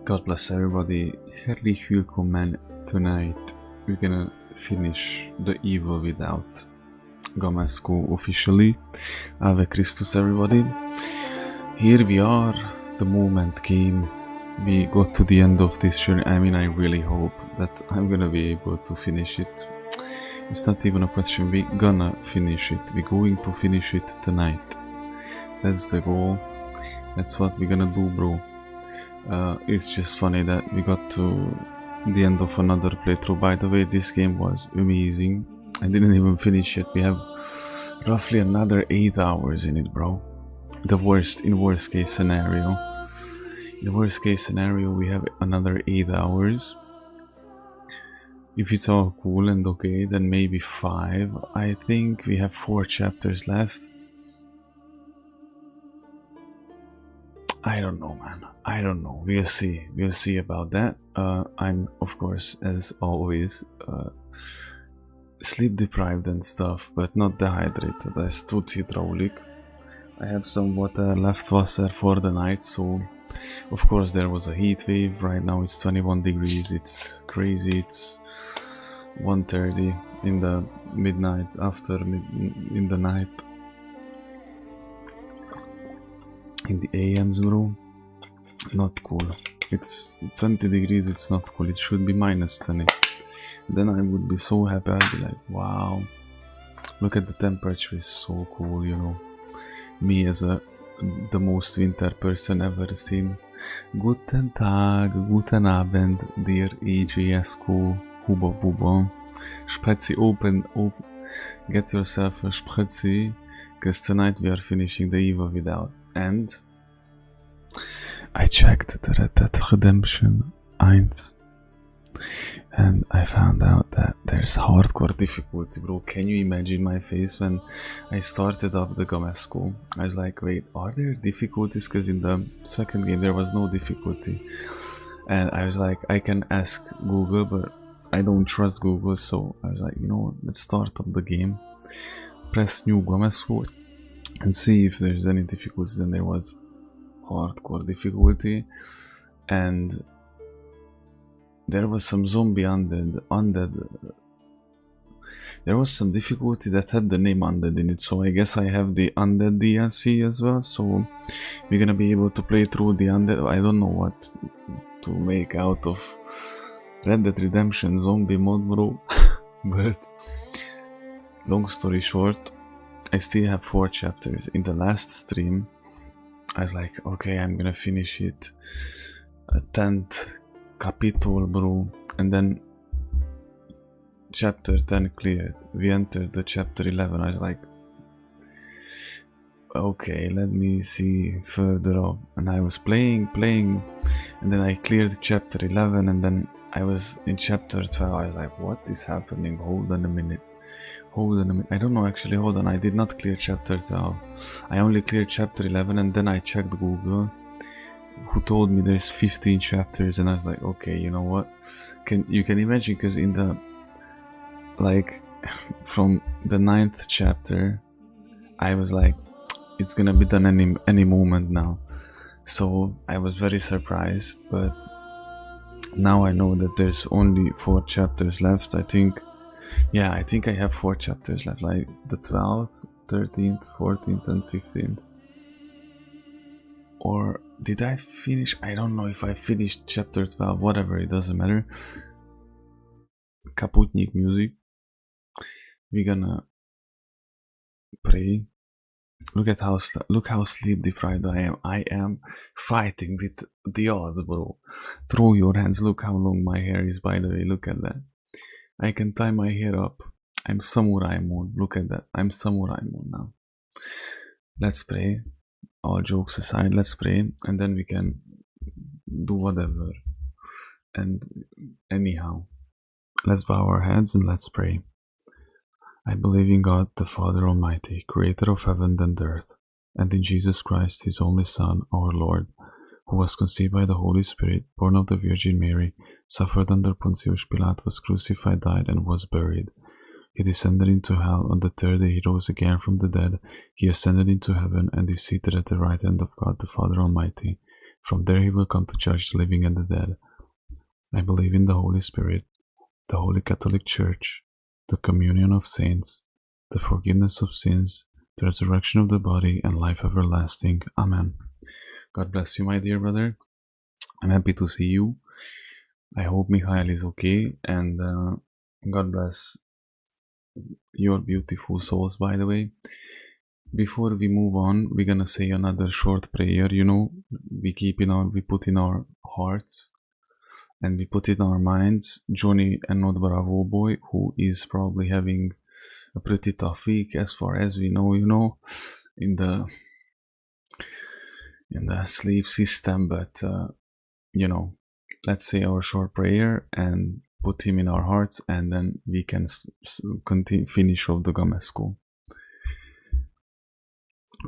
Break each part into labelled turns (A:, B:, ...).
A: God bless everybody. Herzlich willkommen. Tonight we're gonna finish The Evil Without Gamasco officially. Ave Christus, everybody. Here we are. The moment came. We got to the end of this journey. I mean, I really hope that I'm gonna be able to finish it. It's not even a question. We're gonna finish it. We're going to finish it tonight. That's the goal. That's what we're gonna do, bro. It's just funny that we got to the end of another playthrough. By the way, this game was amazing. I didn't even finish it. We have roughly another 8 hours in it, bro. In worst case scenario. In the worst case scenario, we have another 8 hours. If it's all cool and okay, then maybe 5. I think we have 4 chapters left. I don't know, man. I don't know. We'll see. We'll see about that. I'm, of course, as always, sleep deprived and stuff, but not dehydrated. I stood hydraulic. I have some water left wasser for the night, so of course there was a heat wave. Right now it's 21 degrees. It's crazy. It's 1:30 in the midnight, in the night. In the AMs, bro. Not cool. It's 20 degrees, it's not cool. It should be minus 20. Then I would be so happy. I'd be like, wow, look at the temperature, is so cool, you know. Me as the most winter person ever seen. Guten Tag, guten Abend, dear EGSQ, Huba Buba. Spezi, open, get yourself a Spezi, because tonight we are finishing The Evil Without. And I checked the Red Dead Redemption 1 and I found out that there's hardcore difficulty, bro. Can you imagine my face when I started up the Gamasco? I was like, wait, are there difficulties? Because in the second game there was no difficulty. And I was like, I can ask Google, but I don't trust Google, so I was like, you know what, let's start up the game, press new Gamasco and see if there's any difficulties. And there was hardcore difficulty, and there was some zombie undead. There was some difficulty that had the name undead in it, so I guess I have the undead DLC as well, so we're gonna be able to play through the undead. I don't know what to make out of Red Dead Redemption zombie mode, bro. But long story short, I still have 4 chapters. In the last stream I was like, okay, I'm gonna finish it, a 10th capital, bro. And then chapter 10 cleared, we entered the chapter 11. I was like, okay, let me see further up. And I was playing, and then I cleared chapter 11, and then I was in chapter 12. I was like, what is happening? Hold on a minute. I don't know, actually, hold on. I did not clear chapter 12. I only cleared chapter 11, and then I checked Google, who told me there's 15 chapters, and I was like, okay, you know what? You can imagine, because in the, like, from the 9th chapter, I was like, it's gonna be done any moment now. So I was very surprised, but now I know that there's only 4 chapters left, I think. Yeah, I think I have 4 chapters left, like the 12th, 13th, 14th and 15th. Or did I finish? I don't know if I finished chapter 12, whatever, it doesn't matter. Kaputnik music. We're gonna pray. Look how sleep deprived I am. I am fighting with the odds, bro. Throw your hands. Look how long my hair is, by the way. Look at that. I can tie my hair up. I'm samurai mode. Look at that. I'm samurai mode now. Let's pray. All jokes aside, let's pray, and then we can do whatever. And anyhow, let's bow our heads and let's pray. I believe in God, the Father Almighty, creator of heaven and earth, and in Jesus Christ, his only Son, our Lord, who was conceived by the Holy Spirit, born of the Virgin Mary, suffered under Pontius Pilate, was crucified, died, and was buried. He descended into hell. On the 3rd day he rose again from the dead. He ascended into heaven and is seated at the right hand of God the Father Almighty. From there he will come to judge the living and the dead. I believe in the Holy Spirit, the Holy Catholic Church, the communion of saints, the forgiveness of sins, the resurrection of the body, and life everlasting. Amen. God bless you, my dear brother. I'm happy to see you. I hope Michael is okay, and God bless your beautiful souls, by the way. Before we move on, we're gonna say another short prayer. You know, we put in our hearts and we put in our minds Johnny and Not Bravo Boy, who is probably having a pretty tough week as far as we know, you know, in the slave system. But you know, let's say our short prayer and put him in our hearts, and then we can finish off the Gamesco.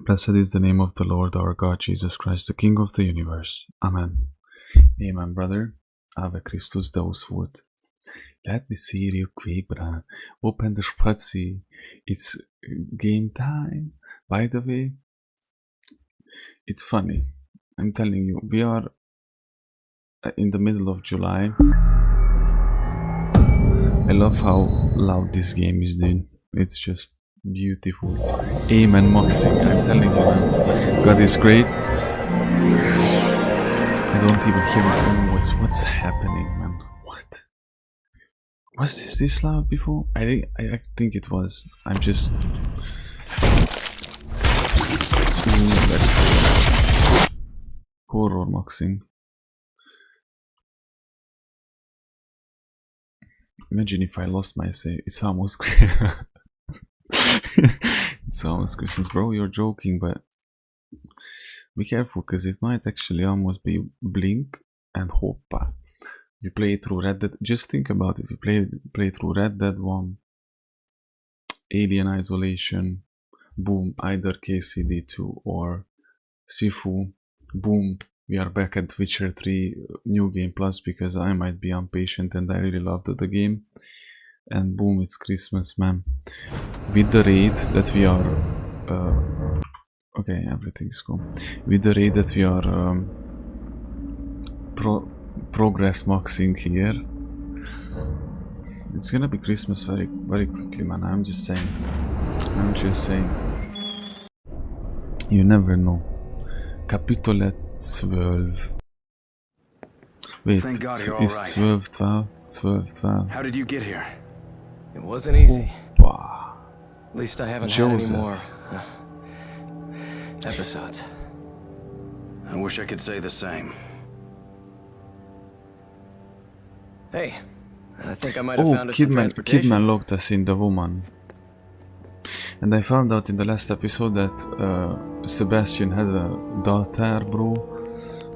A: Blessed is the name of the Lord our God, Jesus Christ, the King of the universe. Amen. Amen, brother. Ave Christus Deus vult. Let me see real quick, bruh. Open the Spazi. It's game time. By the way, it's funny. I'm telling you, we are in the middle of July. I love how loud this game is doing. It's just beautiful. Amen, Moxie. I'm telling you, man. God is great. I don't even hear what's happening, man. What? Was this loud before? I think it was. I'm just horror moxing. Imagine if I lost my save. It's almost it's almost Christmas, bro. You're joking, but be careful, because it might actually almost be blink and hoppa. We play through Red Dead. Just think about it. We play through Red Dead 1, Alien Isolation, boom, either KCD2 or Sifu, boom, we are back at Witcher 3 New Game Plus, because I might be impatient and I really loved the game. And boom, it's Christmas, man. With the rate that we are okay, everything's cool. With the rate that we are progress maxing here, it's gonna be Christmas very, very quickly, man. I'm just saying. You never know. Capitole 12. Wait, is 12, 12, 12, 12.
B: How did you get here? It wasn't easy.
A: Wow.
B: At least I haven't had any more episodes. I wish I could say the same. Hey, I think I might have found us some transportation.
A: Kidman locked us in the woman. And I found out in the last episode that Sebastian had a daughter, bro,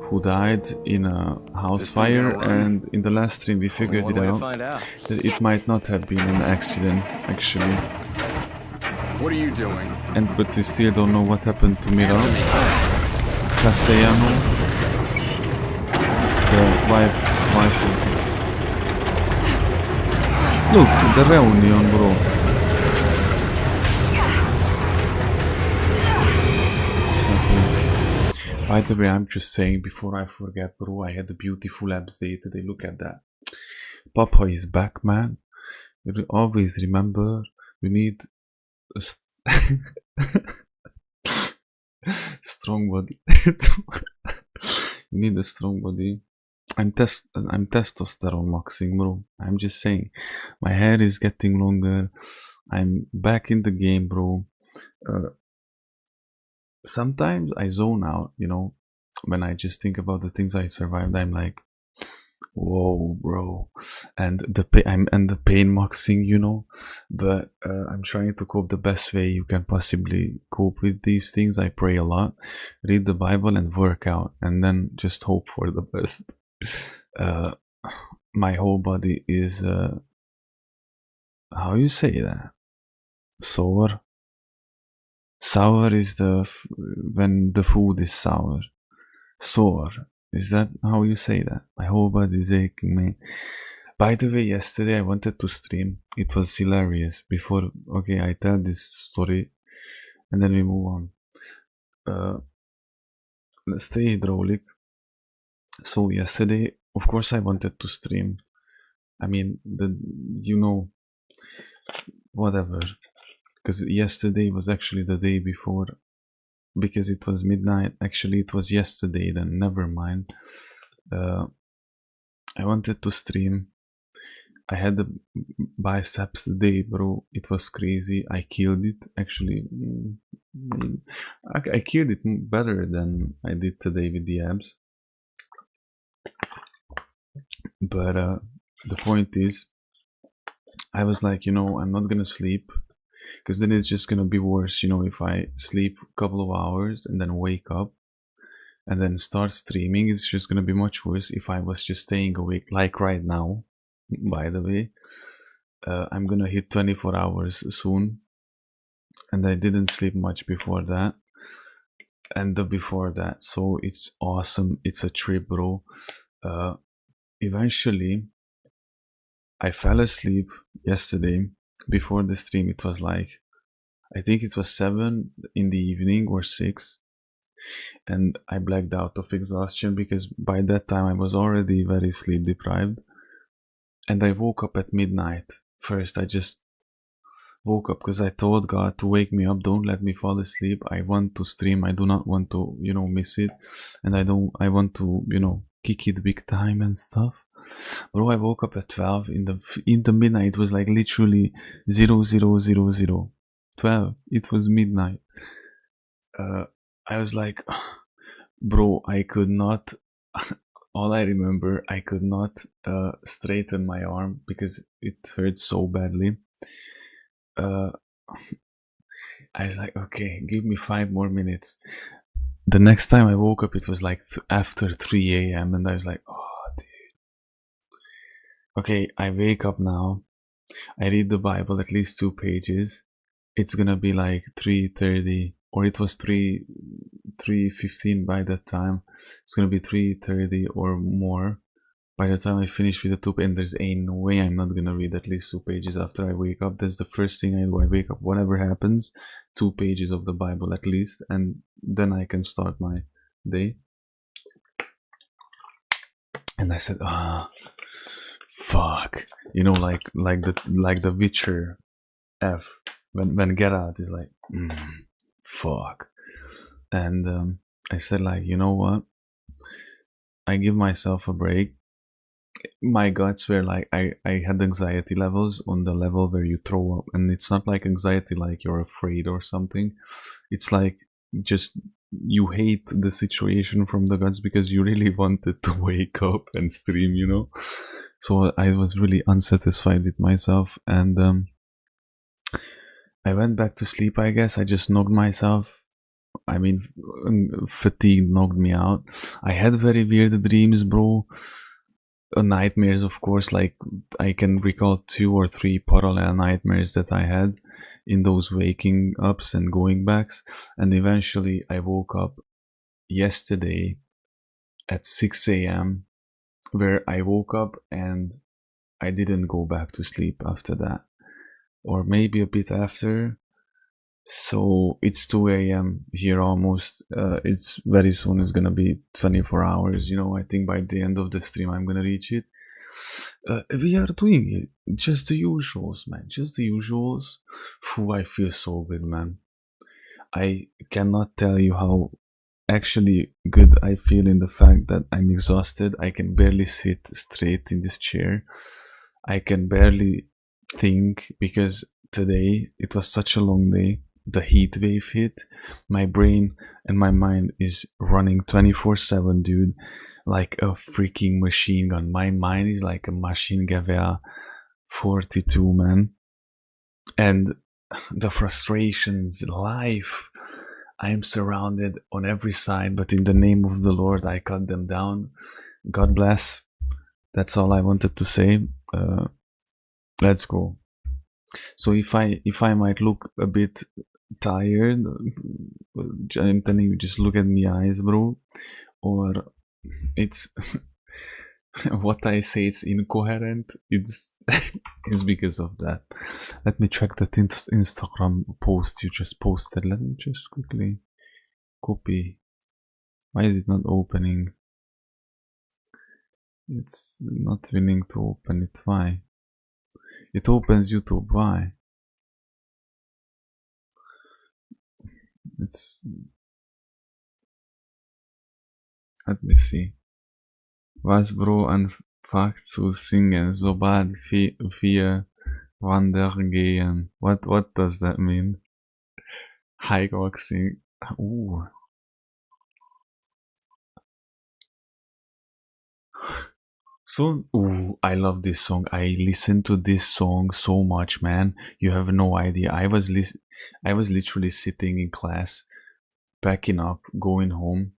A: who died in a house fire, and in the last stream we figured it out that it might not have been an accident, actually.
B: What are you doing?
A: But we still don't know what happened to Mira Castellano, the wife of... Look, the reunion, bro. By the way, I'm just saying before I forget, bro, I had a beautiful abs day today. Look at that. Papa is back, man. You always remember, we need a strong body. You need a strong body. I'm testosterone maxing, bro. I'm just saying. My hair is getting longer. I'm back in the game, bro. Sometimes I zone out, you know, when I just think about the things I survived. I'm like, whoa, bro, and the pain maxing, you know. But I'm trying to cope the best way you can possibly cope with these things. I pray a lot, read the Bible, and work out, and then just hope for the best. My whole body is how you say that? Sore. Sour is when the food is sour. Sore. Is that how you say that? My whole body is aching, man. By the way, yesterday I wanted to stream. It was hilarious. Before, okay, I tell this story and then we move on. Let's stay hydraulic. So yesterday, of course, I wanted to stream. I mean, whatever. Because yesterday was actually the day before. Because it was midnight. Actually, it was yesterday. Then never mind. I wanted to stream. I had the biceps day, bro. It was crazy. I killed it. Actually, I killed it better than I did today with the abs. But the point is, I was like, I'm not gonna sleep, because then it's just gonna be worse, if I sleep a couple of hours and then wake up and then start streaming. It's just gonna be much worse if I was just staying awake, like right now, by the way. I'm gonna hit 24 hours soon, and I didn't sleep much before that and the before that, so it's awesome. It's a trip, bro. Eventually I fell asleep yesterday before the stream. It was like, I think it was 7 in the evening or 6, and I blacked out of exhaustion because by that time I was already very sleep deprived. And I woke up at midnight. First, I just woke up because I told God to wake me up. Don't let me fall asleep. I want to stream. I do not want to, miss it. And I want to, kick it big time and stuff. Bro, I woke up at 12 in the midnight. It was like literally 0000 12. It was midnight. I was like, bro, I could not. All I remember, I could not straighten my arm because it hurt so badly. I was like, okay, give me 5 more minutes. The next time I woke up, it was like after 3 a.m. and I was like, oh, dude. Okay, I wake up now. I read the Bible, at least 2 pages. It's gonna be like 3:30, or it was 3:15 by that time. It's gonna be 3:30 or more by the time I finish with the 2, and there's ain't no way I'm not gonna read at least 2 pages after I wake up. That's the first thing I do. I wake up, whatever happens, 2 pages of the Bible at least, and then I can start my day. And I said, fuck, like the Witcher F, when Geralt is like, fuck. And I said, like, you know what, I give myself a break. My guts were like, I had anxiety levels on the level where you throw up, and it's not like anxiety like you're afraid or something. It's like just you hate the situation from the guts because you really wanted to wake up and stream, So I was really unsatisfied with myself, and I went back to sleep. I guess I just knocked myself. I mean, fatigue knocked me out. I had very weird dreams, bro. Nightmares, of course. Like, I can recall 2 or 3 parallel nightmares that I had in those waking ups and going backs. And eventually I woke up yesterday at 6 a.m. where I woke up and I didn't go back to sleep after that, or maybe a bit after. So it's 2 a.m. here almost. It's very soon, it's gonna be 24 hours. I think by the end of the stream I'm gonna reach it. We are doing it, just the usuals, man, just the usuals. Phew, I feel so good, man. I cannot tell you how actually good I feel in the fact that I'm exhausted. I can barely sit straight in this chair. I can barely think because today it was such a long day. The heat wave hit. My brain and my mind is running 24/7, dude, like a freaking machine gun. My mind is like a machine Gewehr 42, man. And the frustrations, life, I'm surrounded on every side, but in the name of the Lord I cut them down. God bless. That's all I wanted to say. Let's go. So if I might look a bit tired, I'm telling you, just look at me eyes, bro. Or it's what I say, it's incoherent. It's it's because of that. Let me check that Instagram post you just posted. Let me just quickly copy. Why is it not opening? It's not willing to open it. Why? It opens YouTube. Why? It's... Let me see. Was Bro anfängt zu singen, sobald wir wandern gehen. What does that mean? Highboxing. Ooh. So, ooh, I love this song. I listen to this song so much, man. You have no idea. I was literally sitting in class, packing up, going home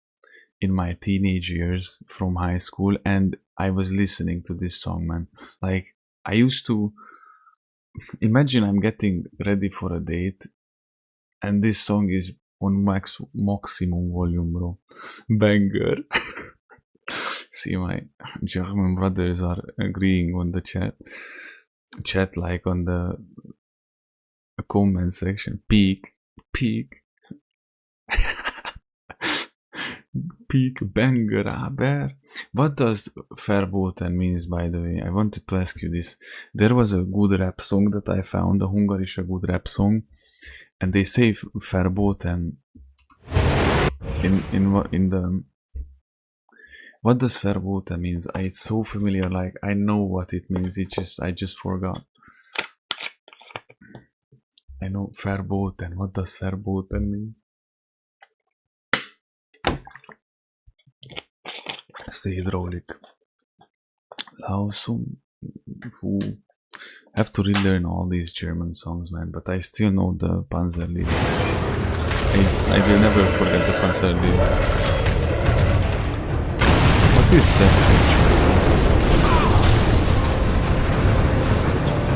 A: in my teenage years from high school, and I was listening to this song, man. Like, I used to imagine I'm getting ready for a date, and this song is on maximum volume, bro. Banger. See, my German brothers are agreeing on the chat like on the comment section. Peak banger, aber. What does verboten means, by the way? I wanted to ask you this. There was a good rap song that I found, a Hungarish good rap song, and they say verboten in the... What does verboten means? It's so familiar, like I know what it means, I just forgot. I know verboten. What does verboten mean? Stay hydraulic. Lausum. I have to relearn all these German songs, man, but I still know the Panzerlied. I will never forget the Panzerlied. What is that picture?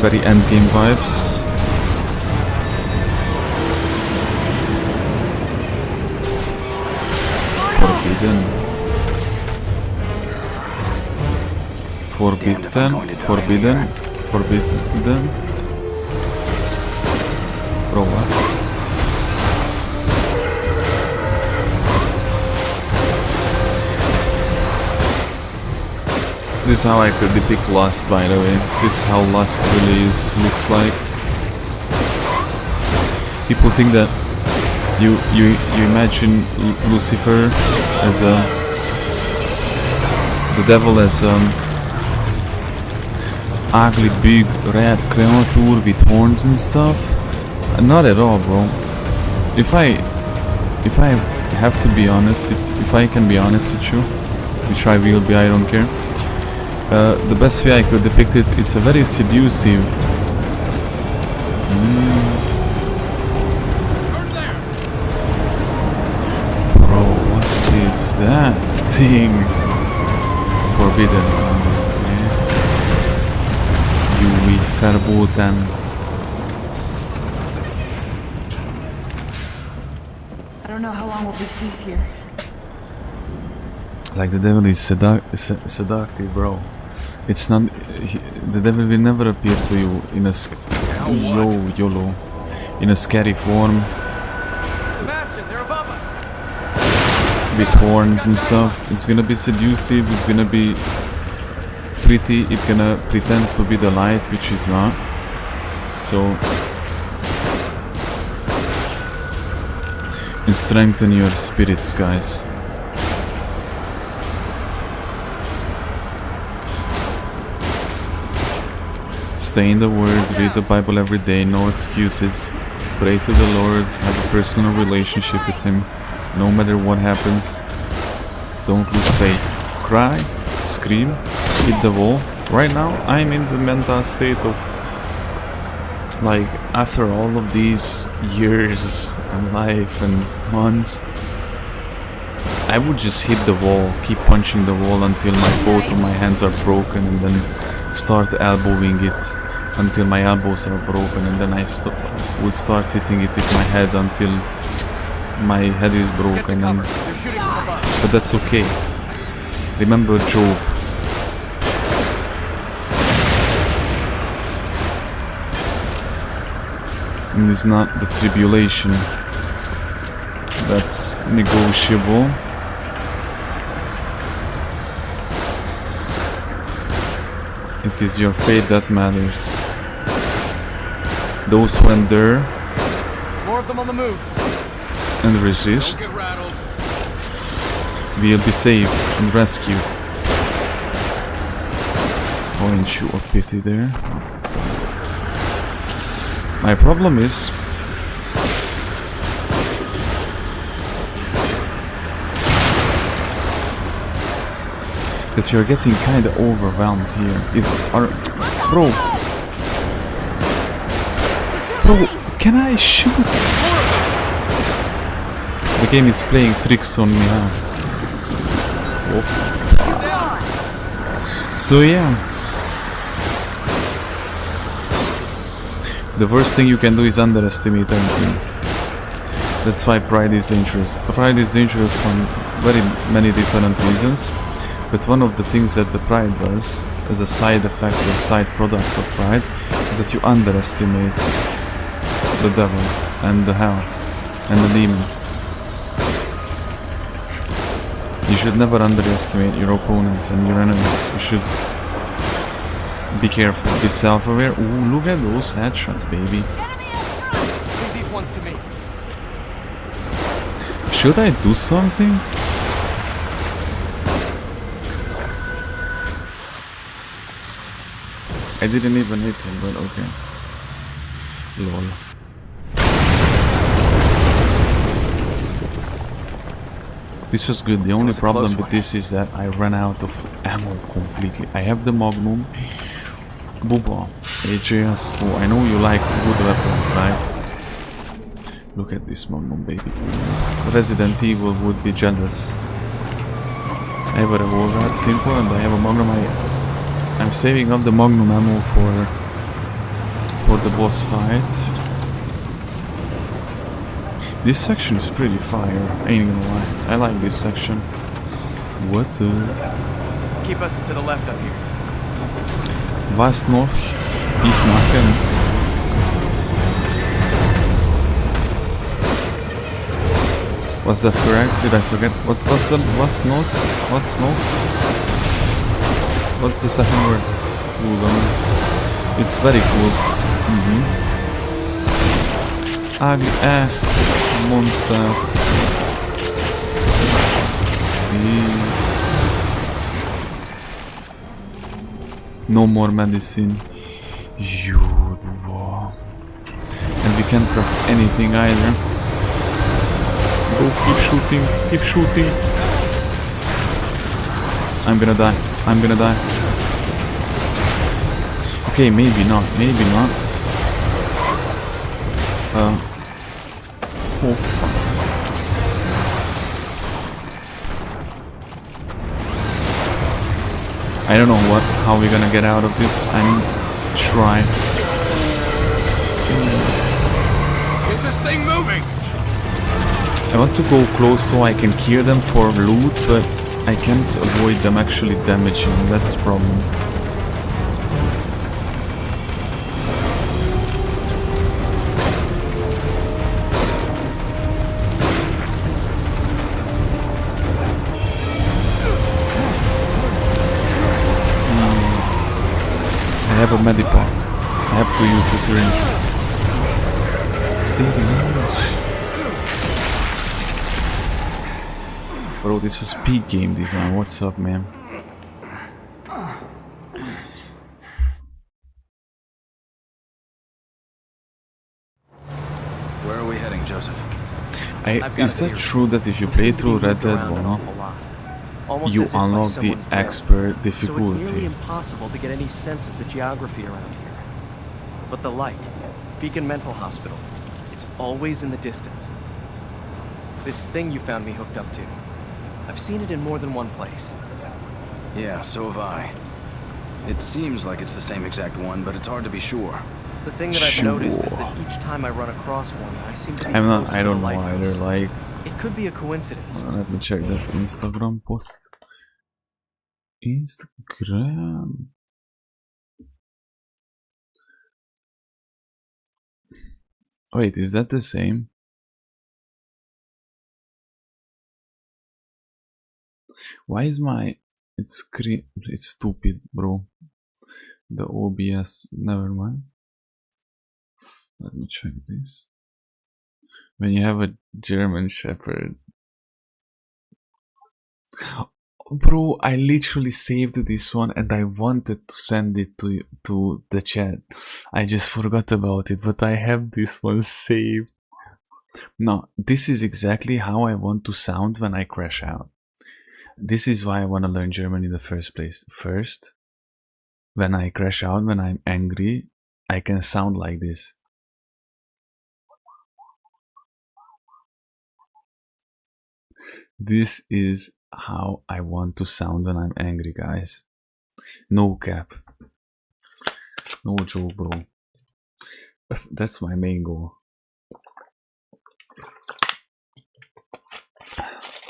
A: Very endgame vibes. Forbidden. Bro, what? This is how I could depict Lust, by the way. This is how Lust really looks like. People think that you imagine Lucifer as the devil as ugly big red creature with horns and stuff. Not at all, bro. If I have to be honest, if I can be honest with you, which I will be, I don't care. The best way I could depict it, it's a very seductive. Bro, what is that thing? Forbidden. You will verboten.
C: I don't know how long we'll be safe here.
A: Like the devil is seductive, bro. It's not. The devil will never appear to you in a YOLO, in a scary form.
B: Sebastian, they're above us.
A: With horns and stuff. It's gonna be seductive. It's gonna be pretty. It's gonna pretend to be the light, which is not. So, you strengthen your spirits, guys. Stay in the Word, read the Bible every day, no excuses. Pray to the Lord, have a personal relationship with Him. No matter what happens, don't lose faith. Cry, scream, hit the wall. Right now, I'm in the mental state of, like, after all of these years and life and months, I would just hit the wall, keep punching the wall until both of my hands are broken, and then start elbowing it until my elbows are broken, and then I would start hitting it with my head until my head is broken. But that's okay. Remember Job. And it's not the tribulation that's negotiable. It is your fate that matters. Those who endure
B: More of them on the move.
A: and resist will be saved and rescued. Orange or pity there. My problem is that you're getting kinda overwhelmed here. Bro, can I shoot? The game is playing tricks on me, huh? Oh. So yeah. The worst thing you can do is underestimate anything. That's why pride is dangerous. Pride is dangerous for very many different reasons. But one of the things that the pride does, as a side effect or side product of pride, is that you underestimate the devil and the hell and the demons. You should never underestimate your opponents and your enemies. You should be careful, be self-aware. Ooh, look at those headshots, baby.
B: Leave these ones to me.
A: Should I do something? I didn't even hit him, but okay. Lol. This was good. The only problem with this is that I ran out of ammo completely. I have the Magnum. Booba. AJS. Oh, I know you like good weapons, right? Look at this Magnum, baby. Resident Evil would be jealous. I have a revolver, simple, and I have a Magnum. I'm saving up the Magnum ammo for the boss fight. This section is pretty fire, I ain't gonna lie. I like this section. What's up?
B: Keep us to the left up here.
A: Was noch? Ich machen. Was that correct? Did I forget? What was the was nos? What's no? What's the second word? Cool, it's very cool. Monster. No more medicine. And we can't craft anything either. Go, keep shooting, keep shooting. I'm gonna die, I'm gonna die. Okay, maybe not, maybe not. Oh. I don't know how we're gonna get out of this. I'm trying.
B: Get this thing moving!
A: I want to go close so I can kill them for loot, but I can't avoid them actually damaging. That's the problem. I have a medipack. I have to use this syringe. Bro, this was peak game design. What's up, man?
B: Where are we heading, Joseph?
A: Is that true that if you play through Red Dead 1, you unlock the expert difficulty?
B: So it's nearly impossible to get any sense of the geography around here. But the light, Beacon Mental Hospital, it's always in the distance. This thing you found me hooked up to, I've seen it in more than one place.
D: Yeah, so have I. It seems like it's the same exact one, but it's hard to be sure.
B: The thing that I've noticed is that each time I run across one, I seem to be
A: I don't know
B: lighthouse.
A: either, like...
B: It could be a coincidence.
A: Let me check that Instagram post. Instagram... Wait, is that the same? Why is my... It's stupid, bro. The OBS, never mind. Let me check this. When you have a German Shepherd. Bro, I literally saved this one and I wanted to send it to the chat. I just forgot about it, but I have this one saved. No, this is exactly how I want to sound when I crash out. This is why I want to learn German in the first place. First, when I crash out, when I'm angry, I can sound like this. This is how I want to sound when I'm angry, guys. No cap. No joke, bro. That's my main goal.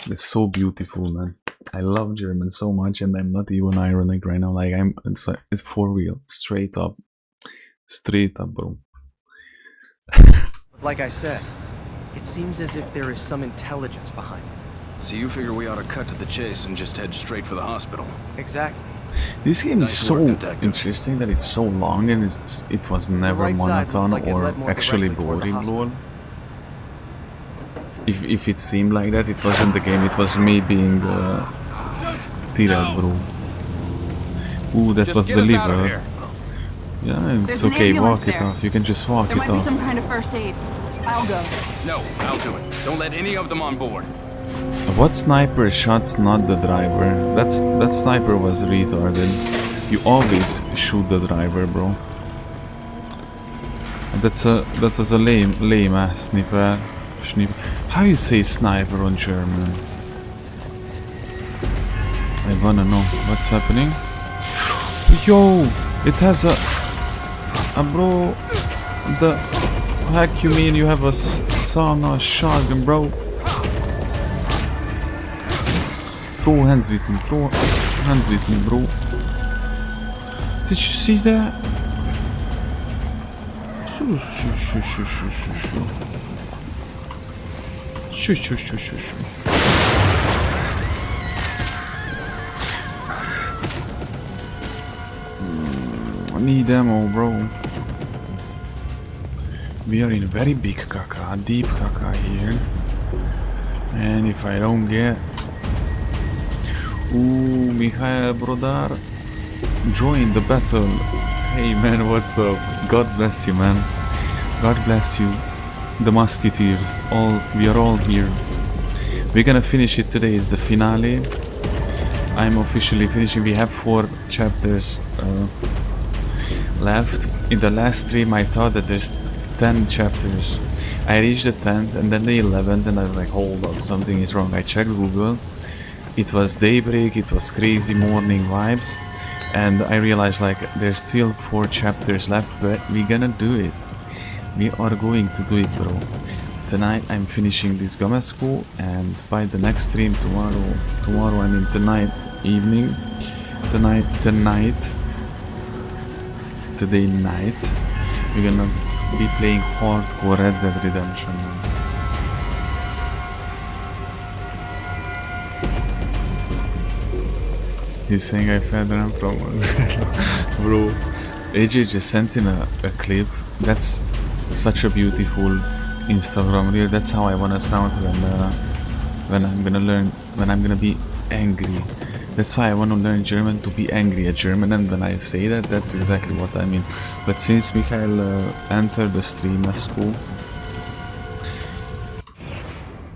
A: It's so beautiful, man. I love German so much, and I'm not even ironic right now. Like it's for real, straight up, bro.
B: Like I said, it seems as if there is some intelligence behind it.
D: So you figure we ought to cut to the chase and just head straight for the hospital?
B: Exactly.
A: This game
D: Nice
A: is so
D: work, detective.
A: interesting that it's so long and it was never
B: right side
A: monoton
B: looked like it
A: or
B: led more
A: actually
B: directly toward the
A: boring,
B: hospital.
A: lol. If it seemed like that, it wasn't the game, it was me being T-Red, bro. Ooh, that
D: Just
A: was
D: get
A: the
D: us out of
A: liver.
D: here.
A: Yeah, it's
C: There's an
A: okay,
C: ambulance
A: walk it
C: there.
A: off. You can just walk
C: There
A: it
C: might be
A: off.
C: some kind of first aid. I'll go.
D: No, I'll do it. Don't let any of them on board.
A: What sniper shots not the driver? That sniper was retarded. You always shoot the driver, bro. That was a lame ass sniper. How you say sniper on German? I wanna know what's happening. Yo, it has a bro. The heck you mean you have a sauna shotgun, bro? Throw hands with me, bro. Did you see that? Shoo. I need ammo, bro. We are in very big caca, deep caca here. And if I don't get... Ooh, Mikhail Brodar, join the battle. Hey man, what's up? God bless you, man. God bless you. The Musketeers, we are all here. We're gonna finish it today, it's the finale. I'm officially finishing, we have 4 chapters left. In the last stream I thought that there's 10 chapters. I reached the 10th and then the 11th and I was like, hold up, something is wrong. I checked Google, it was daybreak, it was crazy morning vibes, and I realized like there's still 4 chapters left, but we're gonna do it. We are going to do it, bro. Tonight I'm finishing this Gamma School, and by the next stream tomorrow I mean tonight evening, today night, we're gonna be playing hardcore Red Dead Redemption. He's saying I fed them from bro. AJ just sent in a clip. That's such a beautiful Instagram reel. That's how I wanna sound when I'm gonna be angry. That's why I wanna learn German, to be angry at German, and when I say that, that's exactly what I mean. But since Mikhail entered the stream as cool,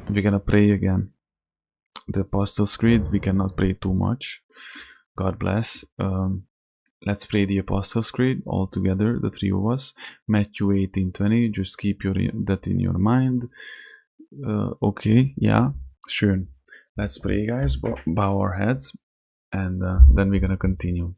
A: we're gonna pray again. The Apostles' Creed, we cannot pray too much. God bless. Let's pray the Apostles' Creed all together, the 3 of us. Matthew 18:20. Just keep that in your mind. Okay, yeah, sure. Let's pray, guys. Bow our heads, and then we're gonna continue.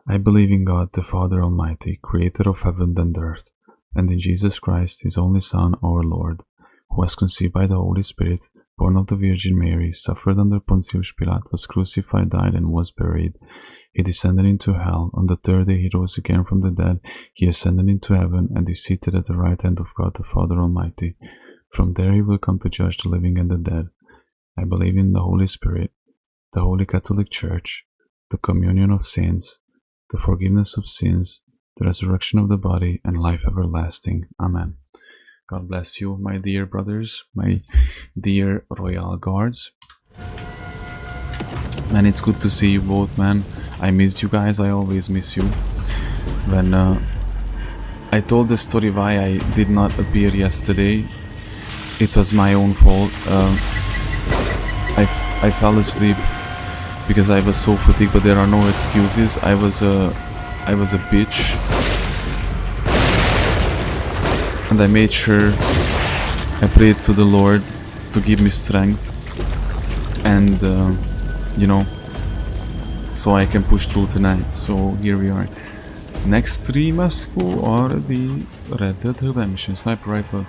A: I believe in God, the Father Almighty, creator of heaven and earth, and in Jesus Christ, his only Son, our Lord, who was conceived by the Holy Spirit, born of the Virgin Mary, suffered under Pontius Pilate, was crucified, died, and was buried. He descended into hell. On the 3rd day he rose again from the dead. He ascended into heaven, and is seated at the right hand of God the Father Almighty. From there he will come to judge the living and the dead. I believe in the Holy Spirit, the Holy Catholic Church, the communion of saints, the forgiveness of sins, the resurrection of the body, and life everlasting. Amen. God bless you, my dear brothers, my dear Royal Guards. Man, it's good to see you both, man. I missed you guys, I always miss you. When I told the story why I did not appear yesterday, it was my own fault. I fell asleep because I was so fatigued, but there are no excuses. I was a bitch, and I made sure I prayed to the Lord to give me strength, and you know, so I can push through tonight. So here we are. Next three must go are the Red Dead Redemption Sniper Rifle,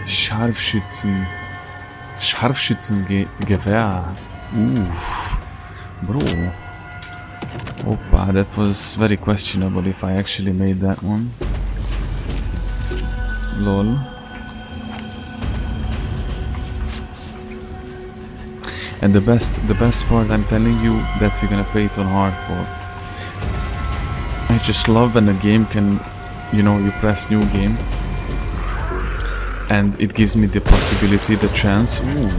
A: Scharfschützengewehr. Oof, bro. Opa, that was very questionable if I actually made that one. Lol. And the best part, I'm telling you that we're gonna play it on hardcore. I just love when a game can, you know, you press new game and it gives me the possibility, the chance. Ooh.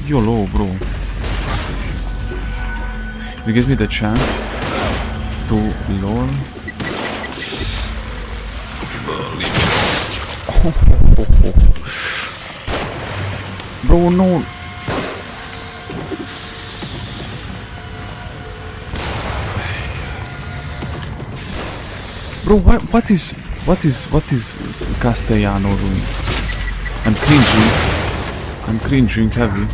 A: YOLO, bro. It gives me the chance to lol. Bro, no. Bro, what is Castellano doing? I'm cringing heavy.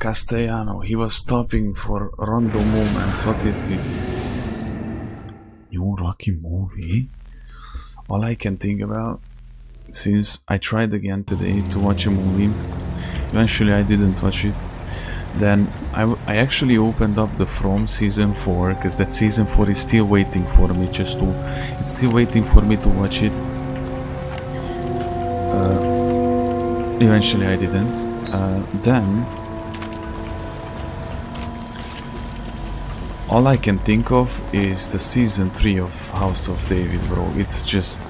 A: Castellano, he was stopping for random moments. What is this? New Rocky movie? All I can think about, since I tried again today to watch a movie, eventually I didn't watch it. Then I actually opened up the From season 4, because that season 4 is still waiting for me, it's still waiting for me to watch it. Eventually I didn't. Then all I can think of is the season 3 of House of David, bro. It's just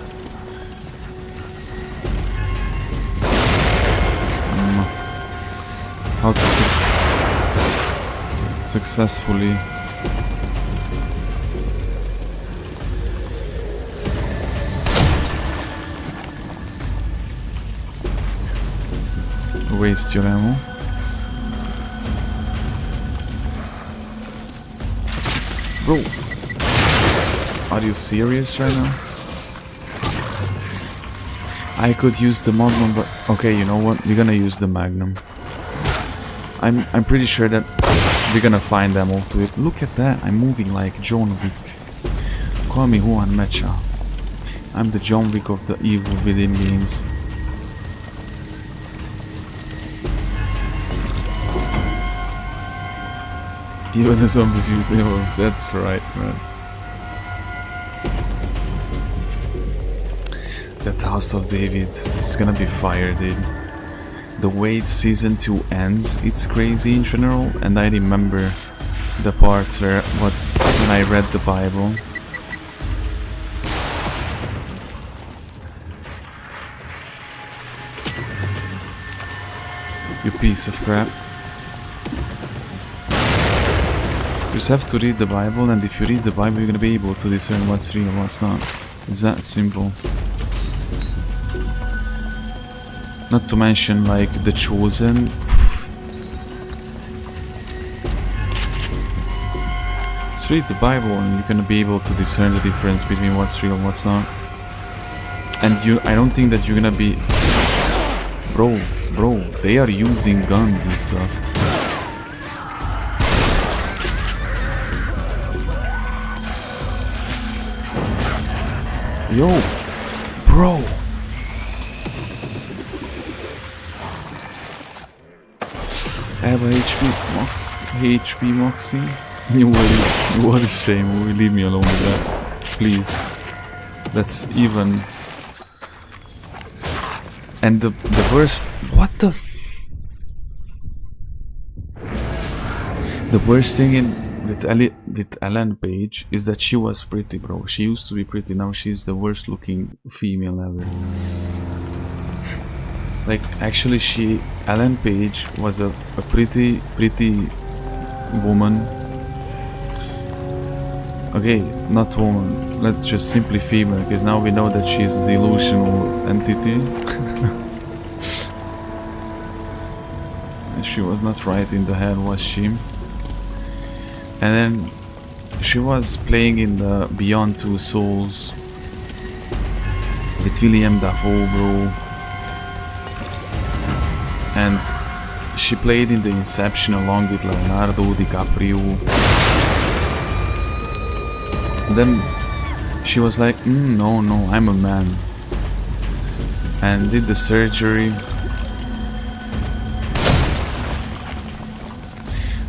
A: how to successfully waste your ammo. Bro, are you serious right now? I could use the Magnum, but okay, you know what? We're gonna use the Magnum. I'm pretty sure that we're gonna find ammo to it. Look at that, I'm moving like John Wick. Call me Juan Mecha. I'm the John Wick of the Evil Within games. Even the zombies use the arrows, that's right, man. That House of David, it's gonna be fire, dude. The way season 2 ends, it's crazy in general, and I remember the parts where when I read the Bible. You piece of crap. You just have to read the Bible, and if you read the Bible, you're gonna be able to discern what's real and what's not. It's that simple. Not to mention, like, The Chosen. Just read the Bible and you're gonna be able to discern the difference between what's real and what's not. And I don't think that you're gonna be... Bro, they are using guns and stuff. Yo, bro. I have a HP Moxie. You are the same. Will leave me alone with that, please. That's even. And the worst. What the? The worst thing with Ellen Page is that she was pretty, bro. She used to be pretty, now she's the worst looking female ever. Like, actually Ellen Page was a pretty woman. Okay, not woman, let's just simply female, because now we know that she's a delusional entity. She was not right in the head, was she? And then she was playing in the Beyond Two Souls with William Dafoe, bro. And she played in the Inception along with Leonardo DiCaprio. And then she was like, no, I'm a man. And did the surgery.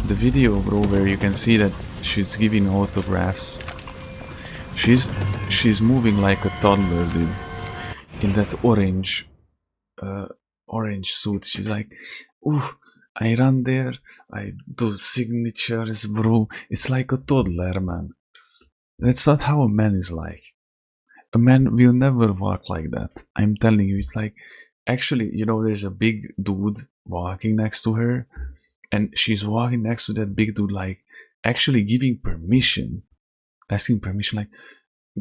A: The video, bro, where you can see that she's giving autographs. She's moving like a toddler, dude. In that orange suit. She's like, ooh, I run there, I do signatures, bro. It's like a toddler, man. That's not how a man is like. A man will never walk like that. I'm telling you, it's like, actually, you know, there's a big dude walking next to her. And she's walking next to that big dude, like, actually giving permission. Asking permission, like,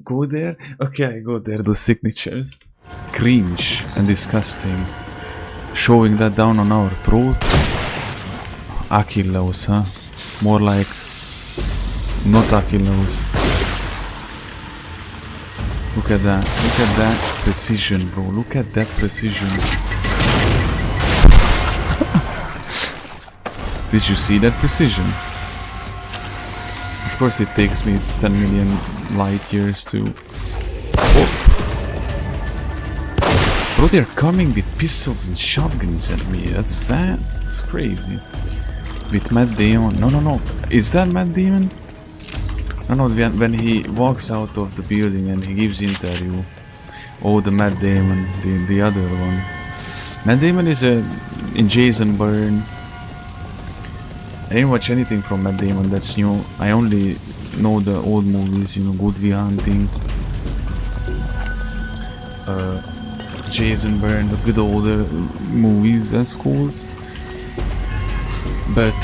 A: go there? Okay, I go there, do signatures. Cringe and disgusting. Showing that down on our throat. Achilles, huh? More like, not Achilles. Look at that. Look at that precision, bro. Look at that precision. Did you see that precision? Of course it takes me 10 million light years to... Oh. Bro, they're coming with pistols and shotguns at me. That's crazy. With Matt Damon. No. Is that Matt Damon? No, when he walks out of the building and he gives interview. Oh, the Matt Damon, the other one. Matt Damon is in Jason Bourne. I didn't watch anything from Matt Damon that's new. I only know the old movies, you know, Good Will Hunting, Jason Bourne, the good older movies, that's cool. But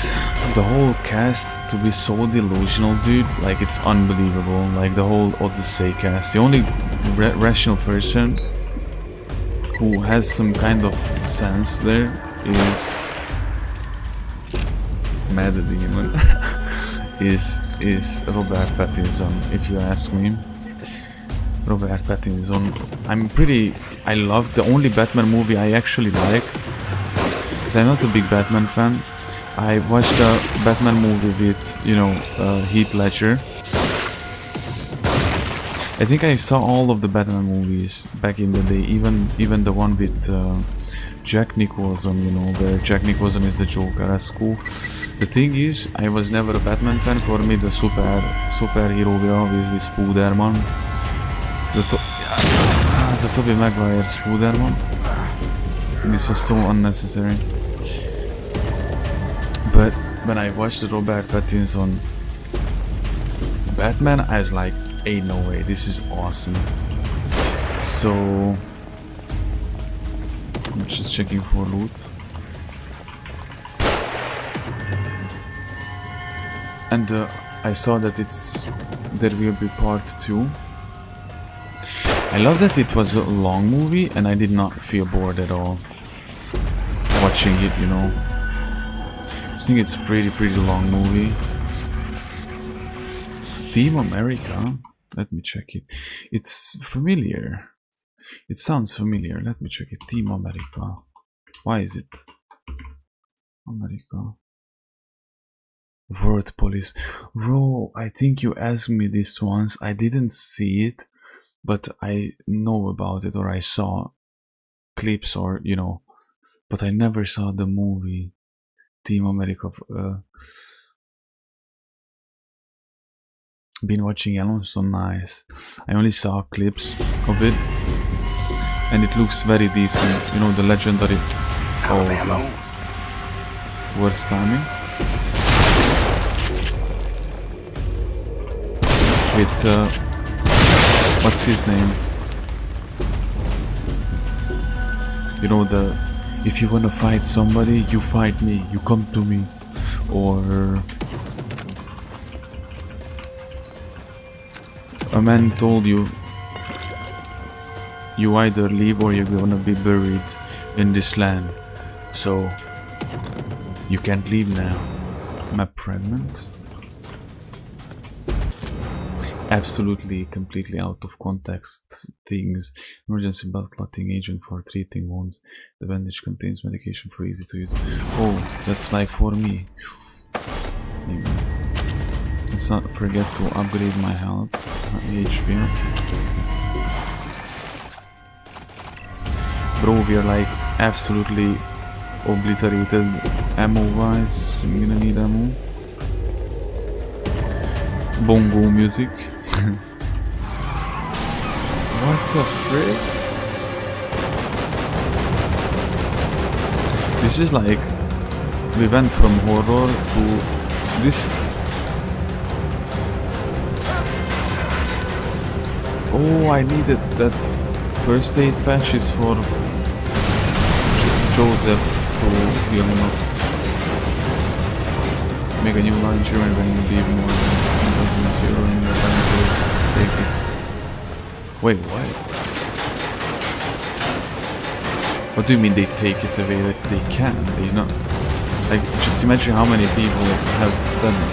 A: the whole cast to be so delusional, dude, like, it's unbelievable. Like, the whole Odyssey cast. The only rational person who has some kind of sense there is Matt Damon. is Robert Pattinson, if you ask me. Robert Pattinson. I love the only Batman movie I actually like, because I'm not a big Batman fan. I watched a Batman movie with, you know, Heath Ledger. I think I saw all of the Batman movies back in the day, even the one with Jack Nicholson, you know, where Jack Nicholson is the Joker. That's cool. The thing is, I was never a Batman fan. For me, the superhero with Spider-Man. The Tobey Maguire Spider-Man. This was so unnecessary. But when I watched the Robert Pattinson Batman, I was like, ain't no way, this is awesome. So I'm just checking for loot. And I saw that there will be part 2. I love that it was a long movie and I did not feel bored at all watching it, you know. I think it's a pretty long movie. Team America? Let me check it. It's familiar. It sounds familiar. Let me check it. Team America. Why is it? America. World Police. Bro, I think you asked me this once. I didn't see it, but I know about it, or I saw clips, or, you know, but I never saw the movie. Team America. Been watching Yellowstone, nice. I only saw clips of it, and it looks very decent. You know, the legendary. Oh, worst timing. with what's his name? You know, the if you wanna fight somebody, you fight me, you come to me. Or a man told you you either leave or you're gonna be buried in this land, so you can't leave now. Map fragment. Absolutely, completely out of context things. Emergency blood clotting agent for treating wounds. The bandage contains medication for easy to use. Oh, that's like for me. Maybe. Let's not forget to upgrade my health, HP. Bro, we are like absolutely obliterated ammo wise. I'm gonna need ammo. Bongo music. What the frick? This is like we went from horror to this. Oh, I needed that first aid patches for Joseph to heal him up. Make a new launcher and when you leave more than dozens euro in the bank to take it. Wait, what? What do you mean they take it away? Like they can, they not. Like, just imagine how many people have done it.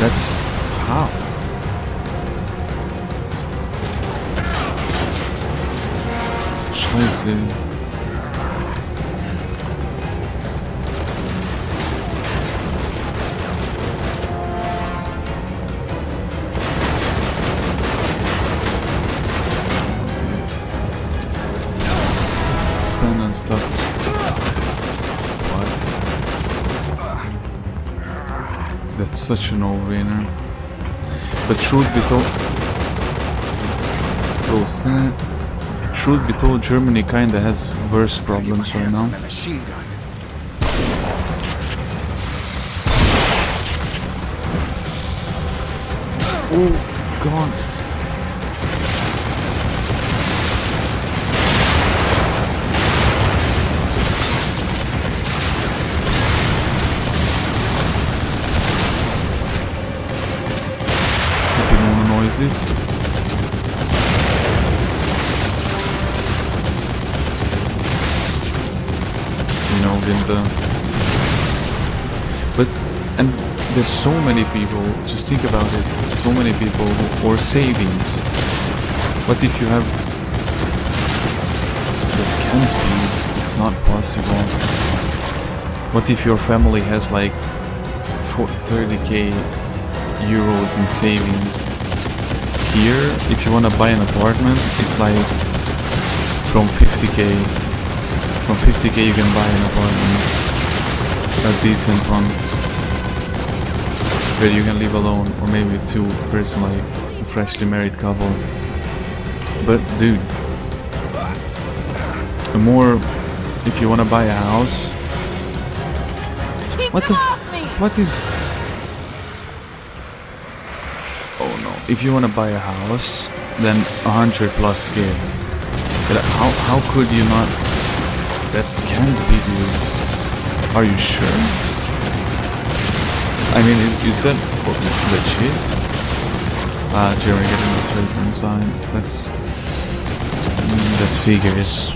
A: That's how. Scheiße. And stuff. What? That's such a no-brainer. But truth be told, truth be told, Germany kinda has worse problems right now. Oh God. Noises. You know, but and there's so many people. Just think about it. So many people or savings. What if you have? That can't be. It's not possible. What if your family has like 30k euros in savings? Here, if you want to buy an apartment, it's like from 50k. From 50k you can buy an apartment, a decent one, where you can live alone, or maybe two person, like a freshly married couple. But dude, the more, if you want to buy a house, what is? If you want to buy a house, then 100 plus K. But how could you not? That can't be, dude. Are you sure? I mean, you said legit. Jerry getting this right from the side. That figures.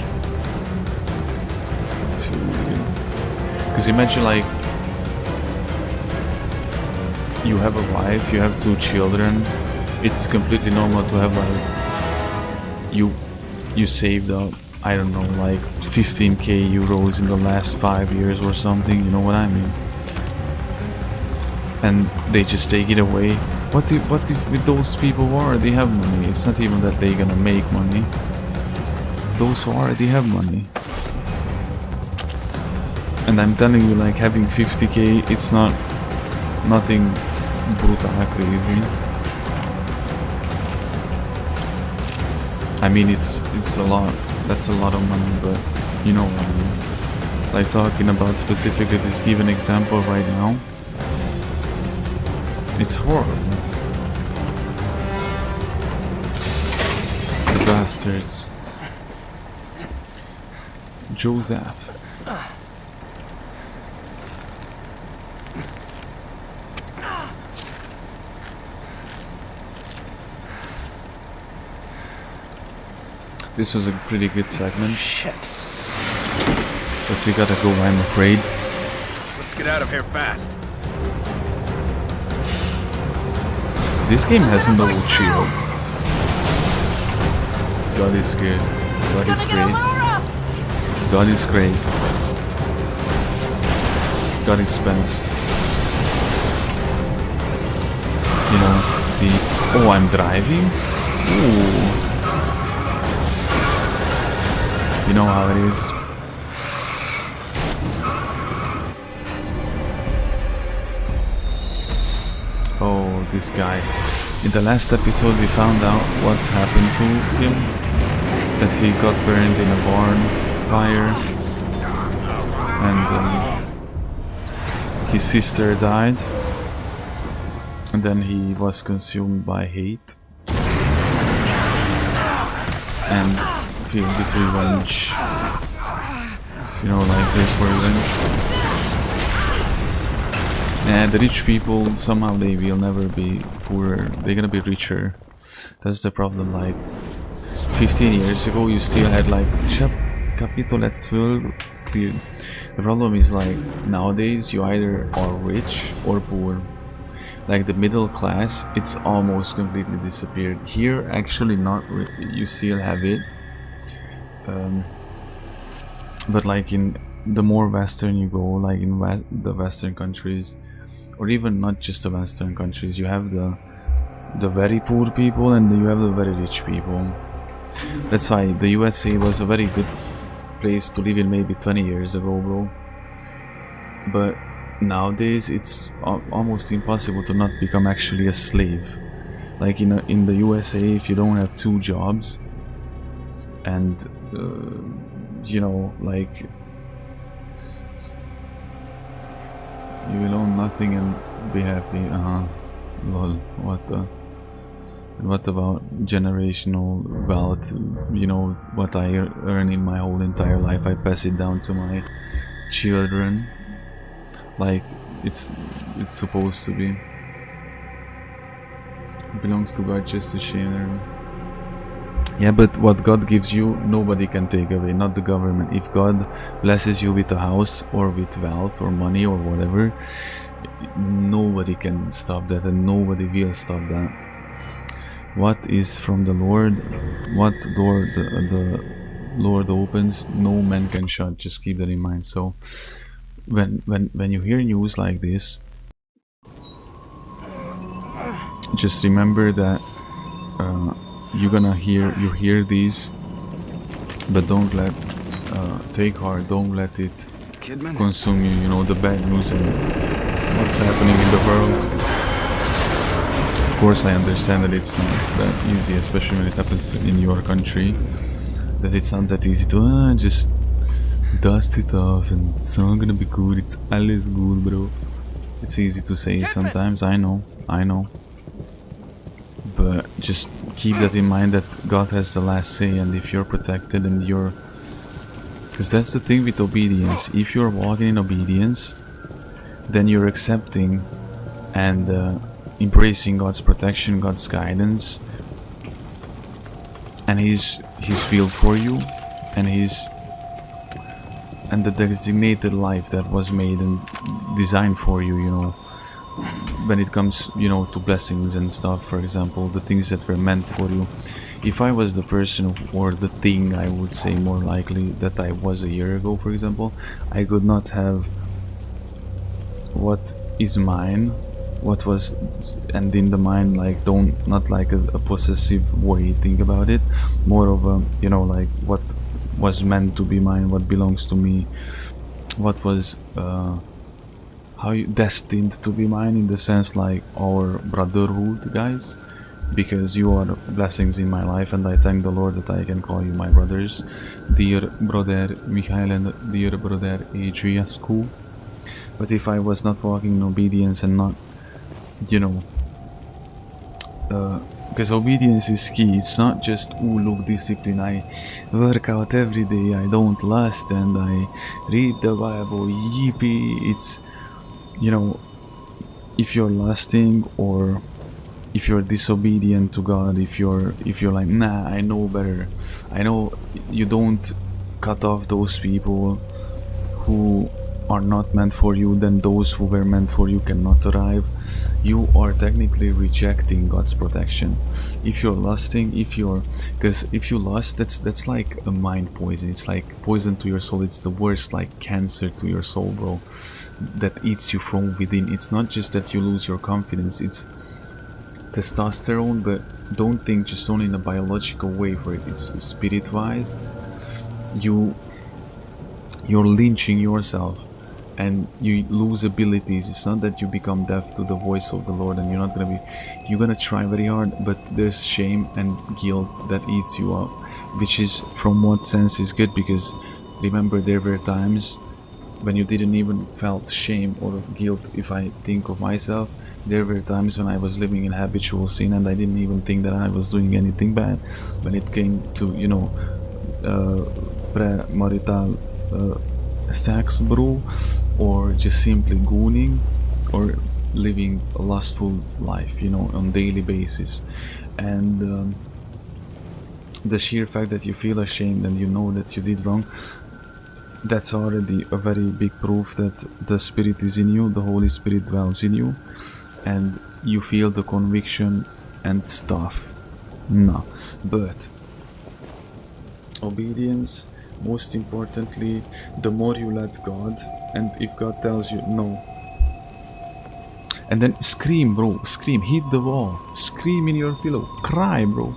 A: That's really good. Because imagine like you have a wife, you have 2 children. It's completely normal to have like you saved up, I don't know, like 15k euros in the last 5 years or something, you know what I mean? And they just take it away. What if with those people who already have money? It's not even that they're gonna make money. Those who already have money. And I'm telling you, like having 50k, it's not nothing brutal crazy. I mean, it's a lot. That's a lot of money, but you know what I mean. Like talking about specifically this given example right now, it's horrible. bastards. Joseph. This was a pretty good segment.
B: Shit.
A: But we gotta go, I'm afraid.
D: Let's get out of here fast.
A: This game has no shield. God is good. God is great. God is great. God is best. You know, the... Oh, I'm driving? Ooh. You know how it is. Oh, this guy. In the last episode we found out what happened to him. That he got burned in a barn fire. And his sister died. And then he was consumed by hate. And feel with revenge. You know, like there's for revenge. And the rich people, somehow they will never be poorer, they're gonna be richer. That's the problem. Like 15 years ago you still had like capitol at 12 clear. The problem is like nowadays you either are rich or poor. Like the middle class, it's almost completely disappeared. Here actually not, you still have it. But like in the more western you go, like in the western countries, or even not just the western countries, you have the very poor people and you have the very rich people. That's why the USA was a very good place to live in maybe 20 years ago, bro. But nowadays it's almost impossible to not become actually a slave. Like in the USA, if you don't have 2 jobs and you know, like you will own nothing and be happy. Lol, what about generational wealth? You know, what I earn in my whole entire life, I pass it down to my children. Like it's supposed to be. It belongs to God, just to share. Yeah, but what God gives you, nobody can take away, not the government. If God blesses you with a house or with wealth or money or whatever, nobody can stop that, and nobody will stop that. What is from the Lord, what door the Lord opens, no man can shut. Just keep that in mind. So when you hear news like this, just remember that you hear these, but don't let take heart, don't let it consume you. You know, the bad news and what's happening in the world. Of course I understand that it's not that easy, especially when it happens in your country, that it's not that easy to just dust it off and it's all gonna be good, it's alles good, bro. It's easy to say sometimes, I know, but just keep that in mind, that God has the last say. And if you're protected and you're, because that's the thing with obedience, if you're walking in obedience, then you're accepting and embracing God's protection, God's guidance, and His will for you, and the designated life that was made and designed for you. You know, when it comes, you know, to blessings and stuff, for example, the things that were meant for you. If I was the person or the thing, I would say more likely that I was a year ago, for example, I could not have what is mine, what was, and in the mind, like, not like a possessive way, think about it, more of a, you know, like what was meant to be mine, what belongs to me, what was how you destined to be mine, in the sense like our brotherhood, guys, because you are blessings in my life, and I thank the Lord that I can call you my brothers, dear brother Michael and dear brother Adriascu. But if I was not walking in obedience and not, you know, because obedience is key. It's not just, oh look, discipline, I work out every day, I don't lust, and I read the Bible, yippee. It's, you know, if you're lusting, or if you're disobedient to God, if you're like, nah, I know better, I know, you don't cut off those people who are not meant for you, then those who were meant for you cannot arrive. You are technically rejecting God's protection. If you're lusting, because if you lust, that's like a mind poison. It's like poison to your soul. It's the worst, like cancer to your soul, bro, that eats you from within. It's not just that you lose your confidence, it's testosterone, but don't think just only in a biological way for it. It's spirit wise. You're lynching yourself, and you lose abilities. It's not that you become deaf to the voice of the Lord, and you're gonna try very hard, but there's shame and guilt that eats you up, which is, from what sense, is good, because remember, there were times when you didn't even felt shame or guilt. If I think of myself, there were times when I was living in habitual sin, and I didn't even think that I was doing anything bad. When it came to, you know, premarital sex, bro, or just simply gooning, or living a lustful life, you know, on daily basis. And the sheer fact that you feel ashamed and you know that you did wrong, that's already a very big proof that the Spirit is in you, the Holy Spirit dwells in you, and you feel the conviction and stuff. No, but obedience, most importantly, the more you let God, and if God tells you no, and then scream, bro, scream, hit the wall, scream in your pillow, cry, bro,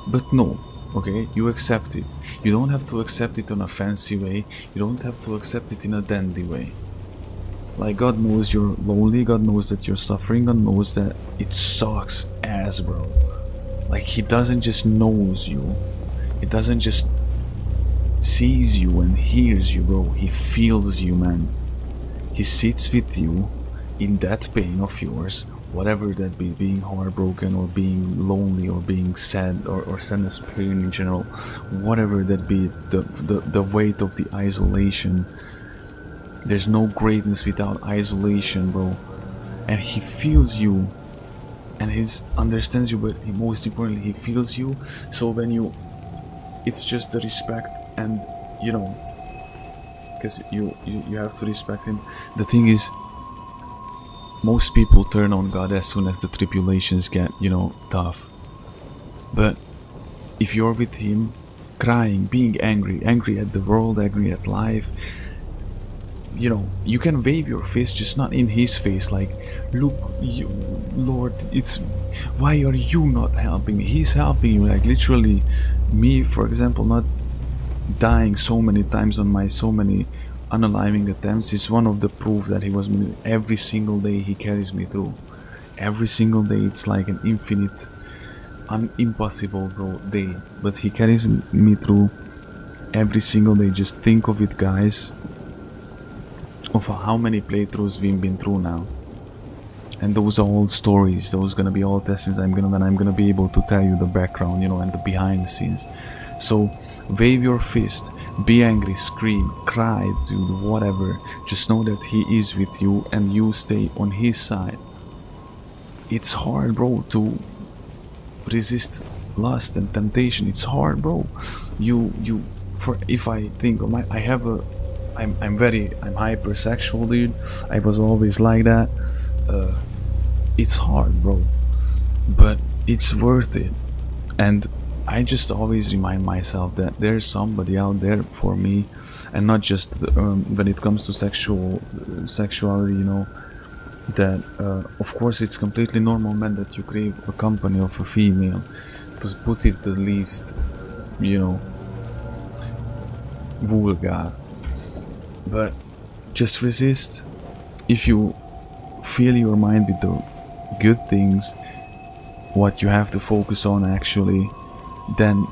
A: but no, okay, you accept it. You don't have to accept it in a fancy way, you don't have to accept it in a dandy way. Like, God knows you're lonely, God knows that you're suffering, God knows that it sucks ass, bro. Like, He doesn't just knows you, He doesn't just sees you and hears you, bro. He feels you, man. He sits with you in that pain of yours, whatever that be, being heartbroken or being lonely or being sad, or sadness, pain in general, whatever that be, the weight of the isolation. There's no greatness without isolation, bro. And He feels you, and He understands you, but most importantly, He feels you. So when you, it's just the respect, and you know, because you have to respect Him. The thing is, most people turn on God as soon as the tribulations get, you know, tough. But if you're with Him, crying, being angry at the world, angry at life, you know, you can wave your fist, just not in His face, like, look, you, Lord, it's, why are you not helping me? He's helping you. Like, literally, me, for example, not dying so many times on my so many unaliving attempts is one of the proof that He was with me. Every single day He carries me through. Every single day, it's like an infinite, impossible, bro, day, but He carries me through every single day. Just think of it, guys, of how many playthroughs we've been through now, and those are all stories. Those gonna be all testimonies. When I'm gonna be able to tell you the background, you know, and the behind the scenes. So wave your fist, be angry, scream, cry, dude, whatever. Just know that He is with you, and you stay on His side. It's hard, bro, to resist lust and temptation. It's hard, bro. If I think of my, I'm hypersexual, dude. I was always like that. It's hard, bro, but it's worth it. And I just always remind myself that there's somebody out there for me, and not just when it comes to sexuality, you know, that of course it's completely normal, man, that you crave a company of a female, to put it the least, you know, vulgar. But just resist. If you fill your mind with the good things, what you have to focus on actually, then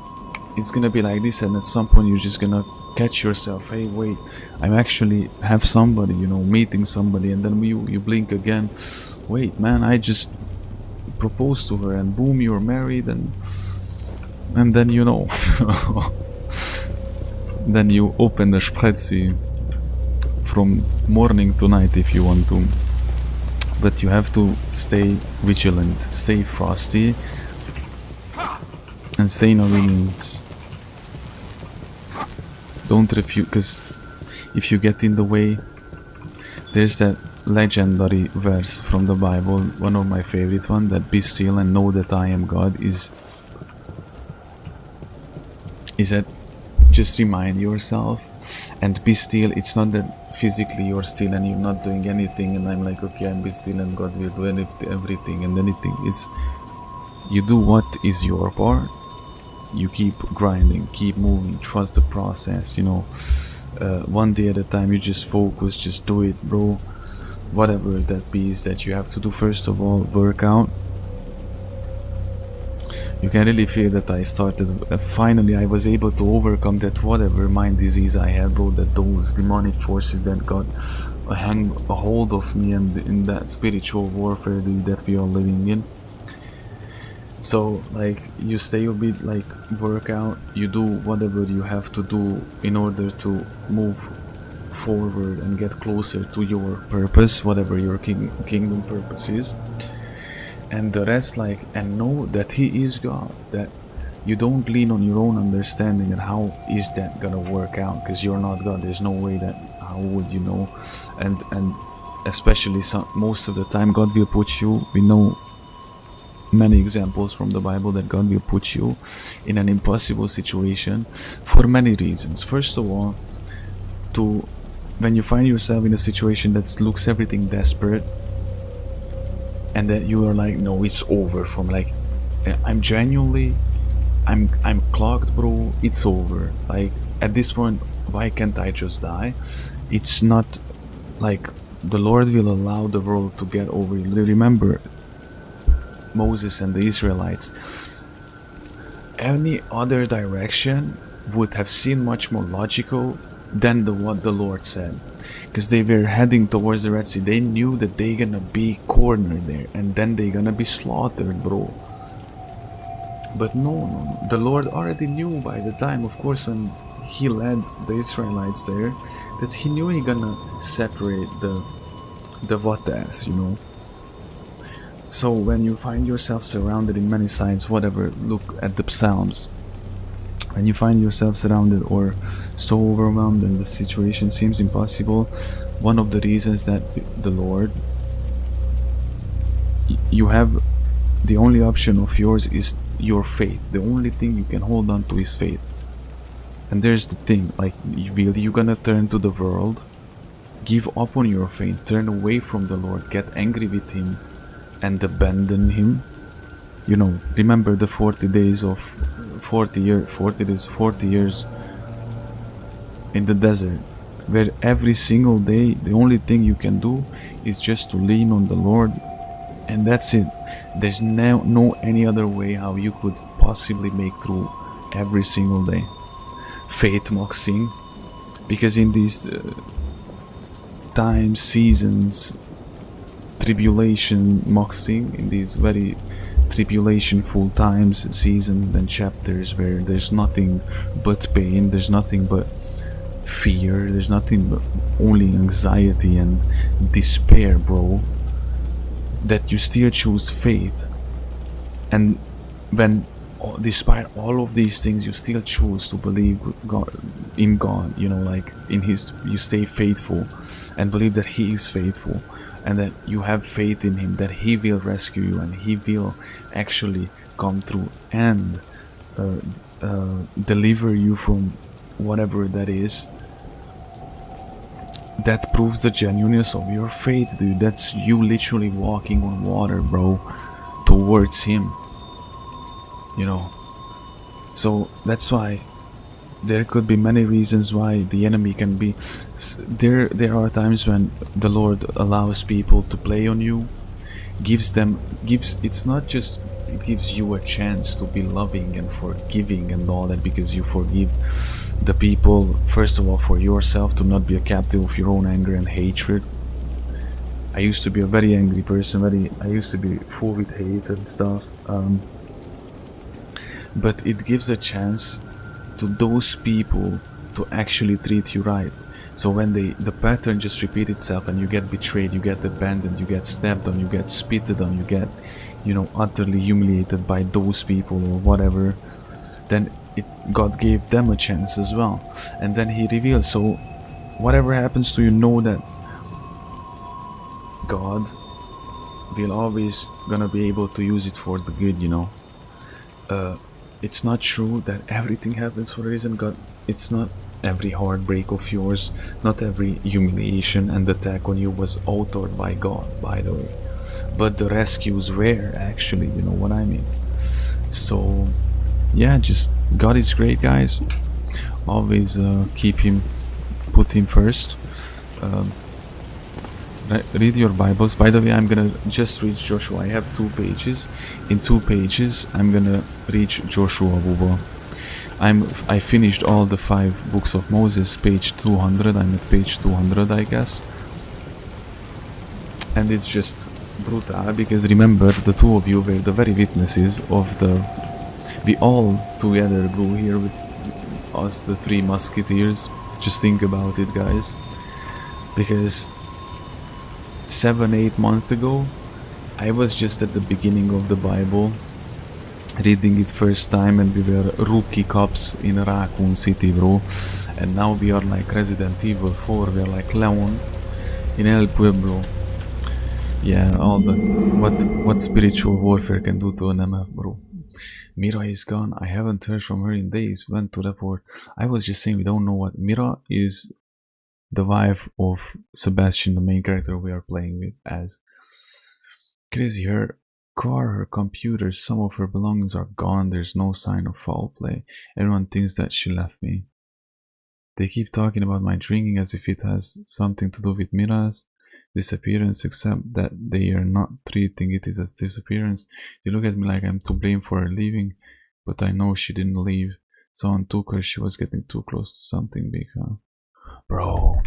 A: it's gonna be like this, and at some point you're just gonna catch yourself, hey, wait, I'm actually have somebody, you know, meeting somebody, and then you blink again, wait, man, I just propose to her, and boom, you're married, and then you know, then you open the Sprezzi from morning to night if you want to, but you have to stay vigilant, stay frosty, and stay in obedience. Don't refuse, because if you get in the way, there's that legendary verse from the Bible, one of my favorite one, that be still and know that I am God, is that just remind yourself and be still. It's not that physically you're still and you're not doing anything and I'm like, okay, I'm be still and God will do everything and anything. It's you do what is your part, you keep grinding, keep moving, trust the process, you know. One day at a time, you just focus, just do it, bro. Whatever that be is that you have to do. First of all, work out. You can really feel that I started, finally I was able to overcome that whatever mind disease I had, bro, that those demonic forces that got a hold of me, and in that spiritual warfare that we are living in. So like you stay a bit, like work out, you do whatever you have to do in order to move forward and get closer to your purpose, whatever your kingdom purpose is. And the rest, like, and know that He is God, that you don't lean on your own understanding and how is that gonna work out, because you're not God. There's no way that, how would you know? And especially most of the time God will put you, we know many examples from the Bible that God will put you in an impossible situation for many reasons. First of all, when you find yourself in a situation that looks everything desperate, and that you are like, no, it's over, from like, I'm genuinely, I'm clogged, bro, it's over. Like at this point, why can't I just die? It's not like the Lord will allow the world to get over you. Remember Moses and the Israelites. Any other direction would have seemed much more logical than what the Lord said, because they were heading towards the Red Sea. They knew that they're gonna be cornered there and then they're gonna be slaughtered, bro. But no, the Lord already knew by the time, of course, when He led the Israelites there, that He knew He gonna separate the waters, you know. So when you find yourself surrounded in many sides, whatever, look at the Psalms. When you find yourself surrounded or so overwhelmed and the situation seems impossible, one of the reasons that the Lord, you have, the only option of yours is your faith. The only thing you can hold on to is faith. And there's the thing, like, you're gonna turn to the world, give up on your faith, turn away from the Lord, get angry with Him and abandon Him? You know, remember the 40 days in the desert, where every single day the only thing you can do is just to lean on the Lord, and that's it. There's no any other way how you could possibly make through every single day. Faith moxing, because in these times, seasons, tribulation moxing, in these very tribulation full times, seasons and chapters where there's nothing but pain, there's nothing but fear, there's nothing but only anxiety and despair, bro, that you still choose faith. And when, despite all of these things, you still choose to believe in God, you know, like in His, you stay faithful and believe that He is faithful, and that you have faith in Him, that He will rescue you and He will actually come through and deliver you from whatever that is. That proves the genuineness of your faith, dude. That's you literally walking on water, bro, towards Him, you know. So that's why there could be many reasons why the enemy can be there. There are times when the Lord allows people to play on you, it's not just, it gives you a chance to be loving and forgiving and all that, because you forgive the people, first of all, for yourself, to not be a captive of your own anger and hatred, I used to be a very angry person, I used to be full with hate and stuff. But it gives a chance to those people to actually treat you right. So when the pattern just repeats itself and you get betrayed, you get abandoned, you get stepped on, you get spitted on, you get, you know, utterly humiliated by those people or whatever, then God gave them a chance as well. And then he reveals, so whatever happens to you, know that God will always gonna be able to use it for the good, you know. It's not true that everything happens for a reason. God, it's not every heartbreak of yours, not every humiliation and attack on you was authored by God, by the way. But the rescues were actually, you know what I mean. So yeah, just God is great, guys. Always put him first. Read your Bibles. By the way, I'm gonna just read Joshua. I have 2 pages. In 2 pages, I'm gonna read Joshua. I finished all the 5 books of Moses, page 200. I'm at page 200, I guess. And it's just brutal because remember, the 2 of you were the very witnesses of the. We all together grew here with us, the 3 musketeers. Just think about it, guys. Because 7-8 months ago, I was just at the beginning of the Bible, reading it first time, and we were rookie cops in Raccoon City, bro. And now we are like Resident Evil 4, we are like Leon in El Pueblo. Yeah, all the what spiritual warfare can do to an MF, bro. Mira is gone. I haven't heard from her in days. Went to report. I was just saying, we don't know what. Mira is the wife of Sebastian, the main character we are playing with as. Crazy, her car, her computer, some of her belongings are gone. There's no sign of foul play. Everyone thinks that she left me. They keep talking about my drinking as if it has something to do with Mira's disappearance, except that they are not treating it as disappearance. They look at me like I'm to blame for her leaving, but I know she didn't leave. Someone took her. She was getting too close to something big, huh? Bro,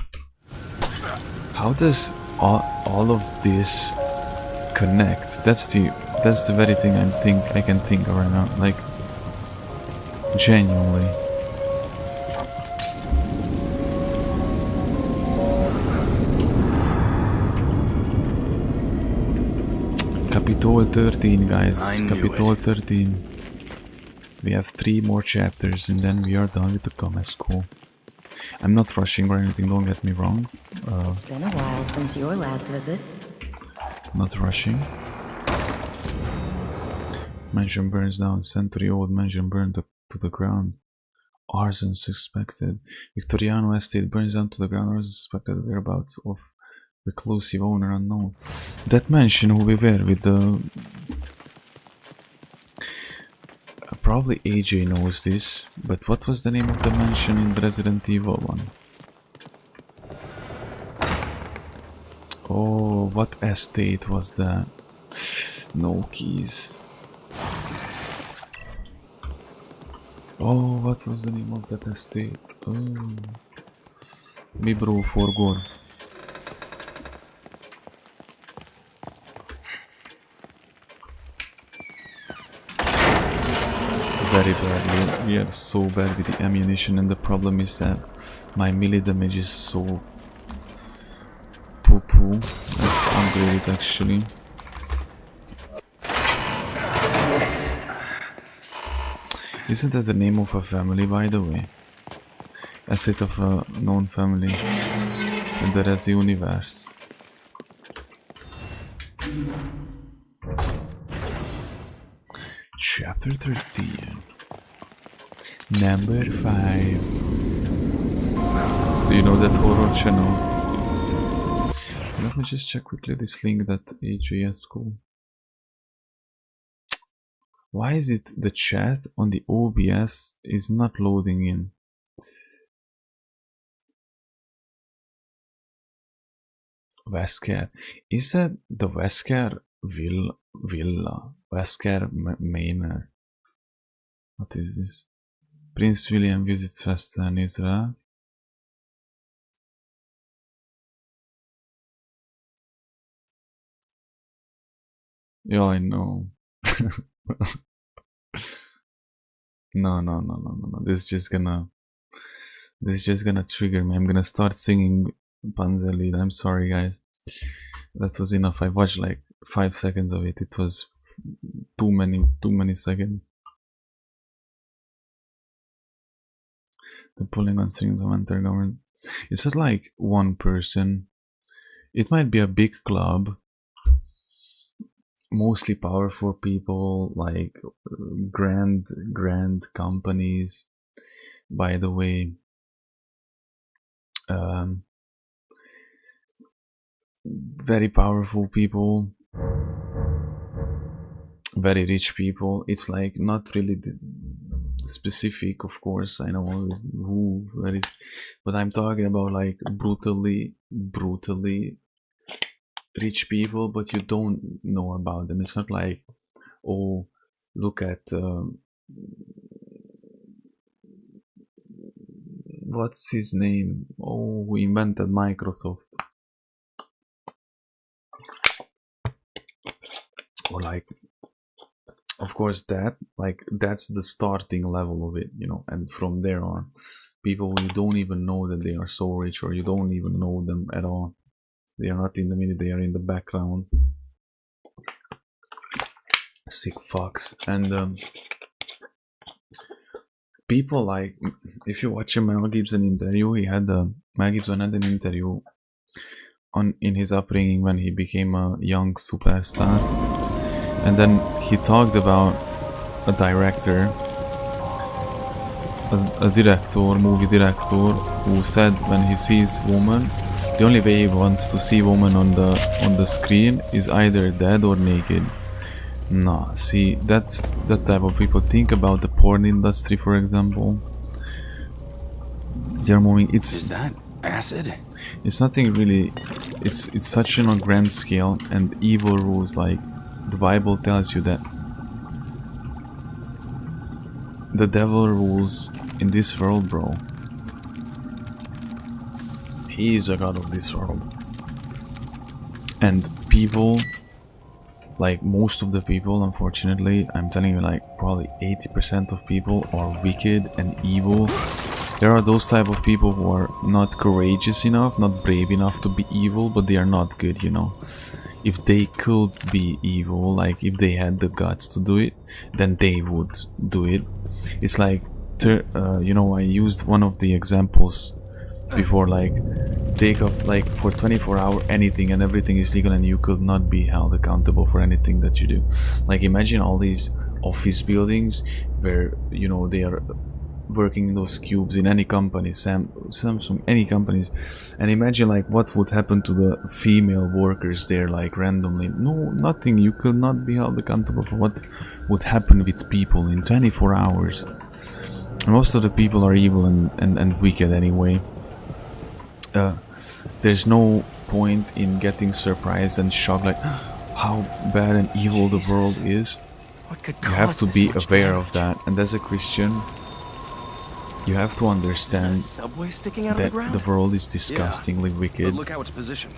A: how does all of this connect? That's the very thing I can think of right now. Like, genuinely. Capitol 13, guys. Capitol 13. We have 3 more chapters and then we are done with the comic school. I'm not rushing or anything, don't get me wrong.
E: It's been a while since your last visit.
A: Not rushing. Mansion burns down. Century-old mansion burned up to the ground. Arson suspected. Victoriano estate burns down to the ground. Arson suspected. Whereabouts of reclusive owner unknown. That mansion who we were with the... probably AJ knows this, but what was the name of the mansion in Resident Evil 1? Oh, what estate was that? No keys. Oh, what was the name of that estate? Oh. Me bro, forgot. Very badly. We are so bad with the ammunition, and the problem is that my melee damage is so poo-poo. Let's upgrade it actually. Isn't that the name of a family, by the way? A set of a known family in the Resi universe. Chapter 13. Number 5. Do you know that horror channel? Let me just check quickly this link that AJ has cool. Why is it the chat on the OBS is not loading in? Wesker. Is that the Wesker Villa? Wesker Manor. What is this? Prince William visits Western Israel. Yeah, I know. No. This is just gonna trigger me. I'm gonna start singing Panzerlied. I'm sorry, guys. That was enough. I watched like 5 seconds of it. It was too many seconds. The pulling on strings of enter government. It's not like one person. It might be a big club, mostly powerful people, like grand companies. By the way, very powerful people, very rich people. It's like not really specific, of course. I know who, but I'm talking about like brutally rich people, but you don't know about them. It's not like, oh, look at what's his name? Oh, who invented Microsoft? Or like, of course, that like that's the starting level of it, you know, and from there on, people you don't even know that they are so rich, or you don't even know them at all. They are not in the minute, they are in the background. Sick fucks. And people like, if you watch a Mel Gibson interview, Mel Gibson had an interview in his upbringing when he became a young superstar, and then he talked about a director, movie director, who said when he sees woman, the only way he wants to see woman on the screen is either dead or naked. Nah, see, that's that type of people. Think about the porn industry, for example. They're moving.
D: Is that acid?
A: It's nothing really. It's such on a grand scale, and evil rules. Like the Bible tells you that the devil rules in this world, bro. He is a god of this world, and people, like most of the people, unfortunately, I'm telling you, like probably 80% of people are wicked and evil. There are those type of people who are not courageous enough, not brave enough to be evil, but they are not good, you know. If they could be evil, like if they had the guts to do it, then they would do it. It's like, you know, I used one of the examples before, like take off like for 24 hours anything and everything is legal, and you could not be held accountable for anything that you do. Like imagine all these office buildings where, you know, they are working in those cubes in any company, Samsung, any companies, and imagine like what would happen to the female workers there, like randomly. No, nothing. You could not be held accountable for what would happen with people in 24 hours. And most of the people are evil and wicked anyway. There's no point in getting surprised and shocked like how bad and evil the world is. You have to be aware of that, and as a Christian you have to understand that the world is disgustingly wicked.
D: But look how it's positioned.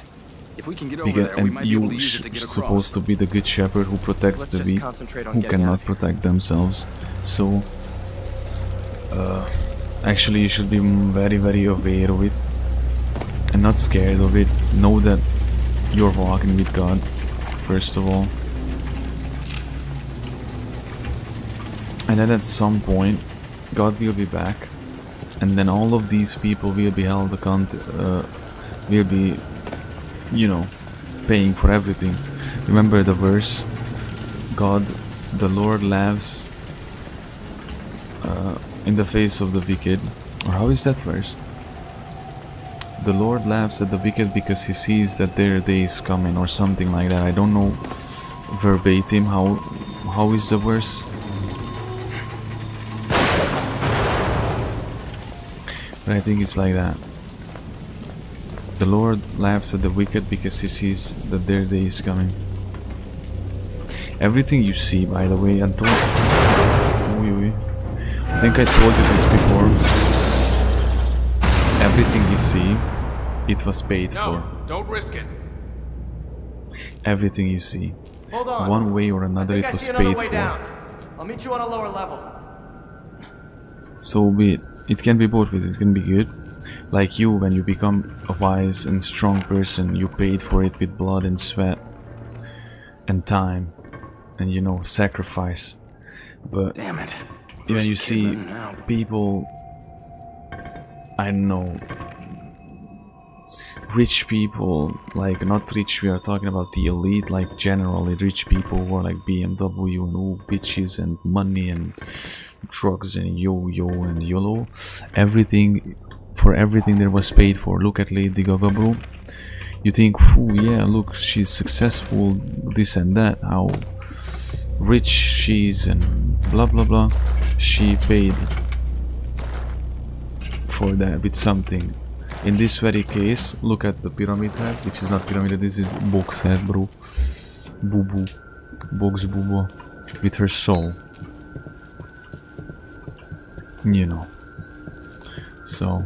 D: If we can get over there, we might be able to use it to get across.
A: Supposed to be the good shepherd who protects the weak, who cannot protect themselves. So actually you should be very aware of it and not scared of it. Know that you're walking with God, first of all, and then at some point God will be back, and then all of these people will be held accountable, will be, you know, paying for everything. Remember the verse, God, the Lord laughs in the face of the wicked, or how is that verse? The Lord laughs at the wicked because he sees that their day is coming, or something like that. I don't know verbatim how is the verse. But I think it's like that. The Lord laughs at the wicked because he sees that their day is coming. Everything you see, by the way, I think I told you this before. Everything you see, it was paid for.
F: Don't risk it.
A: Everything you see.
B: Hold on.
A: one way or another
B: I
A: it
B: think I
A: was
B: see another
A: paid
B: way
A: for.
B: down. I'll meet you on a lower level.
A: So be it. It can be both ways. It can be good. Like you, when you become a wise and strong person, you paid for it with blood and sweat and time and, you know, sacrifice. But
D: Damn it.
A: when you see
D: Killing now.
A: people, I don't know, rich people, like not rich, we are talking about the elite, like generally rich people who are like BMW and all bitches and money and drugs and yo-yo and YOLO, everything, for everything there was paid for. Look at Lady Gaga, bro. You think, phew, yeah, look, she's successful, this and that, how rich she is and blah blah blah. She paid for that with something. In this very case, look at the pyramid head, which is not pyramid, this is box head, bro. Boo boo. Box boo boo. With her soul. You know. So.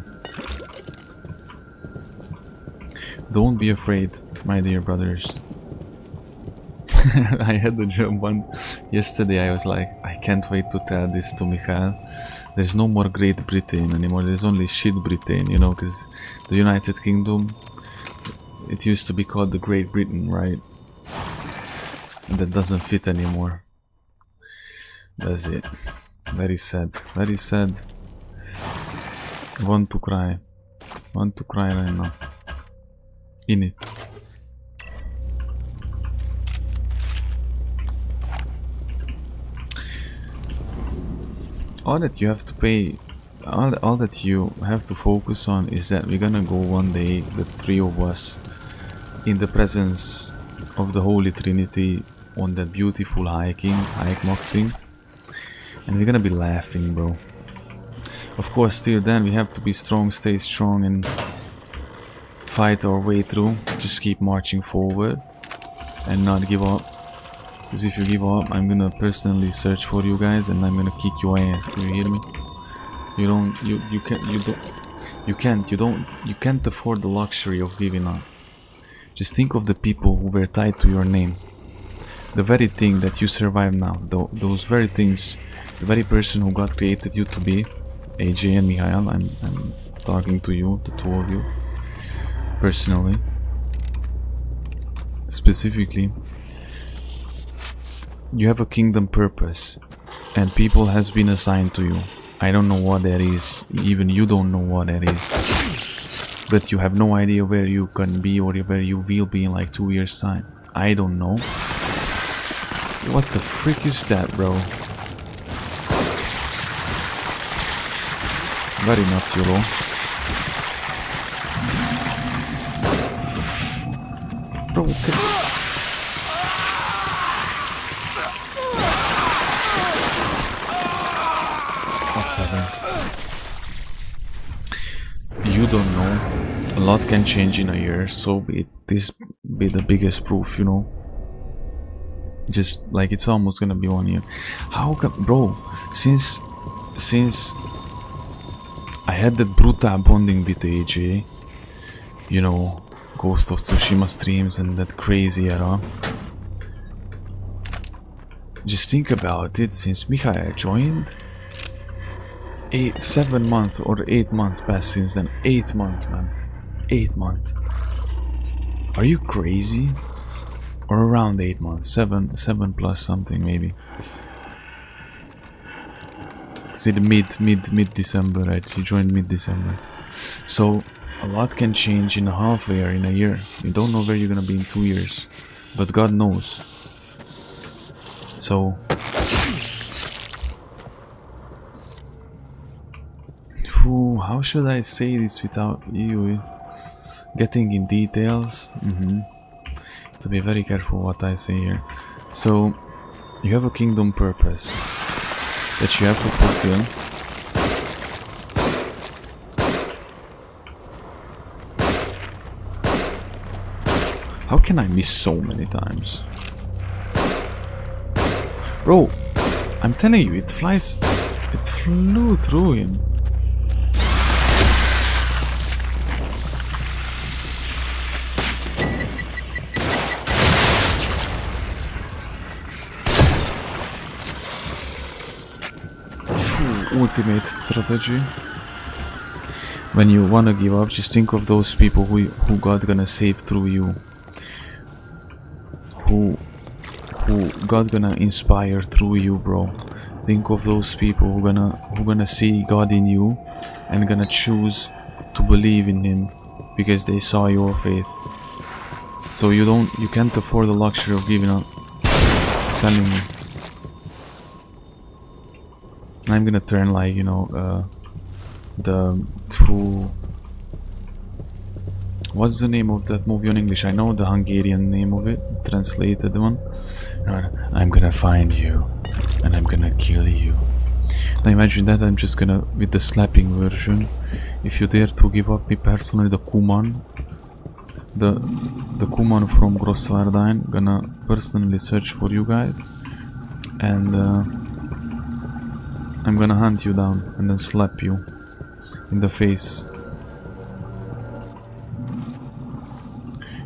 A: Don't be afraid, my dear brothers. I had the job one yesterday. I was like, I can't wait to tell this to Michael. There's no more Great Britain anymore. There's only shit Britain, you know, because the United Kingdom, it used to be called the Great Britain, right? And that doesn't fit anymore. That's it. Very sad. Very sad. Want to cry. Want to cry right now. In it. All that you have to pay, all that you have to focus on is that we're gonna go one day, the three of us, in the presence of the Holy Trinity on that beautiful hike moxing, and we're gonna be laughing, bro. Of course, till then we have to be strong, stay strong, and fight our way through. Just keep marching forward and not give up. Because if you give up, I'm gonna personally search for you guys and I'm gonna kick your ass. Do you hear me? You can't afford the luxury of giving up. Just think of the people who were tied to your name. The very thing that you survive now, those very things, the very person who God created you to be, AJ and Mihail, I'm talking to you, the two of you, personally, specifically. You have a kingdom purpose and people has been assigned to you. I don't know what that is, even you don't know what that is, but you have no idea where you can be or where you will be in like 2 years time. I don't know. What the frick is that, bro? Very natural. Bro, what's happening? You don't know. A lot can change in a year, so this be the biggest proof, you know. Just like it's almost gonna be 1 year. How come, bro? Since I had that brutal bonding with AJ, you know, Ghost of Tsushima streams and that crazy era. Just think about it. Since Michael joined, 7 months or 8 months passed since then. 8 months, man. 8 months. Are you crazy? Or around 8 months. 7 plus something maybe. See the mid December, right? He joined mid-December. So a lot can change in a half year, in a year. You don't know where you're gonna be in 2 years, but God knows. So how should I say this without you getting in details? To be very careful what I say here. So you have a kingdom purpose that you have to fulfill. How can I miss so many times? Bro, I'm telling you, it flies. It flew through him. ultimate strategy. When you wanna give up, just think of those people who God gonna save through you. Who God gonna inspire through you, bro. Think of those people who gonna see God in you and gonna choose to believe in Him because they saw your faith. So you can't afford the luxury of giving up. I'm telling you. I'm gonna turn, like, you know, the full... What's the name of that movie on English? I know the Hungarian name of it, translated one. I'm gonna find you and I'm gonna kill you. Now imagine that I'm just gonna, with the slapping version, if you dare to give up me personally, the Kuman, the Kuman from Grossvardine, gonna personally search for you guys, and I'm gonna hunt you down and then slap you in the face.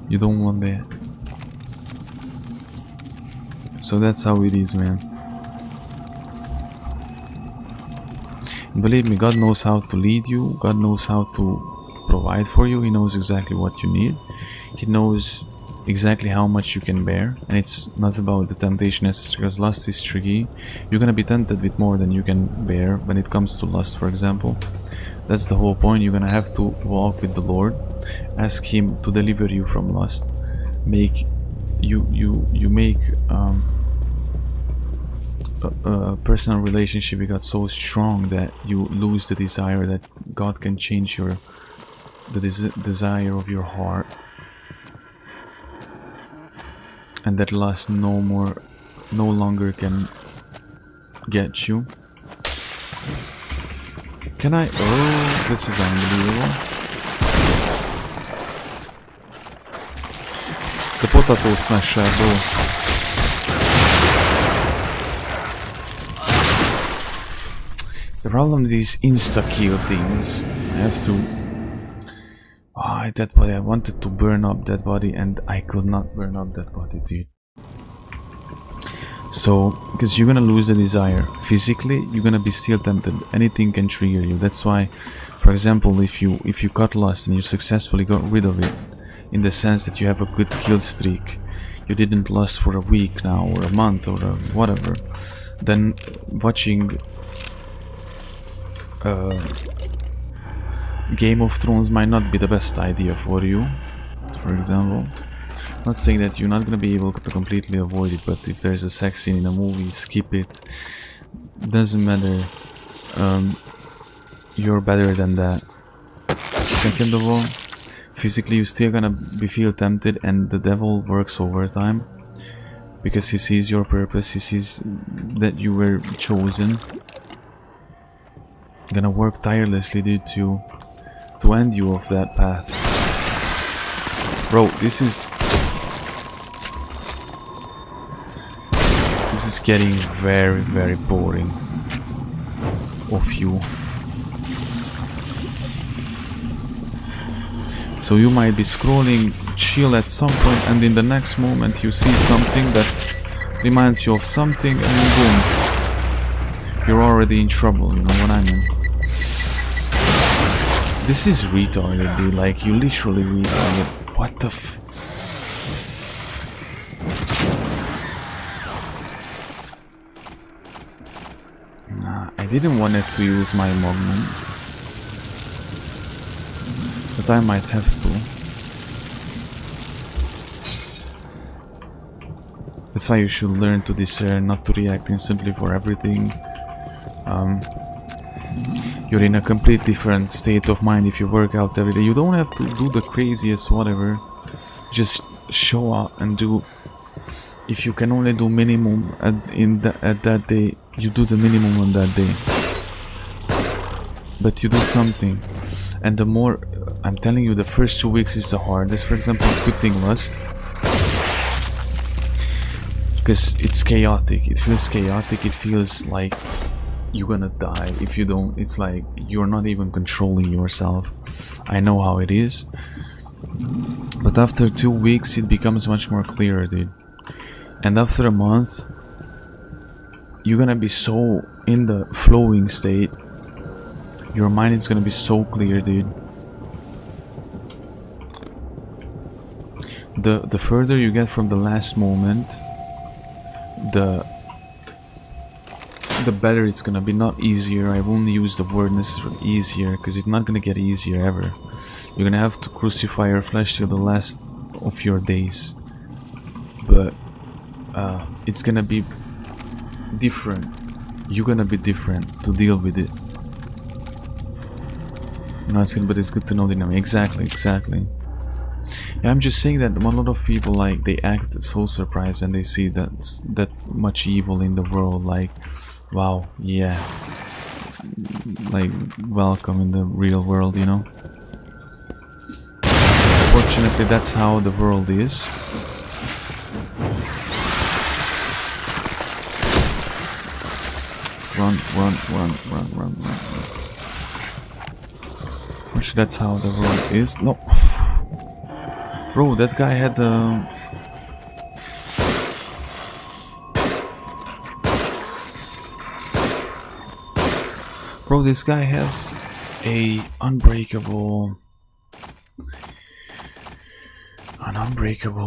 A: You don't want that. So that's how it is, man. Believe me, God knows how to lead you. God knows how to provide for you. He knows exactly what you need. He knows exactly how much you can bear. And it's not about the temptation necessarily, because lust is tricky. You're gonna be tempted with more than you can bear when it comes to lust, for example. That's the whole point. You're gonna have to walk with the Lord. Ask Him to deliver you from lust. Make a personal relationship with God so strong that you lose the desire, that God can change the desire of your heart, and that lust no longer can get you. Can I? Oh, this is unbelievable. The potato smasher, bro. The problem with these insta-kill things, I have to... Oh, that body, I wanted to burn up that body and I could not burn up that body, dude. So, because you're gonna lose the desire. Physically, you're gonna be still tempted. Anything can trigger you. That's why, for example, if you cut lust and you successfully got rid of it, in the sense that you have a good kill streak, you didn't lust for a week now, or a month, or whatever, then watching Game of Thrones might not be the best idea for you, for example. Not saying that you're not gonna be able to completely avoid it, but if there's a sex scene in a movie, skip it. Doesn't matter. You're better than that. Second of all, physically you're still gonna feel tempted, and the devil works overtime because he sees your purpose, he sees that you were chosen. Gonna work tirelessly, dude, to end you off that path. Bro, this is getting very, very boring of you. So you might be scrolling chill at some point, and in the next moment you see something that reminds you of something, and boom, you're already in trouble, you know what I mean? This is retarded, dude, like, you literally retarded. What the f... Nah, I didn't want it to use my Magnum, but I might have to. That's why you should learn to discern, not to react instantly for everything. You're in a complete different state of mind if you work out every day. You don't have to do the craziest whatever. Just show up and do. If you can only do minimum at that day, you do the minimum on that day. But you do something. And the more, I'm telling you, the first 2 weeks is the hardest. For example, quitting lust. Because it's chaotic. It feels chaotic. It feels like you're gonna die if you don't. It's like you're not even controlling yourself. I know how it is, but after 2 weeks it becomes much more clearer, dude. And after a month you're gonna be so in the flowing state. Your mind is gonna be so clear, dude. The further you get from the last moment, the better it's gonna be. Not easier. I won't use the word necessarily easier, because it's not gonna get easier ever. You're gonna have to crucify your flesh till the last of your days, but it's gonna be different. You're gonna be different to deal with it. No, it's good, but it's good to know the name. Exactly. Yeah, I'm just saying that a lot of people, like, they act so surprised when they see that much evil in the world. Like, wow, yeah, like, welcome in the real world, you know. Fortunately, that's how the world is. Run. Actually, that's how the world is. No. Bro, that guy had Bro, this guy has an unbreakable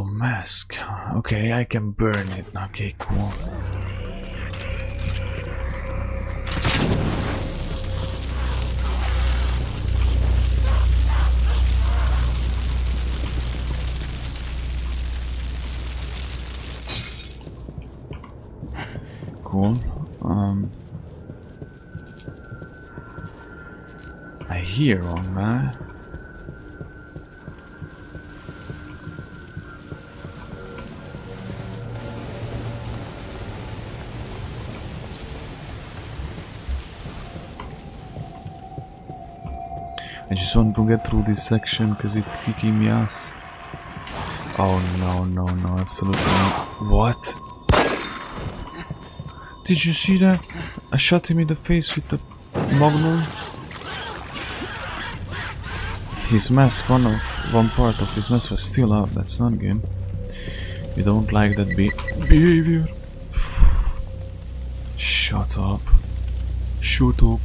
A: mask. Okay, I can burn it. Okay, cool. Cool. I hear one guy. I just want to get through this section because it's kicking me ass. Oh no, absolutely not. What? Did you see that? I shot him in the face with the magnum. His mask, one part of his mask was still up. That's not good. You don't like that behavior. Shut up. Shut up.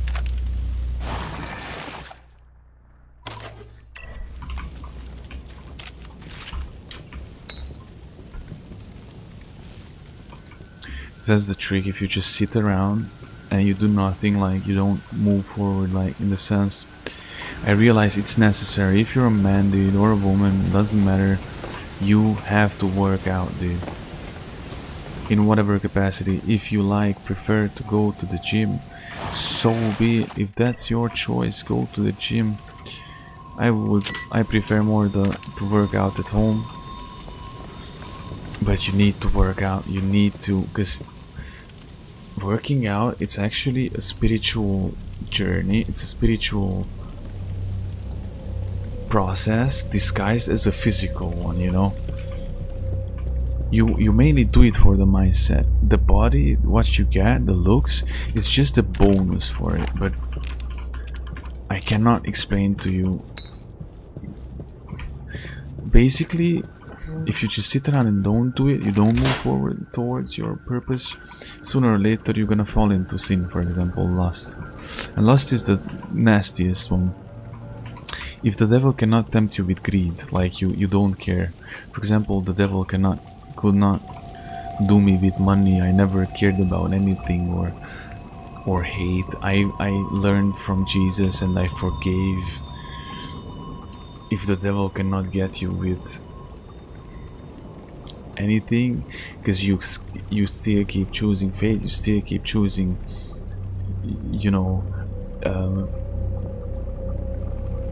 A: That's the trick. If you just sit around and you do nothing, like you don't move forward, like in the sense, I realize it's necessary. If you're a man, dude, or a woman, doesn't matter, you have to work out, dude, in whatever capacity. If you prefer to go to the gym, so be it. If that's your choice, go to the gym. I prefer more to work out at home, but you need to work out. You need to, because working out, it's actually a spiritual journey. It's a spiritual process disguised as a physical one, you know. You mainly do it for the mindset. The body, what you get, the looks, it's just a bonus for it. But I cannot explain to you. Basically, if you just sit around and don't do it, you don't move forward towards your purpose, sooner or later you're gonna fall into sin. For example, lust. And lust is the nastiest one. If the devil cannot tempt you with greed, like you don't care. For example, the devil could not do me with money. I never cared about anything or hate. I learned from Jesus and I forgave. If the devil cannot get you with anything, because you still keep choosing faith, you still keep choosing, you know,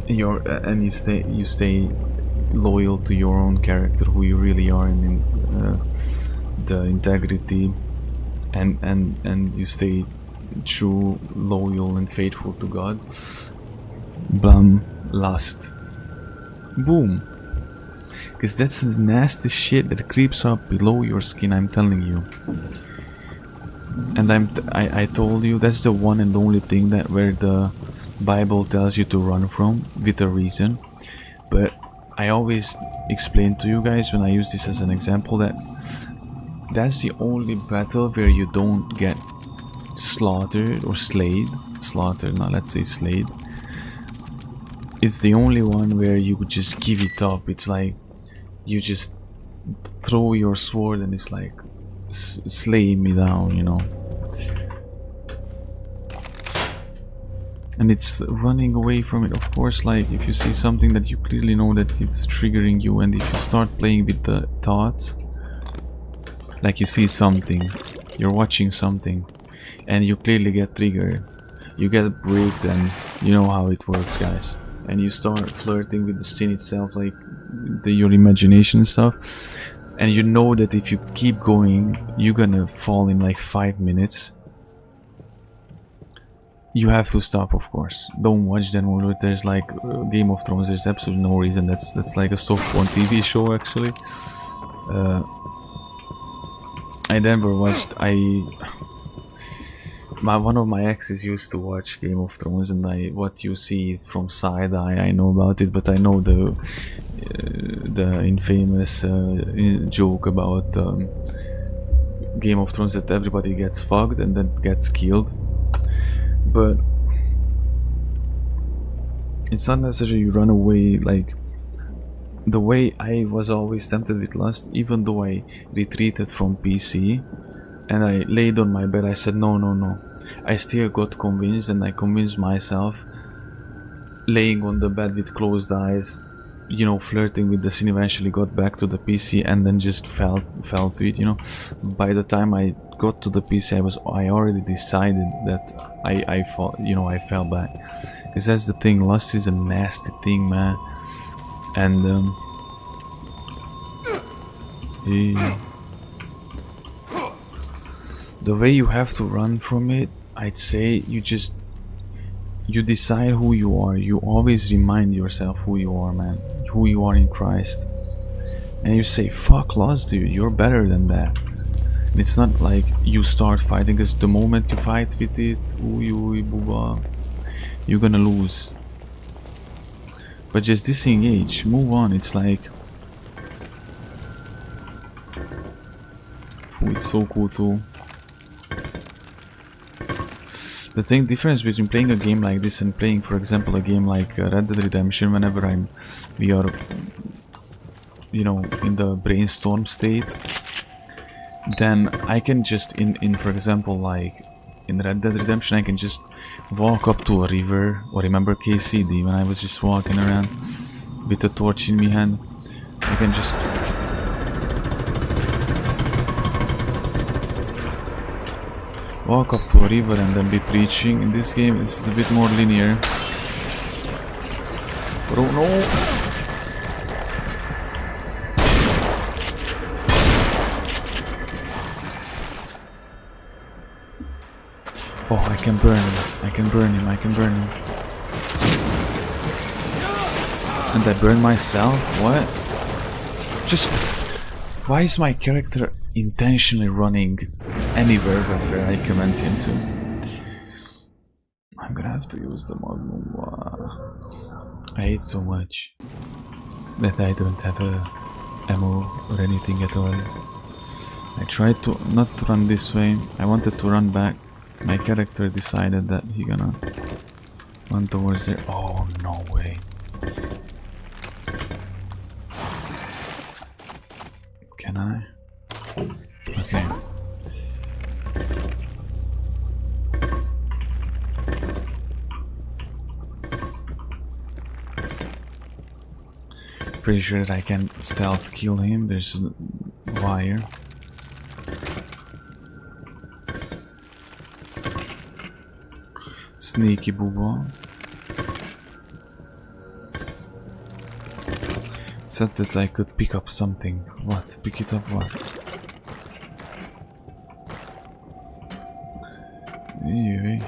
A: and you stay loyal to your own character, who you really are, and the integrity, and you stay true, loyal, and faithful to God. Blam, lust, boom. Because that's the nasty shit that creeps up below your skin, I'm telling you. And I told you, that's the one and only thing that where the Bible tells you to run from, with a reason. But I always explain to you guys, when I use this as an example, that that's the only battle where you don't get slaughtered or slayed, slaughtered, no, let's say slayed, it's the only one where you could just give it up. It's like you just throw your sword and it's like slay me down, you know. And it's running away from it, of course. Like if you see something that you clearly know that it's triggering you, and if you start playing with the thoughts, like you see something, you're watching something and you clearly get triggered, you get bricked, and you know how it works, guys. And you start flirting with the scene itself, like your imagination and stuff, and you know that if you keep going you're gonna fall in like 5 minutes. You have to stop, of course. Don't watch them. There's like Game of Thrones, there's absolutely no reason. That's like a soft porn TV show, actually. I never watched. One of my exes used to watch Game of Thrones, and what you see from side eye, I know about it, but I know the infamous joke about Game of Thrones, that everybody gets fucked and then gets killed. But it's not necessarily you run away. Like the way I was always tempted with lust, even though I retreated from PC and I laid on my bed, I said no, no, no. I still got convinced, and I convinced myself, laying on the bed with closed eyes, you know, flirting with the scene. Eventually got back to the PC and then just fell to it, you know. By the time I got to the PC, I already decided that I fell back. Because that's the thing, lust is a nasty thing, man. And the way you have to run from it, I'd say you decide who you are. You always remind yourself who you are, man, who you are in Christ, and you say fuck lust, dude, you're better than that. And it's not like you start fighting, because the moment you fight with it, you're gonna lose. But just disengage, move on. It's like, it's so cool too. The difference between playing a game like this and playing, for example, a game like Red Dead Redemption, whenever we are, you know, in the brainstorm state, then I can just for example, like in Red Dead Redemption, I can just walk up to a river, or remember KCD, when I was just walking around with a torch in my hand, I can just walk up to a river and then be preaching. In this game, it's a bit more linear. Bro, no! Oh, I can burn him. I can burn him. I can burn him. And I burn myself? What? Just... Why is my character intentionally running anywhere but where I command him to? I'm gonna have to use the magnum. I hate so much that I don't have ammo or anything at all. I tried to not run this way. I wanted to run back. My character decided that he gonna run towards there. Oh, no way. Can I? Okay. Pretty sure that I can stealth kill him. There's a wire. Sneaky booba. It said that I could pick up something. What? Pick it up what? Anyway.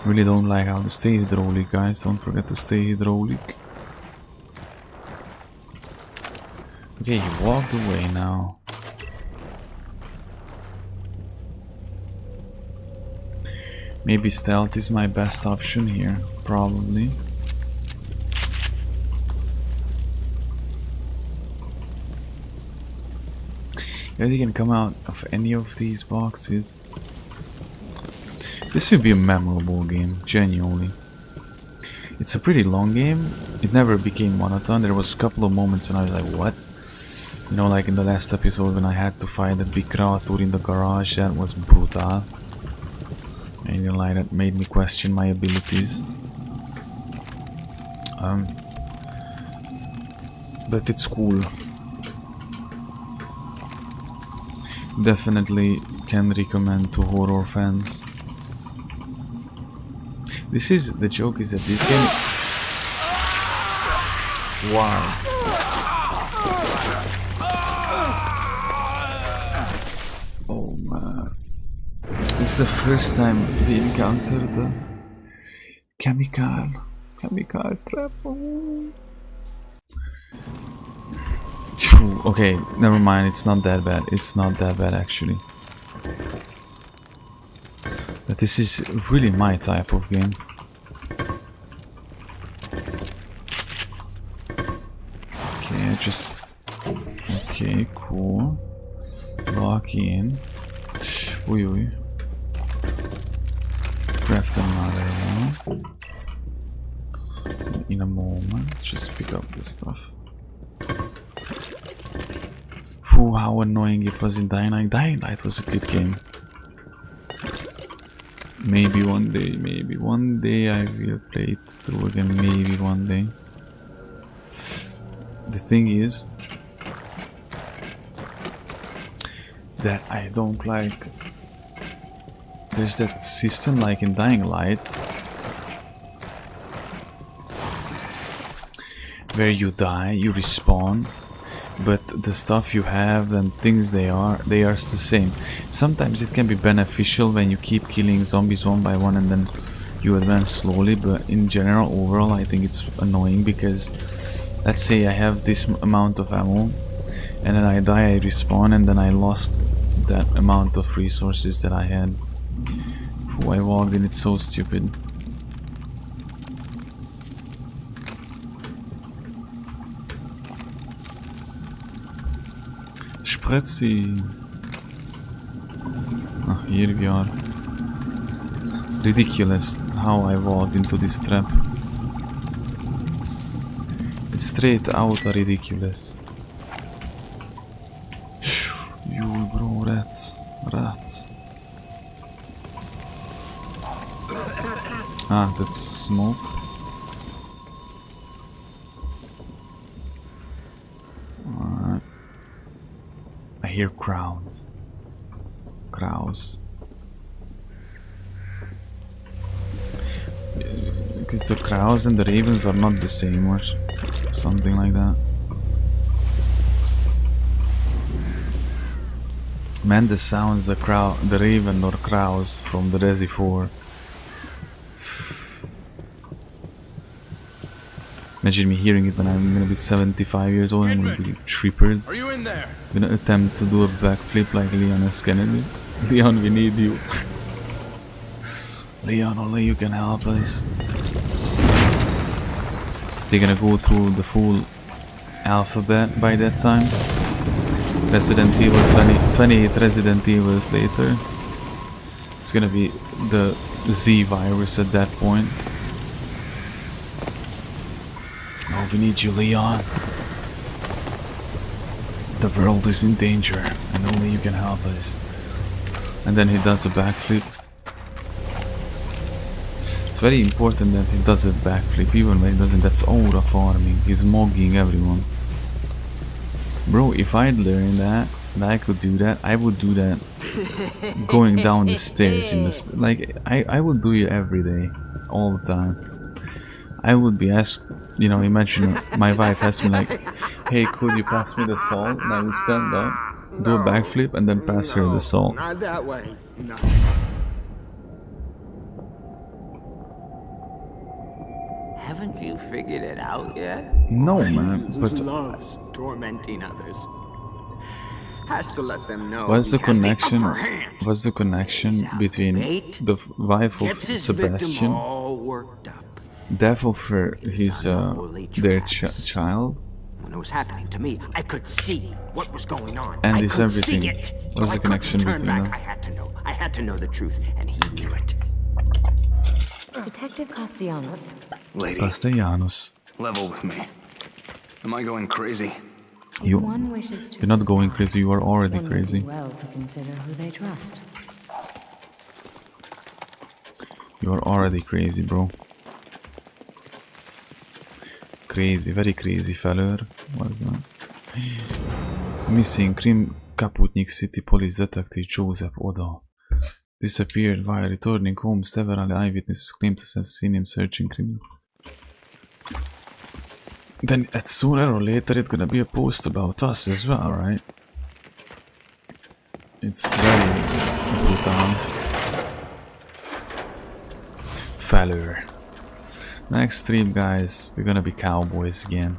A: Really don't like how to stay hydraulic, guys. Don't forget to stay hydraulic. Okay, he walked away now. Maybe stealth is my best option here, probably. Anything can come out of any of these boxes. This will be a memorable game, genuinely. It's a pretty long game. It never became monotone. There was a couple of moments when I was like, what? You know, like in the last episode when I had to fight that big creature in the garage. That was brutal. And you know, like, that made me question my abilities. But it's cool. Definitely can recommend to horror fans. This is the joke is that this game. Wow. Oh man. This is the first time we encountered the chemical trap. Okay, never mind, it's not that bad. It's not that bad actually. But this is really my type of game. Okay, okay, cool. Lock in. Ui. Craft another one. In a moment, just pick up this stuff. Phew, how annoying it was in Dying Light. Dying Light was a good game. Maybe one day I will play it through again, maybe one day. The thing is that I don't like, there's that system like in Dying Light where you die, you respawn, but the stuff you have and things they are the same. Sometimes it can be beneficial when you keep killing zombies one by one and then you advance slowly, but in general, overall, I think it's annoying because let's say I have this amount of ammo and then I die, I respawn, and then I lost that amount of resources that I had. Phew, I walked in, it's so stupid. Spritzy. Ah, here we are. Ridiculous how I walked into this trap. It's straight out ridiculous. You bro, rats. Ah, that's smoke. Alright. I hear crows. Because the crows and the ravens are not the same or something like that. Man, the sounds the raven or crows from the Resi 4. Imagine me hearing it when I'm gonna be 75 years old and I'm gonna be tripped.
D: Are you in there?
A: I'm gonna attempt to do a backflip like Leon S. Kennedy. Leon, we need you. Leon, only you can help us. They're gonna go through the full alphabet by that time. Resident Evil 28 Resident Evils later. It's gonna be the Z virus at that point. Oh, we need you, Leon. The world is in danger and only you can help us. And then he does a backflip. It's very important that he does a backflip, even when he doesn't. That's aura farming. He's mogging everyone. Bro, if I'd learned that I could do that, I would do that going down the stairs in the like I would do it every day, all the time. I would be asked, you know, imagine my wife asked me like, hey, could you pass me the salt? And I would stand up, do a backflip, and then pass her the salt.
F: Not that way. No. Haven't you figured it out yet?
A: No, man,
F: He
A: but
F: loves tormenting others. Has to let them know.
A: what's the
F: he has
A: connection?
F: upper hand.
A: What's the connection between
F: Bait,
A: the wife of
F: Gets his victim
A: Sebastian,
F: all worked up.
A: death of his their child,
F: When it was happening to me, I could see what was going on.
A: And
F: I
A: is
F: could
A: everything.
F: see it.
A: What's
F: But
A: the
F: I
A: connection
F: couldn't turn
A: between
F: back.
A: them?
F: I had to know. I had to know the truth, and he knew it.
E: Detective Castellanos.
D: Lady,
A: Castellanos.
D: level with me. Am I going crazy?
A: You,
E: One wishes to
A: you're not going
E: survive.
A: crazy, you are already
E: One would do
A: crazy.
E: well to consider who they trust.
A: You are already crazy, bro. Crazy, very crazy feller. What's that? Missing Krim Kaputnik City Police Detective Joseph Oda. Disappeared while returning home. Several eyewitnesses claim to have seen him searching criminal. Then sooner or later it's gonna be a post about us as well, right? It's very brutal. Feller. Next stream, guys, we're gonna be cowboys again.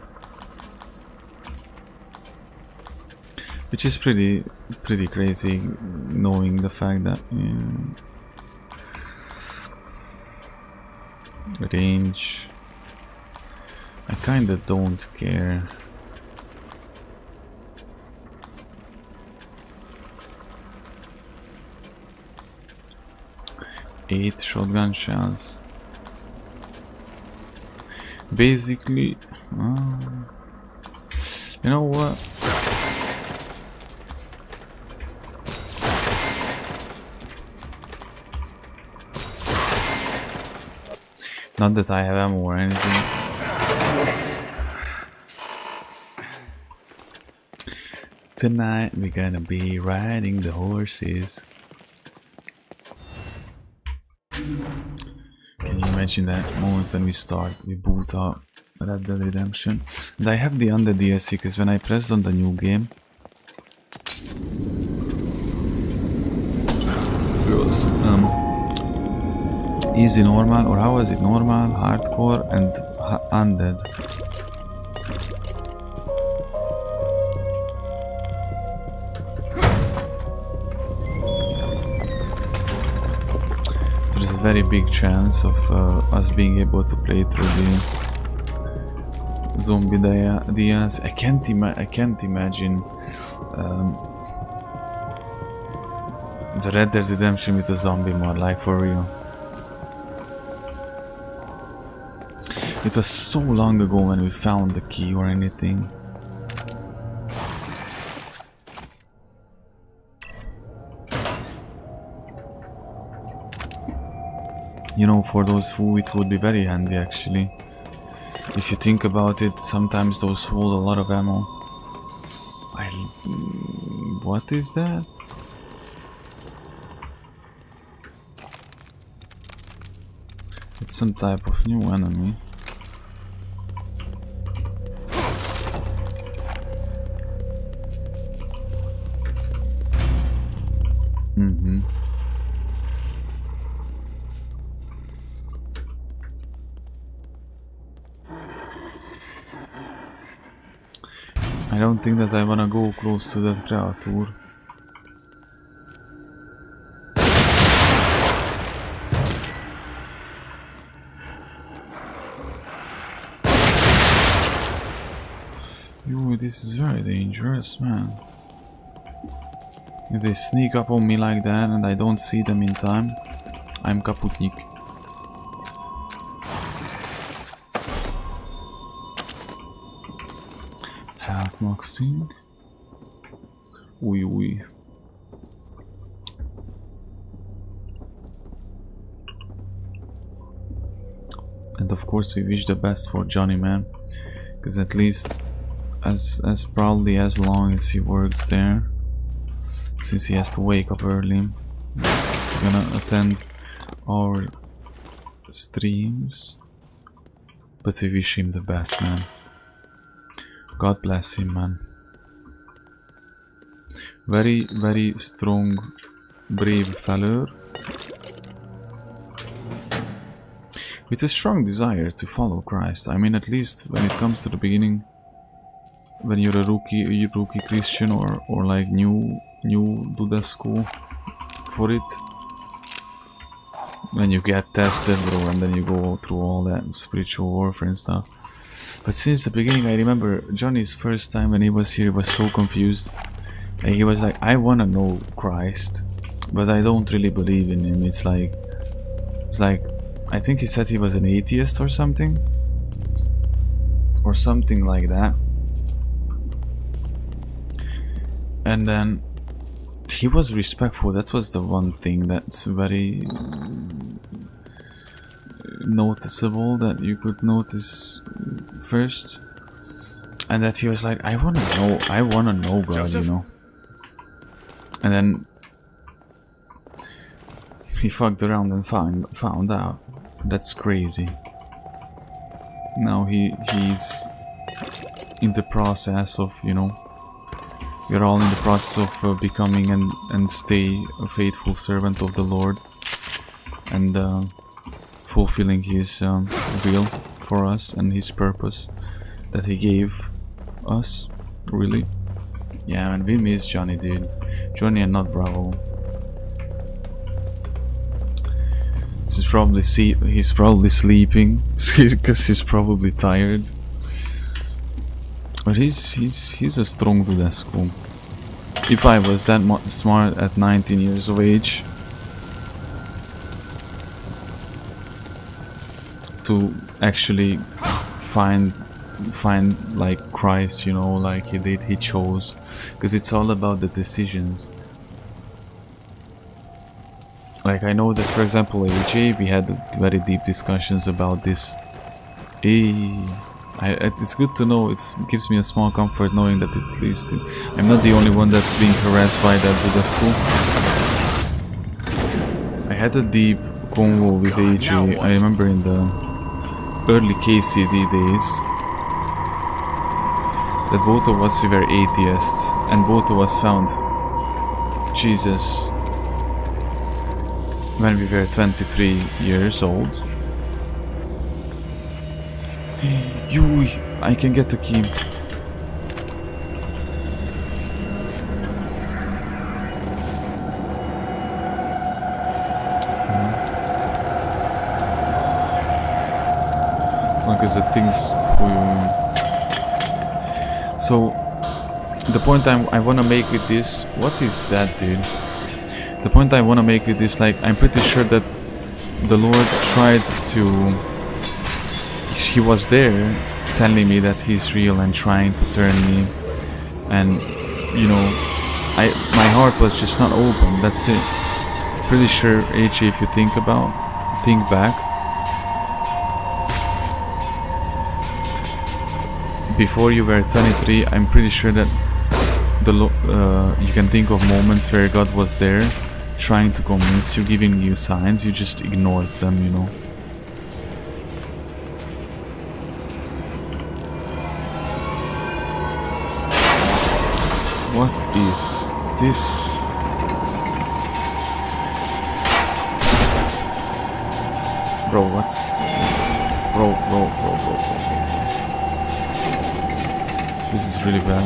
A: Which is pretty crazy, knowing the fact that range. I kinda don't care. Eight shotgun shells. Basically, you know what? Not that I have ammo or anything. Tonight we're gonna be riding the horses. Can you imagine that moment when we boot up Red Dead Redemption? And I have the under DLC because when I pressed on the new game, it was easy, normal, or how was it? Normal, hardcore, and undead. There's a very big chance of us being able to play through the zombie DLC. I can't imagine the Red Dead Redemption with a zombie mod, like for real. It was so long ago when we found the key or anything. You know, for those who it would be very handy actually. If you think about it, sometimes those hold a lot of ammo. What is that? It's some type of new enemy. I don't think that I wanna go close to that creature. Yo, this is very dangerous, man. If they sneak up on me like that and I don't see them in time, I'm kaputnik. Maxing. Oui. And of course we wish the best for Johnny, man, because at least as probably as long as he works there, since he has to wake up early, he's gonna attend our streams. But we wish him the best, man. God bless him, man. Very, very strong, brave fellow. With a strong desire to follow Christ. I mean, at least when it comes to the beginning, when you're a rookie Christian or like new to the school for it. When you get tested, bro, and then you go through all that spiritual warfare and stuff. But since the beginning, I remember Johnny's first time when he was here, he was so confused. And he was like, I wanna know Christ, but I don't really believe in him. It's like, I think he said he was an atheist or something. Or something like that. And then he was respectful. That was the one thing that's very noticeable, that you could notice first. And that he was like, I wanna know God,
D: Joseph?
A: you know. And then he fucked around and found out. That's crazy. Now he's in the process of, you know, we're all in the process of becoming and stay a faithful servant of the Lord, and fulfilling his will for us and his purpose that he gave us, really. Yeah, and we miss Johnny, dude. Johnny and not Bravo. He's probably sleeping because he's probably tired. But he's a strong dude, that's cool. If I was that smart at 19 years of age to actually find like Christ, you know, like he did, he chose, because it's all about the decisions. Like, I know that, for example, AJ, we had very deep discussions about this. It's good to know. It gives me a small comfort knowing that at least I'm not the only one that's being harassed by that with the school. I had a deep convo with AJ. I remember in the early KCD days that both of us were atheists, and both of us found Jesus when we were 23 years old. I can get the key. Because the things so the point I want to make with this, what is that, dude? The point I want to make with this, like, I'm pretty sure that the Lord tried to, he was there telling me that he's real and trying to turn me, and you know, my heart was just not open. That's it. Pretty sure, AJ, if you think back, before you were 23, I'm pretty sure that you can think of moments where God was there trying to convince you, giving you signs, you just ignored them, you know. What is this? Bro, what's... Bro. This is really bad.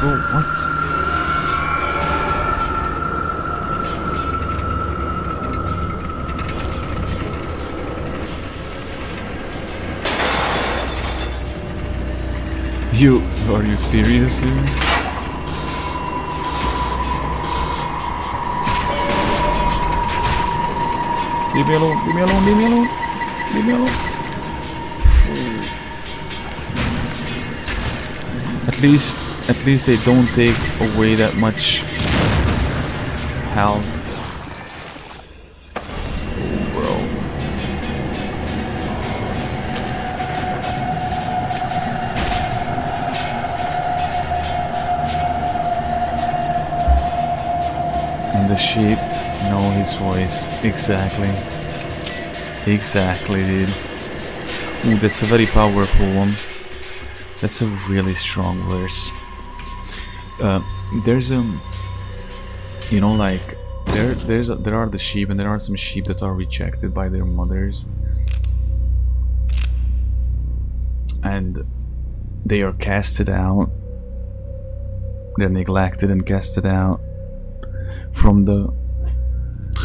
A: Bro, what's... Are you serious, man? Leave me alone, leave me alone, leave me alone, leave me alone. At least they don't take away that much health. The sheep know his voice. Exactly, dude. Ooh, that's a very powerful one. That's a really strong verse. There's you know, like there are the sheep, and there are some sheep that are rejected by their mothers, and they are casted out. They're neglected and casted out from the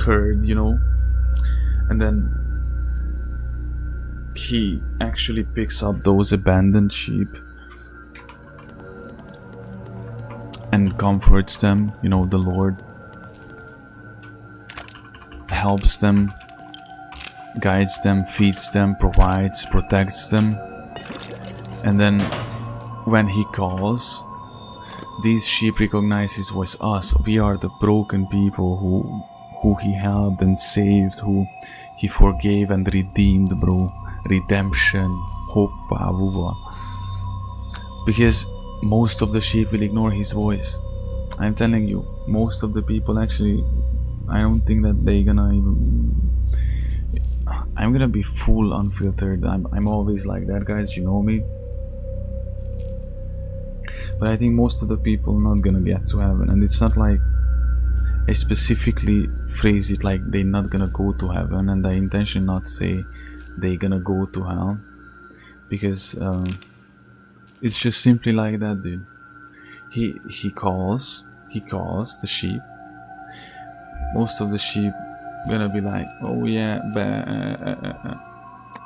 A: herd, you know. And then he actually picks up those abandoned sheep and comforts them, you know. The Lord helps them, guides them, feeds them, provides, protects them. And then when he calls, these sheep recognize his voice. Us, we are the broken people who he helped and saved, who he forgave and redeemed, bro. Redemption, hoppa, wuva. Because most of the sheep will ignore his voice. I'm telling you, most of the people actually, I don't think that they gonna even... I'm gonna be full unfiltered. I'm always like that, guys, you know me. But I think most of the people not gonna get to heaven. And it's not like I specifically phrase it like they're not gonna go to heaven, and I intention not say they gonna go to hell, because it's just simply like that, dude. He calls the sheep. Most of the sheep gonna be like, oh yeah,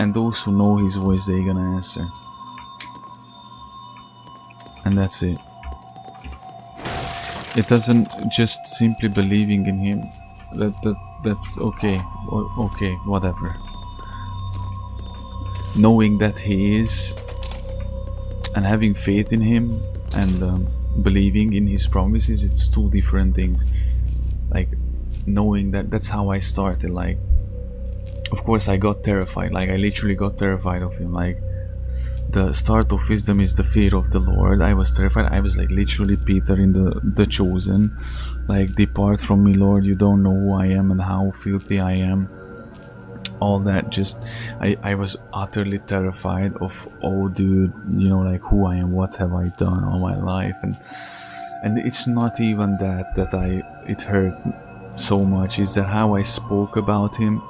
A: and those who know his voice, they gonna answer, and that's it. It doesn't just simply believing in him. That's okay. Okay, whatever. Knowing that he is, and having faith in him, and believing in his promises, it's two different things. Like, knowing that's how I started. Like, of course I got terrified. Like, I literally got terrified of him. Like, the start of wisdom is the fear of the Lord. I was terrified. I was like literally Peter in the Chosen. Like, depart from me, Lord, you don't know who I am and how filthy I am. All that, just I was utterly terrified of, oh dude, you know, like who I am, what have I done all my life. And it's not even that it hurt so much. Is that how I spoke about him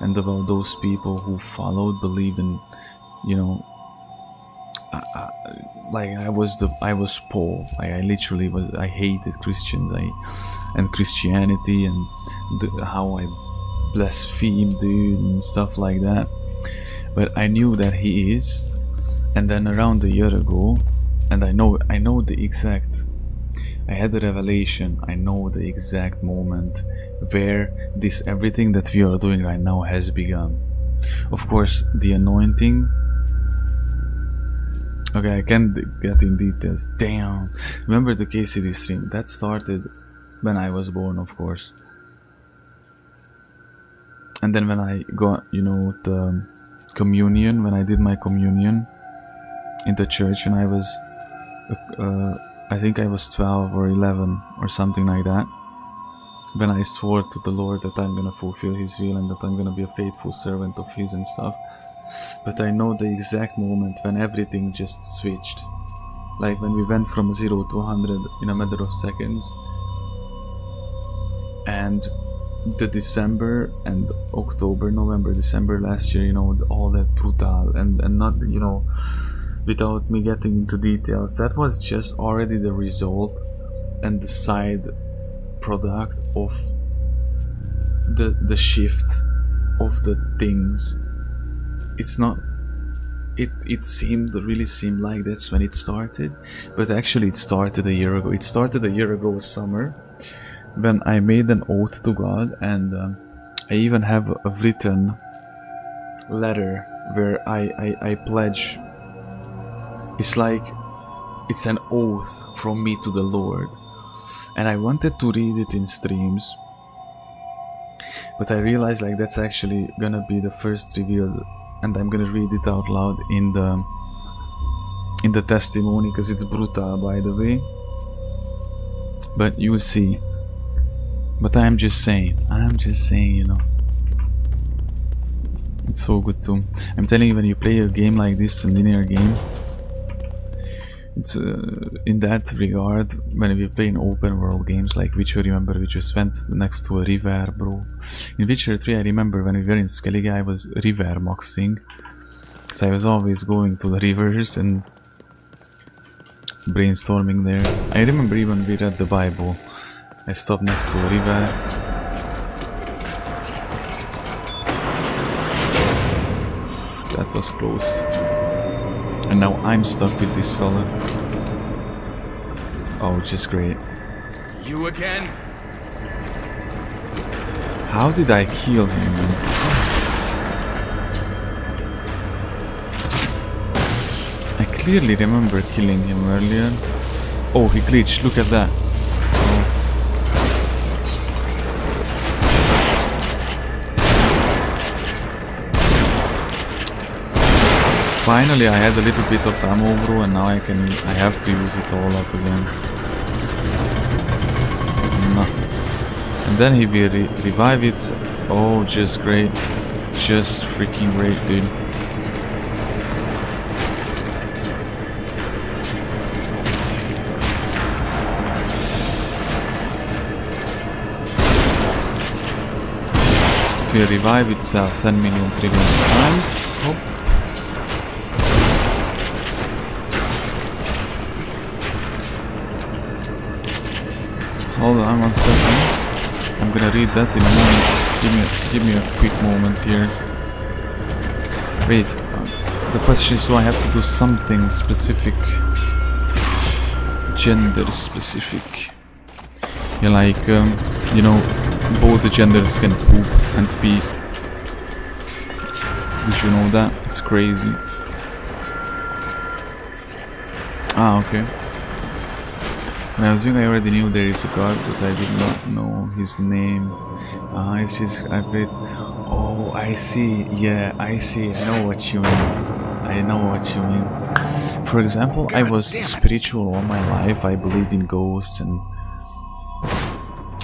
A: and about those people who followed, believed in, you know, like I was Paul. Like, I literally was. I hated Christians, and Christianity, and how I blasphemed, dude, and stuff like that. But I knew that he is. And then around a year ago, and I know the exact. I had the revelation. I know the exact moment where everything that we are doing right now has begun. Of course, the anointing. Okay, I can't get in details. Damn. Remember the KCD stream? That started when I was born, of course. And then when I got, you know, the communion, when I did my communion in the church when I was, I think I was 12 or 11 or something like that. When I swore to the Lord that I'm gonna fulfill his will and that I'm gonna be a faithful servant of his and stuff. But I know the exact moment when everything just switched. Like when we went from 0 to 100 in a matter of seconds. And the December and October, November, December last year, you know, all that brutal and not, you know, without me getting into details, that was just already the result and the side product of the shift of the things. It's not, it really seemed like that's when it started, but actually it started a year ago. It started a year ago summer, when I made an oath to God, and I even have a written letter where I pledge. It's like, it's an oath from me to the Lord, and I wanted to read it in streams, but I realized like that's actually gonna be the first reveal, and I'm gonna read it out loud in the testimony, because it's brutal, by the way. But you will see. But I'm just saying, you know. It's so good too. I'm telling you, when you play a game like this, a linear game, it's in that regard, when we play in open world games like Witcher, remember we just went next to a river, bro. In Witcher 3 I remember when we were in Skellige, I was river maxing, because I was always going to the rivers, and brainstorming there. I remember even we read the Bible. I stopped next to a river. That was close. And now I'm stuck with this fella. Oh, just great.
D: You again?
A: How did I kill him, man? I clearly remember killing him earlier. Oh, he glitched, look at that. Oh. Finally I had a little bit of ammo, bro, and now I have to use it all up again. Nothing. And then he will revive it. Oh, just great. Just freaking great, dude. It will revive itself 10 million trillion times. Hop. Hold on 1 second. I'm gonna read that in a moment. Just give me a quick moment here. Wait, the question is, do I have to do something specific? Gender specific. Yeah, like, you know, both the genders can poop and pee. Did you know that? It's crazy. Ah, okay. And I was thinking I already knew there is a god, but I did not know his name. It's just I read. Oh, I see. Yeah, I see. I know what you mean. I know what you mean. For example, I was spiritual all my life. I believed in ghosts, and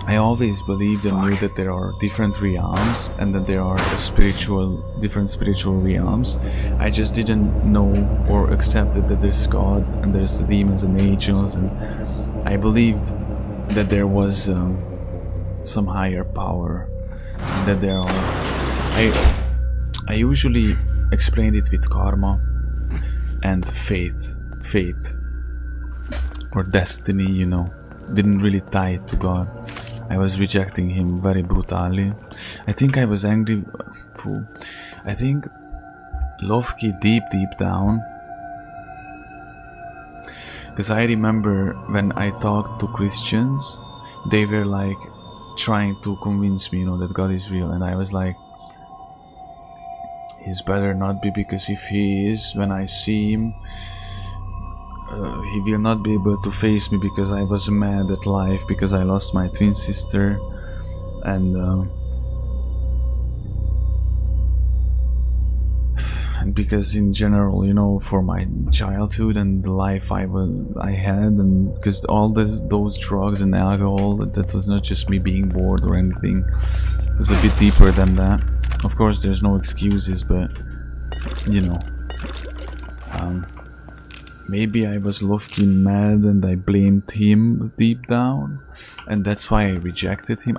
A: I always believed and knew that there are different realms, and that there are different spiritual realms. I just didn't know or accepted that there's God and there's the demons and angels, and I believed that there was some higher power, that there are. I usually explained it with karma and fate or destiny, you know. Didn't really tie it to God. I was rejecting him very brutally. I think I was angry. I think low-key deep down. Because I remember when I talked to Christians, they were like trying to convince me, you know, that God is real. And I was like, he's better not be, because if he is, when I see him, he will not be able to face me, because I was mad at life, because I lost my twin sister. And because in general, you know, for my childhood and the life I had, and because all those drugs and alcohol, that was not just me being bored or anything. It was a bit deeper than that. Of course, there's no excuses, but you know, maybe I was low-key mad and I blamed him deep down, and that's why I rejected him.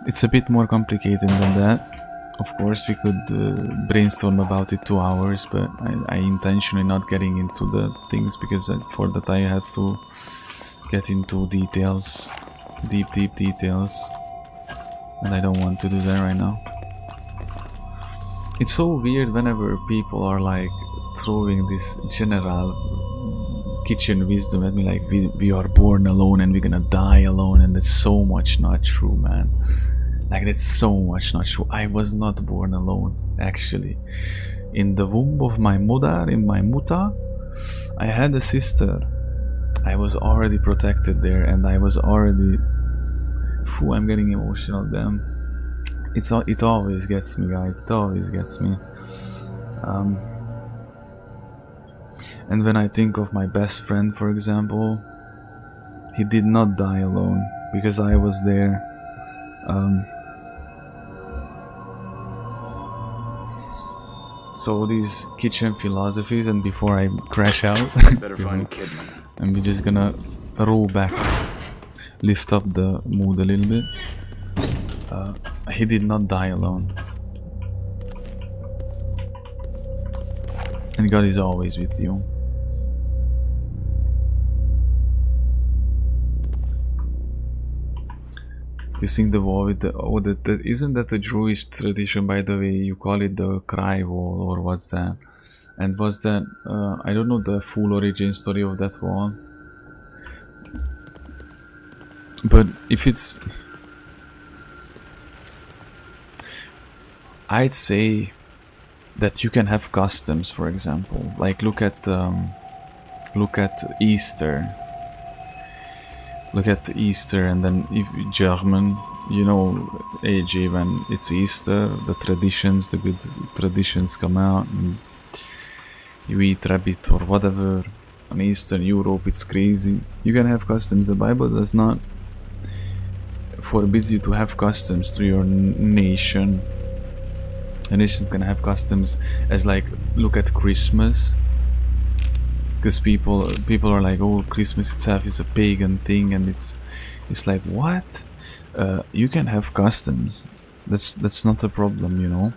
A: It's a bit more complicated than that. Of course, we could brainstorm about it 2 hours, but I intentionally not getting into the things, because for that I have to get into details, deep details, and I don't want to do that right now. It's so weird whenever people are like throwing this general kitchen wisdom at me, like we are born alone and we're gonna die alone, and that's so much not true, man. Like, that's so much not true. I was not born alone, actually. In the womb of my mother, in my muta, I had a sister. I was already protected there, and I was already... Phew, I'm getting emotional, damn. It always gets me, guys. It always gets me. And when I think of my best friend, for example, he did not die alone, because I was there. So these kitchen philosophies, and before I crash out,
D: Better find Kidman.
A: and we're just gonna roll back, lift up the mood a little bit. He did not die alone, and God is always with you. Kissing the wall with the that isn't that a Jewish tradition, by the way? You call it the cry wall, or what's that? And was that I don't know the full origin story of that wall, but if it's, I'd say that you can have customs. For example, like look at Easter. Look at Easter, and then if German, you know, AJ, when it's Easter, the traditions, the good traditions come out, and you eat rabbit or whatever. In Eastern Europe, it's crazy. You can have customs. The Bible does not forbid you to have customs to your nation. A nation can have customs, as like, look at Christmas. Because people are like, oh, Christmas itself is a pagan thing, and it's like, what? You can have customs. That's not a problem, you know.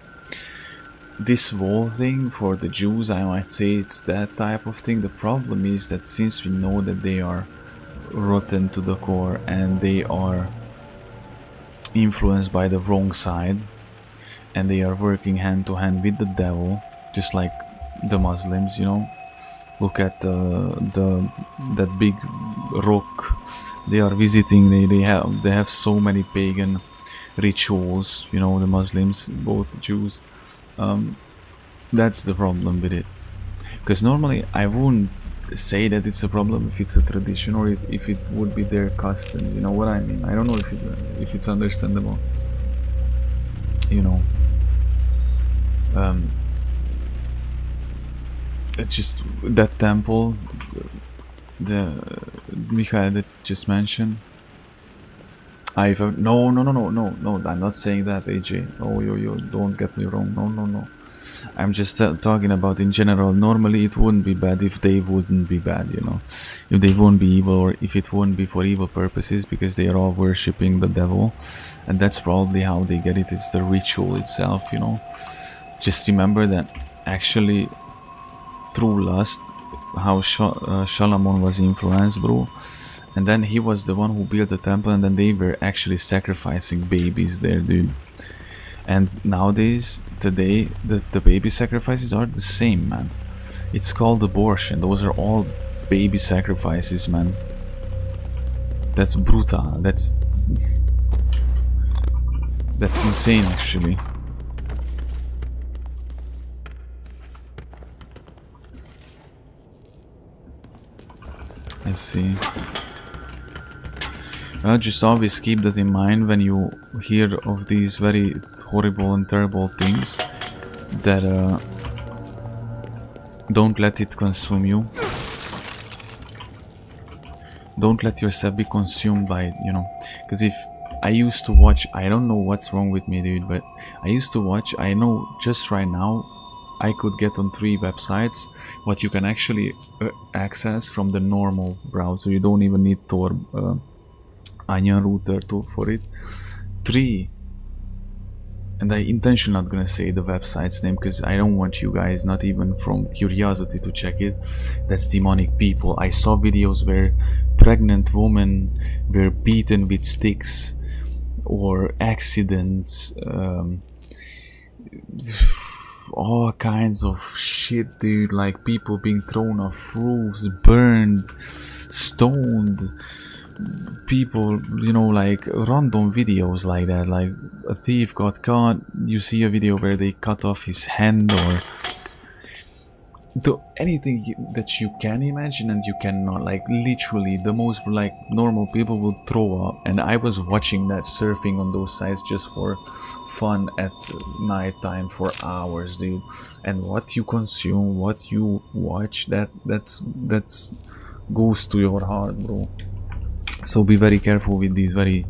A: This wall thing for the Jews, I might say it's that type of thing. The problem is that since we know that they are rotten to the core and they are influenced by the wrong side, and they are working hand to hand with the devil, just like the Muslims, you know. Look at that big rock they are visiting. They have so many pagan rituals, you know, the Muslims, both Jews. That's the problem with it. Because normally I wouldn't say that it's a problem if it's a tradition, or if it would be their custom. You know what I mean? I don't know if it's understandable. You know. Just that temple, the Mikhail that just mentioned. No, I'm not saying that, AJ. Oh, yo, don't get me wrong. No. I'm just talking about in general. Normally it wouldn't be bad if they wouldn't be bad, you know. If they wouldn't be evil, or if it wouldn't be for evil purposes, because they are all worshipping the devil. And that's probably how they get it. It's the ritual itself, you know. Just remember that actually through lust, how Solomon was influenced, bro. And then he was the one who built the temple, and then they were actually sacrificing babies there, dude. And nowadays, today, the baby sacrifices are the same, man. It's called abortion. Those are all baby sacrifices, man. That's brutal. That's insane, actually. I see. Just always keep that in mind when you hear of these very horrible and terrible things. That don't let it consume you. Don't let yourself be consumed by it, you know. Because if I used to watch, I don't know what's wrong with me, dude, but I used to watch, I know just right now I could get on 3 websites what you can actually access from the normal browser. You don't even need Tor Onion router for it. 3, and I intentionally not gonna say the website's name because I don't want you guys, not even from curiosity, to check it. That's demonic people. I saw videos where pregnant women were beaten with sticks, or accidents, all kinds of shit, dude. Like people being thrown off roofs, burned, stoned, people, you know, like random videos like that. Like a thief got caught, you see a video where they cut off his hand, or anything that you can imagine and you cannot. Like literally the most, like, normal people would throw up. And I was watching that, surfing on those sites just for fun at night time for hours, dude. And what you consume, what you watch, that's goes to your heart, bro. So be very careful with these very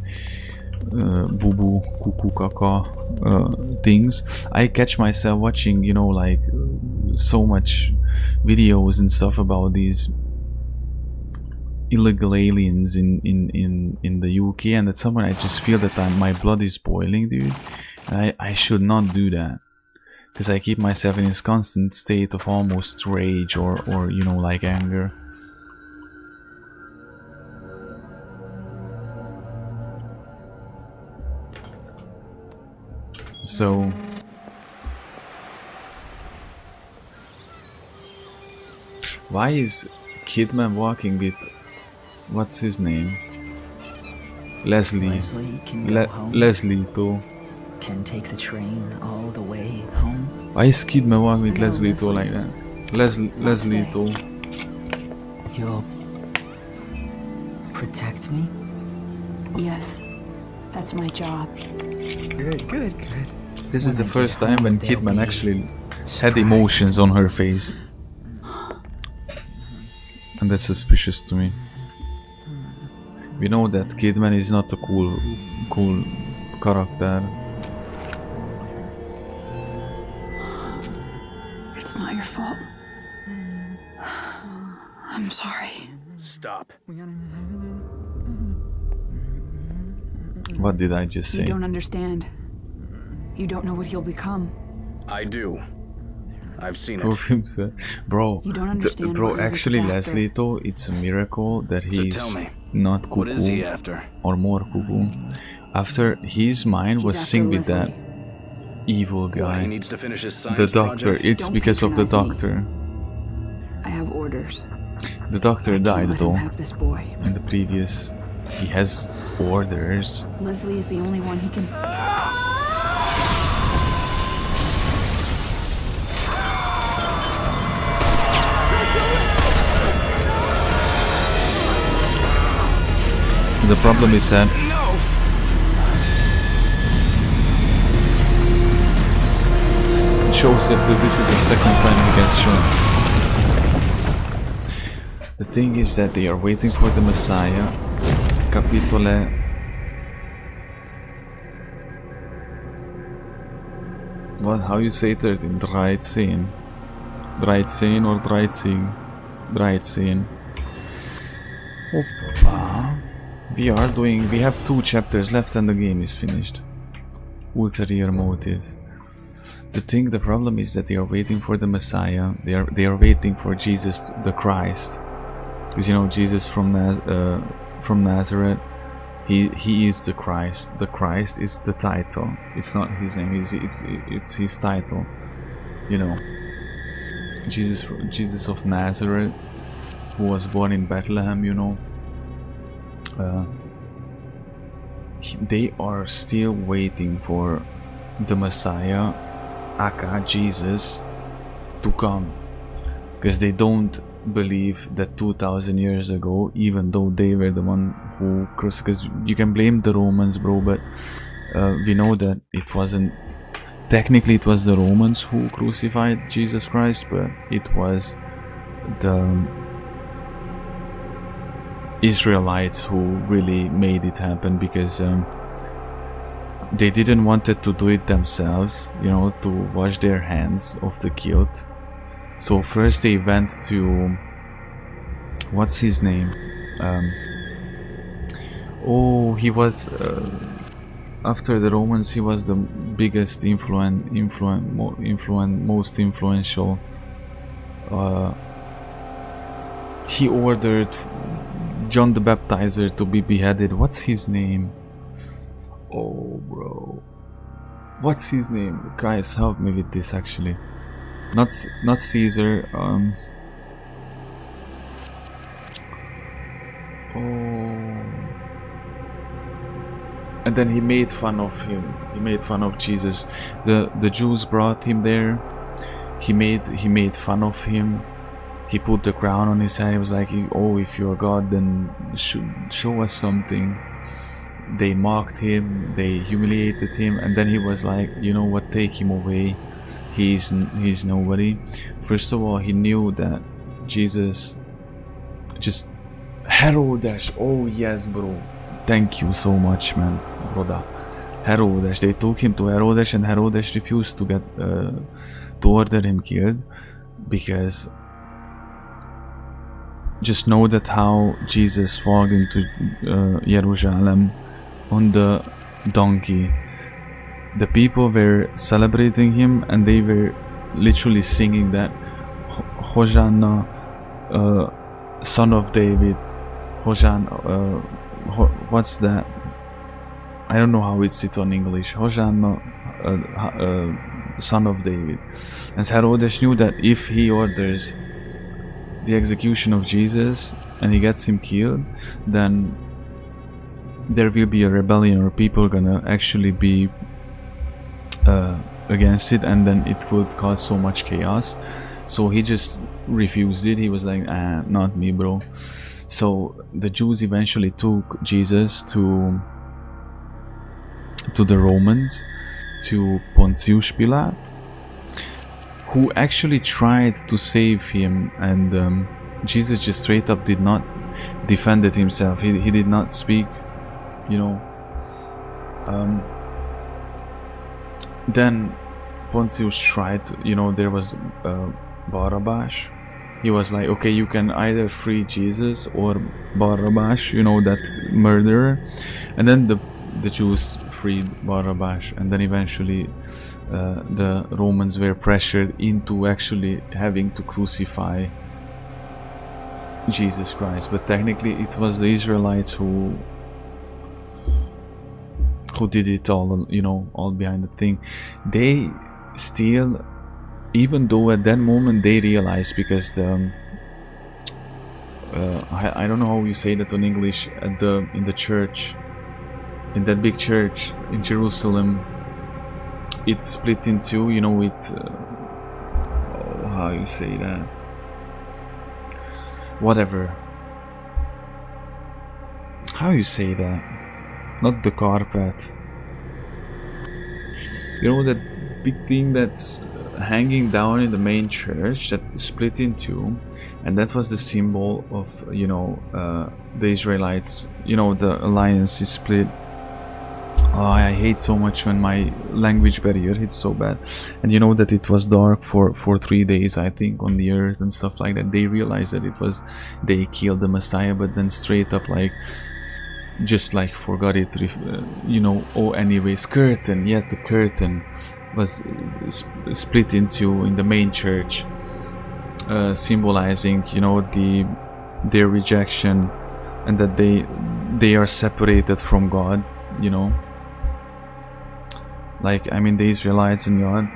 A: boo boo cuckoo caca things. I catch myself watching, you know, like so much videos and stuff about these illegal aliens in the UK, and at some point I just feel that my blood is boiling, dude. And I should not do that, because I keep myself in this constant state of almost rage or you know, like anger. So why is Kidman walking with what's his name? Leslie.
G: Leslie can go home.
A: Leslie too.
G: Can take the train all the way home.
A: Why is Kidman walking with
G: No,
A: Leslie too like that? Leslie too.
G: You'll protect me?
C: Yes, that's my job.
G: Good.
A: This is the
G: When I
A: first
G: get
A: time
G: home,
A: when
G: there'll
A: Kidman
G: be
A: actually had
G: surprise.
A: emotions on her face. And that's suspicious to me. We know that Kidman is not a cool character.
C: It's not your fault. I'm sorry.
D: Stop.
A: What did I just
C: You
A: say?
C: don't understand. You don't know what you'll become.
D: I do. I've seen
A: Prove
D: it.
A: himself. Bro,
C: You don't understand
A: bro,
C: what
A: actually
C: Rick's
A: Leslie
C: after.
A: though, it's a miracle that
D: So
A: he's
D: tell me,
A: not cuckoo
D: what is he after?
A: or more cuckoo. After his mind was
C: He's after
A: synced with that
C: Leslie.
A: evil
D: What, he
A: guy.
D: needs to finish his science
A: The doctor,
D: project?
A: it's
C: Don't
A: because of the
C: patronize me.
A: doctor.
C: I have orders.
A: The doctor
C: I can't
A: died
C: let him
A: though.
C: have this boy.
A: In the previous, he has orders.
C: Leslie is the only one he can.
A: The problem is that Joseph, that this is the second time he gets shown. The thing is that they are waiting for the Messiah. Capitole. What? How you say 13? 13. 13 or 13? 13. Oppa. We have 2 chapters left and the game is finished. Ulterior motives. The problem is that they are waiting for the Messiah. They are waiting for Jesus, the Christ. Because you know Jesus from Nazareth, he is the Christ. The Christ is the title. It's not his name. It's his title. You know, Jesus of Nazareth, who was born in Bethlehem. You know. They are still waiting for the Messiah, aka Jesus, to come, because they don't believe that 2000 years ago, even though they were the one who crucified, because you can blame the Romans, bro, but we know that it wasn't, technically it was the Romans who crucified Jesus Christ, but it was the Israelites who really made it happen, because they didn't wanted to do it themselves, you know, to wash their hands of the guilt. So first they went to, what's his name? He was after the Romans. He was the biggest most influential. He ordered John the Baptizer to be beheaded. What's his name? Oh, bro. What's his name? Guys, help me with this actually. Not Caesar. And then he made fun of him. He made fun of Jesus. The Jews brought him there. He made fun of him. He put the crown on his head. He was like, "Oh, if you're God, then show us something." They mocked him. They humiliated him, and then he was like, "You know what? Take him away. He's nobody." First of all, he knew that Jesus just Herodes. Oh yes, bro. Thank you so much, man, brother. Herodes. They took him to Herodes, and Herodes refused to get to order him killed, because just know that how Jesus walked into Jerusalem on the donkey. The people were celebrating him, and they were literally singing that Hosanna, son of David. Hosanna. What's that? I don't know how it's it on English. Hosanna. son of David. And Herodes knew that if he orders the execution of Jesus and he gets him killed, then there will be a rebellion, or people gonna actually be against it, and then it would cause so much chaos. So he just refused it. He was like, not me, bro. So the Jews eventually took Jesus to the Romans, to Pontius Pilate, who actually tried to save him, and Jesus just straight up did not defend himself. He did not speak, you know. Then Pontius tried to, you know, there was Barabbas. He was like, okay, you can either free Jesus or Barabbas, you know, that murderer. And then the Jews freed Barabbas, and then eventually the Romans were pressured into actually having to crucify Jesus Christ. But technically it was the Israelites who did it all, you know, all behind the thing. They still, even though at that moment they realized, because the I don't know how you say that in English, in the church, in that big church in Jerusalem, it split in two, you know, how you say that, whatever, how you say that, not the carpet, you know, that big thing that's hanging down in the main church that split in two, and that was the symbol of, you know, the Israelites, you know, the alliance is split. Oh, I hate so much when my language barrier hits so bad. And you know that it was dark for 3 days, I think, on the earth and stuff like that. They realized that it was, they killed the Messiah, but then straight up, like, just like forgot it, you know. Oh, anyways, curtain, yes, the curtain was split into in the main church, symbolizing, you know, their rejection, and that they are separated from God, you know. Like, I mean, the Israelites and God,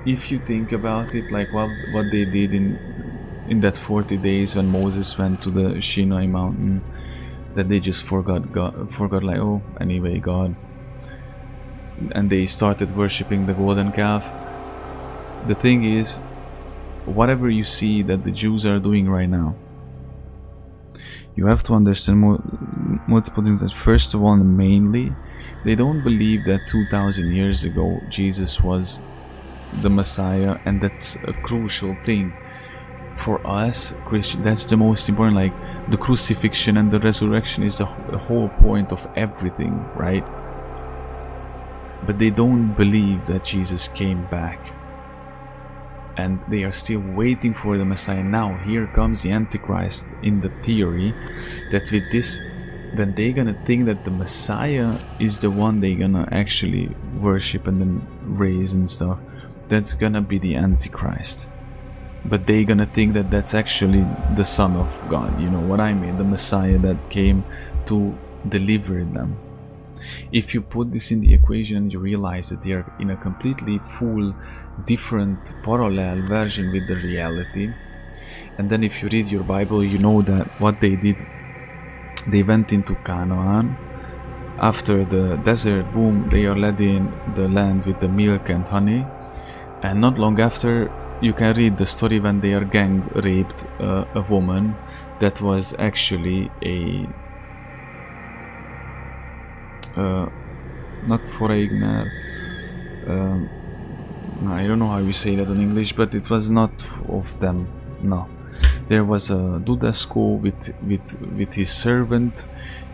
A: if you think about it, like what they did in that 40 days when Moses went to the Sinai mountain, that they just forgot like, oh, anyway, God, and they started worshipping the golden calf. The thing is, whatever you see that the Jews are doing right now, you have to understand multiple things. That first of all, and mainly, they don't believe that 2000 years ago Jesus was the Messiah, and that's a crucial thing for us Christians. That's the most important. Like, the crucifixion and the resurrection is the whole point of everything, right? But they don't believe that Jesus came back, and they are still waiting for the Messiah. Now here comes the Antichrist, in the theory that with this, then they're gonna think that the Messiah is the one they're gonna actually worship and then raise and stuff. That's gonna be the Antichrist. But they're gonna think that that's actually the Son of God, you know what I mean, the Messiah that came to deliver them. If you put this in the equation, you realize that they are in a completely full different parallel version with the reality. And then if you read your Bible, you know that what they did, they went into Canaan. After the desert, boom, they are led in the land with the milk and honey. And not long after, you can read the story when they are gang raped a woman that was actually a not foreigner, I don't know how you say that in English, but it was not of them. No, there was a Dudasco with his servant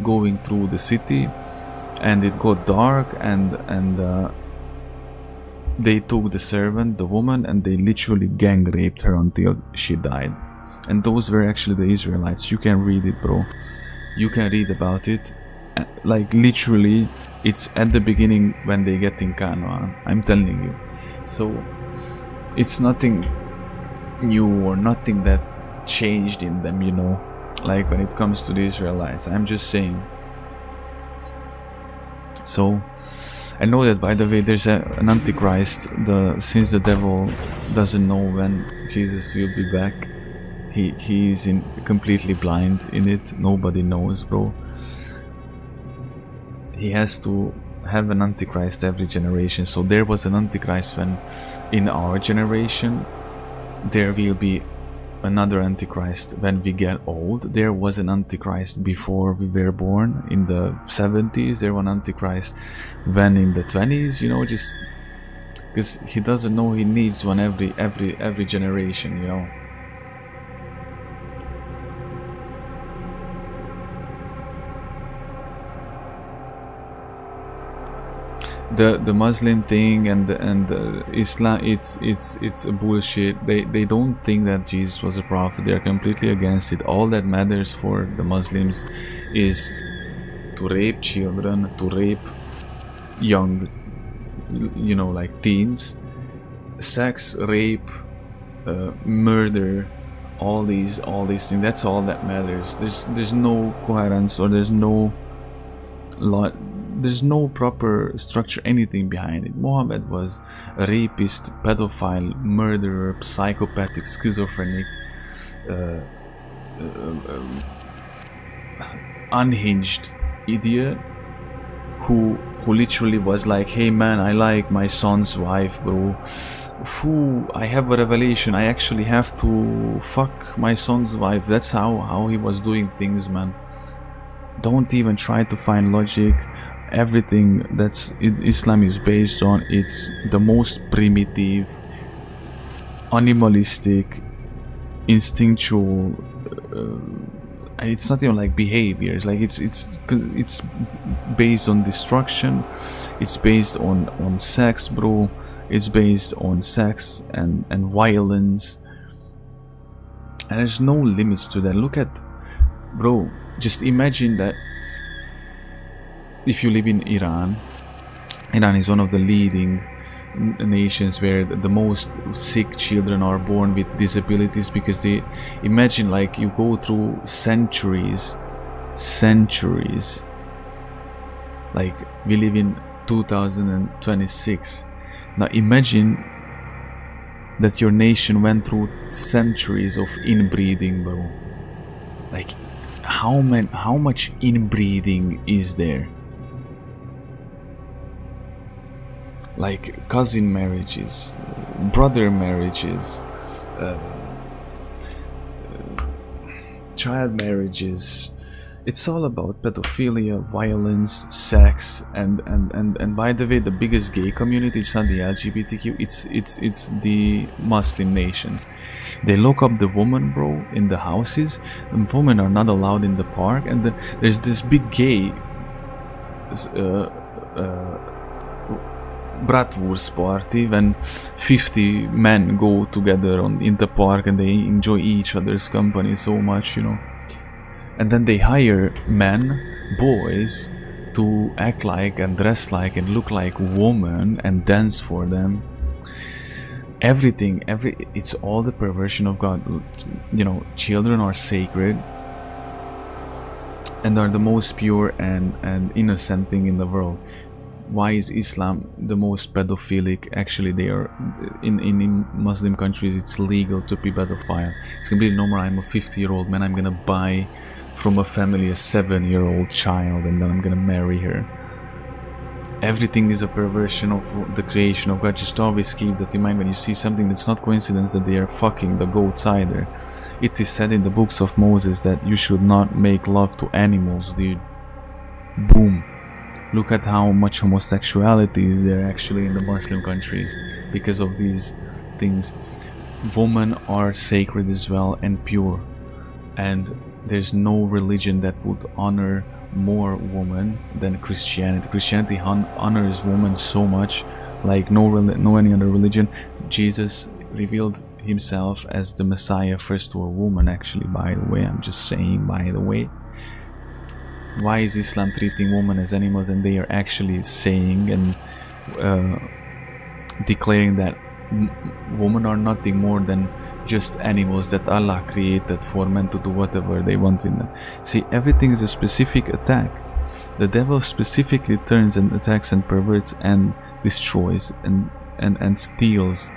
A: going through the city, and it got dark, and they took the servant, the woman, and they literally gang raped her until she died. And those were actually the Israelites. You can read it, bro. You can read about it. Like, literally, it's at the beginning when they get in Canaan. I'm telling you. So it's nothing new or nothing that changed in them, you know, like when it comes to the Israelites. I'm just saying. So, I know that, by the way, there's an Antichrist. Since the devil doesn't know when Jesus will be back, he's completely blind in it. Nobody knows, bro. He has to have an Antichrist every generation. So there was an Antichrist when, in our generation, there will be another Antichrist when we get old. There was an Antichrist before we were born in the 70s. There was an Antichrist when in the 20s, you know, just because he doesn't know he needs one every generation, you know. The Muslim thing and Islam, it's a bullshit. They don't think that Jesus was a prophet. They're completely against it. All that matters for the Muslims is to rape children, to rape young, you know, like teens, sex, rape, murder, all these things. That's all that matters. There's no coherence, or there's no lot. There's no proper structure, anything behind it. Muhammad was a rapist, pedophile, murderer, psychopathic, schizophrenic, unhinged idiot who literally was like, hey man, I like my son's wife, bro. I have a revelation. I actually have to fuck my son's wife. That's how he was doing things, man. Don't even try to find logic. Everything that's Islam is based on, it's the most primitive, animalistic, instinctual. It's not even like behaviors. Like it's based on destruction. It's based on sex, bro. It's based on sex and violence. And there's no limits to that. Look at, bro. Just imagine that. If you live in Iran is one of the leading nations where the most sick children are born with disabilities, because they imagine, like, you go through centuries, like we live in 2026. Now imagine that your nation went through centuries of inbreeding, bro. Like, how much inbreeding is there? Like cousin marriages, brother marriages, child marriages. It's all about pedophilia, violence, sex, and by the way, the biggest gay community is not the LGBTQ. It's the Muslim nations. They lock up the woman, bro, in the houses. And women are not allowed in the park, and there's this big gay bratwurst party when 50 men go together in the park, and they enjoy each other's company so much, you know. And then they hire men, boys, to act like and dress like and look like women and dance for them. It's all the perversion of God. You know, children are sacred and are the most pure and innocent thing in the world. Why is Islam the most pedophilic? Actually, they are in Muslim countries. It's legal to be pedophile. It's completely normal. I'm a 50-year-old man. I'm gonna buy from a family a 7-year-old child, and then I'm gonna marry her. Everything is a perversion of the creation of God. Just always keep that in mind when you see something. That's not coincidence that they are fucking the goats either. It is said in the books of Moses that you should not make love to animals, dude. Boom. Look at how much homosexuality is there actually in the Muslim countries because of these things. Women are sacred as well and pure, and there's no religion that would honor more women than Christianity. Christianity honors women so much, like no any other religion. Jesus revealed himself as the Messiah first to a woman, actually, by the way. I'm just saying, by the way. Why is Islam treating women as animals, and they are actually saying and declaring that women are nothing more than just animals that Allah created for men to do whatever they want with them. See, everything is a specific attack. The devil specifically turns and attacks and perverts and destroys and steals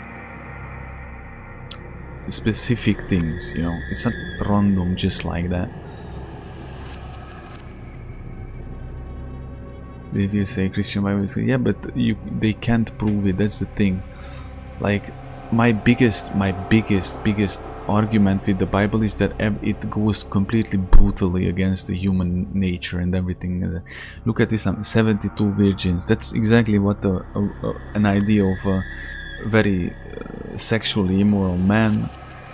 A: specific things, you know. It's not random just like that. Did you say Christian Bible? Yeah, but they can't prove it. That's the thing. Like, my biggest argument with the Bible is that it goes completely brutally against the human nature and everything. Look at Islam, 72 virgins. That's exactly what an idea of a very sexually immoral man.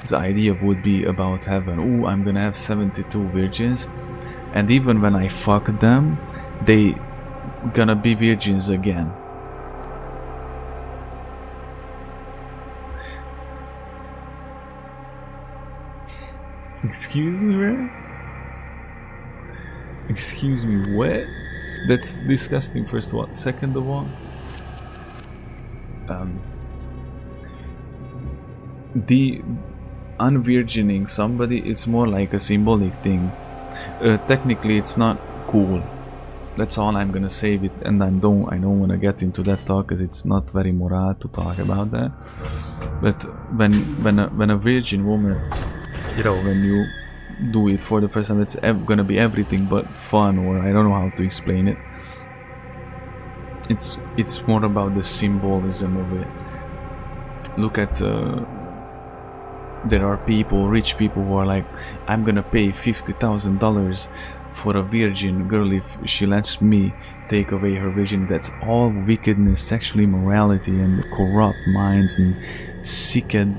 A: The idea would be about heaven. Oh, I'm gonna have 72 virgins, and even when I fuck them, they gonna be virgins again. Excuse me, man? Excuse me, what? That's disgusting, first of all. Second of all, the unvirgining somebody, it's more like a symbolic thing. Technically, it's not cool. That's all I'm gonna say with, and I don't wanna get into that talk because it's not very moral to talk about that. But when a virgin woman, you know, when you do it for the first time, it's gonna be everything but fun, or I don't know how to explain it. It's more about the symbolism of it. Look at there are people, rich people, who are like, I'm gonna pay $50,000 for a virgin girl if she lets me take away her virginity. That's all wickedness, sexual immorality, and corrupt minds and sick and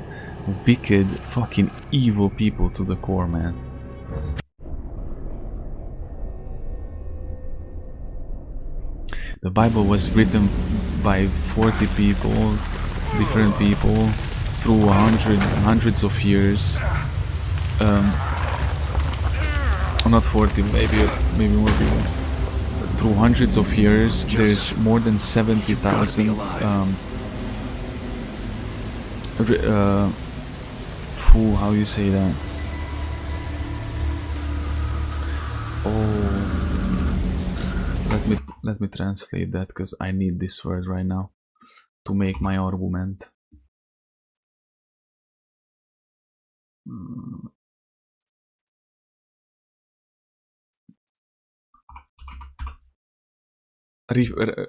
A: wicked, fucking evil people to the core, man. The Bible was written by 40 people, different people, through hundreds of years. Not 40, maybe more people. Through hundreds of years, there's more than 70,000 how you say that? Oh, let me translate that, because I need this word right now to make my argument.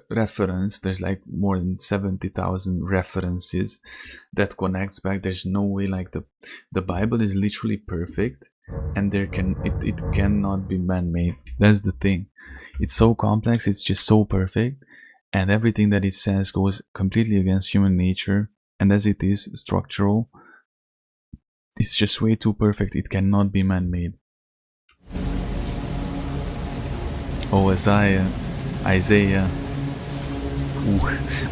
A: Reference. There's like more than 70,000 references that connects back. There's no way, like, the Bible is literally perfect, and it cannot be man-made. That's the thing. It's so complex, it's just so perfect, and everything that it says goes completely against human nature, and as it is structural, it's just way too perfect. It cannot be man-made. Oh, Isaiah. Ooh.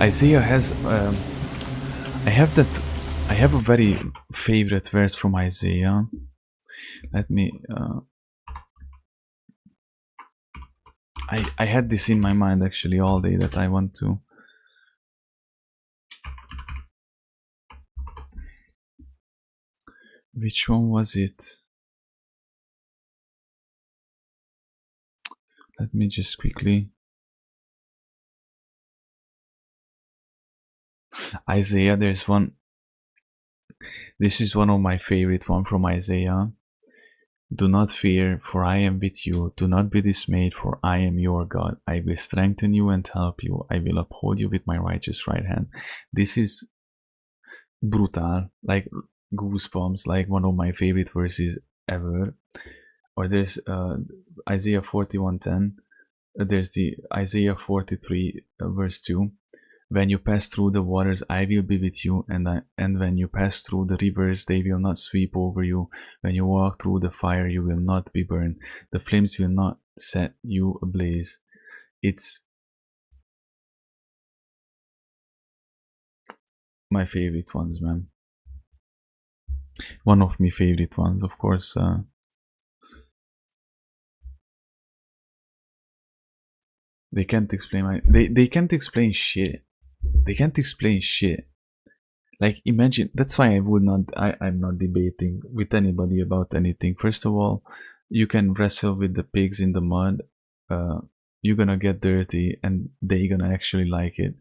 A: Isaiah has I have a very favorite verse from Isaiah. Let me I had this in my mind actually all day that I want to. Which one was it? Let me just quickly. Isaiah, there's one. This is one of my favorite one from Isaiah. Do not fear, for I am with you. Do not be dismayed, for I am your God. I will strengthen you and help you. I will uphold you with my righteous right hand. This is brutal, like goosebumps, like one of my favorite verses ever. Or there's Isaiah 41:10. There's the Isaiah 43 verse 2. When you pass through the waters, I will be with you, and when you pass through the rivers, they will not sweep over you. When you walk through the fire, you will not be burned. The flames will not set you ablaze. It's my favorite ones, man. One of my favorite ones, of course. They can't explain they can't explain shit. They can't explain shit. Like, imagine, that's why I'm not debating with anybody about anything. First of all, you can wrestle with the pigs in the mud. you're gonna get dirty and they gonna actually like it.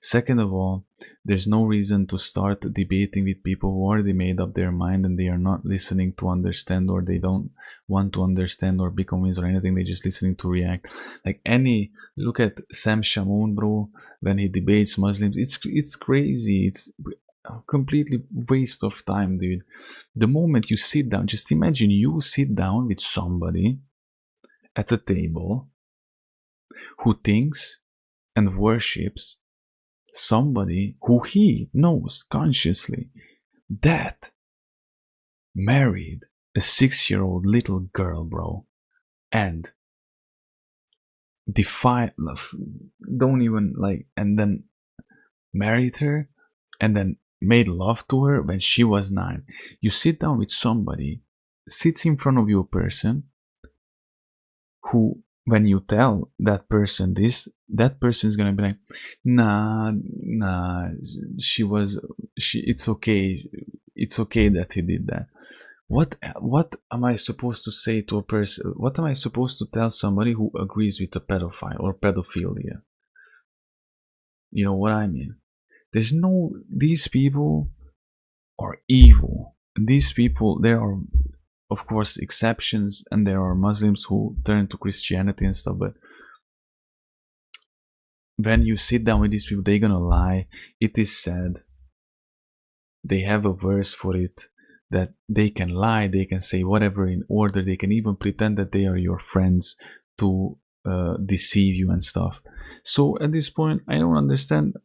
A: Second of all, there's no reason to start debating with people who already made up their mind and they are not listening to understand, or they don't want to understand or be convinced or anything. They're just listening to react. Like look at Sam Shamoun, bro, when he debates Muslims. It's crazy. It's a completely waste of time, dude. The moment you sit down, just imagine you sit down with somebody at a table who thinks and worships somebody who he knows consciously that married a 6-year-old little girl, bro, and don't even like, and then married her and then made love to her when she was 9. You sit down with somebody, sits in front of you a person who, when you tell that person this, that person is gonna be like, nah, it's okay that he did that. What am I supposed to say to a person? What am I supposed to tell somebody who agrees with a pedophile or pedophilia? You know what I mean? These people are evil. These people, there are, of course, exceptions, and there are Muslims who turn to Christianity and stuff, but when you sit down with these people, they're gonna lie. It is sad. They have a verse for it, that they can lie, they can say whatever in order, they can even pretend that they are your friends to deceive you and stuff. So at this point, I don't understand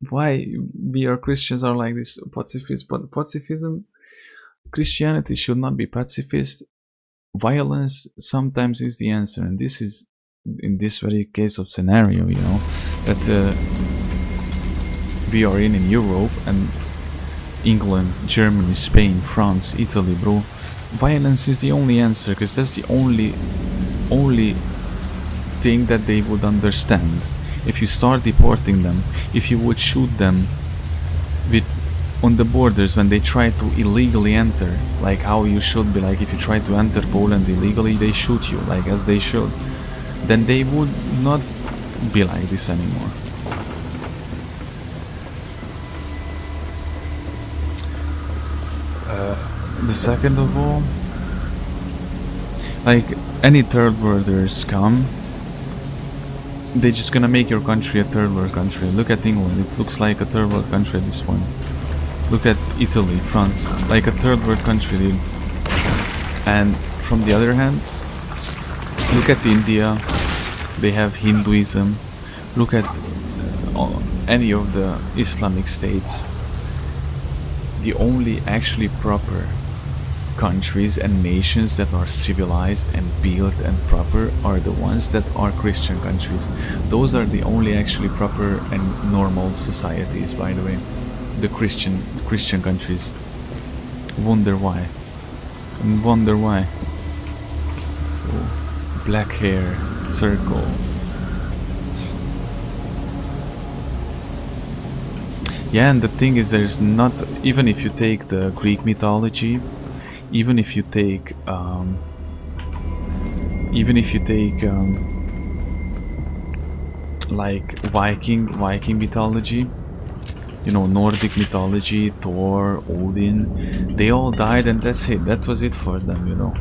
A: why we are Christians are like this pacifist. But pacifism, Christianity should not be pacifist. Violence sometimes is the answer, and this is in this very case of scenario, you know, that we are in Europe, and England, Germany, Spain, France, Italy, bro. Violence is the only answer, because that's the only thing that they would understand. If you start deporting them, if you would shoot them on the borders when they try to illegally enter, like how you should be, like if you try to enter Poland illegally, they shoot you, like as they should, then they would not be like this anymore. The second of all, like any third worlders come, they're just gonna make your country a third world country. Look at England, it looks like a third world country at this point. Look at Italy, France, like a third world country, dude. And from the other hand, look at India, they have Hinduism. Look at any of the Islamic states. The only actually proper countries and nations that are civilized and built and proper are the ones that are Christian countries. Those are the only actually proper and normal societies, by the way. The Christian countries. Wonder why. Oh, black hair, circle. Yeah, and the thing is, there's not, even if you take the Greek mythology, even if you take like Viking mythology, you know, Nordic mythology, Thor, Odin, they all died and that's it. That was it for them, you know.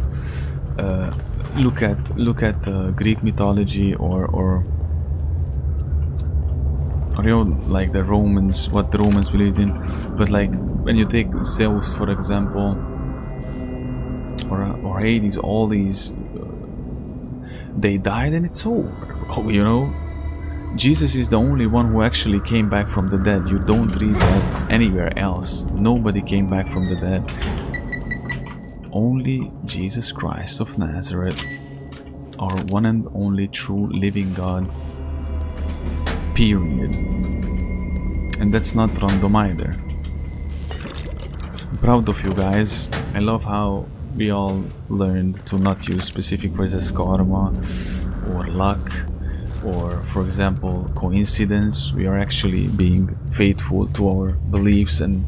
A: Look at Greek mythology or you know, like the Romans, what the Romans believed in. But like when you take Zeus, for example, or Hades, all these, they died and it's over, you know. Jesus is the only one who actually came back from the dead. You don't read that anywhere else. Nobody came back from the dead. Only Jesus Christ of Nazareth, our one and only true living God. Period. And that's not random either. I'm proud of you guys. I love how we all learned to not use specific words as karma or luck or, for example, coincidence. We are actually being faithful to our beliefs, and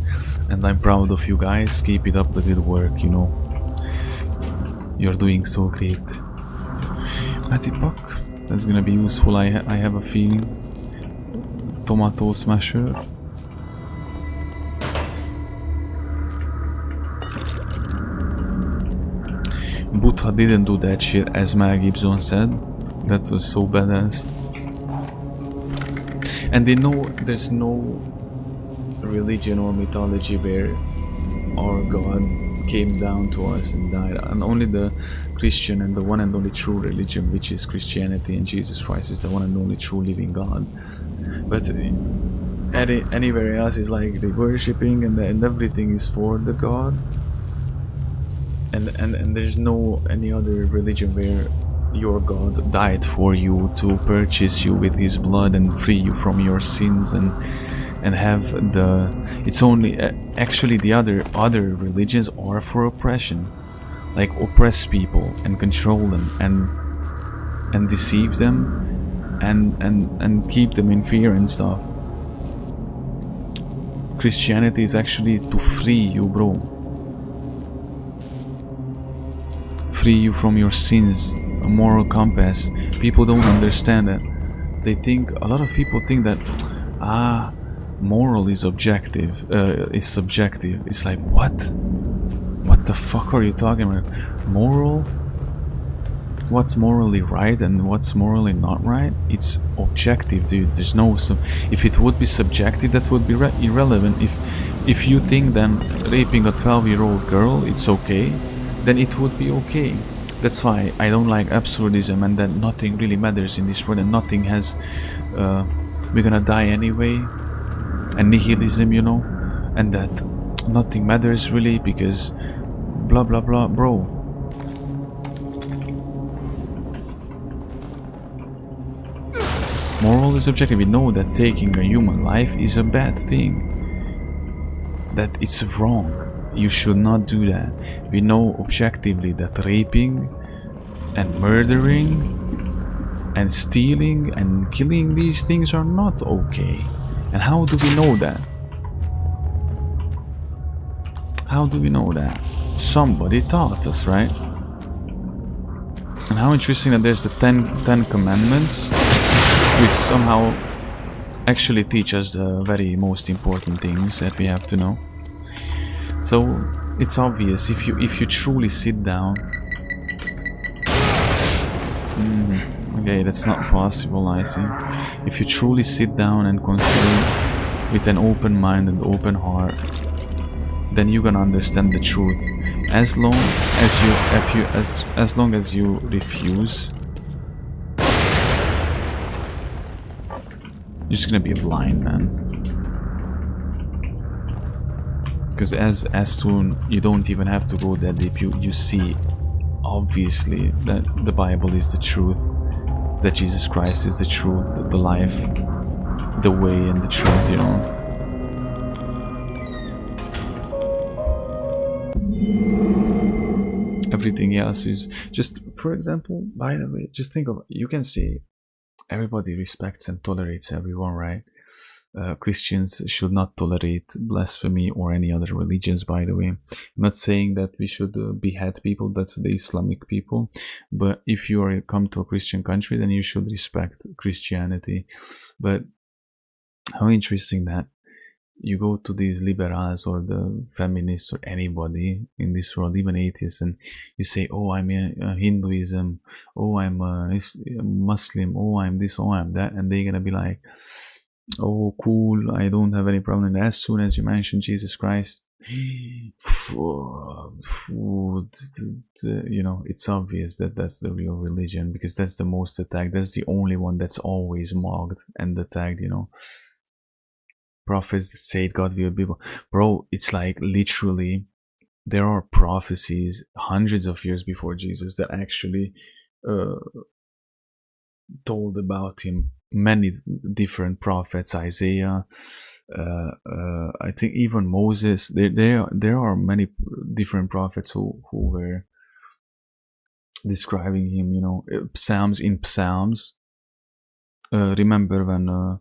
A: I'm proud of you guys. Keep it up, the good work, you know. You're doing so great. Matty Puck. That's gonna be useful, I have a feeling. Tomato smasher. Buddha didn't do that shit, as Mel Gibson said. That was so badass. And they know there's no religion or mythology where our God came down to us and died, and only the Christian and the one and only true religion, which is Christianity, and Jesus Christ is the one and only true living God. But anywhere else is like the worshipping and everything is for the God, and there's no any other religion where your God died for you to purchase you with his blood and free you from your sins and have the, it's only actually the other religions are for oppression, like oppress people and control them and deceive them and keep them in fear and stuff. Christianity is actually to free you, bro. Free you from your sins, a moral compass. People don't understand that. They think, a lot of people think that moral is objective, is subjective. It's like, what the fuck are you talking about? Moral? What's morally right and what's morally not right? It's objective, dude. There's no if it would be subjective, that would be irrelevant. If you think then raping a 12-year-old girl it's okay, then it would be okay. That's why I don't like absurdism and that nothing really matters in this world and nothing has we're gonna die anyway, and nihilism, you know, and that nothing matters really because blah blah blah, bro. Moral is objective. We know that taking a human life is a bad thing, that it's wrong. You should not do that. We know objectively that raping and murdering and stealing and killing, these things are not okay. And how do we know that? How do we know that? Somebody taught us, right? And how interesting that there's the Ten Commandments, which somehow actually teach us the very most important things that we have to know. So it's obvious if you truly sit down. Okay, that's not possible, I see. If you truly sit down and consider with an open mind and open heart, then you're gonna understand the truth. As long as you refuse, you're just gonna be a blind man. Because as soon, you don't even have to go that deep, you see obviously that the Bible is the truth, that Jesus Christ is the truth, the life, the way and the truth, you know. Everything else is just, for example, by the way, just think of, you can say everybody respects and tolerates everyone, right? Christians should not tolerate blasphemy or any other religions, by the way. I'm not saying that we should behead people, that's the Islamic people, but if you are come to a Christian country, then you should respect Christianity. But how interesting that you go to these liberals or the feminists or anybody in this world, even atheists, and you say, oh, I'm a Hinduism, oh, I'm a Muslim, oh, I'm this, oh, I'm that, and they're gonna be like, oh, cool, I don't have any problem. And as soon as you mention Jesus Christ, you know, it's obvious that that's the real religion, because that's the most attacked, that's the only one that's always mocked and attacked, you know. Prophets say God will be, bro, it's like literally there are prophecies hundreds of years before Jesus that actually told about him. Many different prophets, Isaiah, I think even Moses, there are many different prophets who were describing him, you know. Psalms, remember when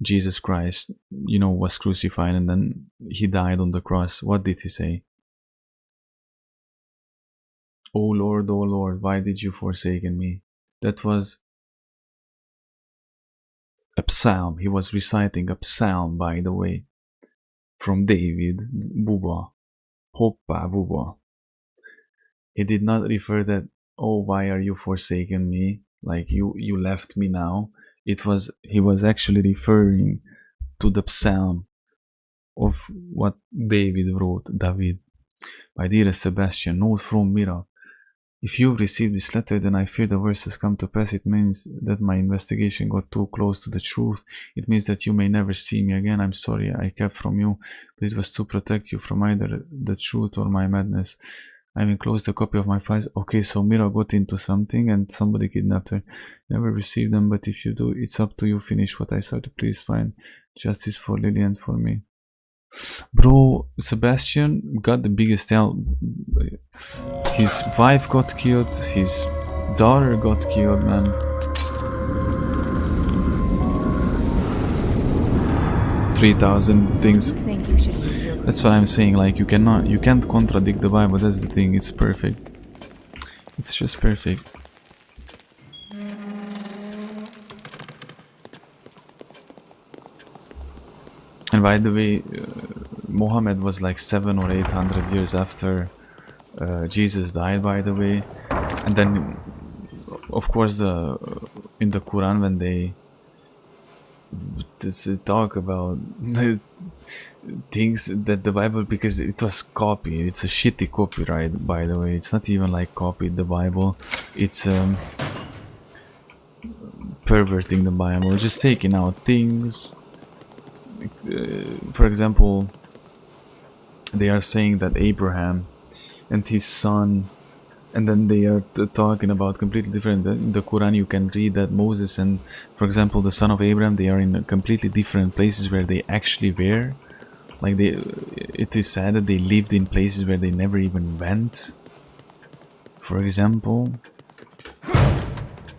A: Jesus Christ, you know, was crucified and then he died on the cross, what did he say? Oh Lord, why did you forsake me? That was a psalm. He was reciting a psalm, by the way, from David. Buba. Hoppa, Buba. He did not refer that, oh, why are you forsaken me? Like you left me now. He was actually referring to the psalm of what David wrote. David. My dearest Sebastian, note from Mira. If you've received this letter, then I fear the worst has come to pass. It means that my investigation got too close to the truth. It means that you may never see me again. I'm sorry I kept from you, but it was to protect you from either the truth or my madness. I've enclosed a copy of my files. Okay, so Mira got into something and somebody kidnapped her. Never received them, but if you do, it's up to you. Finish what I started. Please find justice for Lily and for me. Bro, Sebastian got the biggest help. His wife got killed, his daughter got killed, man. $3,000 things.
E: I think you should use your...
A: That's what I'm saying, like you can't contradict the Bible. That's the thing, it's perfect. It's just perfect. And by the way, Muhammad was like 700 or 800 years after Jesus died, by the way. And then, of course, in the Quran, when they talk about the things that the Bible, because it was copied, it's a shitty copyright, by the way. It's not even like copied the Bible. It's perverting the Bible, just taking out things. For example, they are saying that Abraham and his son, and then they are talking about completely different. In the Quran you can read that Moses and, for example, the son of Abraham, they are in completely different places where they actually were. Like it is said that they lived in places where they never even went, for example.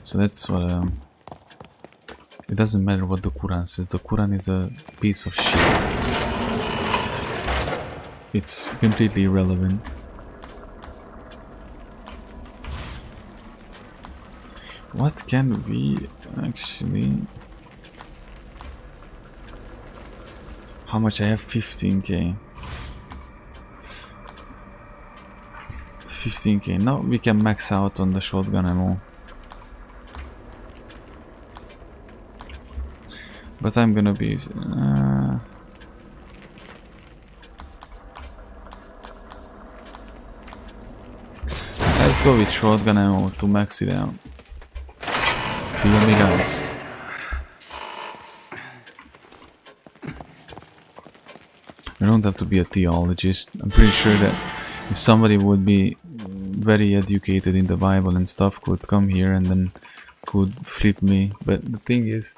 A: So that's what it doesn't matter what the Quran says. The Quran is a piece of shit. It's completely irrelevant. What can we actually... How much I have? 15k. 15k. Now we can max out on the shotgun ammo. But I'm gonna be... let's go with shotgun ammo to max it out. Feel me, guys? You don't have to be a theologist. I'm pretty sure that if somebody would be very educated in the Bible and stuff could come here and then could flip me. But the thing is,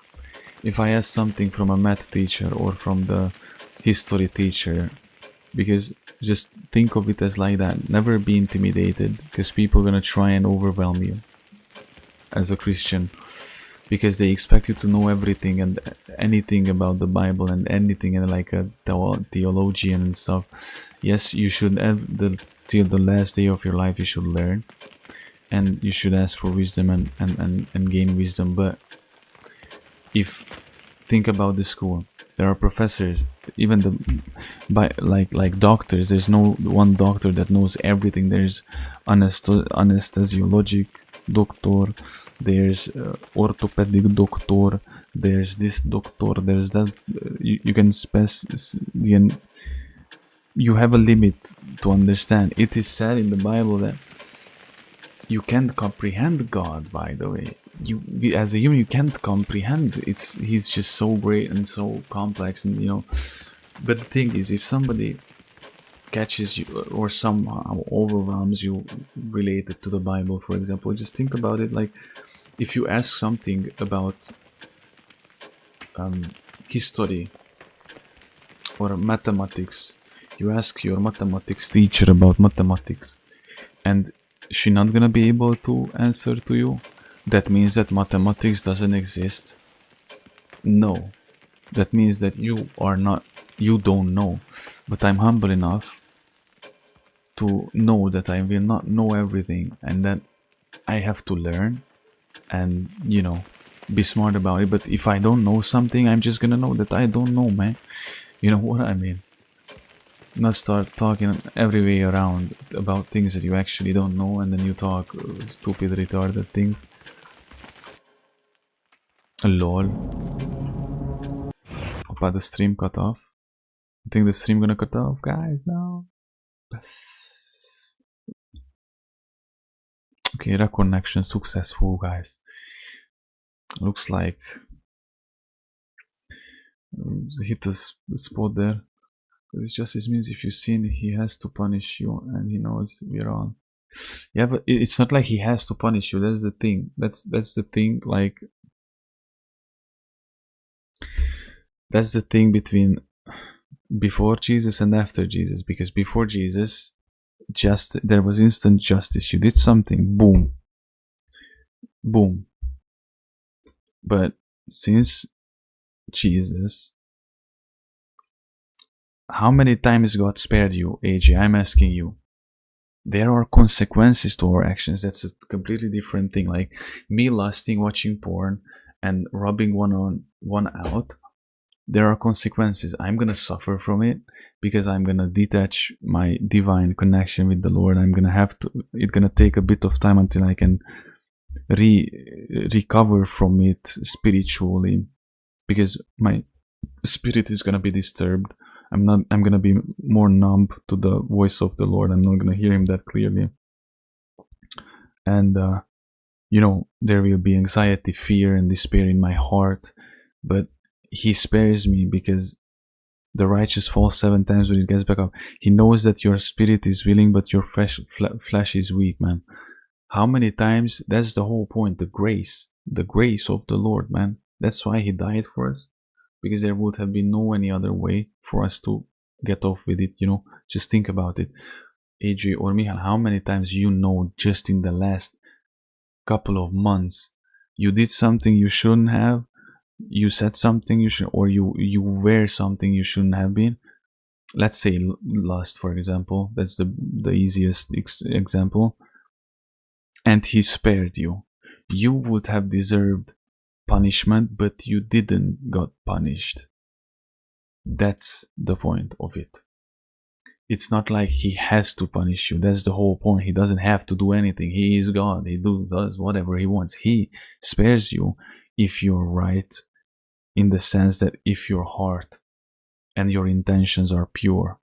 A: if I ask something from a math teacher or from the history teacher, because just think of it as like that, never be intimidated, because people are gonna try and overwhelm you as a Christian, because they expect you to know everything and anything about the Bible and anything, and like a theologian and stuff. Yes, you should have till the last day of your life you should learn, and you should ask for wisdom and gain wisdom. But if think about the school, there are professors, even like doctors. There's no one doctor that knows everything. There's anesthesiologic doctor, there's orthopedic doctor, there's this doctor, there's that. You can you have a limit to understand. It is said in the Bible that you can't comprehend God, by the way. As a human, you can't comprehend. He's just so great and so complex, and you know. But the thing is, if somebody catches you or somehow overwhelms you related to the Bible, for example, just think about it. Like, if you ask something about history or mathematics, you ask your mathematics teacher about mathematics, and she's not gonna be able to answer to you. That means that mathematics doesn't exist? No. That means that you don't know. But I'm humble enough to know that I will not know everything, and that I have to learn, and you know, be smart about it. But if I don't know something, I'm just gonna know that I don't know, man. You know what I mean? Not start talking every way around about things that you actually don't know, and then you talk stupid, retarded things. Lol. About the stream cut off. I think the stream gonna cut off, guys. No. Okay, reconnection successful, guys. Looks like hit the spot there. It's justice means if you sin, he has to punish you, and he knows we're on. Yeah, but it's not like he has to punish you. That's the thing. That's the thing. Like, that's the thing between before Jesus and after Jesus. Because before Jesus, just there was instant justice. You did something, boom, boom. But since Jesus, how many times God spared you, AJ? I'm asking you. There are consequences to our actions. That's a completely different thing. Like me lusting, watching porn, and rubbing one out. There are consequences. I'm gonna suffer from it because I'm gonna detach my divine connection with the Lord. I'm gonna have to. It's gonna take a bit of time until I can recover from it spiritually, because my spirit is gonna be disturbed. I'm gonna be more numb to the voice of the Lord. I'm not gonna hear him that clearly. And you know, there will be anxiety, fear, and despair in my heart. But he spares me because the righteous falls 7 times when it gets back up. He knows that your spirit is willing, but your flesh is weak, man. How many times? That's the whole point. The grace of the Lord, man. That's why he died for us. Because there would have been no any other way for us to get off with it, you know. Just think about it, AJ or Michal. How many times, you know, just in the last couple of months, you did something you shouldn't have, you said something you should, or you were something you shouldn't have been. Let's say lust, for example. That's the easiest example. And he spared you. You would have deserved punishment, but you didn't got punished. That's the point of it. It's not like he has to punish you. That's the whole point. He doesn't have to do anything. He is God. He does whatever he wants. He spares you if you're right, in the sense that if your heart and your intentions are pure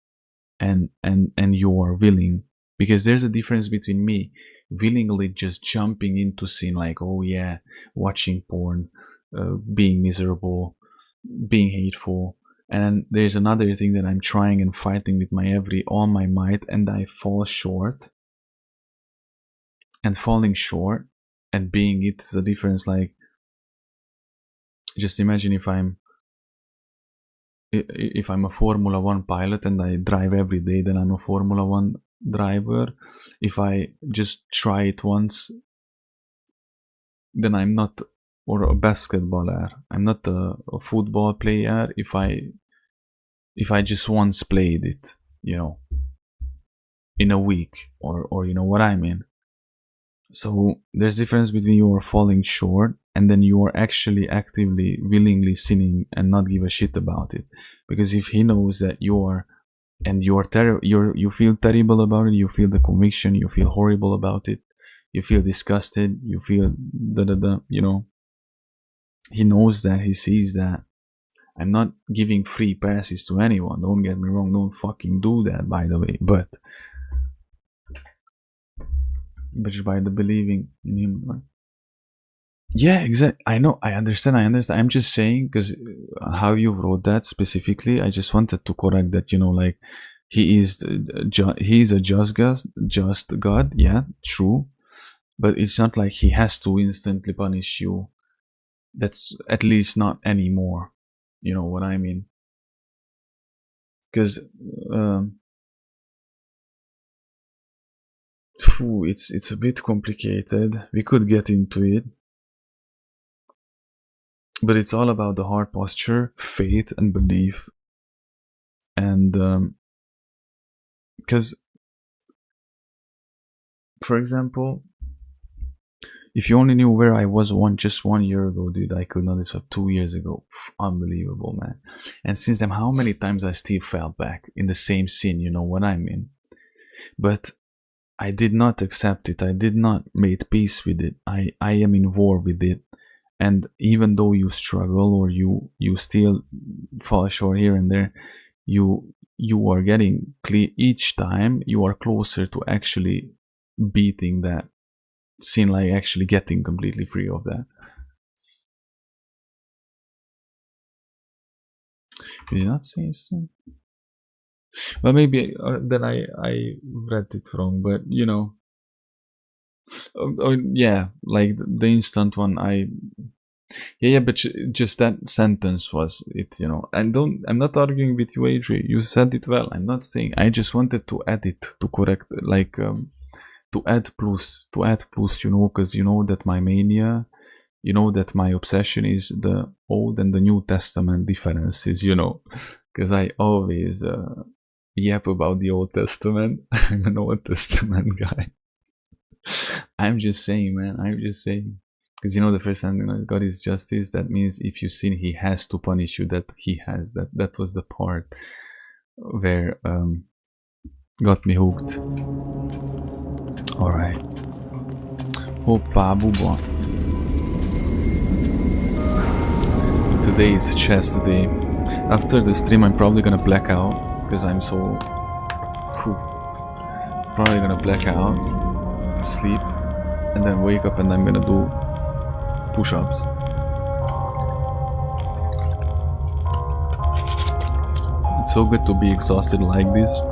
A: and you are willing. Because there's a difference between me willingly just jumping into sin, like, oh yeah, watching porn, being miserable, being hateful, and there's another thing that I'm trying and fighting with all my might, and I fall short. And falling short and being it's the difference. Like, just imagine if I'm a Formula 1 pilot and I drive every day, then I'm a Formula 1 driver. If I just try it once, then I'm not, or a basketballer, I'm not a football player if I just once played it, you know, in a week, or you know what I mean. So there's difference between you are falling short and then you are actually actively, willingly sinning and not give a shit about it. Because if he knows that you are, and you feel terrible about it, you feel the conviction, you feel horrible about it, you feel disgusted, you feel you know, he knows that, he sees that. I'm not giving free passes to anyone, don't get me wrong, don't fucking do that, by the way, but by the believing in him. Yeah, exactly. I know, I understand. I'm just saying, because how you wrote that specifically, I just wanted to correct that, you know, like, he is a just God, yeah, true, but it's not like he has to instantly punish you. That's at least not anymore, you know what I mean? Because it's a bit complicated. We could get into it, but it's all about the heart posture, faith, and belief. And because, for example, If you only knew where I was just 1 year ago, dude, I could not this up 2 years ago. Unbelievable, man. And since then, how many times I still fell back in the same scene, you know what I mean? But I did not accept it. I did not make peace with it. I am in war with it. And even though you struggle or you still fall short here and there, you are getting clear each time. You are closer to actually beating that scene, like actually getting completely free of that. Did you not say so? Well, maybe then I read it wrong, but you know, yeah, like the instant one, yeah, but just that sentence was it, you know. And I'm not arguing with you, Adri. You said it well. I'm not saying. I just wanted to add it to correct, like to add plus, you know, because you know that my mania, you know that my obsession is the Old and the New Testament differences, you know, because I always yap about the Old Testament. I'm an Old Testament guy. I'm just saying, man. I'm just saying. Because you know the first time God is justice, that means if you sin, He has to punish you. That He has. That was the part where got me hooked. Alright. Hoppa buba. Today is chest day. After the stream I'm probably gonna black out. Because I'm so... Probably gonna black out. Sleep. And then wake up and I'm gonna do push-ups. It's so good to be exhausted like this.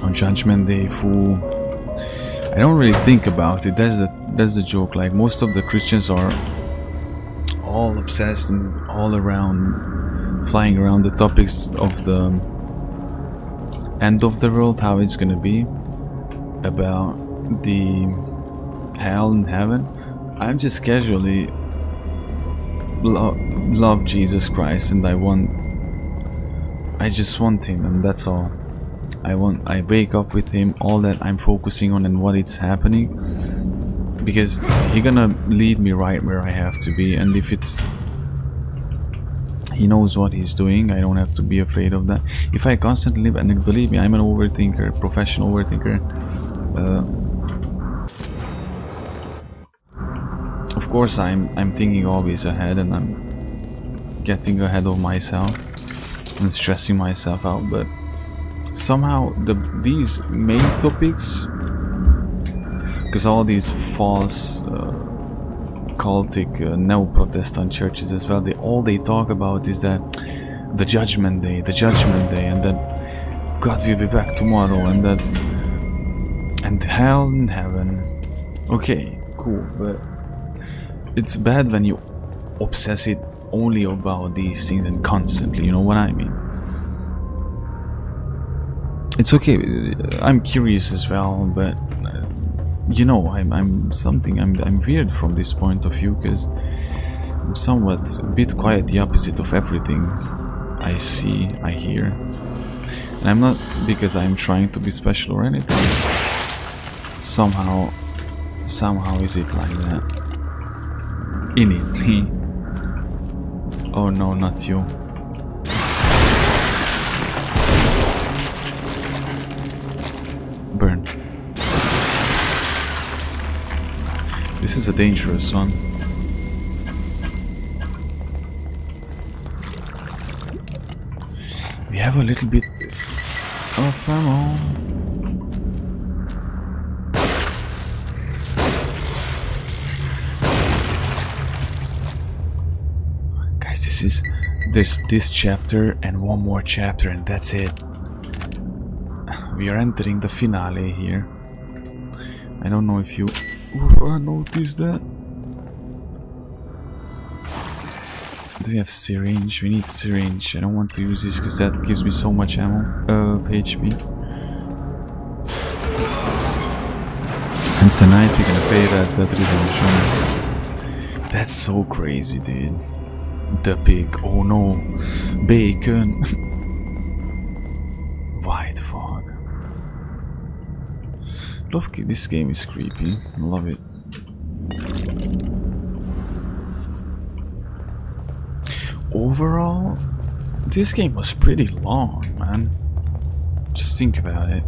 A: On Judgment Day, fool. I don't really think about it. That's the joke. Like most of the Christians are all obsessed and all around, flying around the topics of the end of the world, how it's gonna be, about the hell and heaven. I'm just casually love Jesus Christ, and I just want Him, and that's all. I wake up with Him, all that I'm focusing on and what it's happening, because He gonna lead me right where I have to be. And if He knows what He's doing, I don't have to be afraid of that. If I constantly live, and believe me, I'm an overthinker, professional overthinker. Of course I'm thinking always ahead, and I'm getting ahead of myself and stressing myself out, but somehow these main topics, because all these false cultic neo-Protestant churches as well, all they talk about is that the judgment day, and that God will be back tomorrow, and hell and heaven. Okay, cool, but it's bad when you obsess it only about these things and constantly, you know what I mean? It's okay, I'm curious as well, but you know, I'm weird from this point of view, because I'm somewhat a bit quite the opposite of everything I see, I hear. And I'm not because I'm trying to be special or anything, it's somehow is it like that. Innately. Oh no, not you. Burn. This is a dangerous one. We have a little bit of ammo. Guys, there's this chapter and one more chapter, and that's it. We are entering the finale here. I don't know if you noticed that. Do we have syringe? We need syringe. I don't want to use this because that gives me so much ammo, HP. And tonight we're gonna pay that redemption. That's so crazy, dude. The pig. Oh no, bacon. White fog. This game is creepy. I love it. Overall, this game was pretty long, man. Just think about it.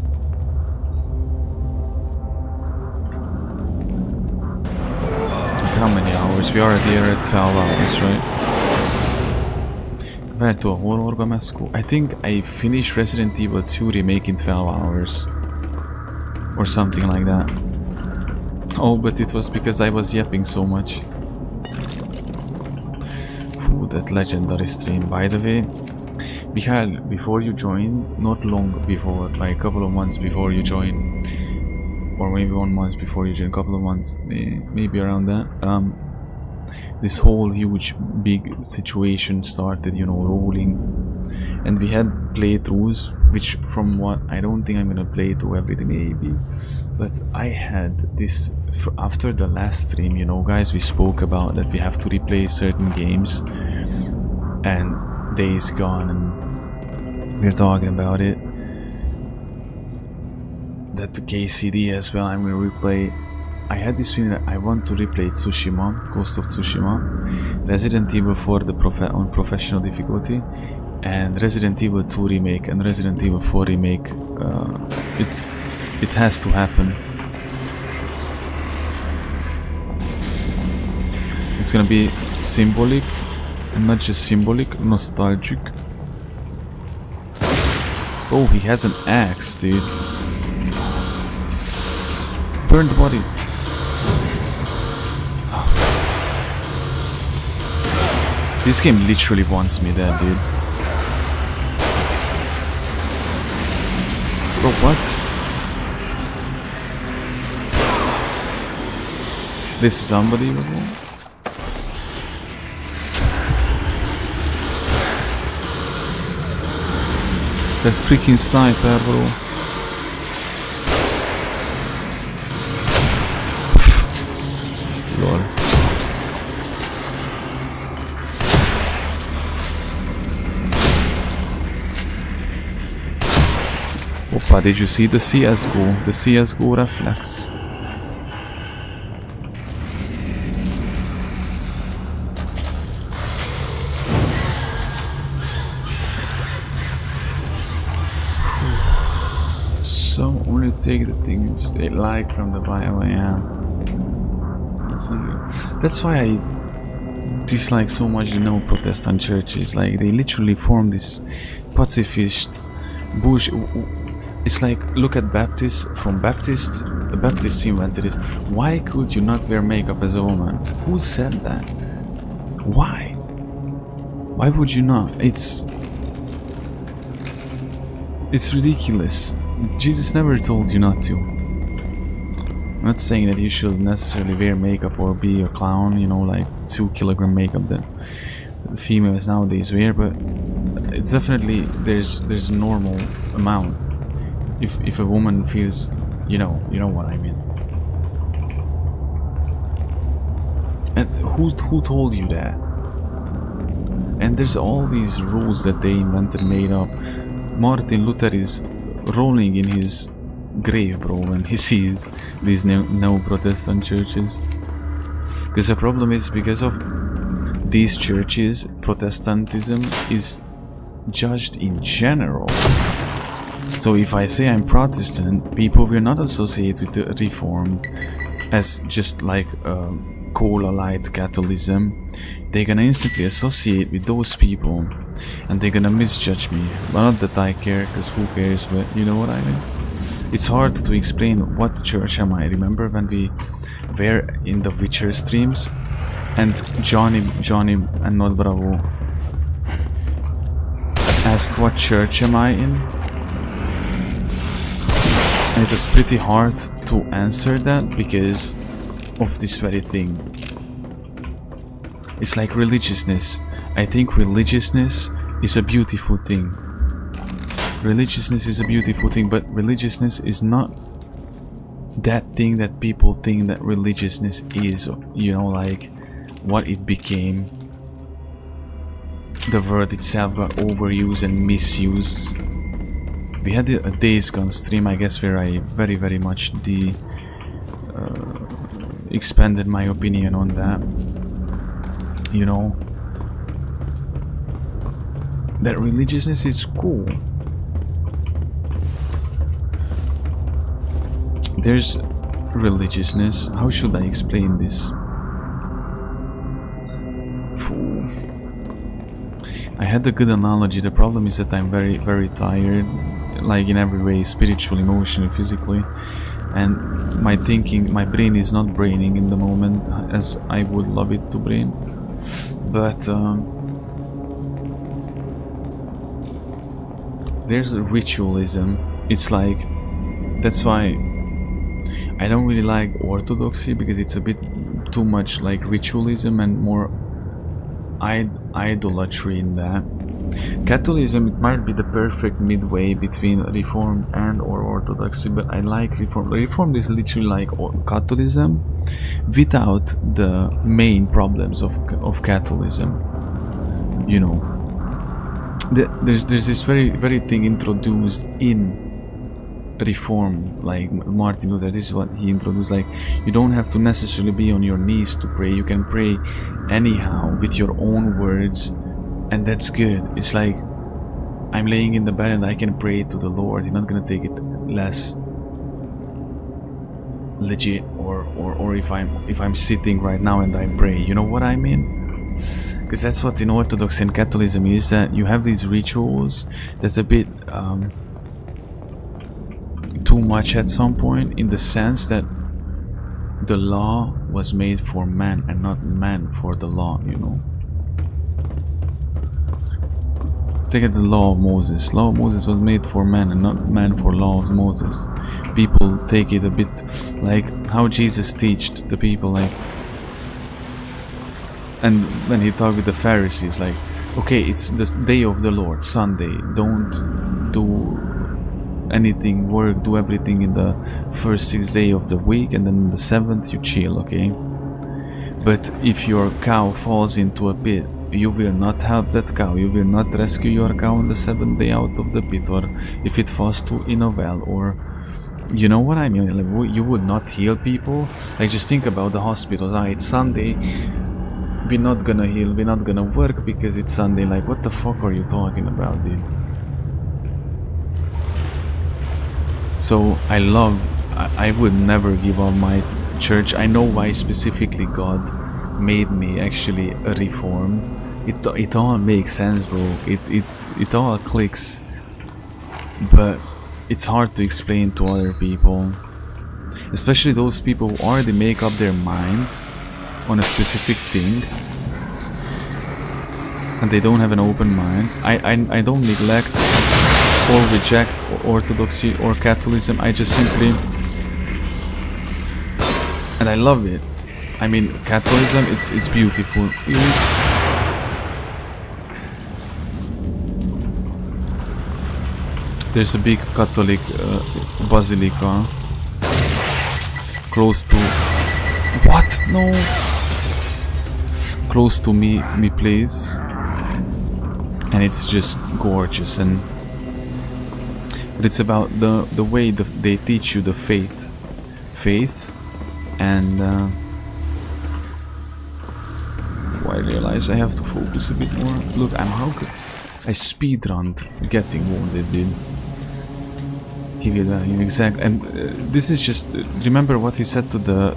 A: Like how many hours? We already are at 12 hours, right? Compared to a horror game, that's cool. I think I finished Resident Evil 2 Remake in 12 hours. Or something like that. Oh, but it was because I was yapping so much. Ooh, that legendary stream. By the way, Michael, before you joined, not long before, like a couple of months before you joined, or maybe 1 month before you joined, a couple of months, maybe around that, this whole huge big situation started, you know, rolling, and we had playthroughs, which from what I don't think I'm gonna play through everything maybe, but I had this after the last stream, you know, guys, we spoke about that we have to replay certain games, and Days Gone, and we're talking about it, that the KCD as well I'm gonna replay. I had this feeling that I want to replay Tsushima, Ghost of Tsushima, Resident Evil 4 on professional difficulty, and Resident Evil 2 Remake and Resident Evil 4 Remake. It has to happen. It's gonna be symbolic, and not just symbolic, nostalgic. Oh, he has an axe, dude. Burned body. This game literally wants me dead, dude. Bro, what? This is unbelievable. That freaking sniper, bro. Lol. Oppa, did you see the CSGO? The CSGO reflex. So only take the things they like from the bio. Yeah. That's why I dislike so much the no Protestant churches. Like, they literally form this pacifist bullshit. It's like, look at Baptists. From Baptists, the Baptists invented this. Why could you not wear makeup as a woman? Who said that? Why? Why would you not? It's ridiculous. Jesus never told you not to. I'm not saying that you should necessarily wear makeup or be a clown, you know, like 2 kilogram makeup that females nowadays wear, but it's definitely, there's a normal amount. If a woman feels, you know what I mean. And who told you that? And there's all these rules that they invented, made up. Martin Luther is rolling in his grave, bro, when he sees these no Protestant churches. Because the problem is, because of these churches, Protestantism is judged in general. So if I say I'm Protestant, people will not associate with the Reformed as just like Cola Light Catholicism. They're gonna instantly associate with those people, and they're gonna misjudge me. But not that I care, because who cares, but you know what I mean? It's hard to explain what church am I. Remember when we were in the Witcher streams, and Johnny and not Bravo asked what church am I in? And it was pretty hard to answer that because of this very thing. It's like religiousness. I think religiousness is a beautiful thing. Religiousness is a beautiful thing, but religiousness is not that thing that people think that religiousness is, you know, like what it became. The word itself got overused and misused. We had a Days Gone stream, I guess, where I very much expanded my opinion on that. You know, that religiousness is cool. There's religiousness. How should I explain this? Fool. I had a good analogy. The problem is that I'm very tired, like in every way, spiritually, emotionally, physically, and my thinking, my brain is not braining in the moment as I would love it to brain. But there's a ritualism. It's like, that's why I don't really like orthodoxy, because it's a bit too much like ritualism and more idolatry in that. Catholicism, it might be the perfect midway between Reformed and or Orthodoxy, but I like Reformed. Reformed is literally like Catholicism without the main problems of Catholicism. You know, there's this very thing introduced in Reform, like Martin Luther. This is what he introduced, like, you don't have to necessarily be on your knees to pray. You can pray anyhow with your own words, and that's good. It's like, I'm laying in the bed and I can pray to the Lord. You're not gonna take it less legit, or if I'm sitting right now and I pray, you know what I mean? Because that's what in Orthodoxy and Catholicism is, that you have these rituals that's a bit too much at some point, in the sense that the law was made for man and not man for the law, you know. Take it, the law of Moses. Law of Moses was made for man and not man for law of Moses. People take it a bit like how Jesus taught the people, like, and then he talked with the Pharisees, like, okay, it's the day of the Lord, Sunday, don't do anything, work, do everything in the first 6 days of the week, and then the 7th you chill, okay? But if your cow falls into a pit, you will not help that cow, you will not rescue your cow on the 7th day out of the pit, or if it falls in a well, or you know what I mean, like, you would not heal people. Like, just think about the hospitals. It's Sunday, we're not gonna heal, we're not gonna work because it's Sunday. Like, what the fuck are you talking about, dude? So I would never give up my church. I know why specifically God made me actually a reformed. It all makes sense, bro. It all clicks, but it's hard to explain to other people, especially those people who already make up their mind on a specific thing and they don't have an open mind. I don't neglect or reject Orthodoxy or Catholicism. I just simply, and I love it. I mean, Catholicism, it's beautiful. There's a big Catholic basilica close to, what? No, close to me place, and it's just gorgeous. And but it's about the way they teach you the faith, and I realize I have to focus a bit more. Look, I speedrunned getting wounded, dude. He did that, exactly. And this is just, remember what he said to the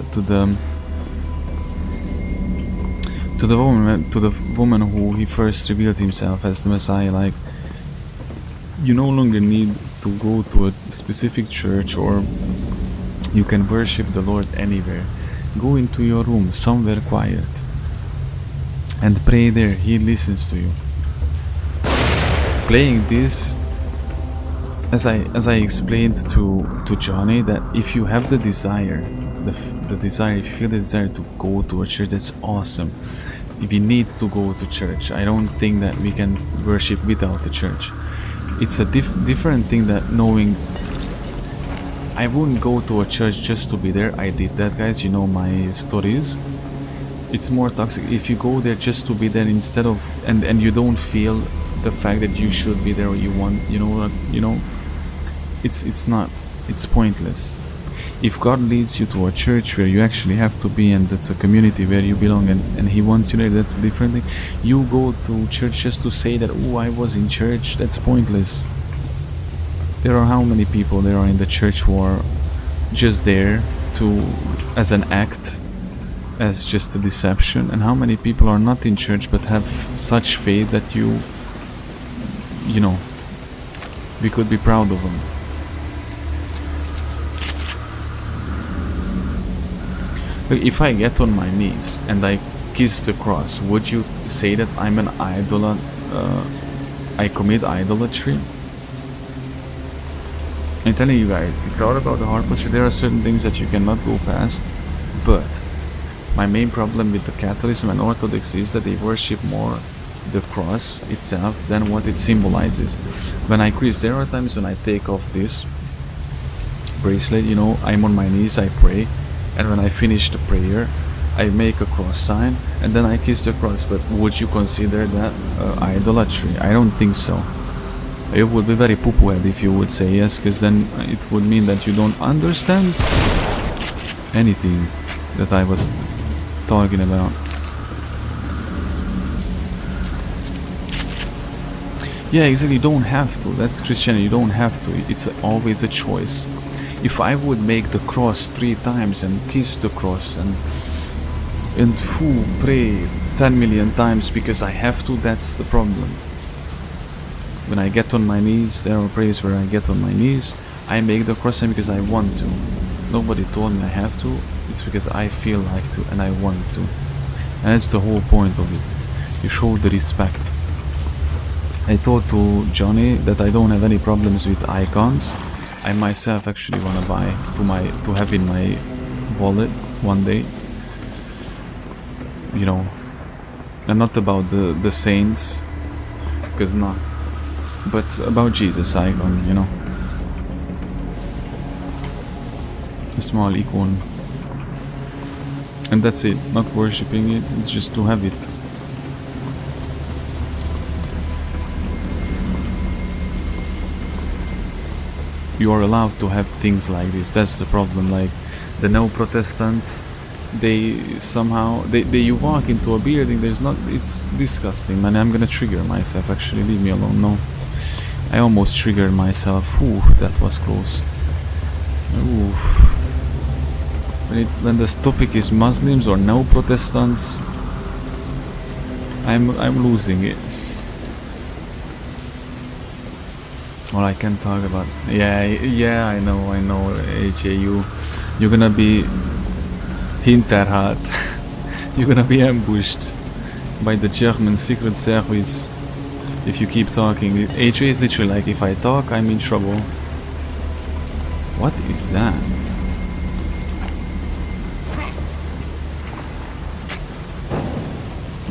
A: woman who he first revealed himself as the Messiah. Like, you no longer need to go to a specific church, or you can worship the Lord anywhere. Go into your room, somewhere quiet, and pray there. He listens to you. Playing this, as I explained to Johnny, that if you have the desire, the desire, if you feel the desire to go to a church, that's awesome. If you need to go to church, I don't think that we can worship without the church. It's a different thing that knowing. I wouldn't go to a church just to be there. I did that, guys. You know my stories. It's more toxic if you go there just to be there instead of, and you don't feel the fact that you should be there, or you want, you know, it's not, it's pointless. If God leads you to a church where you actually have to be, and that's a community where you belong, and He wants you there, that's a different thing. You go to church just to say that, oh, I was in church, that's pointless. There are how many people there are in the church who are just there to, as an act, as just a deception, and how many people are not in church but have such faith that you know, we could be proud of them. If I get on my knees and I kiss the cross, would you say that I'm an idol? I commit idolatry? I'm telling you guys, it's all about the heart posture. There are certain things that you cannot go past, but my main problem with the Catholicism and Orthodox is that they worship more the cross itself than what it symbolizes. When I kiss, there are times when I take off this bracelet, you know, I'm on my knees, I pray, and when I finish the prayer, I make a cross sign, and then I kiss the cross. But would you consider that idolatry? I don't think so. It would be very poo-poo-head if you would say yes, because then it would mean that you don't understand anything that I was talking about. Yeah, exactly, you don't have to. That's Christianity, you don't have to. It's always a choice. If I would make the cross 3 times and kiss the cross and pray 10 million times because I have to, that's the problem. When I get on my knees, there are prayers where I get on my knees, I make the cross sign because I want to. Nobody told me I have to, it's because I feel like to and I want to. And that's the whole point of it. You show the respect. I told to Johnny that I don't have any problems with icons. I myself actually want to buy to have in my wallet one day. You know, and not about the saints, because not, but about Jesus icon, you know, a small icon, and that's it. Not worshipping it, it's just to have it. You are allowed to have things like this. That's the problem. Like the Neo-Protestants, they somehow you walk into a building, there's not, it's disgusting, man. I'm gonna trigger myself, actually, leave me alone. No, I almost triggered myself. Ooh, that was close. Oof. When this topic is Muslims or Neo-Protestants, I'm losing it. Well, I can talk about, yeah, I know, AJ, you're gonna be hinterhalt. You're gonna be ambushed by the German Secret Service if you keep talking. AJ is literally like, if I talk, I'm in trouble. What is that?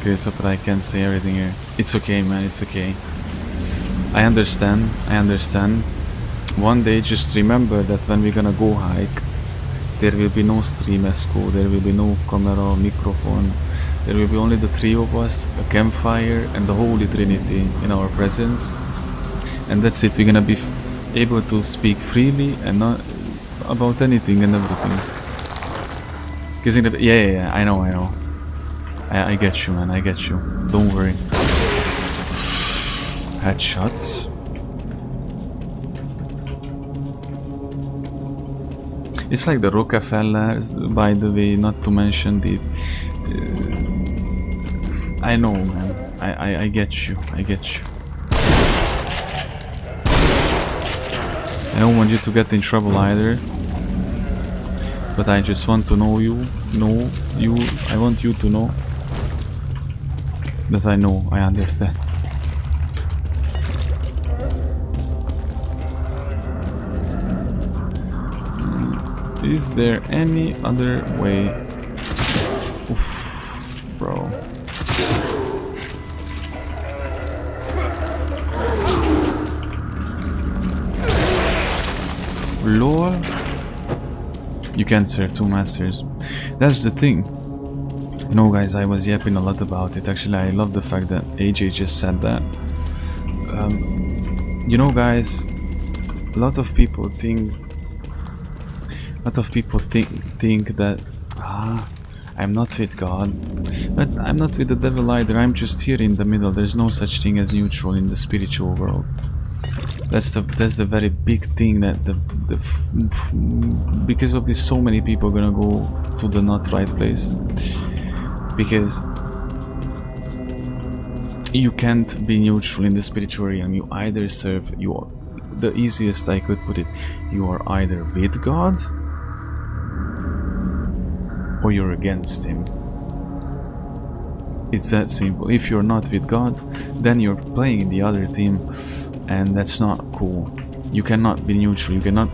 A: Okay, so but I can't say everything here. It's okay, man, it's okay. I understand. One day just remember that when we're gonna go hike, there will be no stream esco, there will be no camera, microphone, there will be only the 3 of us, a campfire and the Holy Trinity in our presence, and that's it. We're gonna be able to speak freely and not about anything and everything. Cause yeah, I know. I get you, man, I get you. Don't worry. Headshot. It's like the Rockefellers, by the way, not to mention the... I know, man. I get you. I don't want you to get in trouble either. But I just want to know you. I want you to know that I know, I understand. Is there any other way? Oof, bro. Lore? You can't serve 2 masters. That's the thing. You know, guys, I was yapping a lot about it. Actually, I love the fact that AJ just said that. You know, guys, a lot of people think that I'm not with God, but I'm not with the devil either. I'm just here in the middle. There's no such thing as neutral in the spiritual world. That's the very big thing, that because of this, so many people are gonna go to the not right place, because you can't be neutral in the spiritual realm. You either serve, the easiest I could put it, you are either with God or you're against him. It's that simple. If you're not with God, then you're playing in the other team, and that's not cool. You cannot be neutral. You cannot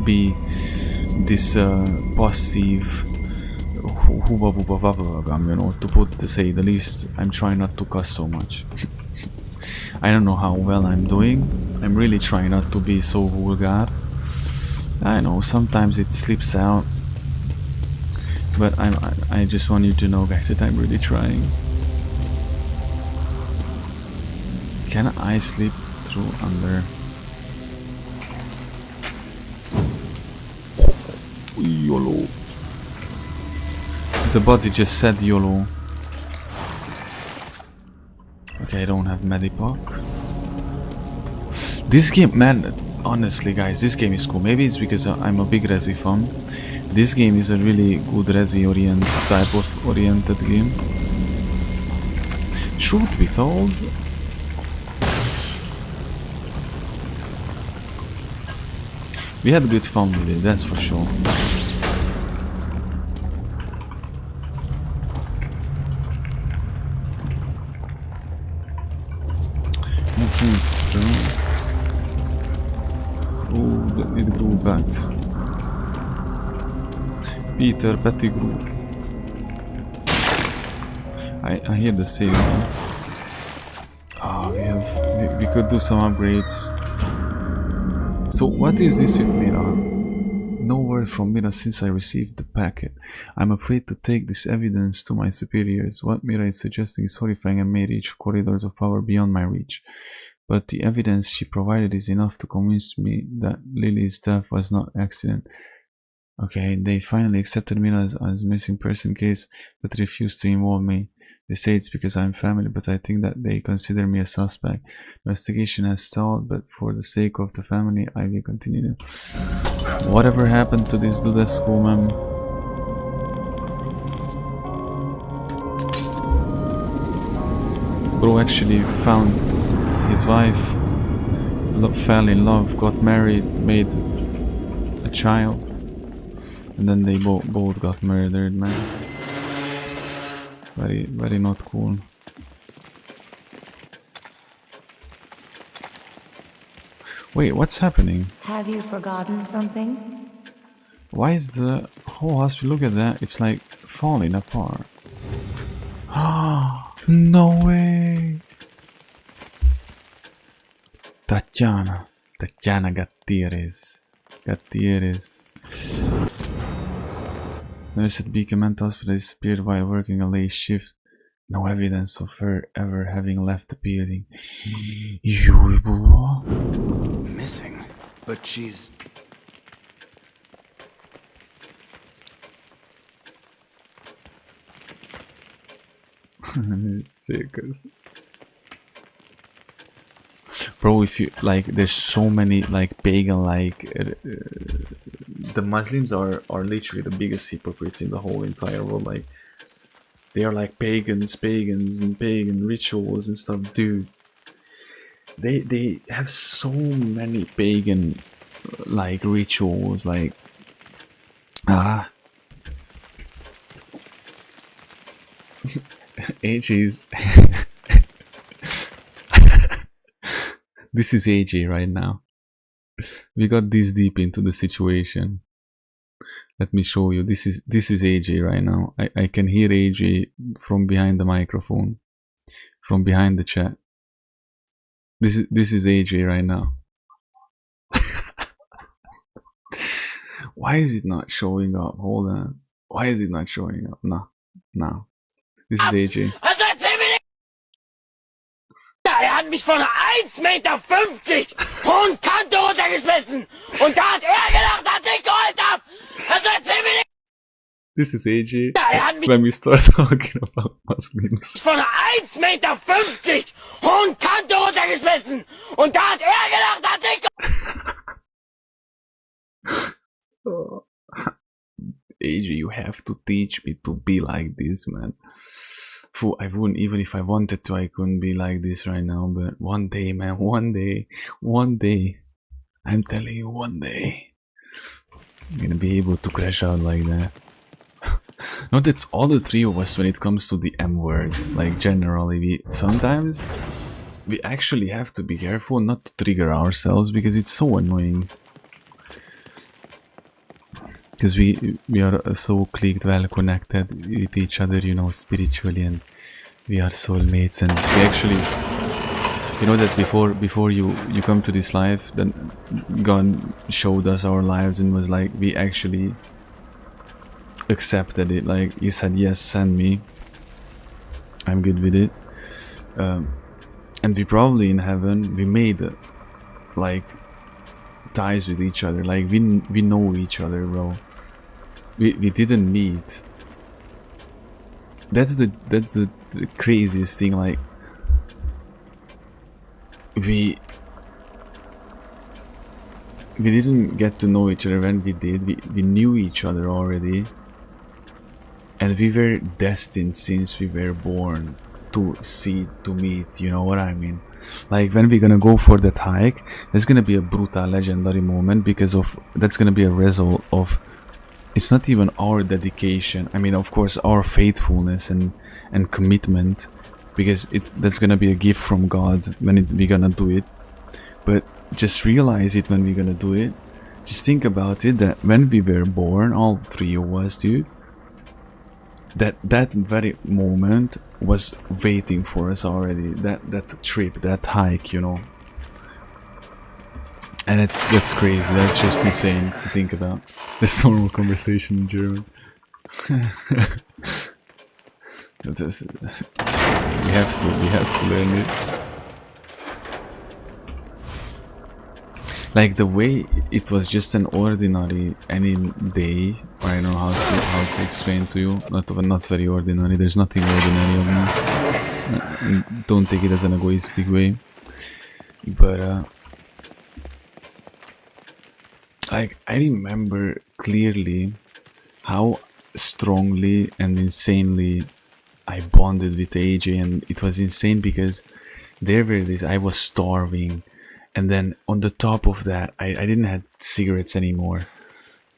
A: be this passive to say the least. I'm trying not to cuss so much. I don't know how well I'm doing. I'm really trying not to be so vulgar. I know sometimes it slips out, but I just want you to know, guys, that I'm really trying. Can I slip through under? YOLO. The body just said YOLO. Okay, I don't have Medipack. This game, man, honestly guys, this game is cool. Maybe it's because I'm a big Resi fan. This game is a really good Resi type of oriented game. Truth be told, we had good fun with it, that's for sure. Oh, it grew back. Peter Pettigrew. I hear the save. Ah, we could do some upgrades. So what is this with Mira? No word from Mira since I received the packet. I'm afraid to take this evidence to my superiors. What Mira is suggesting is horrifying and may reach corridors of power beyond my reach. But the evidence she provided is enough to convince me that Lily's death was not accident. Okay, they finally accepted Mira as missing person case, but refused to involve me. They say it's because I'm family, but I think that they consider me a suspect. Investigation has stalled, but for the sake of the family, I will continue. Whatever happened to this dude at school, man? Bro actually found his wife, fell in love, got married, made a child, and then they both got murdered, man. Very, very not cool. Wait, what's happening?
E: Have you forgotten something?
A: Why is the whole hospital, look at that, it's like falling apart. Ah, no way! Tatiana Gutierrez. Nurse at Beacon Mental Hospital disappeared while working a late shift. No evidence of her ever having left the building.
D: Missing, but she's...
A: Circus. Bro, if you like, there's so many like pagan, like the Muslims are literally the biggest hypocrites in the whole entire world. Like, they are like pagans and pagan rituals and stuff, dude. They have so many pagan like rituals, like AJ's. This is AJ right now. We got this deep into the situation. Let me show you. This is AJ right now. I can hear AJ from behind the microphone, from behind the chat. This is AJ right now. Why is it not showing up? Hold on. Why is it not showing up? No. This is AJ.
H: er hat mich von 1,50 Meter hohen Kante runtergeschmissen. Und da hat er gedacht, dass ich geholt hab. Also erzähl mir nicht.
A: This is AJ.
H: Er hat mich
A: When we start talking about Muslims.
H: von 1,50 Meter hohen Kante runtergeschmissen. Und da hat er gedacht, dass ich
A: AJ, you have to teach me to be like this, man. Fool, I wouldn't, even if I wanted to, I couldn't be like this right now, but one day, man, one day, I'm telling you, one day, I'm gonna be able to crash out like that. No, that's all the three of us when it comes to the M word. Like, generally, sometimes we actually have to be careful not to trigger ourselves because it's so annoying. Because we are so clicked, well connected with each other, you know, spiritually, and we are soulmates, and we actually, you know, that before you come to this life, then God showed us our lives and was like, we actually accepted it. Like, he said, yes, send me, I'm good with it. And we probably in heaven, we made like ties with each other. Like, we know each other, bro. We didn't meet. That's the craziest thing. Like, we didn't get to know each other. When we did, we knew each other already, and we were destined since we were born to meet. You know what I mean? Like, when we're gonna go for that hike, there's gonna be a brutal legendary moment, because of that's gonna be a result of, it's not even our dedication, I mean, of course, our faithfulness and commitment, because that's gonna be a gift from God when we're gonna do it. But just realize it when we're gonna do it. Just think about it, that when we were born, all three of us, dude, that very moment was waiting for us already. That trip, that hike, you know. And that's crazy. That's just insane to think about. This normal conversation in German. We have to learn it. Like, the way it was just an ordinary any day. I don't know how to explain to you. Not very ordinary. There's nothing ordinary of me. Don't take it as an egoistic way. But like, I remember clearly how strongly and insanely I bonded with AJ, and it was insane because there were this, I was starving, and then on the top of that, I didn't have cigarettes anymore,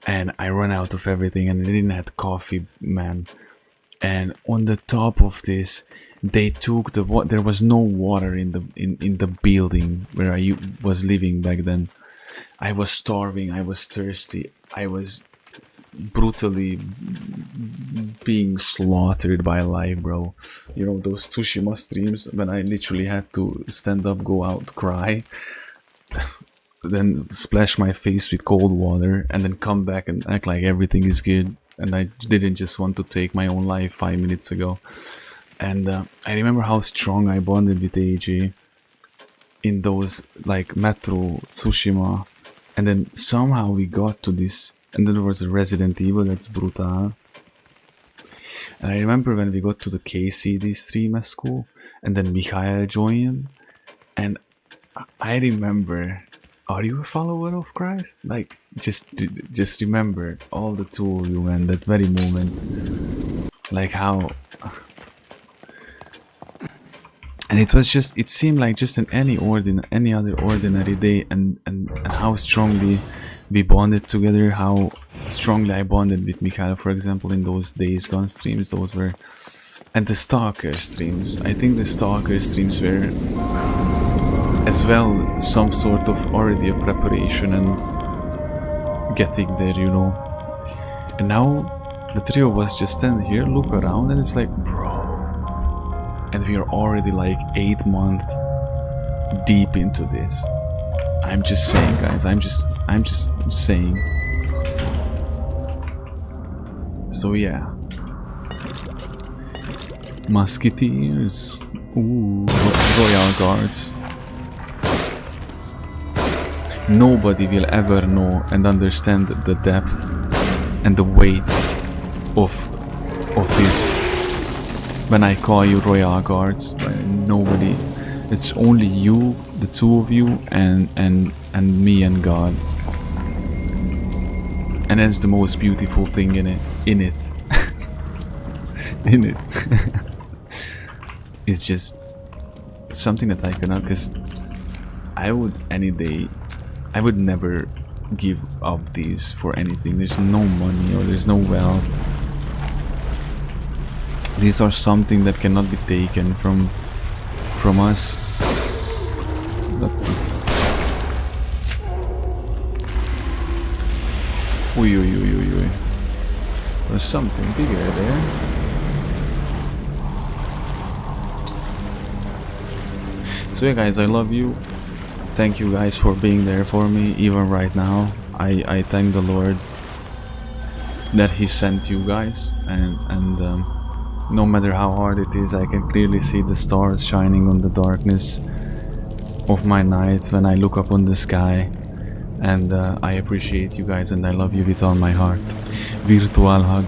A: and I ran out of everything, and I didn't have coffee, man. And on the top of this, they took the there was no water in the building where I was living back then. I was starving, I was thirsty, I was brutally being slaughtered by life, bro. You know, those Tsushima streams when I literally had to stand up, go out, cry, then splash my face with cold water, and then come back and act like everything is good, and I didn't just want to take my own life 5 minutes ago. And I remember how strong I bonded with AJ in those, like, Metro Tsushima. And then somehow we got to this, and then there was a Resident Evil, that's brutal. And I remember when we got to the KCD stream at school, and then Mikhail joined, and I remember, are you a follower of Christ? Like, just remember all the two of you, and that very moment, like how. And it was just, it seemed like just any other ordinary day, and how strongly we bonded together, how strongly I bonded with Mikhail, for example, in those Days Gone streams. Those were, and the Stalker streams. I think the Stalker streams were as well some sort of already a preparation and getting there, you know. And now the three of us just stand here, look around, and it's like, bro. And we are already like 8 months deep into this. I'm just saying, guys. I'm just saying. So yeah, Musketeers. Ooh, Royal Guards. Nobody will ever know and understand the depth and the weight of this when I call you Royal Guards. Nobody. It's only you, the two of you, and me and God. And that's the most beautiful thing in it. In it. It's just something that I cannot, because I would any day, I would never give up these for anything. There's no money or there's no wealth. These are something that cannot be taken from us. But this. Ui. There's something bigger there. So yeah guys, I love you. Thank you guys for being there for me, even right now. I thank the Lord that He sent you guys, and no matter how hard it is, I can clearly see the stars shining on the darkness of my night when I look up on the sky. And I appreciate you guys, and I love you with all my heart. Virtual hug.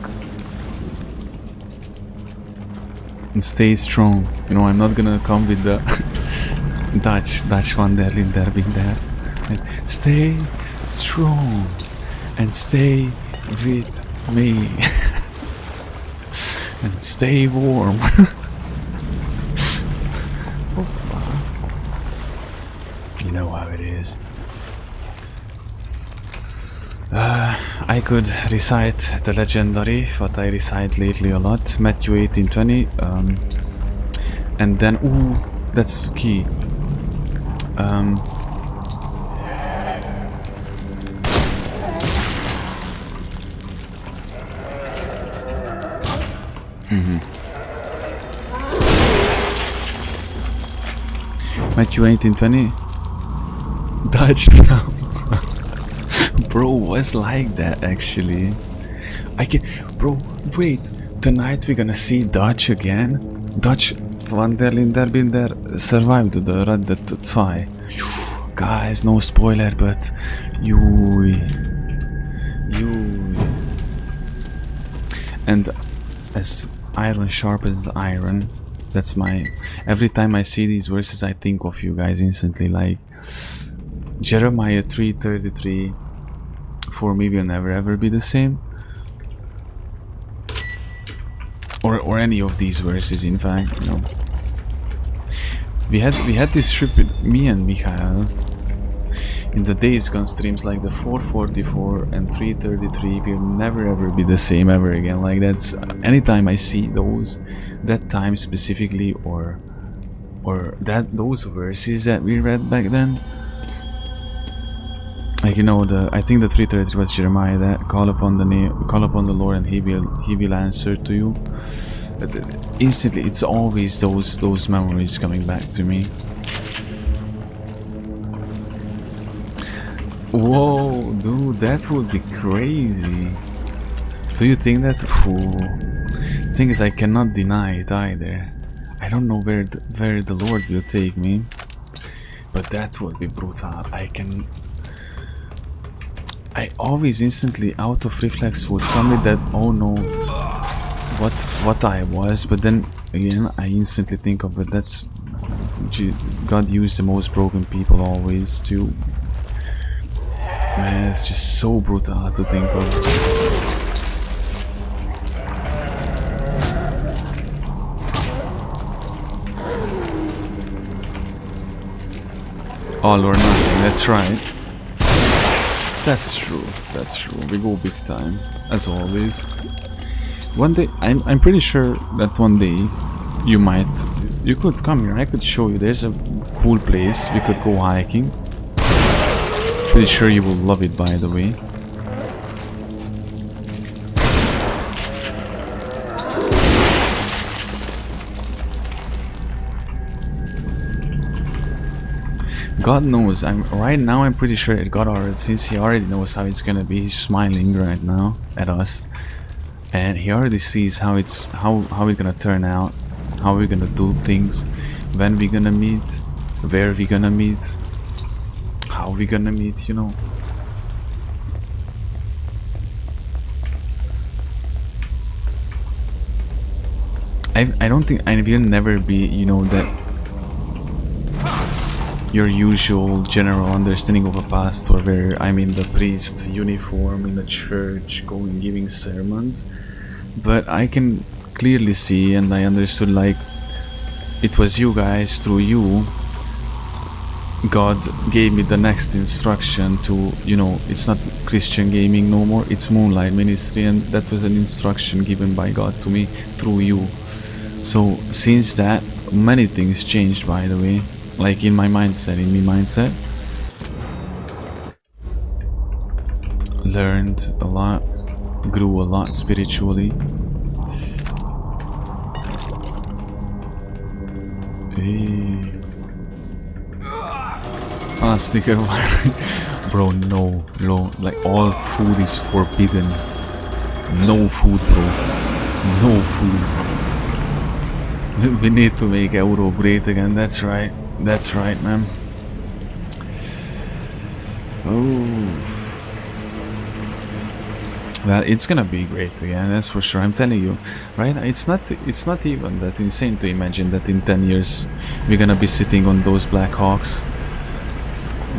A: And stay strong. You know, I'm not gonna come with the Dutch one there, Linder, been there. Like, stay strong and stay with me. And stay warm. You know how it is. I could recite the legendary, what I recite lately a lot, Matthew 18:20, and then, ooh, that's key. Matthew 18:20. Dutch now. Bro, was like that actually. I can, bro, wait, tonight we're gonna see Dutch again. Dutch van der Linder Binder survived the Red Dead 2. Guys, no spoiler, but you. And as iron sharpens iron, that's my, every time I see these verses I think of you guys instantly, like Jeremiah 3:33. For me will never ever be the same, or any of these verses. In fact, you know, we had this trip with me and Michael in the Days Gone streams, like the 4:44 and 3:33 will never ever be the same ever again. Like, that's anytime I see those, that time specifically, or those verses that we read back then. Like, you know, I think the 3:33 was Jeremiah, that call upon the Lord and he will answer to you. But instantly, it's always those memories coming back to me. Whoa, dude, that would be crazy. Do you think that? The thing is, I cannot deny it either. I don't know where the Lord will take me, but that would be brutal. I always instantly, out of reflex, would come with that, oh no, what I was, but then again I instantly think of it, that's, God used the most broken people always to, man, it's just so brutal to think of. All or nothing, that's right. That's true, we go big time, as always. One day, I'm pretty sure that one day you could come here, I could show you, there's a cool place, we could go hiking. Pretty sure you will love it, by the way. God knows, right now I'm pretty sure that God already, since He already knows how it's gonna be, He's smiling right now at us. And He already sees how it's gonna turn out, how we're gonna do things. when we gonna meet, where we gonna meet, how we gonna meet, you know. I don't think I will never be, you know, that your usual general understanding of a pastor where I'm in the priest uniform in a church going giving sermons, but I can clearly see, and I understood, like, it was you guys, through you God gave me the next instruction to, you know, it's not Christian gaming no more, it's Moonlight Ministry, and that was an instruction given by God to me through you. So since that, many things changed, by the way, like in my mindset, learned a lot, grew a lot spiritually. Hey. Ah, sticker wiring. Bro, no, like all food is forbidden. No food, bro. No food. We need to make Euro great again, that's right. That's right, man. Oh. Well, it's gonna be great again, that's for sure, I'm telling you. Right? It's not even that insane to imagine that in 10 years we're gonna be sitting on those Black Hawks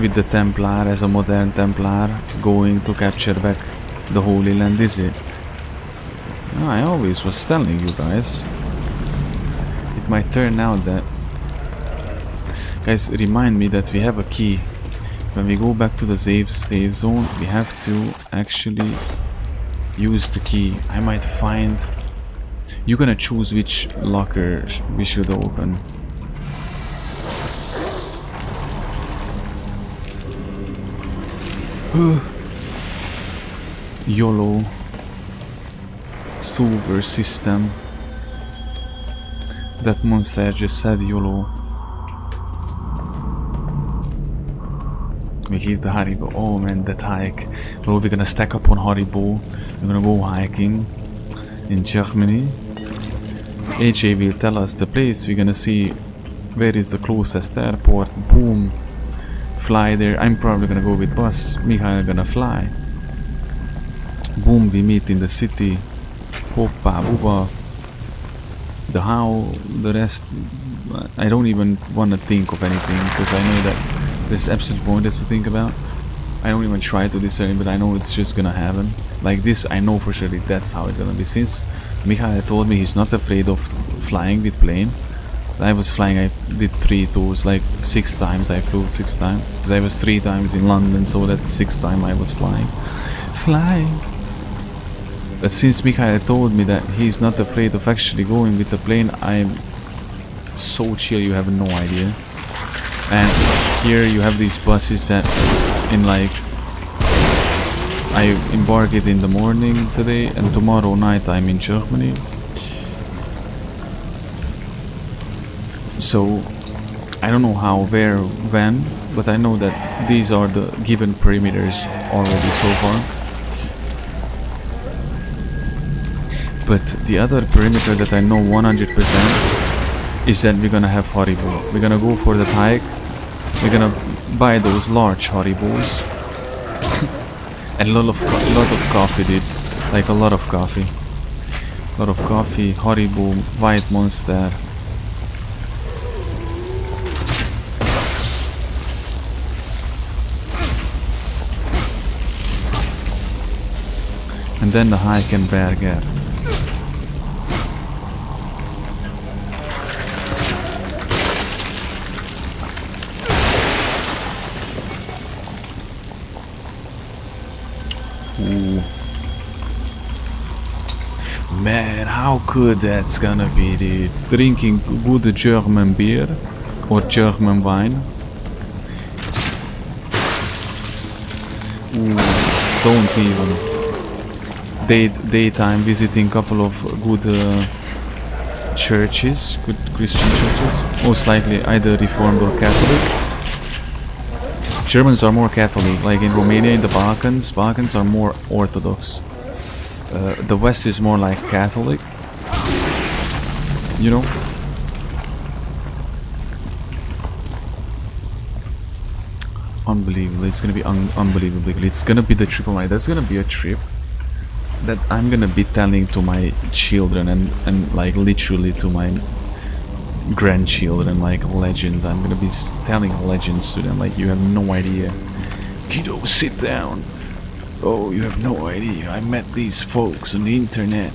A: with the Templar as a modern Templar going to capture back the Holy Land, is it? No, I always was telling you guys. It might turn out that... Guys, remind me that we have a key. When we go back to the save zone, we have to actually use the key. I might find... You're gonna choose which locker we should open. YOLO Silver system. That monster just said YOLO. We hit the Haribo. Oh man, that hike. Well, we're gonna stack up on Haribo. We're gonna go hiking in Germany. AJ will tell us the place. We're gonna see where is the closest airport. Boom. Fly there. I'm probably gonna go with bus. Mikhail gonna fly. Boom, we meet in the city. Hoppa, booba. The how, the rest, I don't even want to think of anything because I know that there's absolute pointless to think about. I don't even try to discern, but I know it's just gonna happen. Like this, I know for sure that that's how it's gonna be. Since Mikhail told me he's not afraid of flying with plane. I was flying, I did 3 tours, like 6 times I flew 6 times. Because I was 3 times in London, so that 6th time I was flying. But since Mikhail told me that he's not afraid of actually going with the plane, I'm so chill, you have no idea. And here you have these buses that in like... I embark it in the morning today, and tomorrow night I'm in Germany. So I don't know how, where, when, but I know that these are the given perimeters already so far. But the other perimeter that I know 100% is that we're gonna have Haribo. We're gonna go for that hike. We're gonna buy those large Haribos. And a lot of coffee, dude. Like a lot of coffee. A lot of coffee, Haribo, White Monster. And then the hike and burger. Ooh. Man, how good that's gonna be, dude. Drinking good German beer or German wine. Ooh, don't even. Daytime visiting couple of good churches, good Christian churches. Most likely either Reformed or Catholic. Germans are more Catholic, like in Romania, in the Balkans are more Orthodox. The West is more like Catholic, you know. unbelievable. It's gonna be unbelievable. It's gonna be the triple night. That's gonna be a trip that I'm gonna be telling to my children and like literally to my grandchildren, like legends. I'm gonna be telling legends to them, like, you have no idea. Kiddo, sit down. Oh, you have no idea. I met these folks on the internet.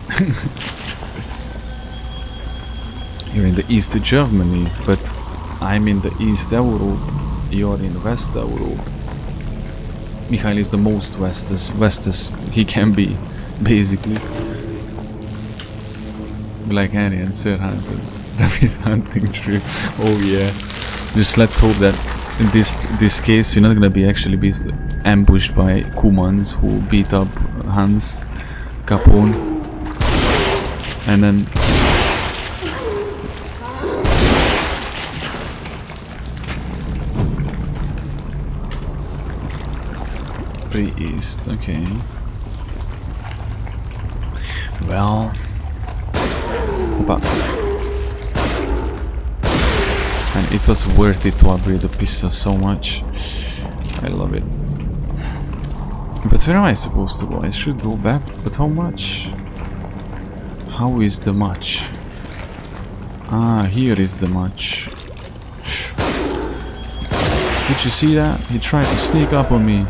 A: You're in the East Germany, but I'm in the East Europe. You're in West Europe. Mikhail is the most west as he can be, basically. Black Annie and Sir Hansen. Rapid hunting trip. Oh yeah. Just let's hope that in this case we're not gonna be actually be ambushed by Kumans who beat up Hans Capone. And then East, okay. Well, and it was worth it to upgrade the pistol so much. I love it. But where am I supposed to go? I should go back, but how much? How is the much? Ah, here is the much. Did you see that? He tried to sneak up on me.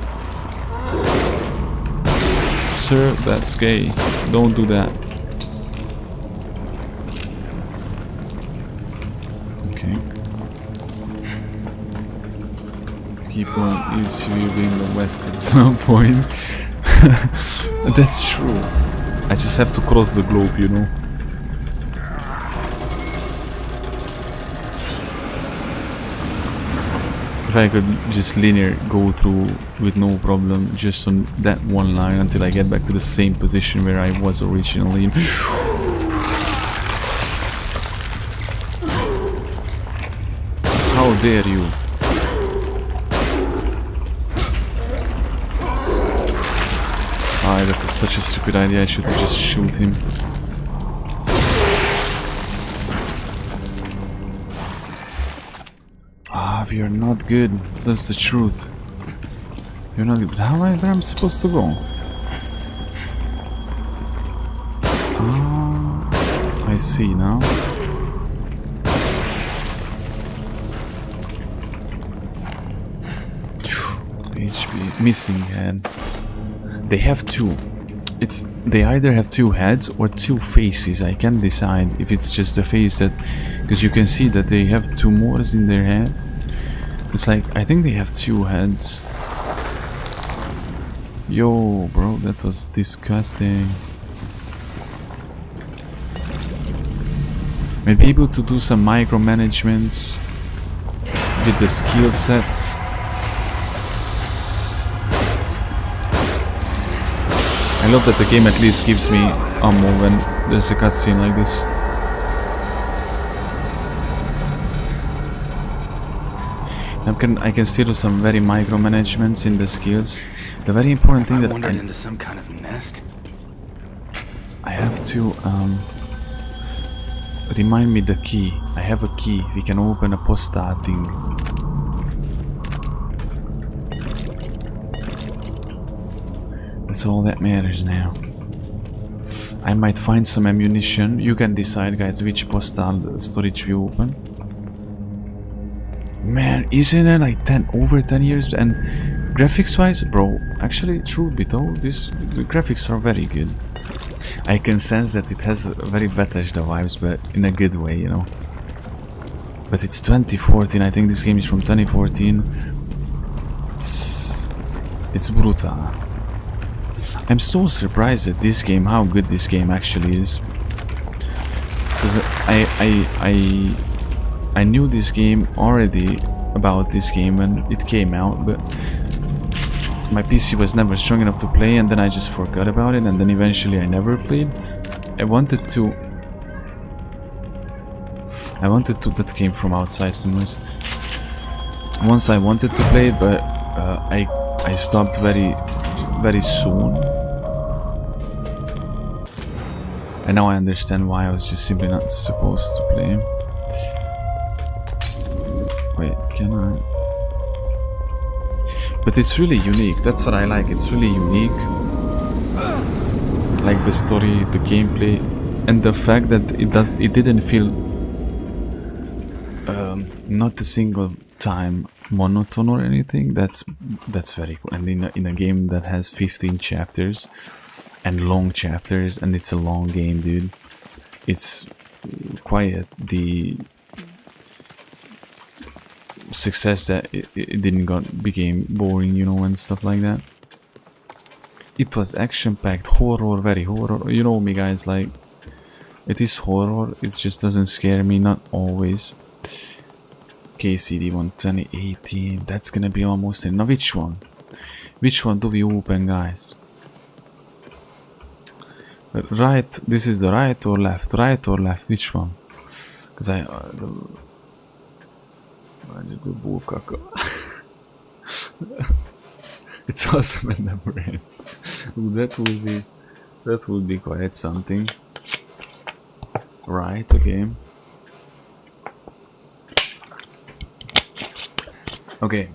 A: Sir, that's gay. Don't do that. Okay. People is really in the west at some point. That's true. I just have to cross the globe, you know. If I could just linear go through with no problem just on that one line until I get back to the same position where I was originally. How dare you? Ah, that was such a stupid idea. I should have just shoot him. Ah, you're not good. That's the truth. You're not good. But how am I supposed to go? Ah, I see now. HP missing head. They have two. They either have two heads or two faces. I can't decide if it's just the face that, because you can see that they have two mores in their head. It's like, I think they have two heads. Yo, bro, that was disgusting. Maybe able to do some micromanagements with the skill sets. I love that the game at least gives me ammo when there's a cutscene like this. I can still do some very micromanagements in the skills. The very important thing that I wandered
D: into some kind of nest.
A: I have to remind me the key. I have a key. We can open a posta thing. That's all that matters now. I might find some ammunition. You can decide, guys, which postal storage we open. Man, isn't it like over 10 years? And graphics wise, bro, actually, truth be told, the graphics are very good. I can sense that it has very Bethesda vibes, but in a good way, you know. But it's 2014. I think this game is from 2014. It's brutal. I'm so surprised at this game, how good this game actually is. Because I knew this game already, about this game when it came out, but my PC was never strong enough to play, and then I just forgot about it, and then eventually I never played. I wanted to, that came from outside somewhere. Once I wanted to play it, but I stopped very soon. And now I understand why I was just simply not supposed to play. Wait, can I? But it's really unique. That's what I like. It's really unique. Like the story, the gameplay, and the fact that it didn't feel not a single time monotone or anything. That's very cool. And in a game that has 15 chapters and long chapters, and it's a long game, dude. It's quite the success that it didn't became boring, you know, and stuff like that. It was action-packed, horror, very horror. You know me, guys, like, it is horror, it just doesn't scare me, not always. KCD1 2018, that's gonna be almost in. Now which one? Which one do we open, guys? Right, this is the right or left? Right or left? Which one? Because I do bullcaca. It's awesome and never ends. That would be quite something. Right, okay. Okay.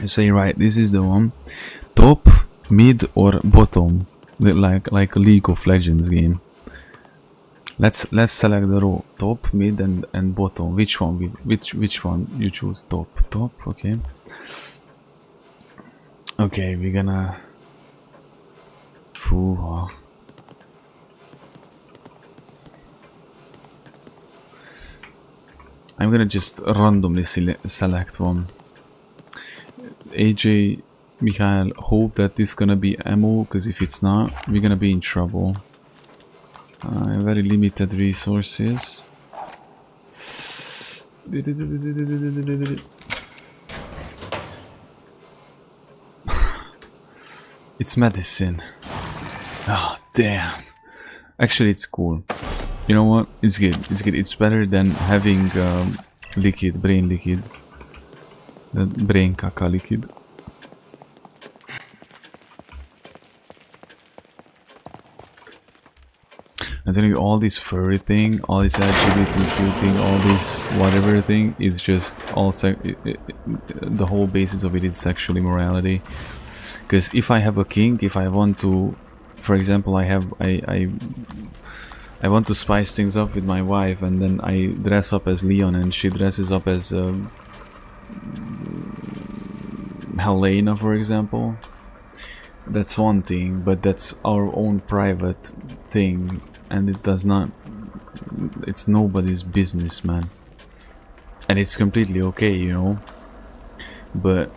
A: You say right, this is the one. Top, mid or bottom. Like a League of Legends game. Let's select the row. Top, mid and bottom. Which one which one you choose? Top, okay. Okay, we're gonna I'm gonna just randomly select one. AJ, Mikhail, hope that this is gonna be ammo, because if it's not, we're gonna be in trouble. Very limited resources. It's medicine. Oh, damn. Actually, it's cool. You know what? It's good. It's good. It's better than having liquid, brain liquid. The brain caca liquid. I'm telling you, all this furry thing, all this LGBTQ thing, all this whatever thing, is just all the whole basis of it is sexual immorality. Because if I have a kink, if I want to, for example, I want to spice things up with my wife, and then I dress up as Leon and she dresses up as Helena, for example. That's one thing, but that's our own private thing, and it's nobody's business, man. And it's completely okay, you know. But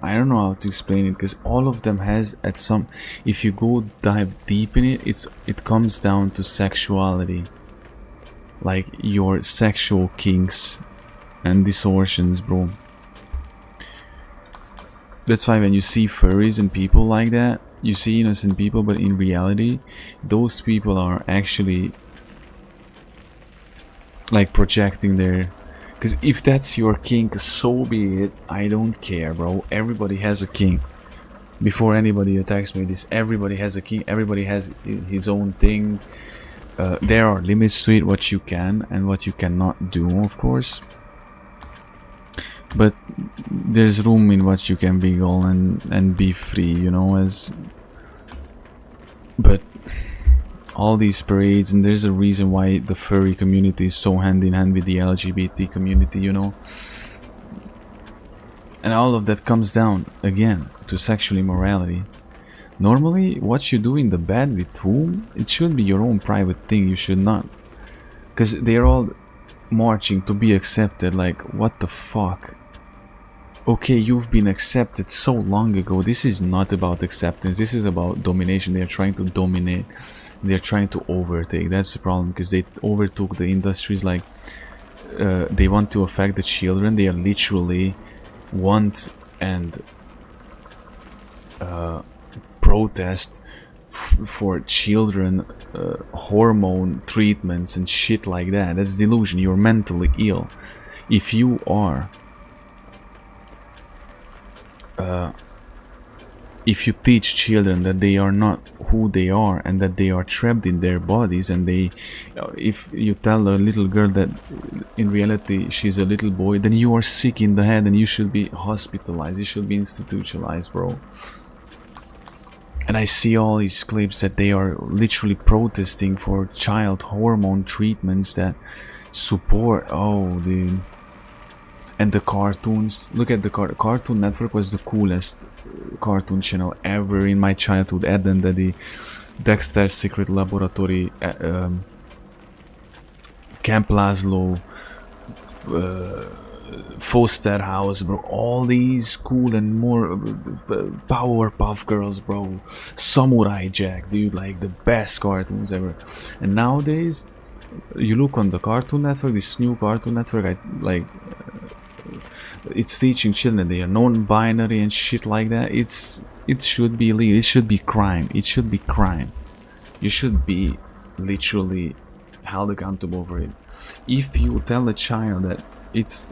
A: I don't know how to explain it, because all of them has at some, if you go dive deep in it, it comes down to sexuality, like your sexual kinks and distortions, bro. That's why when you see furries and people like that, you see innocent people, but in reality those people are actually like projecting their, because if that's your kink, so be it. I don't care, bro. Everybody has a kink. Before anybody attacks me, everybody has a kink. Everybody has his own thing. There are limits to it, what you can and what you cannot do, of course. But there's room in what you can wiggle and be free, you know, but all these parades, and there's a reason why the furry community is so hand in hand with the LGBT community, you know. And all of that comes down, again, to sexual immorality. Normally, what you do in the bed with whom, it should be your own private thing, you should not. Because they're all marching to be accepted, like, what the fuck? Okay, you've been accepted so long ago. This is not about acceptance, this is about domination. They're trying to dominate. They're trying to overtake. That's the problem, because they overtook the industries. Like they want to affect the children. They are literally want and protest for children hormone treatments and shit like that. That's delusion. You're mentally ill if you are if you teach children that they are not who they are and that they are trapped in their bodies, and they, if you tell a little girl that in reality she's a little boy, then you are sick in the head and you should be hospitalized, you should be institutionalized, bro. And I see all these clips that they are literally protesting for child hormone treatments that support, oh dude. And the cartoons, look at the Cartoon Network was the coolest cartoon channel ever in my childhood. Ed and Eddie, Dexter's Secret Laboratory, Camp Lazlo, Foster House, bro. All these cool and more Powerpuff Girls, bro. Samurai Jack, dude, like the best cartoons ever. And nowadays, you look on the Cartoon Network, this new Cartoon Network, it's teaching children they are non-binary and shit like that. It should be illegal. It should be crime. It should be crime. You should be literally held accountable for it. If you tell a child that it's,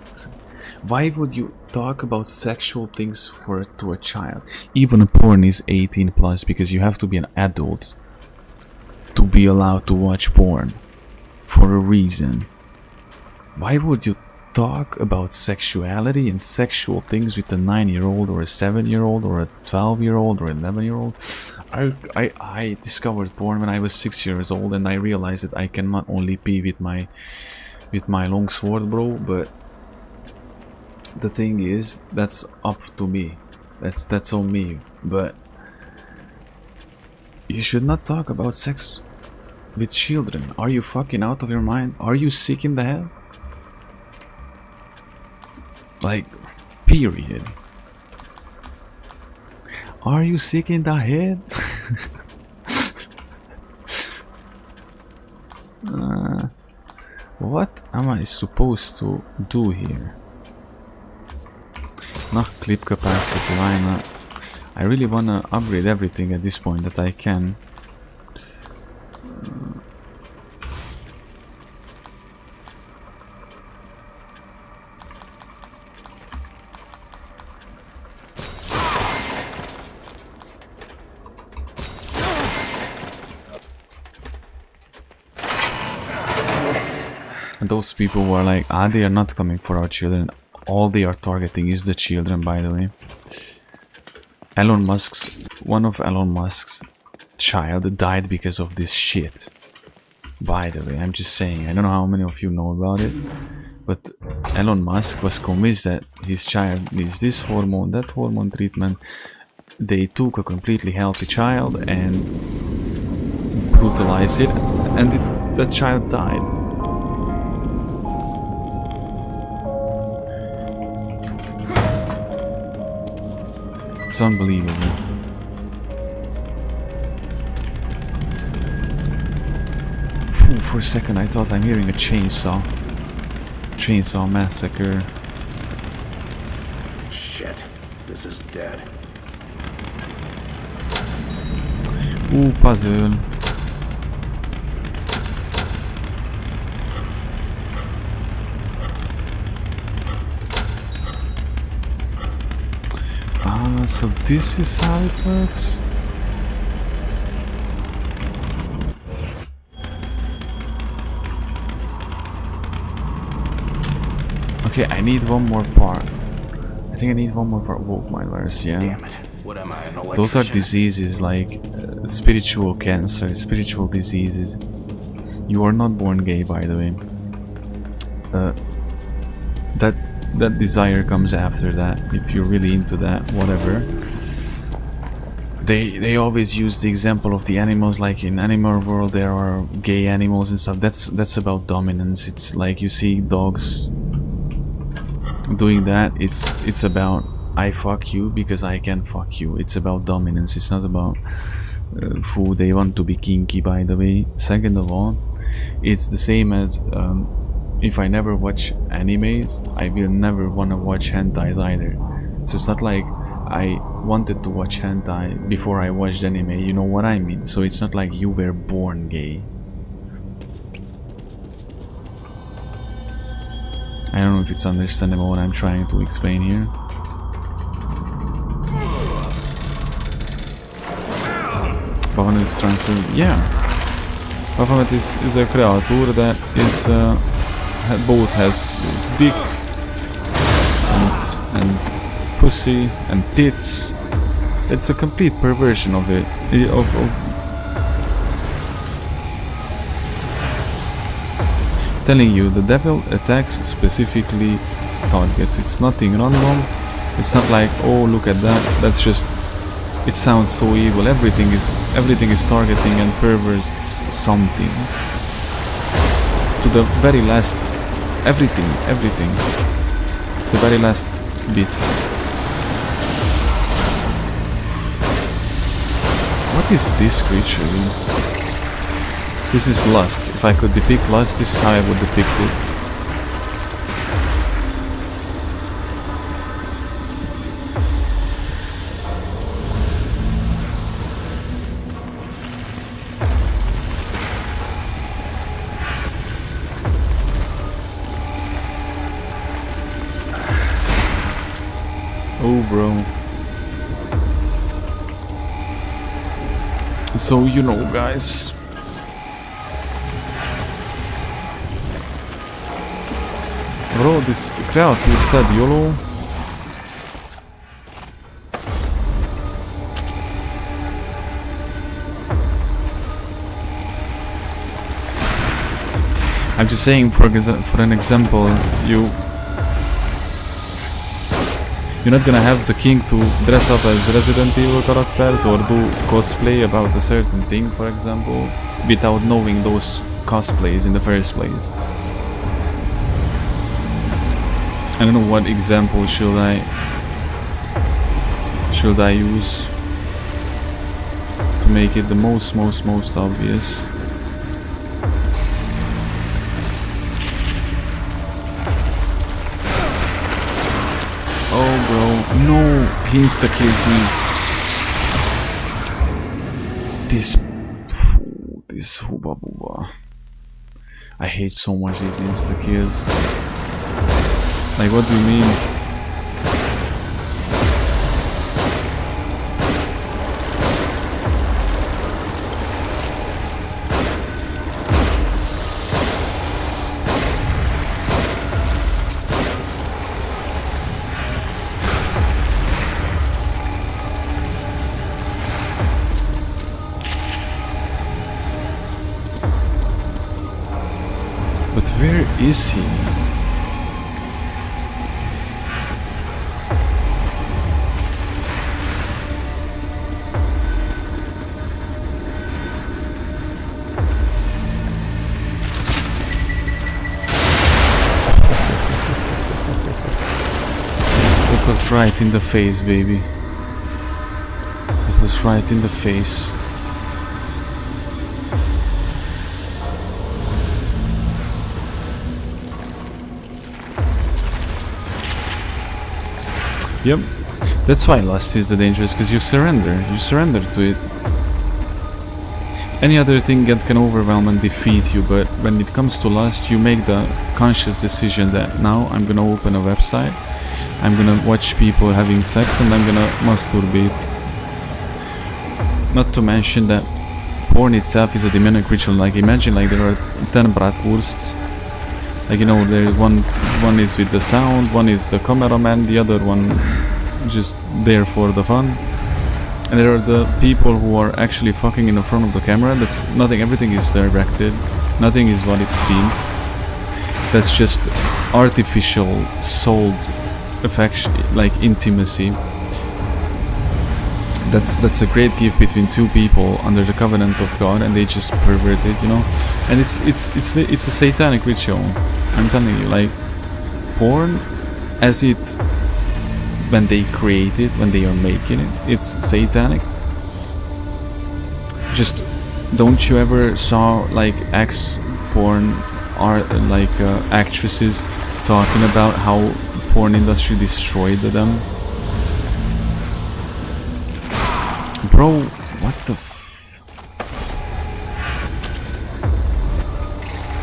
A: why would you talk about sexual things to a child? Even a porn is 18 plus, because you have to be an adult to be allowed to watch porn for a reason. Why would you talk about sexuality and sexual things with a 9-year-old or a 7-year-old or a 12-year-old or 11-year-old? I discovered porn when I was 6 years old, and I realized that I cannot only pee with my long sword, bro. But the thing is, that's up to me. That's on me. But you should not talk about sex with children. Are you fucking out of your mind? Are you sick in the head? Like, period. Are you sick in the head? What am I supposed to do here? Not clip capacity, why not? I really wanna upgrade everything at this point that I can. And those people who are like, they are not coming for our children. All they are targeting is the children, by the way. One of Elon Musk's child died because of this shit. By the way, I'm just saying, I don't know how many of you know about it, but Elon Musk was convinced that his child needs this hormone, that hormone treatment. They took a completely healthy child and brutalized it, and the child died. It's unbelievable. Phew, for a second I thought I'm hearing a chainsaw. Chainsaw massacre.
D: Shit, this is dead.
A: Ooh, puzzle. So this is how it works. Okay, I need one more part. I think I need one more part. Woke my verse, yeah.
D: Damn it. What am I, an electrician?
A: Those are diseases like spiritual cancer, spiritual diseases. You are not born gay, by the way. That desire comes after that. If you're really into that, whatever. They always use the example of the animals, like in Animal World there are gay animals and stuff. That's about dominance. It's like you see dogs doing that. It's about I fuck you because I can fuck you. It's about dominance. It's not about who they want to be kinky, by the way. Second of all, it's the same as if I never watch animes, I will never want to watch hentais either. So it's not like I wanted to watch hentai before I watched anime, you know what I mean? So it's not like you were born gay. I don't know if it's understandable what I'm trying to explain here. Baphomet's translation. Yeah. Baphomet is a creature that is both has dick and pussy and tits. It's a complete perversion of it. Telling you, the devil attacks specifically targets. It's nothing random. It's not like, oh, look at that. That's just. It sounds so evil. Everything is targeting and perverts something. To the very last. Everything. The very last bit. What is this creature? This is lust. If I could depict lust, this is how I would depict it. Oh, bro. So, you know, guys. Bro, this creature said YOLO. I'm just saying, for an example, you're not gonna have the king to dress up as Resident Evil characters or do cosplay about a certain thing, for example, without knowing those cosplays in the first place. I don't know what example should I use to make it the most obvious. Oh, bro, no, he insta-kills me. This hooba booba. I hate so much these insta-kills. Like, what do you mean? But where is he? It was right in the face, baby. It was right in the face. Yep, that's why lust is the dangerous, because you surrender to it. Any other thing that can overwhelm and defeat you, but when it comes to lust, you make the conscious decision that now I'm gonna open a website, I'm gonna watch people having sex, and I'm gonna masturbate. Not to mention that porn itself is a demonic ritual. Like, imagine like there are 10 bratwursts. Like, you know, there one is with the sound, one is the cameraman, the other one just there for the fun. And there are the people who are actually fucking in the front of the camera. That's nothing, everything is directed. Nothing is what it seems. That's just artificial, sold affection, like intimacy. That's a great gift between two people under the covenant of God, and they just pervert it, you know. And it's a satanic ritual. I'm telling you, like porn, as it when they create it, when they are making it, it's satanic. Just don't you ever saw like porn art, like actresses talking about how porn industry destroyed them? Bro, what the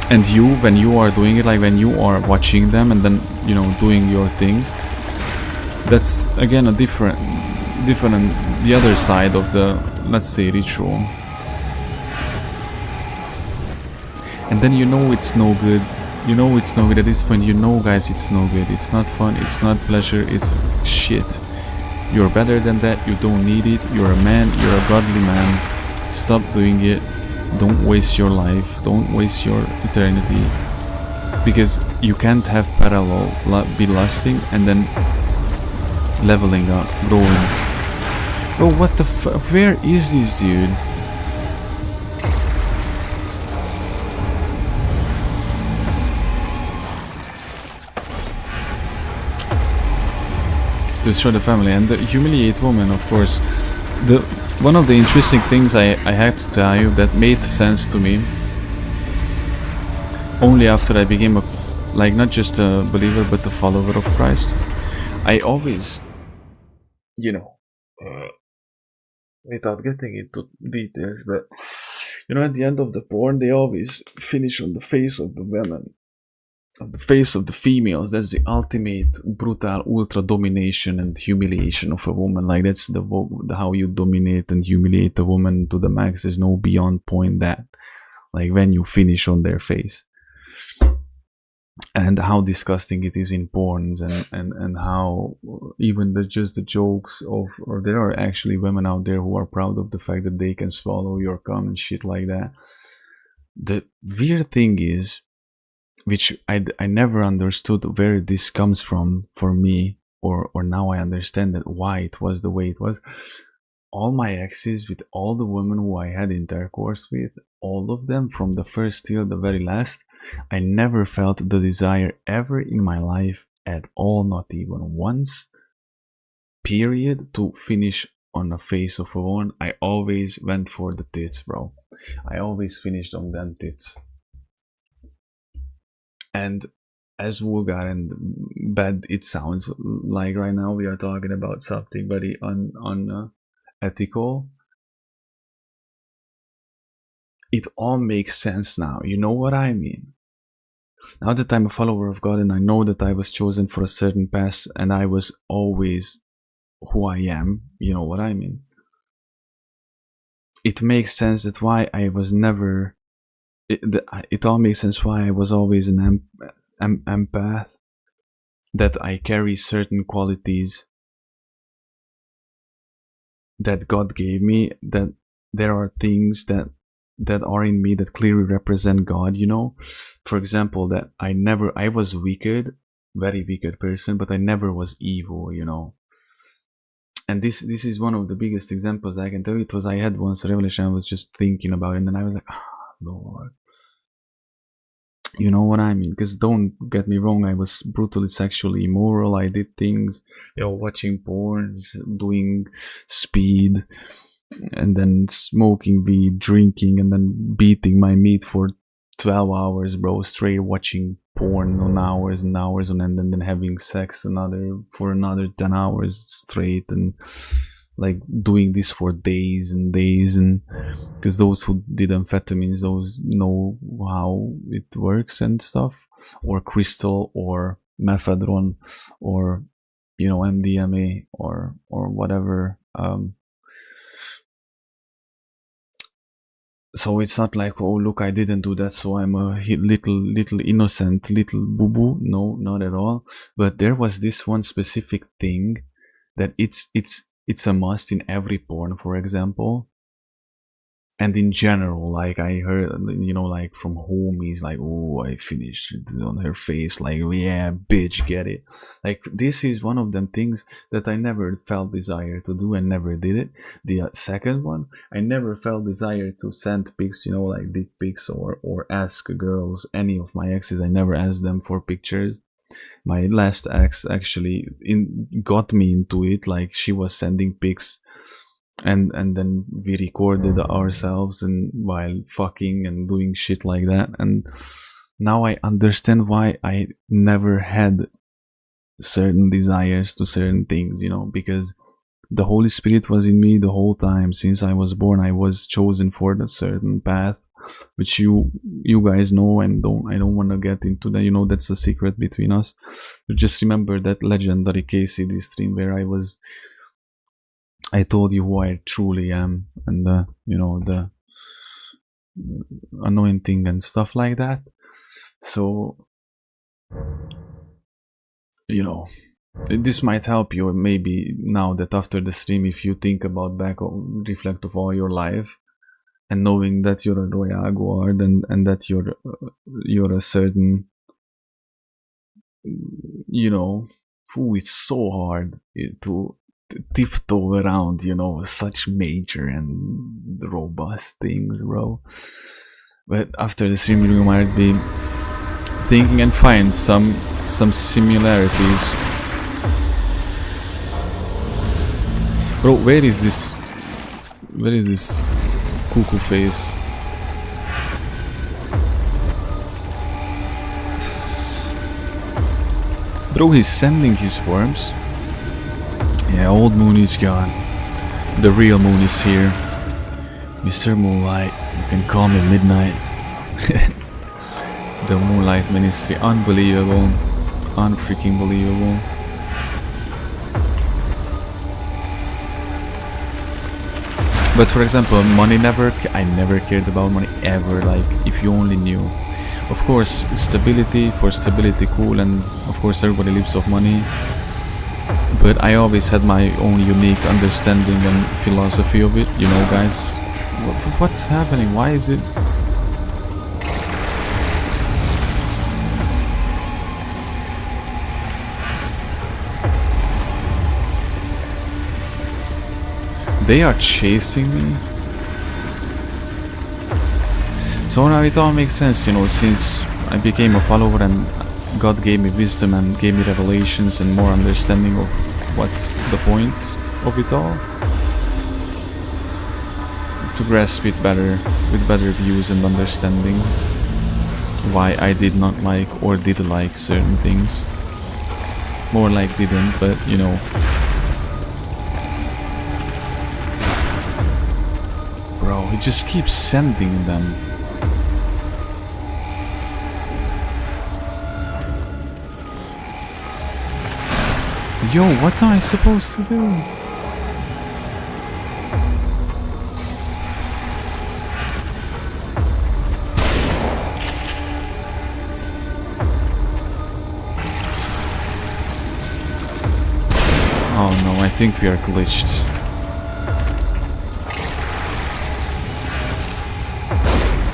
A: And you, when you are doing it, like when you are watching them and then, you know, doing your thing, that's again a different, the other side of the, let's say, ritual. and then you know it's no good. You know it's no good at this point. You know, guys, it's no good. It's not fun. It's not pleasure. It's shit. You're better than that. You don't need it. You're a man. You're a godly man. Stop doing it. Don't waste your life. Don't waste your eternity. Because you can't have parallel be lusting and then leveling up, growing. Bro, what the where is this dude? Destroy the family and the humiliate woman, of course. One of the interesting things I have to tell you that made sense to me only after I became a, like, not just a believer but a follower of Christ. I always, you know, without getting into details, but you know, at the end of the porn they always finish on the face of the women, on the face of the females. That's the ultimate brutal ultra domination and humiliation of a woman. Like, that's the how you dominate and humiliate a woman to the max. There's no beyond point that, like, when you finish on their face. And how disgusting it is in porns, and how even just the jokes of, or there are actually women out there who are proud of the fact that they can swallow your cum and shit like that. The weird thing is, which I never understood where this comes from for me, or now I understand that why it was the way it was. All my exes, with all the women who I had intercourse with, all of them from the first till the very last, I never felt the desire ever in my life at all, not even once, period, to finish on the face of a woman. I always went for the tits, bro. I always finished on them tits. And as vulgar and bad it sounds like right now, we are talking about something very ethical. It all makes sense now. You know what I mean? Now that I'm a follower of God and I know that I was chosen for a certain path and I was always who I am, you know what I mean? It makes sense that why I was never... It all makes sense why I was always an empath, that I carry certain qualities that God gave me, that there are things that are in me that clearly represent God, you know. For example, that I was wicked, very wicked person, but I never was evil, you know. And this is one of the biggest examples I can tell you. It was, I had once a revelation, I was just thinking about it, and then I was like, Lord. You know what I mean? Because don't get me wrong, I was brutally sexually immoral. I did things, you know, watching porns, doing speed, and then smoking weed, drinking, and then beating my meat for 12 hours, bro, straight watching porn on hours and hours on end, and then having sex for another 10 hours straight, and like doing this for days and days. And because those who did amphetamines, those know how it works and stuff, or crystal, or methadone, or, you know, MDMA, or whatever. So it's not like, oh look, I didn't do that, so I'm a little innocent little boo-boo. No, not at all. But there was this one specific thing that it's a must in every porn, for example, and in general. Like, I heard, you know, like from homies, like, oh, I finished on her face, like, yeah, bitch, get it. Like, this is one of them things that I never felt desire to do and never did it. The second one, I never felt desire to send pics, you know, like dick pics, or ask girls, any of my exes, I never asked them for pictures. My last ex actually got me into it. Like, she was sending pics, and then we recorded ourselves and while fucking and doing shit like that. And now I understand why I never had certain desires to certain things, you know, because the Holy Spirit was in me the whole time. Since I was born, I was chosen for a certain path, which you guys know, and I don't want to get into that, you know, that's a secret between us. But just remember that legendary KCD stream where I told you who I truly am, and you know, anointing and stuff like that. So, you know, this might help you maybe now that after the stream, if you think about back or reflect of all your life, and knowing that you're a royal guard and that you're a certain, you know, it's so hard to tiptoe around, you know, such major and robust things, bro. But after the stream, you might be thinking and find some similarities. Bro, where is this cuckoo face? Bro, he's sending his worms. Yeah, old moon is gone. The real moon is here. Mr. Moonlight, you can call me Midnight. The Moonlight Ministry, unbelievable. Unfreaking believable. But for example, money I never cared about money ever, like, if you only knew. Of course, stability, for stability cool, and of course everybody lives off money. But I always had my own unique understanding and philosophy of it, you know, guys. What's happening? Why is it? They are chasing me. So now it all makes sense, you know, since I became a follower and God gave me wisdom and gave me revelations and more understanding of what's the point of it all. To grasp it better, with better views and understanding why I did not like or did like certain things. More like didn't, but you know. Bro, he just keeps sending them. Yo, what am I supposed to do? Oh no, I think we are glitched.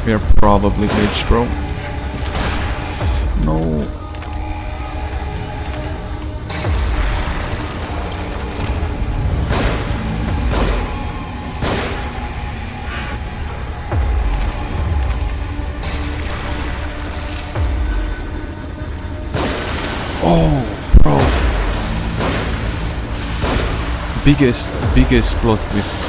A: We are probably glitched, bro. No. Oh, bro. Biggest plot twist.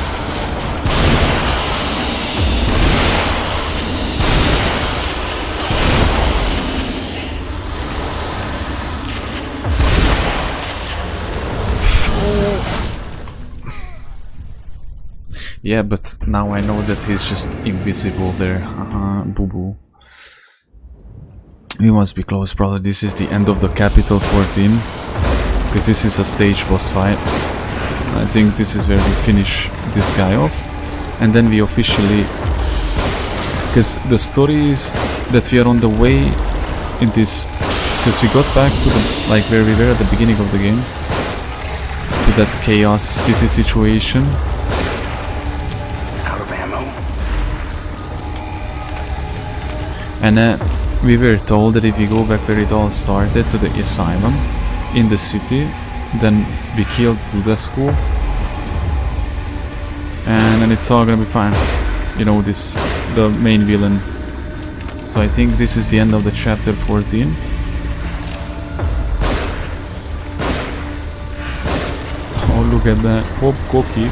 A: Yeah, but now I know that he's just invisible there. Boo-boo. We must be close, brother. This is the end of the Capital 14. Because this is a stage boss fight. I think this is where we finish this guy off. And then we officially... Because the story is that we are on the way in this... Because we got back to the... Like where we were at the beginning of the game. To that chaos city situation. And we were told that if we go back where it all started, to the asylum in the city, then we killed the school, and then it's all gonna be fine. You know, the main villain. So I think this is the end of the chapter 14. Oh, look at that. Hop cookie.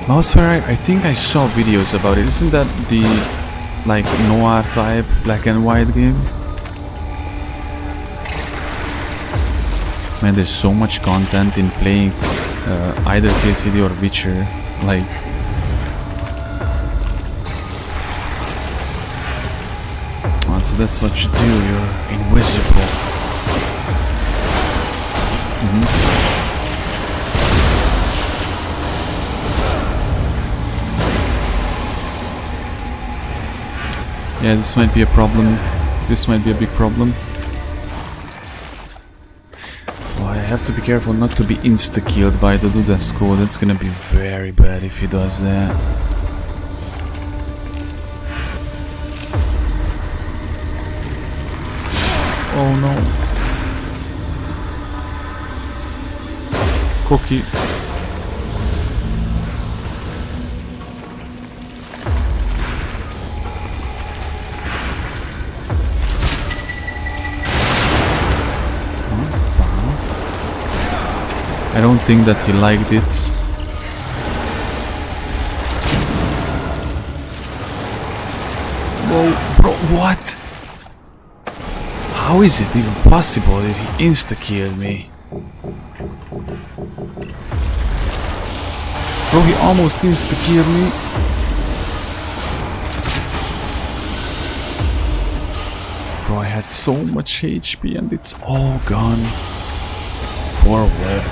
A: Mousefire, I think I saw videos about it. Isn't that the like noir type black and white game. Man, there's so much content in playing either KCD or Witcher. Like, oh, so that's what you do. You're invisible. Yeah, this might be a problem. This might be a big problem. Oh, I have to be careful not to be insta-killed by the Dudesco. That's gonna be very bad if he does that. Oh no. Cookie. I don't think that he liked it. Whoa, bro, what? How is it even possible that he insta-killed me? Bro, he almost insta-killed me. Bro, I had so much HP and it's all gone. Forward.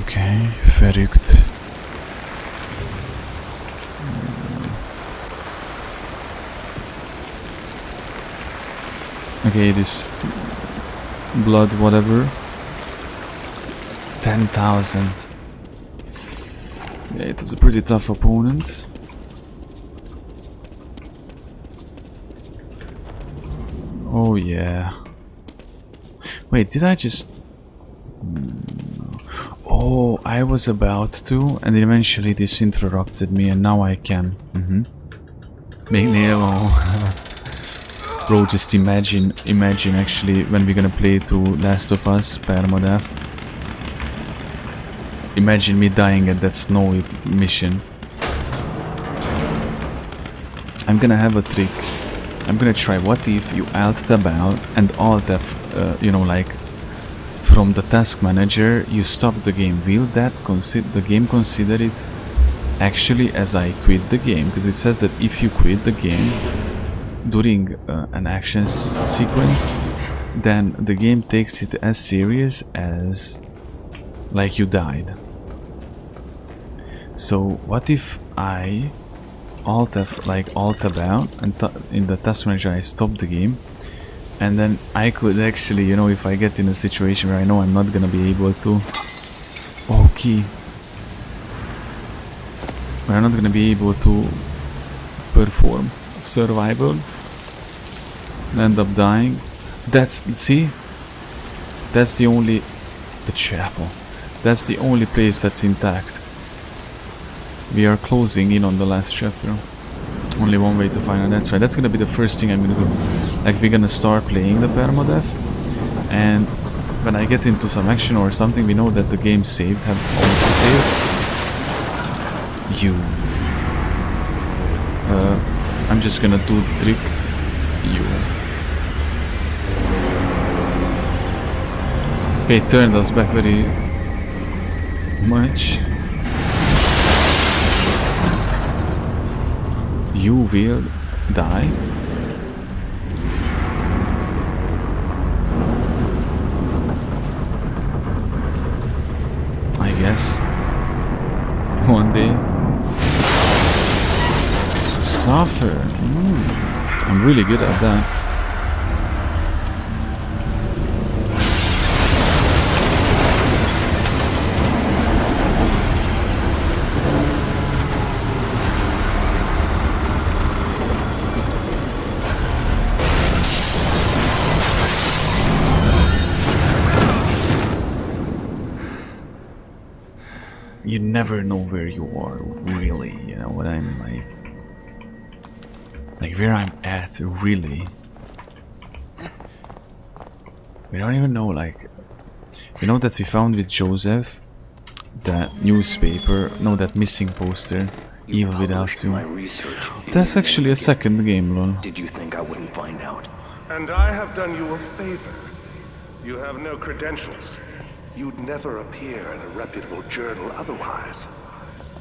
A: Okay, verrückt. Okay, this blood whatever. 10,000. Yeah, it was a pretty tough opponent. Oh yeah. Wait, did I just... Oh, I was about to, and eventually this interrupted me, and now I can. Bro, just imagine actually when we're gonna play through Last of Us permadeath. Imagine me dying at that snowy mission. I'm gonna have a trick. I'm gonna try. What if you alt tab out and alt F, you know, like from the task manager, you stop the game. Will that the game consider it actually as I quit the game? Because it says that if you quit the game during an action sequence, then the game takes it as serious as like you died. So what if I alt tab out and in the task manager I stop the game, and then I could actually, you know, if I get in a situation where I know I'm not gonna be able to, okay, where I'm not gonna be able to perform survival and end up dying. That's, see, that's the only, the chapel, that's the only place that's intact. We are closing in on the last chapter. Only one way to find an answer. That's gonna be the first thing I'm gonna do. Like, we're gonna start playing the permadeath, and when I get into some action or something, we know that the game saved, have auto-saved. You. I'm just gonna do the trick. You. Okay, it turned us back very much. You will die. I guess. One day. Suffer. I'm really good at that. You never know where you are, really, you know what I'm like where I'm at, really. We don't even know, like, You know that we found with Joseph the newspaper, no, that missing poster, Evil Without You. That's actually a second game, lol.
I: Did you think I wouldn't find out?
J: And I have done you a favor. You have no credentials. You'd never appear in a reputable journal otherwise.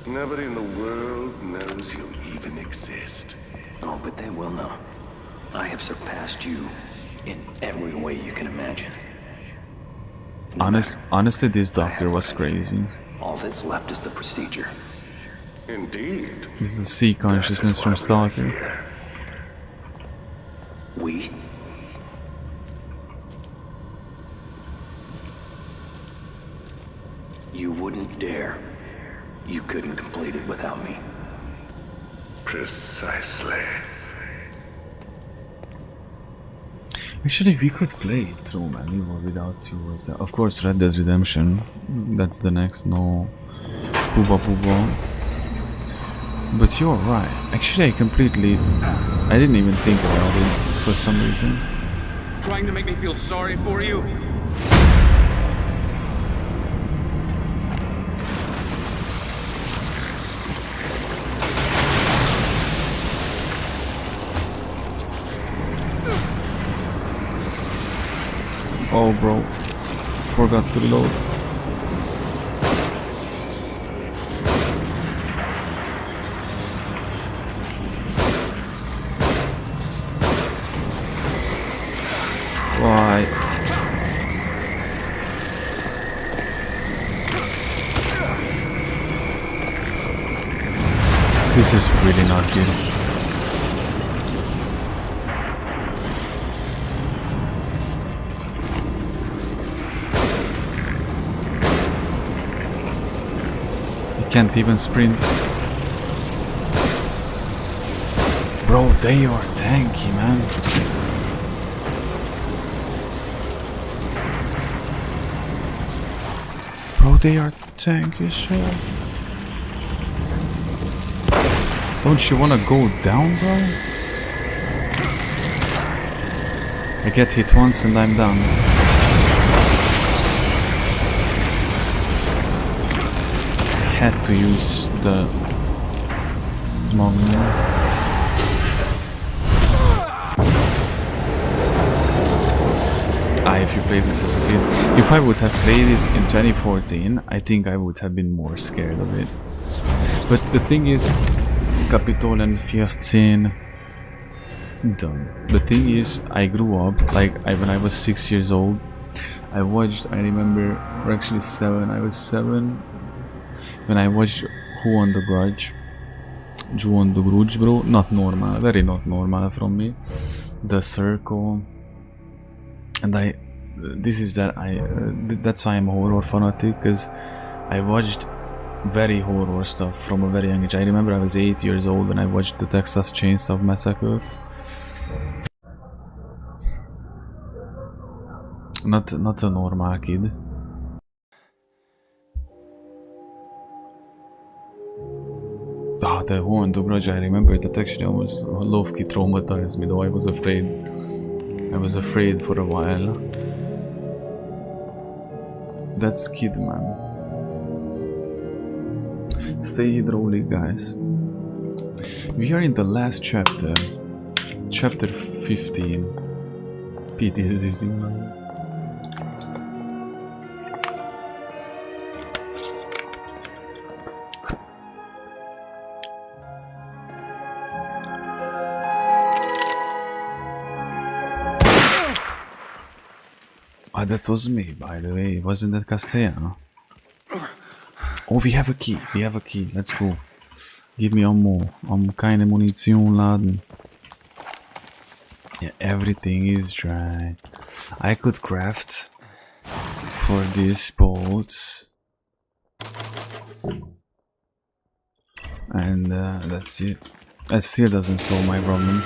J: Nobody in the world knows you even exist.
I: Oh, but they will know. I have surpassed you in every way you can imagine.
A: Honestly, this doctor was crazy.
I: All that's left is the procedure.
J: Indeed.
A: This is the sea consciousness from Stalker.
I: We? You wouldn't dare. You couldn't complete it without me.
J: Precisely.
A: Actually, we could play it through, man, Evil Without You. Of course, Red Dead Redemption. That's the next, no. Pooba Pooba. But you're right. Actually, I didn't even think about it for some reason.
K: Trying to make me feel sorry for you?
A: Oh, bro. Forgot to load. Why? This is really not good. Can't even sprint. Bro, they are tanky, man. Bro, they are tanky, so. Don't you wanna go down, bro? I get hit once and I'm done. Had to use the Magnum. If you played this as a kid. If I would have played it in 2014, I think I would have been more scared of it. But the thing is, Kapitolen 14 done. The thing is, I grew up, when I was 6 years old, I remember, or actually 7, I was 7, when I watched Who Won the Grudge, bro, not normal, very not normal from me, The Circle, and that's why I'm a horror fanatic, because I watched very horror stuff from a very young age. I remember I was 8 years old when I watched the Texas Chainsaw Massacre. Not a normal kid. The Who Won the Grudge, I remember that actually almost low-key traumatized me, though I was afraid. I was afraid for a while. That's kid, man. Stay hydraulic, guys. We are in the last chapter. Chapter 15. PTSD, man. That was me, by the way. Wasn't that Castellano? Oh, we have a key. We have a key. Let's go. Give me ammo. Keine Munition laden. Yeah, everything is dry. I could craft for these boats. And that's it. That still doesn't solve my problem.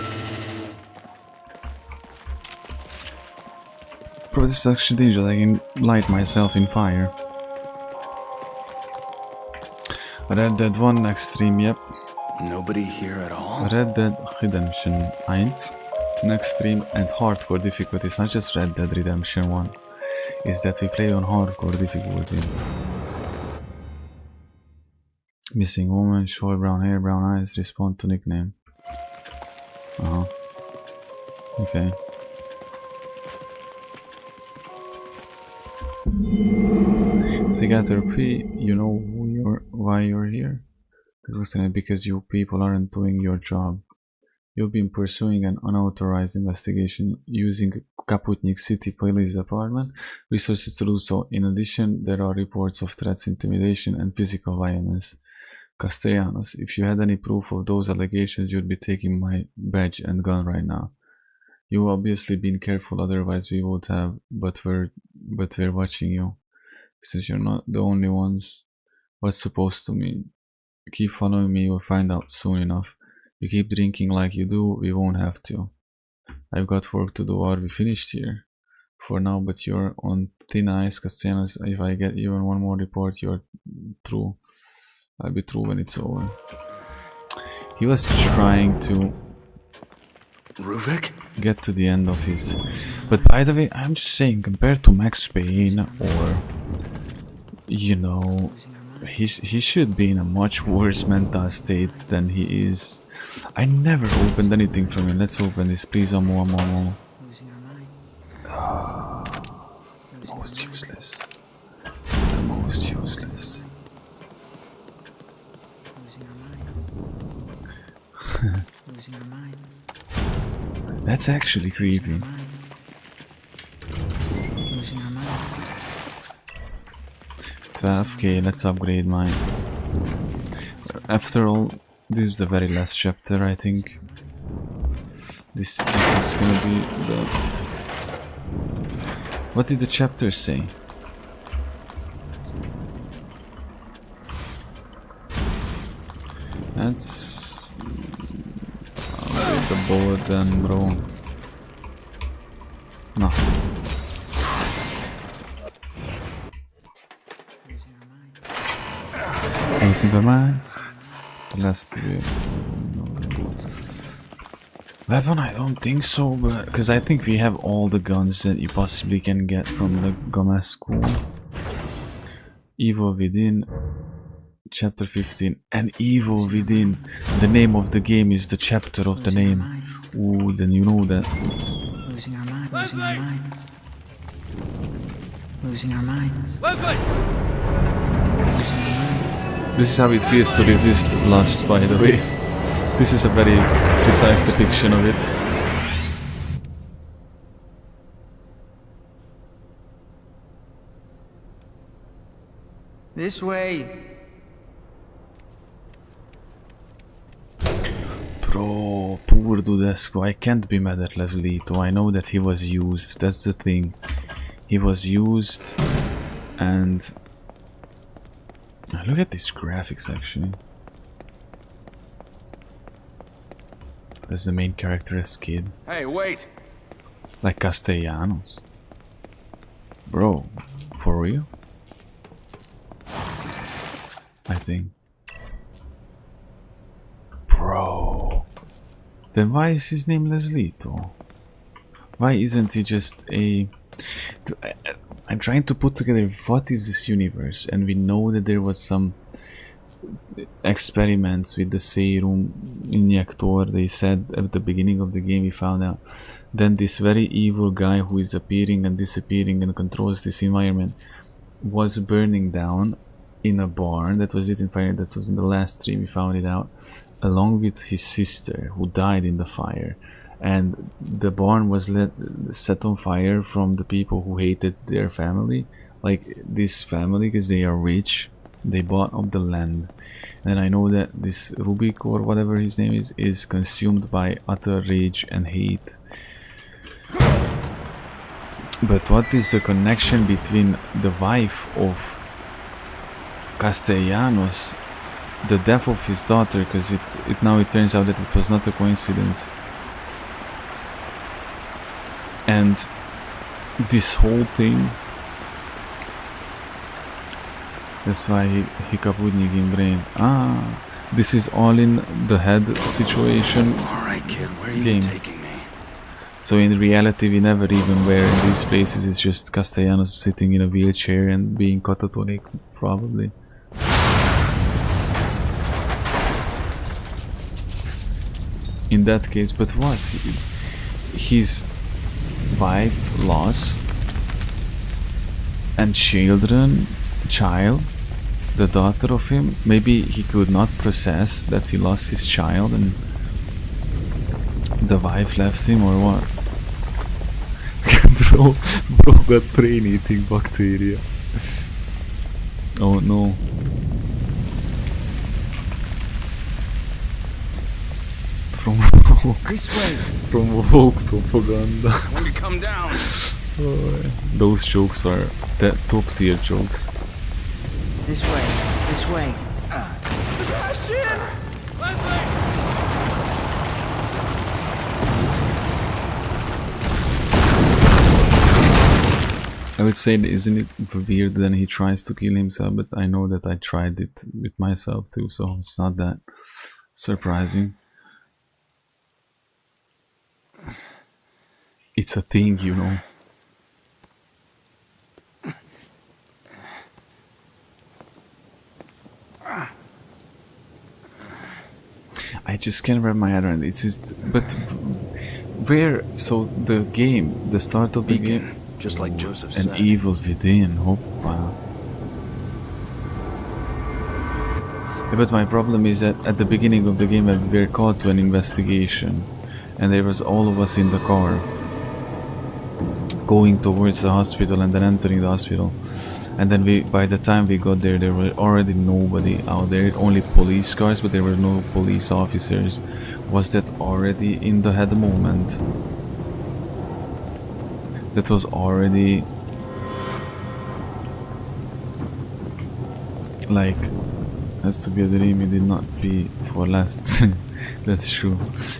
A: Bro, this is actually dangerous. I can light myself in fire. Red Dead 1 Extreme, yep.
D: Nobody here at all?
A: Red Dead Redemption 1 Extreme and Hardcore difficulty, not just Red Dead Redemption 1. is that we play on hardcore difficulty. Missing woman, short brown hair, brown eyes, respond to nickname. Okay. Cigator P, you know why you're here? Because you people aren't doing your job. You've been pursuing an unauthorized investigation using Kaputnik City Police Department resources to do so. In addition, there are reports of threats, intimidation, and physical violence. Castellanos, if you had any proof of those allegations, you'd be taking my badge and gun right now. You've obviously been careful, otherwise we would have, but we're watching you. Since you're not the only ones, what's supposed to mean? Keep following me, you'll find out soon enough. You keep drinking like you do, we won't have to. I've got work to do. Are we finished here? For now, but you're on thin ice, Castellanos. If I get even one more report, you're through. I'll be through when it's over. He was trying to
D: Ruvik?
A: Get to the end of his... But by the way, I'm just saying, compared to Max Payne or... You know... He should be in a much worse mental state than he is. I never opened anything from him. Let's open this, please. More. Most useless. The most useless. That's actually creepy. 12k, let's upgrade mine. After all, this is the very last chapter, I think. This is gonna be the... What did the chapter say? That's... I'll read the board then, bro. No. Simple minds. Last weapon, I don't think so, but because I think we have all the guns that you possibly can get from the Gomez school. Evil Within, chapter 15, and Evil Within. The name of the game is the chapter of the name. Ooh, then you know that it's
G: losing our minds. Losing our minds. Losing our minds.
A: This is how it feels to resist lust, by the way. This is a very precise depiction of it.
F: This way.
A: Bro, poor Dudesco. I can't be mad at Leslito. I know that he was used. That's the thing. He was used and... Look at these graphics, actually. That's the main character as kid.
D: Hey, wait!
A: Like Castellanos. Bro, for real? I think. Bro. Then why is his name Leslito? Why isn't he just a... I'm trying to put together what is this universe, and we know that there was some experiments with the serum injector. They said at the beginning of the game we found out. Then this very evil guy who is appearing and disappearing and controls this environment was burning down in a barn. That was it in fire. That was in the last stream we found it out, along with his sister who died in the fire. And the barn was set on fire from the people who hated their family, like this family, because they are rich. They bought up the land, and I know that this Rubik or whatever his name is consumed by utter rage and hate. But what is the connection between the wife of Castellanos, the death of his daughter? Because now it turns out that it was not a coincidence. And this whole thing, that's why he Kaputnik in brain. Ah, this is all in the head situation.
D: Alright, kid, where are you taking me?
A: So in reality we never even were in these places, it's just Castellanos sitting in a wheelchair and being catatonic, probably. In that case, but what? His wife lost and child, the daughter of him, maybe he could not process that he lost his child and the wife left him, or what? bro got brain eating bacteria. Oh no. From woke propaganda.
D: When we come down.
A: Those jokes are top tier jokes.
G: This way. This way.
K: Sebastian! Leslie!
A: I would say, isn't it weird then he tries to kill himself, but I know that I tried it with myself too, so it's not that surprising. It's a thing, you know. I just can't wrap my head around it. It's just, but where? So the game, the start of the game,
D: just like Joseph said.
A: An evil within. Hoppa. Yeah, but my problem is that at the beginning of the game, we were called to an investigation, and there was all of us in the car, going towards the hospital and then entering the hospital. And then by the time we got there were already nobody out there, only police cars, but there were no police officers. Was that already in the head moment? That was already like, has to be a dream, he did not pee for last. That's true.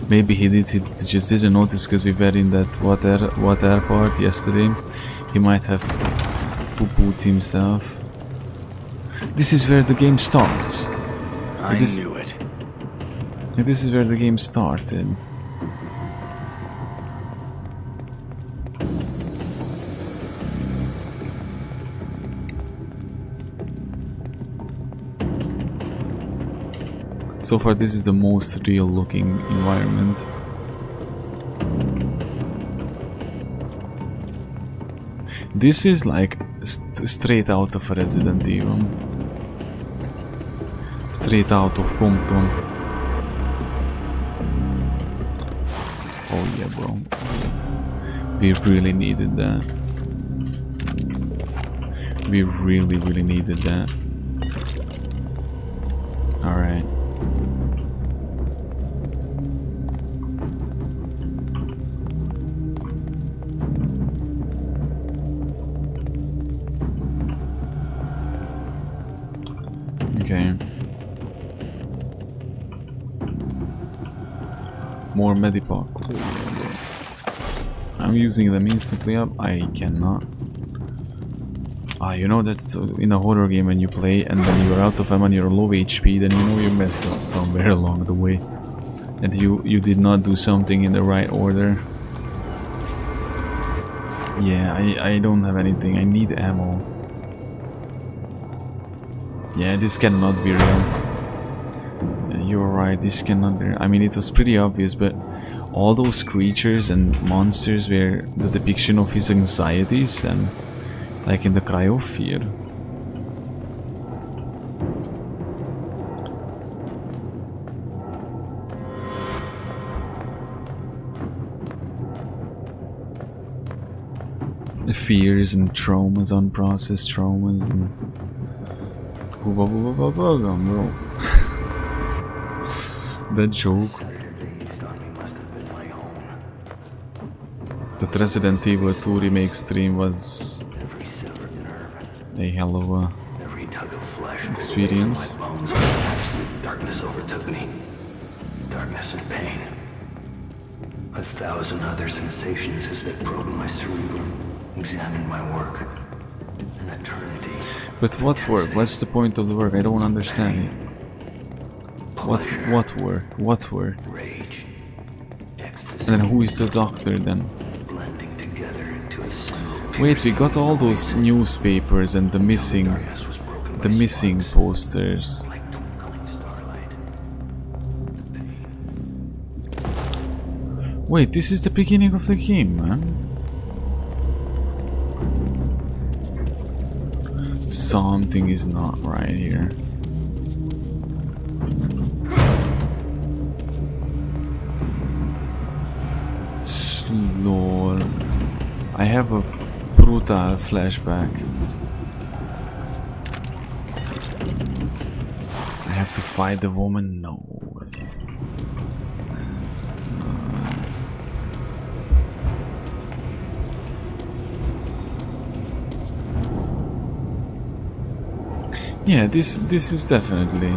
A: Maybe he just didn't notice because we were in that water park yesterday. He might have poo-pooed himself. This is where the game starts.
D: I knew it.
A: This is where the game started. So far this is the most real looking environment. This is like straight out of Resident Evil. Straight out of Compton. Oh yeah, bro. We really needed that. We really needed that. Alright. Okay. More medipack. Oh, yeah, I'm using them instantly up. I cannot. Ah, you know that's in a horror game when you play and then you're out of ammo and you're low HP, then you know you messed up somewhere along the way. And you did not do something in the right order. Yeah, I don't have anything. I need ammo. Yeah, this cannot be real. Yeah, you're right, this cannot be real. I mean, it was pretty obvious, but all those creatures and monsters were the depiction of his anxieties, and like in the Cry of Fear. The fears and traumas, unprocessed traumas, and bro. That joke. That Resident Evil 2 remake stream was a hell of a experience.
I: Darkness overtook me. Darkness and pain. 1,000 other sensations as they probed my cerebrum, examined my work. An eternity.
A: But what work? What's the point of the work? I don't understand it. What work? What work?
I: Rage. Ecstasy.
A: And then who is the doctor then? Wait, we got all those newspapers and the missing posters. Wait, this is the beginning of the game, man. Something is not right here. Lol. I have a brutal flashback. I have to fight the woman? No way. Yeah, this is definitely.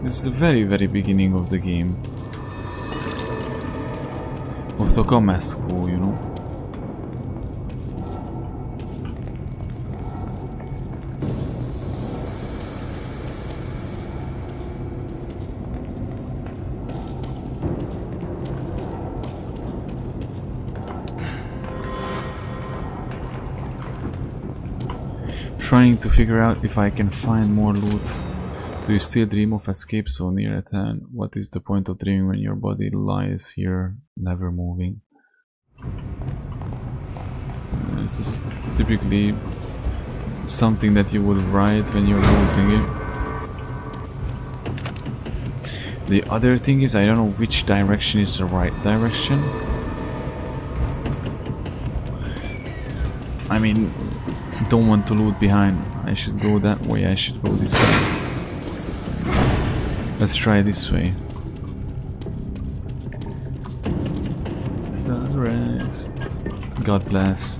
A: This is the very beginning of the game. Of the combat school, you know. Trying to figure out if I can find more loot. Do you still dream of escape so near at hand? What is the point of dreaming when your body lies here, never moving? This is typically something that you would write when you're losing it. The other thing is, I don't know which direction is the right direction. I mean, don't want to loot behind. I should go that way, I should go this way. Let's try this way. Sunrise. God bless.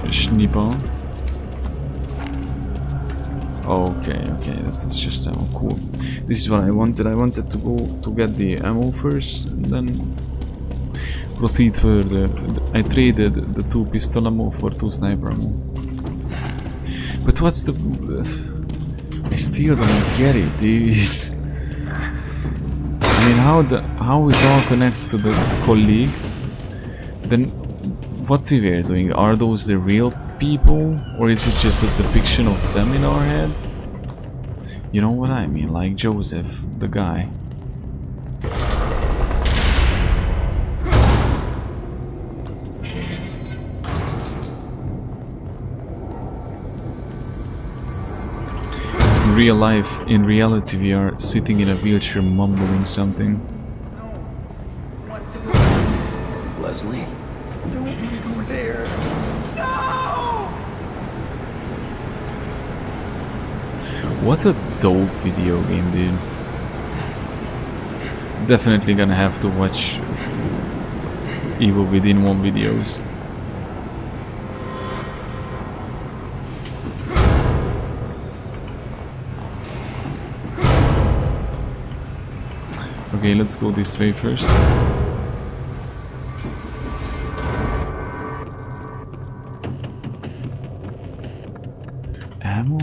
A: Schnipper. Okay, that's just ammo. Cool. This is what I wanted. I wanted to go to get the ammo first, and then proceed further. I traded the 2 pistol ammo for 2 sniper ammo. But what's the... I still don't get it, dude. I mean, how it all connects to the colleague? Then what we were doing, are those the real people, or is it just a depiction of them in our head? You know what I mean, like Joseph, the guy. In real life, in reality, we are sitting in a wheelchair mumbling something.
I: Leslie?
K: Don't go there.
A: What a dope video game, dude. Definitely gonna have to watch Evil Within 1 videos. Okay, let's go this way first. Ammo?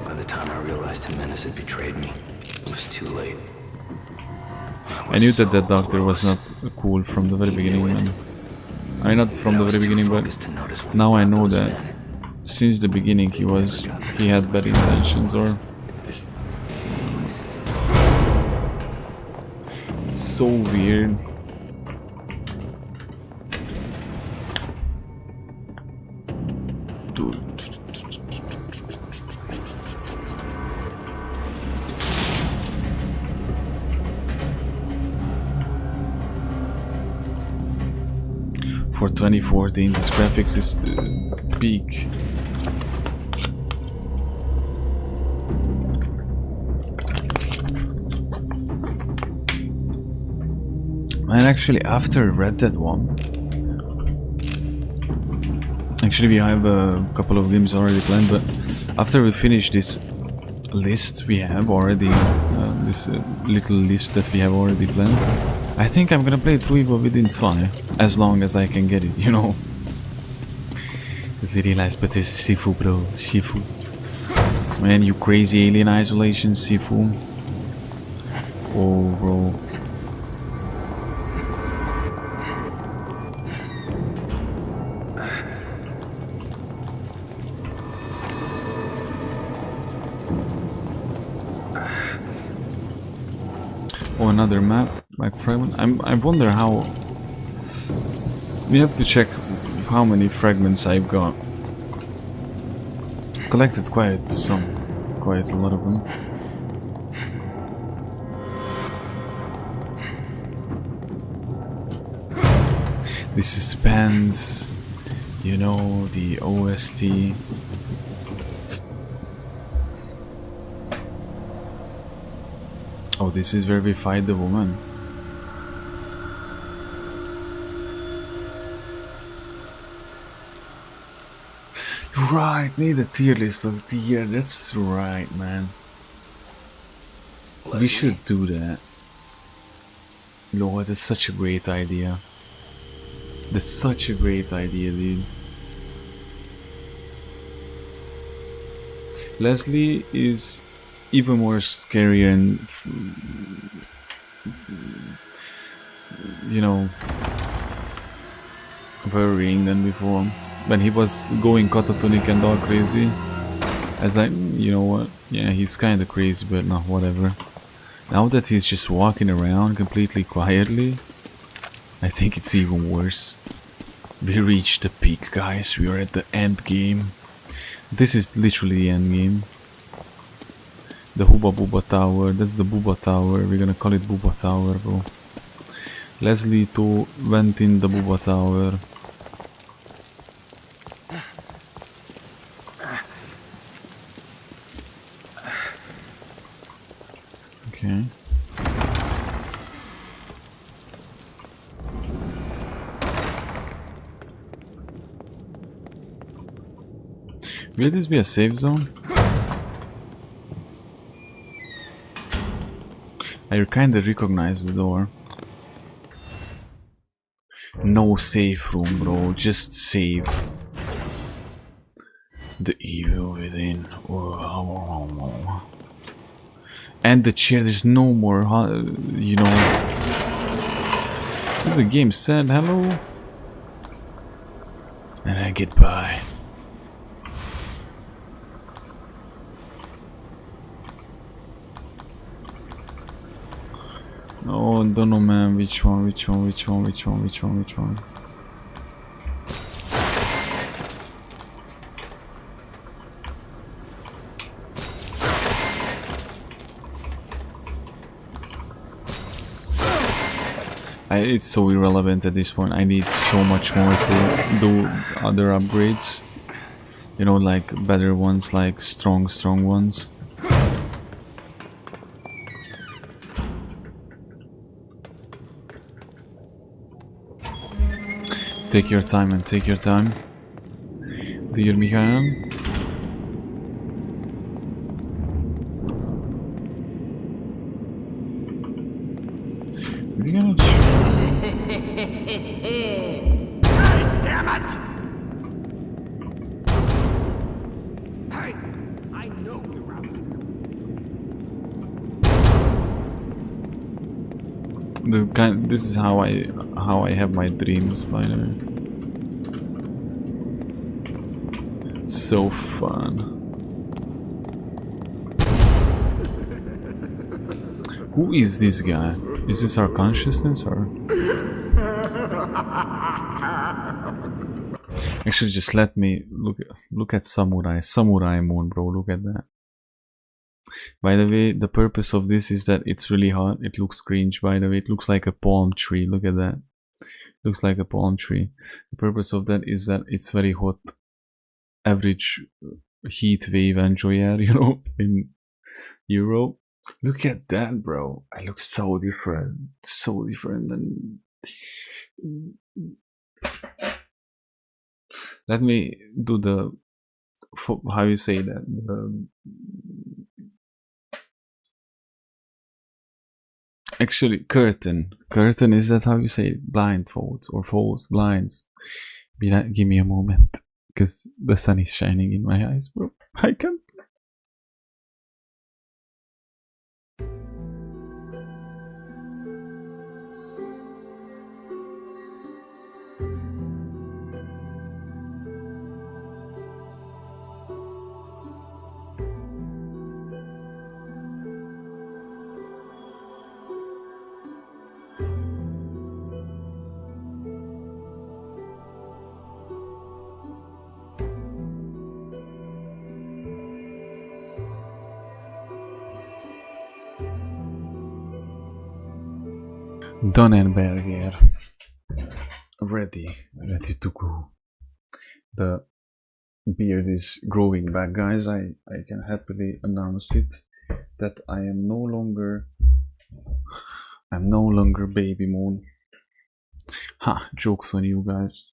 I: By the time I realized Jimenez had betrayed me, it was too late.
A: I knew that that doctor was not cool from the very beginning, man. I mean, not from the very beginning, but now I know that since the beginning he had bad intentions, or so weird. Dude. For 2014, this graphics is peak. And actually, after Red Dead 1, actually we have a couple of games already planned, but after we finish this list we have already, this little list that we have already planned. I think I'm gonna play through Evil Within 2 as long as I can get it, you know. Because we realize, but this Sifu, bro, Sifu. Man, you crazy alien isolation, Sifu. Oh, bro. Oh, another map, like fragment. I wonder how. We have to check how many fragments I've got. Collected quite a lot of them. The suspense, you know, the OST. Oh, this is where we fight the woman. Right, need a tier list of the year. That's right, man. We should do that. Lord, that's such a great idea. That's such a great idea, dude. Leslie is even more scary and, you know, worrying than before. When he was going catatonic and all crazy, I was like, you know what, yeah, he's kinda crazy, but no, whatever. Now that he's just walking around completely quietly, I think it's even worse. We reached the peak, guys. We are at the end game. This is literally the end game. The Hubba Bubba Tower, that's the Bubba Tower. We're gonna call it Bubba Tower, bro. Leslie too went in the Bubba Tower. Okay. Will this be a safe zone? I kinda recognize the door. No safe room, bro. Just save. The evil within. Whoa. And the chair, there's no more, you know. The game said hello. And I get by. Oh, don't know, man. Which one? It's so irrelevant at this point. I need so much more to do other upgrades. You know, like better ones, like strong ones. Take your time and take your time. Dear Mikhail. We're gonna
H: Damn it! Hey, I know you're out
A: here. This is how I have my dreams, by the way. So fun. Who is this guy? Is this our consciousness or? Actually, just let me look at Samurai Moon, bro. Look at that. By the way, the purpose of this is that it's really hot. It looks cringe, by the way. It looks like a palm tree. Look at that. Looks like a palm tree. The purpose of that is that it's very hot. Average heat wave enjoyer, you know, in Europe. Look at that, bro. I look so different. So different than... Let me do the... How you say that? Actually, curtain. Curtain, is that how you say it? Blindfolds or folds, blinds. Give me a moment. Because the sun is shining in my eyes, bro. I can't. Dannenberger. Ready to go. The beard is growing back, guys. I can happily announce it that I'm no longer baby moon. Ha, jokes on you guys.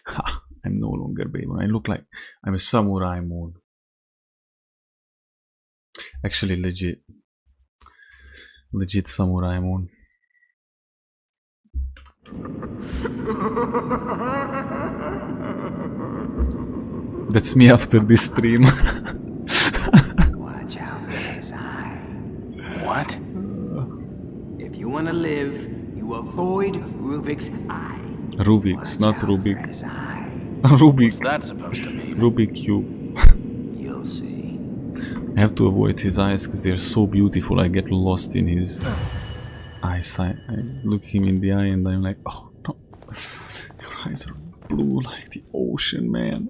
A: Ha, I'm no longer baby moon. I look like I'm a samurai moon. Actually, legit samurai moon. That's me after this stream.
F: Watch out for his eye.
D: What?
F: If you want to live, you avoid Rubik's eye.
A: Rubik's, not Rubik.
F: His eye.
A: Rubik.
D: What's that supposed to mean?
A: Rubik cube.
F: You'll see.
A: I have to avoid his eyes because they're so beautiful. I get lost in his eyesight. I look him in the eye and I'm like, oh no, your eyes are blue like the ocean, man.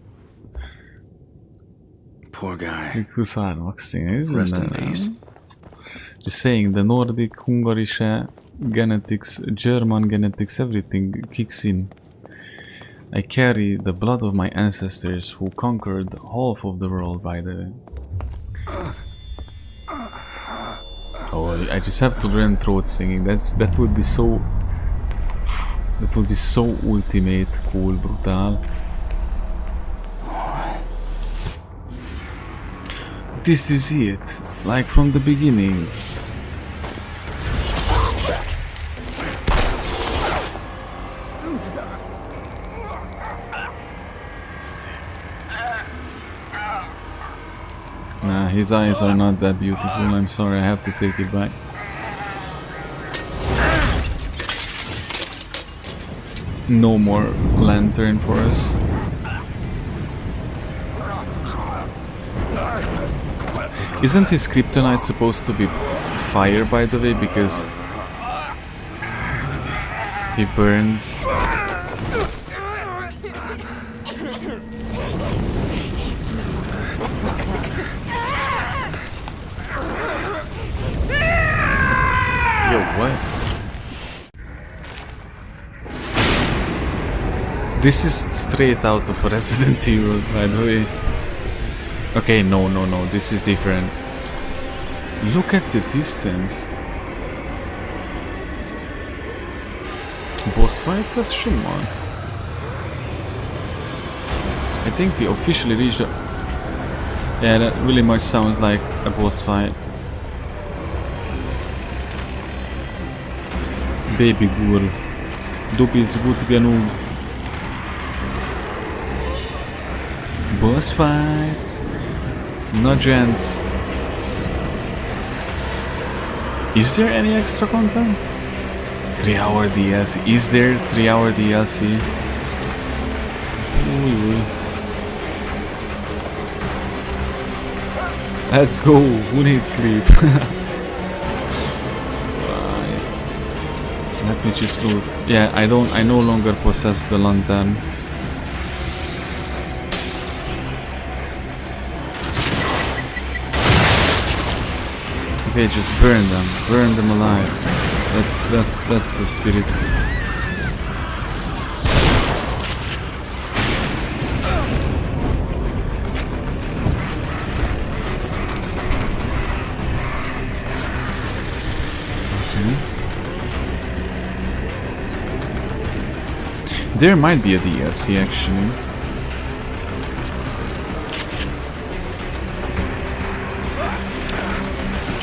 D: Poor guy.
A: Rest
D: in peace.
A: Just saying, the Nordic, Hungarish genetics, German genetics, everything kicks in. I carry the blood of my ancestors who conquered half of the world, by the way. Oh, I just have to learn throat singing. That would be so ultimate, cool, brutal. This is it, like from the beginning. Nah, his eyes are not that beautiful. I'm sorry, I have to take it back. No more lantern for us. Isn't his kryptonite supposed to be fire, by the way, because he burns? Yo, what? This is straight out of Resident Evil, by the way. Okay, no, this is different. Look at the distance. Boss fight? Question mark. I think we officially reached the... Yeah, that really much sounds like a boss fight. Baby girl. Du bist gut genug. Boss fight. No gents. Is there any extra content? 3-hour DLC. Is there 3-hour DLC? Ooh. Let's go. Who needs sleep? Let me just loot. Yeah, I no longer possess the lantern. Okay, just burn them alive. That's the spirit. There might be a DLC actually.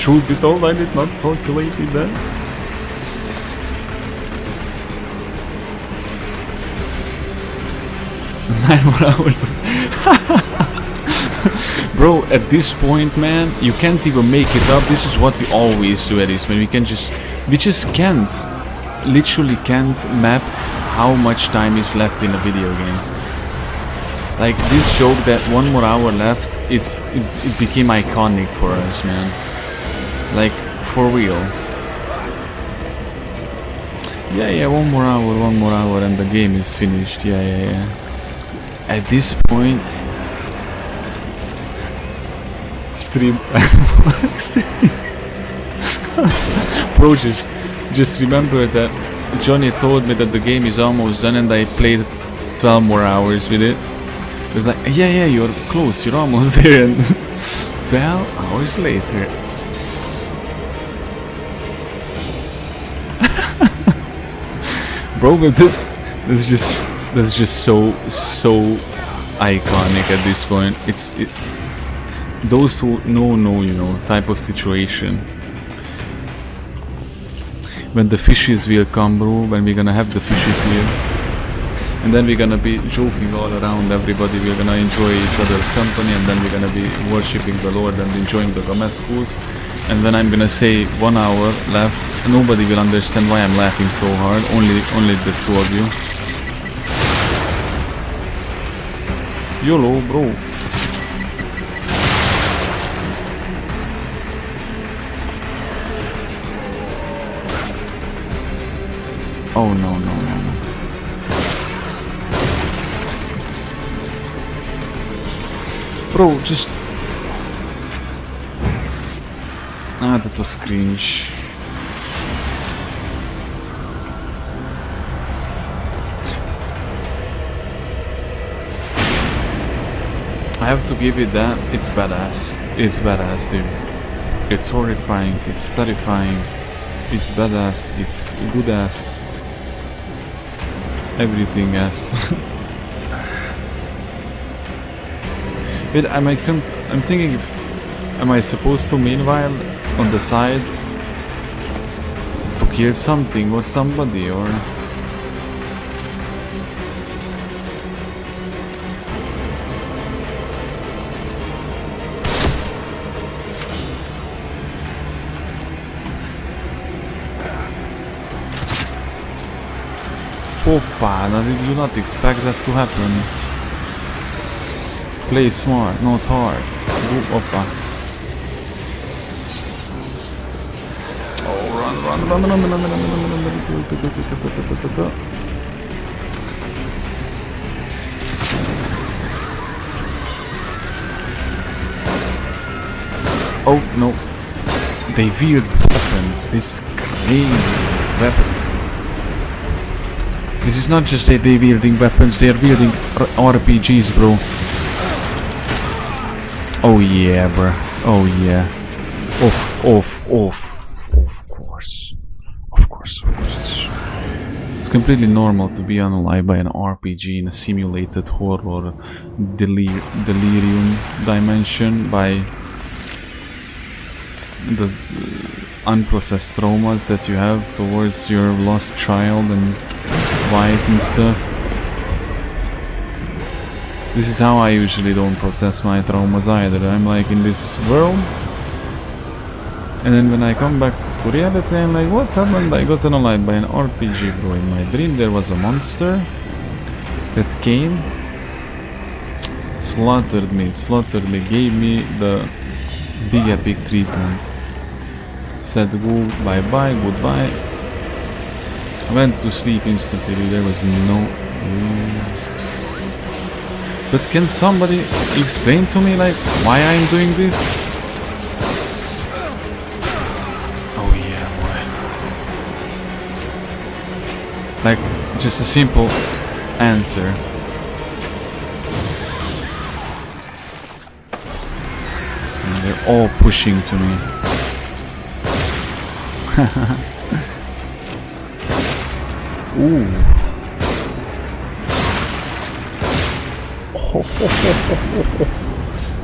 A: Truth be told, I did not calculate it then. Nine more hours of bro, at this point, man, you can't even make it up. This is what we always do at this, man. We just can't, literally can't map how much time is left in a video game. Like this joke that 1 more hour left, it became iconic for us, man. Like, for real. Yeah, 1 more hour and the game is finished. Yeah. At this point, stream bro, just remember that Johnny told me that the game is almost done and I played 12 more hours with it. It was like, yeah, you're close, you're almost there, and 12 hours later. Bro, but that's just so iconic at this point. Those who know, you know, type of situation. When the fishes will come, bro, when we're gonna have the fishes here, and then we're gonna be joking all around everybody, we're gonna enjoy each other's company, and then we're gonna be worshipping the Lord and enjoying the Damascus. And then I'm gonna say 1 hour left, nobody will understand why I'm laughing so hard, only the two of you. YOLO, bro. Oh no. Bro, just... Ah, that was cringe. I have to give it that, it's badass. It's badass, dude. It's horrifying, it's terrifying, it's badass, it's good ass. Everything ass. Wait, I'm thinking if... Am I supposed to meanwhile, on the side, to kill something or somebody, or... Opa, now did you not expect that to happen? Play smart, not hard. Opa. Oh, run. Oh, no. They wield weapons. This crazy weapon. This is not just that they're wielding weapons, they're wielding RPGs, bro. Oh yeah, bro. Oh yeah. Of course. Of course. It's completely normal to be unalived by an RPG in a simulated horror delirium dimension by the unprocessed traumas that you have towards your lost child and wife and stuff. This is how I usually don't process my traumas either. I'm like in this world, and then when I come back to reality, I'm like, what happened? I got unalived by an RPG, bro. In my dream there was a monster that came, slaughtered me, gave me the big epic treatment, said go bye-bye, goodbye. I went to sleep instantly, there was no... But can somebody explain to me, like, why I'm doing this? Oh yeah, boy. Like, just a simple answer. And they're all pushing to me. Ooh.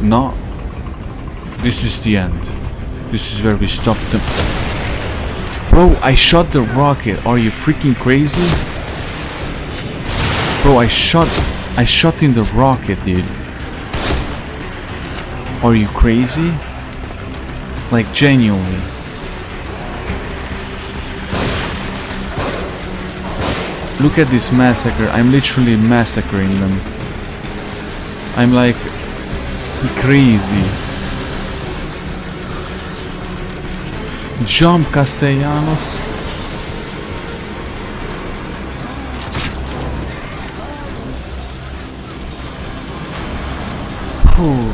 A: No. This is the end. This is where we stop them. Bro, I shot the rocket. Are you freaking crazy? Bro, I shot in the rocket, dude. Are you crazy? Like, genuinely. Look at this massacre. I'm literally massacring them. I'm like crazy. Jump, Castellanos. Whew.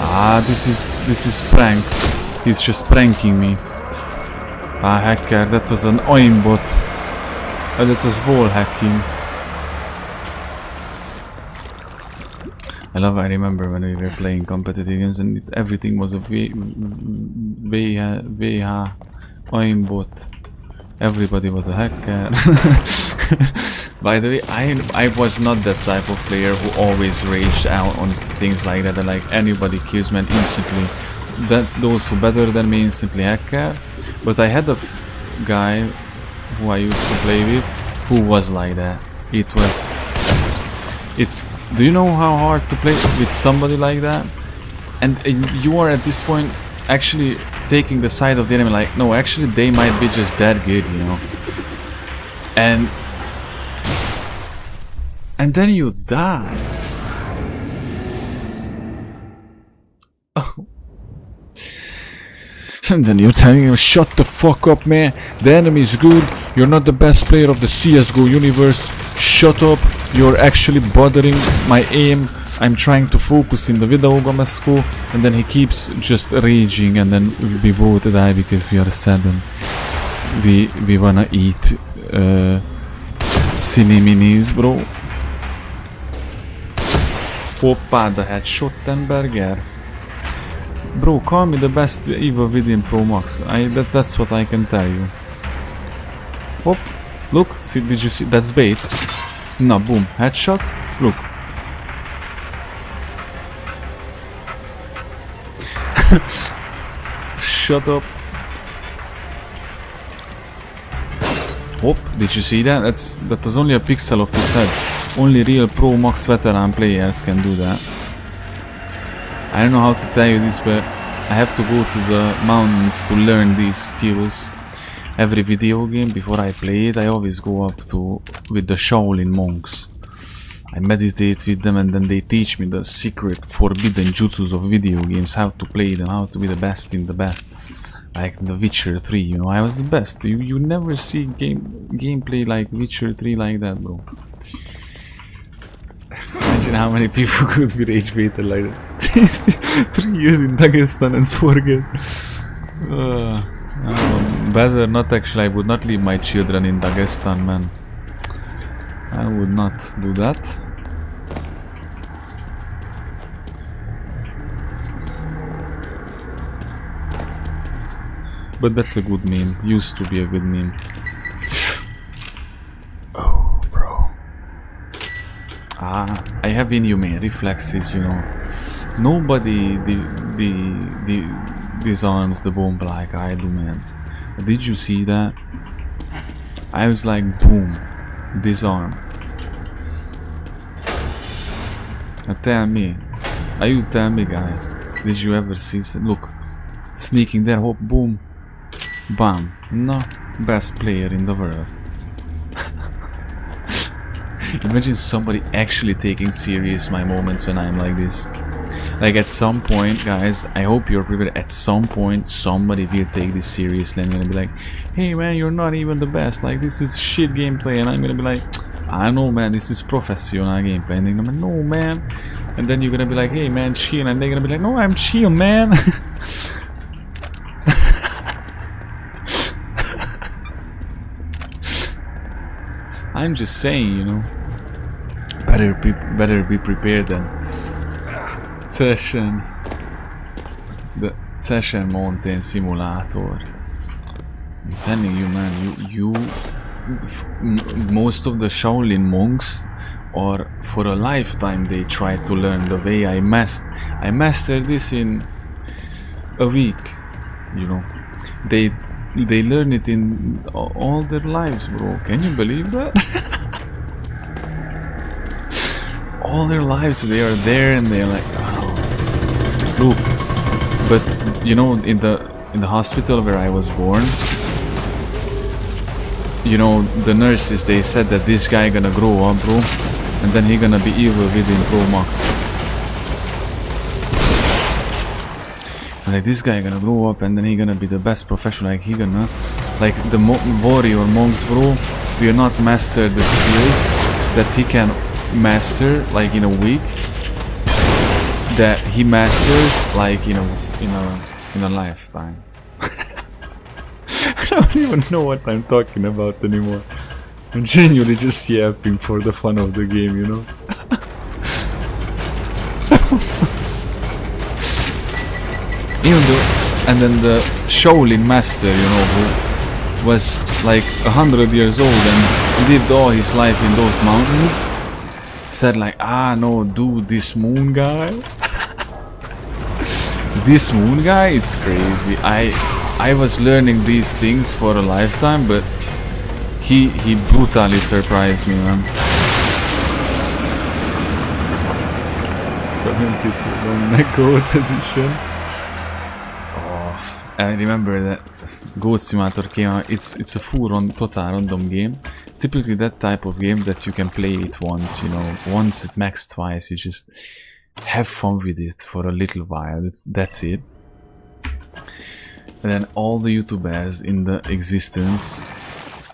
A: Ah, this is prank. He's just pranking me. Ah, hacker, that was an aimbot. That was wall hacking. I remember when we were playing competitive games and everything was a VH aimbot. Everybody was a hacker. By the way, I was not that type of player who always raged out on things like that. Like anybody kills me instantly. Those who better than me instantly hacker. But I had a guy who I used to play with who was like that. Do you know how hard to play with somebody like that? And you are at this point actually taking the side of the enemy, like, no, actually they might be just that good, you know. And then you die. Oh. And then you're telling him, shut the fuck up, man. The enemy is good. You're not the best player of the CSGO universe. Shut up. You're actually bothering my aim. I'm trying to focus in the video game school. And then he keeps just raging. And then we both die because we are sad. And we wanna eat silly minis, bro. Hoppa, the headshot and burger. Bro, call me the best Eva within Pro Max. That's what I can tell you. Hop, look, see, did you see? That's bait. No, boom, headshot. Look. Shut up. Hop, did you see that? That was only a pixel of his head. Only real Pro Max veteran players can do that. I don't know how to tell you this, but I have to go to the mountains to learn these skills. Every video game, before I play it, I always go up with the Shaolin monks. I meditate with them and then they teach me the secret forbidden jutsus of video games, how to play them, how to be the best in the best. Like The Witcher 3, you know, I was the best. You never see gameplay like Witcher 3 like that, bro. Imagine how many people could be rage baited like that. 3 years in Dagestan and forget. Better not actually, I would not leave my children in Dagestan, man. I would not do that. But that's a good meme. Used to be a good meme. Oh, bro. Ah, I have inhumane reflexes, you know. Nobody disarms the bomb like I do, man. Did you see that? I was like, boom, disarmed. Tell me, you tell me, guys, did you ever see? Look, sneaking there, hop, boom, bam. No, best player in the world. Imagine somebody actually taking serious my moments when I'm like this. Like at some point, guys, I hope you're prepared. At some point, somebody will take this seriously and gonna be like, hey man, you're not even the best. Like this is shit gameplay, and I'm gonna be like, I know man, this is professional gameplay. And they're gonna be, no man. And then you're gonna be like, hey man, chill. And they're gonna be like, no, I'm chill, man. I'm just saying, you know. Better be prepared than Session. The Session Mountain Simulator. I'm telling you, man, most of the Shaolin monks or for a lifetime they try to learn the way I mastered this in a week, you know. They learn it in all their lives, bro. Can you believe that? All their lives they are there and they're like, oh, look. But you know, in the hospital where I was born, you know, the nurses, they said that this guy gonna grow up, bro, and then he gonna be evil within Pro Max. Like, this guy gonna grow up and then he gonna be the best professional. Like, he gonna, like, the warrior monks, bro, will not master the skills that he can master like in a week, that he masters like in a lifetime. I don't even know what I'm talking about anymore. I'm genuinely just yapping for the fun of the game, you know. Even though, and then the Shaolin master, you know, who was like 100 years old and lived all his life in those mountains, said like, ah no, dude, this moon guy, this moon guy, it's crazy. I was learning these things for a lifetime, but he brutally surprised me, man. 72 Goat Edition. Oh, I remember that Goat Simulator came out. It's a full total random game. Typically that type of game that you can play it once, you know, once at max twice. You just have fun with it for a little while. That's it. And then all the YouTubers in the existence,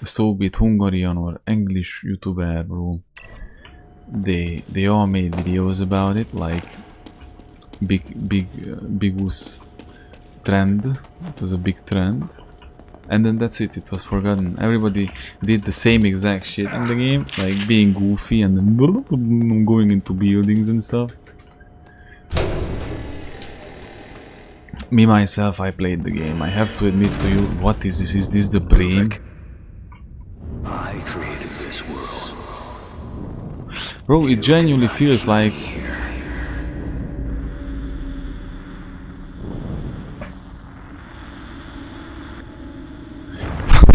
A: so be it Hungarian or English YouTuber, bro, they all made videos about it, like Bigus trend. It was a big trend, and then that's it. It was forgotten. Everybody did the same exact shit in the game, like being goofy and then going into buildings and stuff. Me myself, I played the game. I have to admit to you, what is this? Is this the brain?
I: I created this world.
A: Bro, it genuinely feels like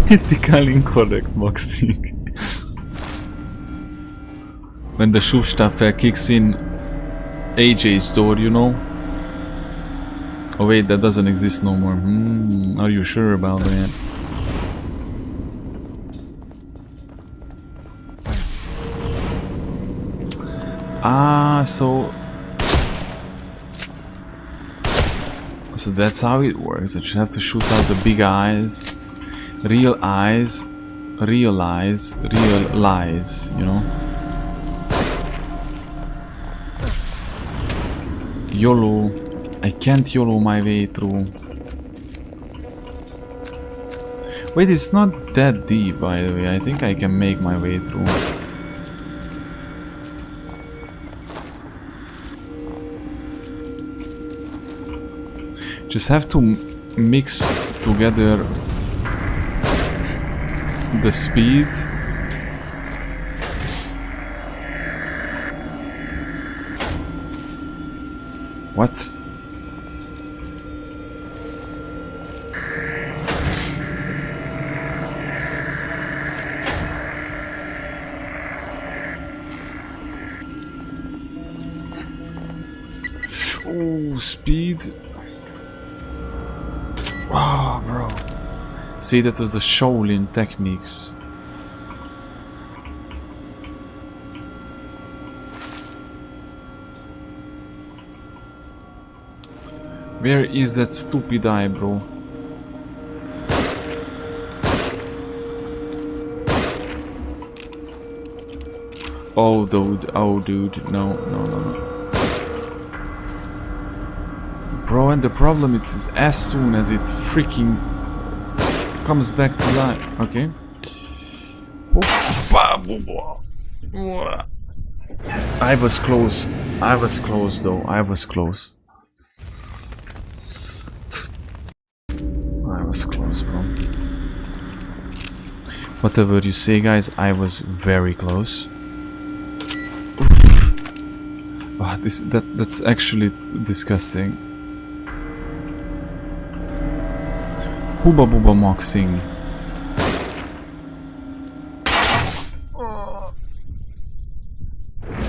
A: political incorrect boxing. When the Schubstaffel kicks in AJ's door, you know. Oh wait, that doesn't exist no more. Are you sure about that? Ah, so that's how it works. That you have to shoot out the big eyes, real lies, you know. YOLO. I can't YOLO my way through. Wait, it's not that deep, by the way. I think I can make my way through. Just have to mix together the speed . What? Oh, speed. Oh, bro. See, that was the Shaolin techniques. Where is that stupid eye, bro? Oh, dude. Oh, dude. No. Bro, and the problem is as soon as it freaking comes back to life. Okay. I was close. I was close, though. I was close. I was close, bro. Whatever you say, guys, I was very close. Ah, that's actually disgusting. Hubba Bubba Moxing.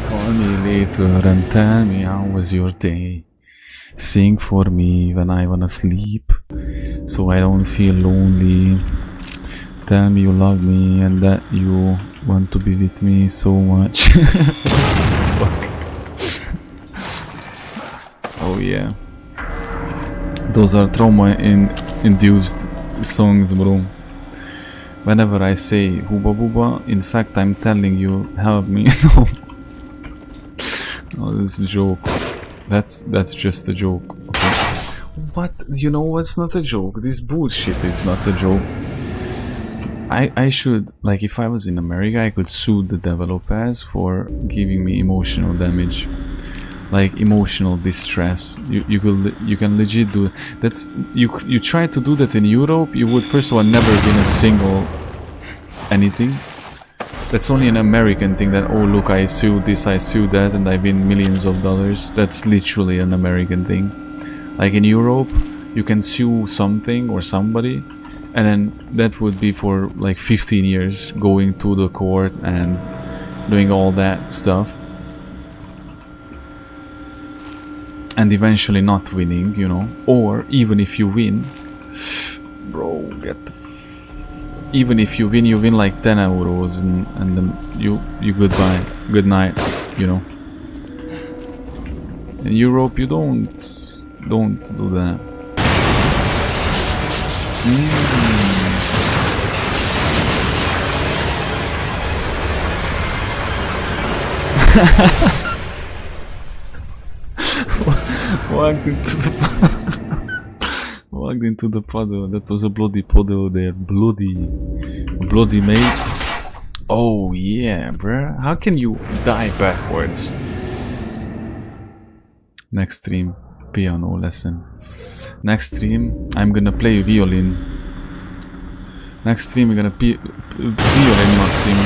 A: Call me later and tell me how was your day. Sing for me when I wanna sleep, so I don't feel lonely. Tell me you love me and that you want to be with me so much. Fuck. Oh yeah. Those are trauma-induced songs, bro. Whenever I say Hubba Bubba, in fact I'm telling you, help me. No. No, this is a joke. That's just a joke. Okay. What? You know what's not a joke? This bullshit is not a joke. I should, like, if I was in America, I could sue the developers for giving me emotional damage, like emotional distress. You can legit do that's. You try to do that in Europe, you would first of all never win a single anything. That's only an American thing, that, oh look, I sued this, I sued that, and I win millions of dollars. That's literally an American thing. Like in Europe, you can sue something or somebody, and then that would be for like 15 years going to the court and doing all that stuff, and eventually not winning, you know. Or even if you win, bro, get the even if you win like 10 euros, and then you goodbye, good night, you know. In Europe you don't do that. Walked into the puddle. That was a bloody puddle there. Bloody mate. Oh yeah, bruh. How can you die backwards? Next stream, piano lesson. Next stream, I'm gonna play violin. Next stream, we're gonna violin Maxim.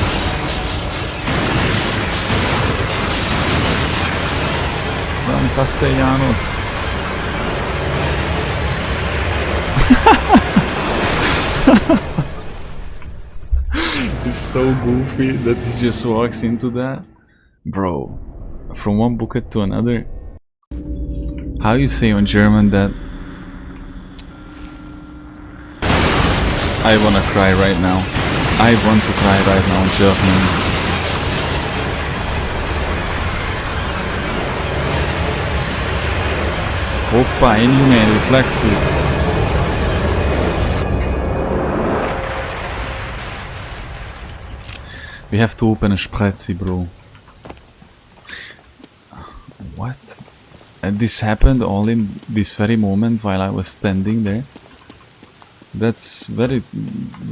A: From Castellanos. It's so goofy that he just walks into that. Bro, from one bucket to another. How you say on German that I wanna cry right now? I want to cry right now in German. Hoppa, inhumane reflexes. We have to open a Sprezzi, bro. What? And this happened all in this very moment while I was standing there? That's very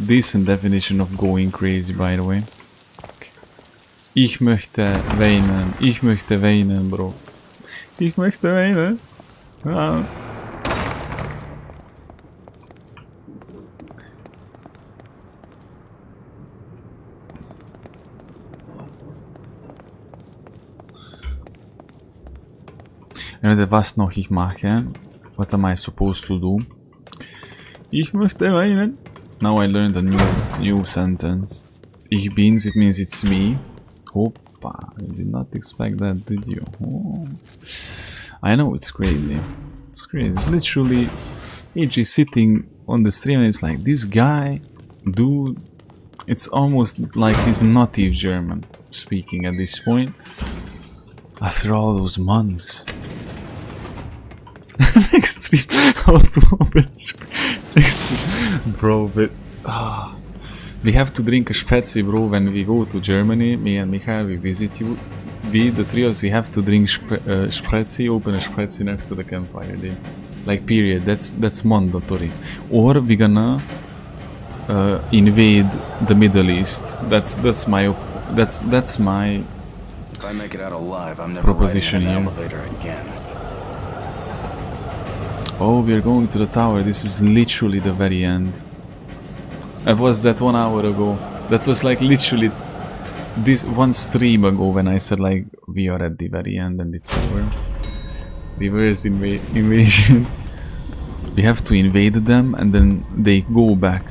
A: decent definition of going crazy, by the way. Okay. Ich möchte weinen, bro. Ich möchte weinen. Ah. Was noch ich mache? What am I supposed to do? Ich möchte weinen. Now I learned a new sentence. Ich bin's, it means it's me. Hoppa, you did not expect that, did you? Oh. I know it's crazy. It's crazy. Literally, AJ sitting on the stream and it's like, this guy, dude, it's almost like he's native German speaking at this point. After all those months. Next stream, how to open next stream. Bro, but we have to drink a Spezi, bro, when we go to Germany. Me and Michael, we visit you. We, the trios, we have to drink Spezi, open a Spezi next to the campfire day. Like, period. That's mandatory. Or we're gonna invade the Middle East. That's my
D: If I make it out alive, I'm never
A: proposition
D: riding in an
A: here.
D: elevator again.
A: Oh, we are going to the tower. This is literally the very end. It was that 1 hour ago. That was like literally this one stream ago when I said like we are at the very end and it's over. Reverse invasion. We have to invade them and then they go back.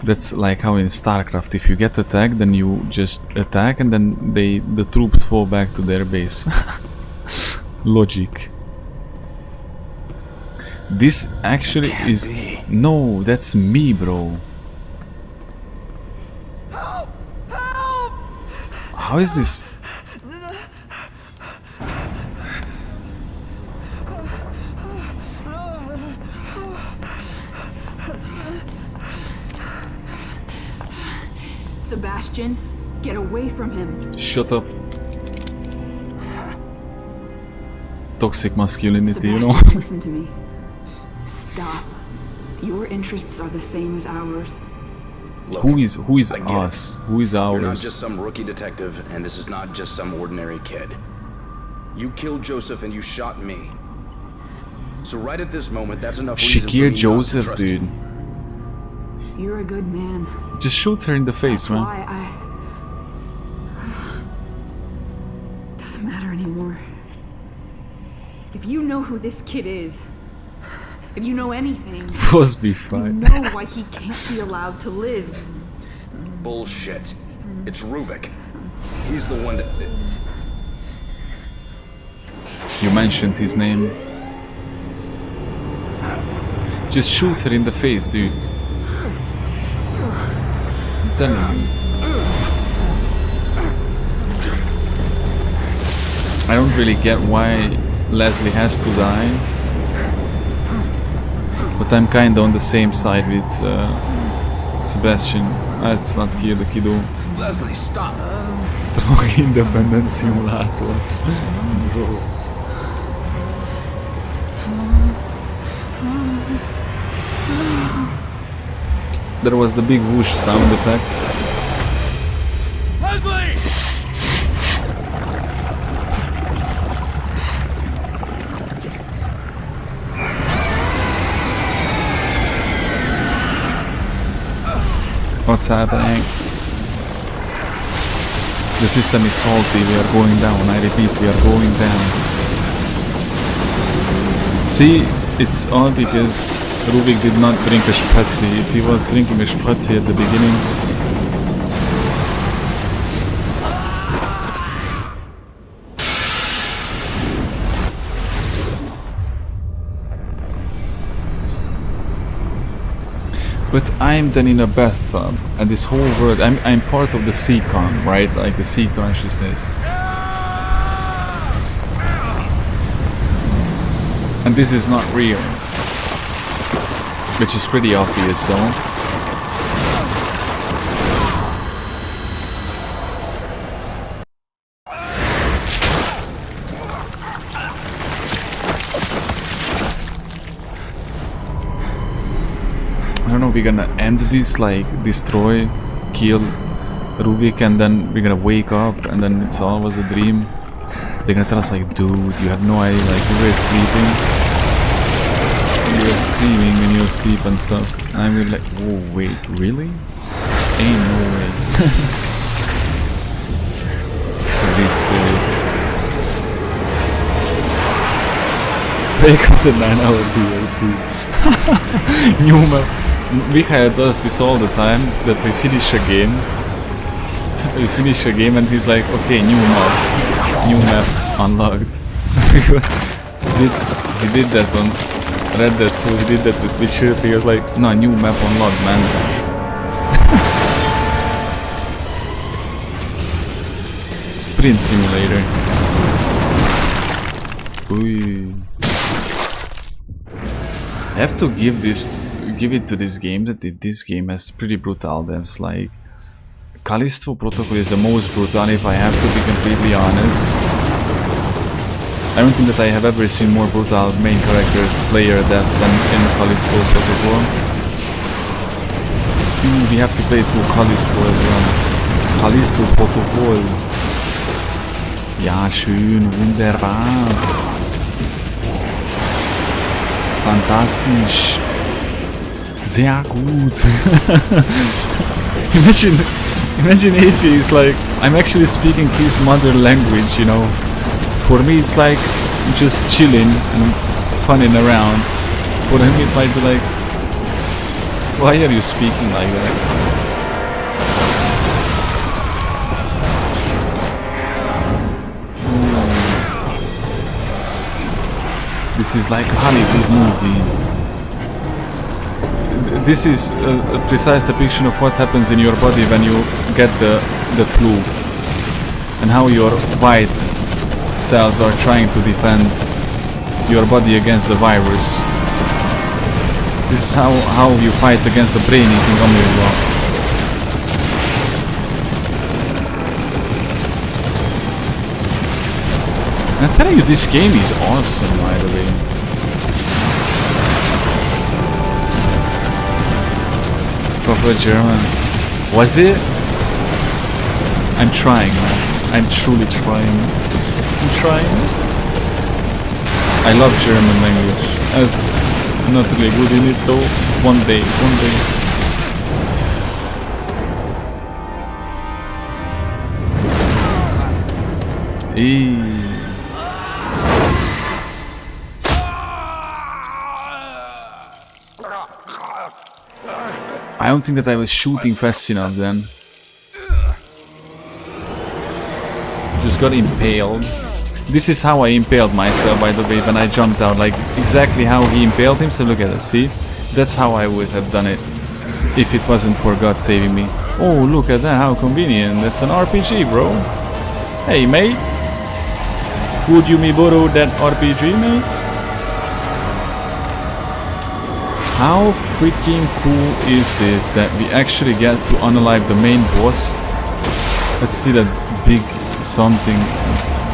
A: That's like how in StarCraft, if you get attacked, then you just attack and then the troops fall back to their base. Logic. This actually is... No, that's me, bro. How is this?
C: Sebastian, get away from him.
A: Shut up. Toxic masculinity, you know?
C: Sebastian, listen to me. Stop. Your interests are the same as ours.
D: Look,
A: who is
D: I get
A: us?
D: it.
A: Who is ours?
D: You're not just some rookie detective, and this is not just some ordinary kid. You killed Joseph and you shot me. So right at this moment, that's enough reason for me not to
A: Joseph,
D: trust
A: dude.
D: you.
C: You're a good man.
A: Just shoot her in the face,
C: That's
A: man.
C: why doesn't matter anymore. If you know who this kid is, if you know anything,
A: Must be
C: you
A: fine.
C: know why he can't be allowed to live.
D: Bullshit. It's Ruvik. He's the one that...
A: You mentioned his name. Just shoot her in the face, dude. I'm telling you. I don't really get why Leslie has to die. But I'm kinda on the same side with Sebastian. Let's not kill the kiddo.
D: Leslie, stop!
A: Strong independent simulator. Bro. There was the big whoosh sound effect.
H: Leslie!
A: What's happening? The system is faulty, we are going down. I repeat, we are going down. See, it's all because Rubik did not drink a Spezi. If he was drinking a Spezi at the beginning... But I'm then in a bathtub, and this whole world, I'm part of the Seacon, right? Like the sea consciousness. And this is not real. Which is pretty obvious though. I don't know, we're gonna end this, like, destroy, kill Ruvik, and then we're gonna wake up, and then it's all was a dream. They're gonna tell us, like, dude, you have no idea, like, you were sleeping. You were screaming when you were asleep and stuff. And I'm like, oh, wait, really? Ain't no way. Wake up the 9-hour DLC. New map. Michael does this all the time, that we finish a game. We finish a game and he's like, okay, new map. New map unlocked. He did that on Red Dead 2, he did that with Witcher. He was like, no, new map unlocked, man. Sprint simulator. Ooh. I have to give it to this game that this game has pretty brutal devs. Like, Callisto Protocol is the most brutal, if I have to be completely honest. I don't think that I have ever seen more brutal main character player devs than in Callisto Protocol. We have to play through Callisto as well. Callisto Protocol. Ja, schön, wunderbar. Fantastisch. Sehr gut. Imagine AJ is like, I'm actually speaking his mother language, you know. For me it's like just chilling and funning around. For him it might be like, why are you speaking like that? This is like a Hollywood movie. This is a precise depiction of what happens in your body when you get the flu, and how your white cells are trying to defend your body against the virus. This is how you fight against the brain-eating amoeba. I'm telling you, this game is awesome, by the way. Proper German. Was it? I'm trying, man. I'm truly trying. I'm trying. I love German language. I'm not really good in it though. One day. I don't think that I was shooting fast enough then. Just got impaled. This is how I impaled myself, by the way, when I jumped out. Like, exactly how he impaled himself. Look at it, see? That's how I would have done it if it wasn't for God saving me. Oh, look at that, how convenient. That's an RPG, bro. Hey, mate. Would you me borrow that RPG, mate? How freaking cool is this that we actually get to unalive the main boss? Let's see that big something. It's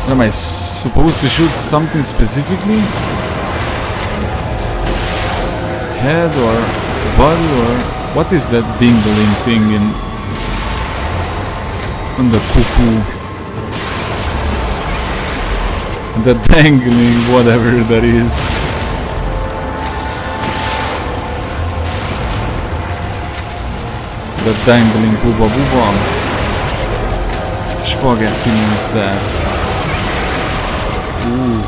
A: am I supposed to shoot something specifically? Head or body or what is that dingling thing on the cuckoo? The dangling whatever that is. The dangling booba booba. Spaghetti means that. Ooh.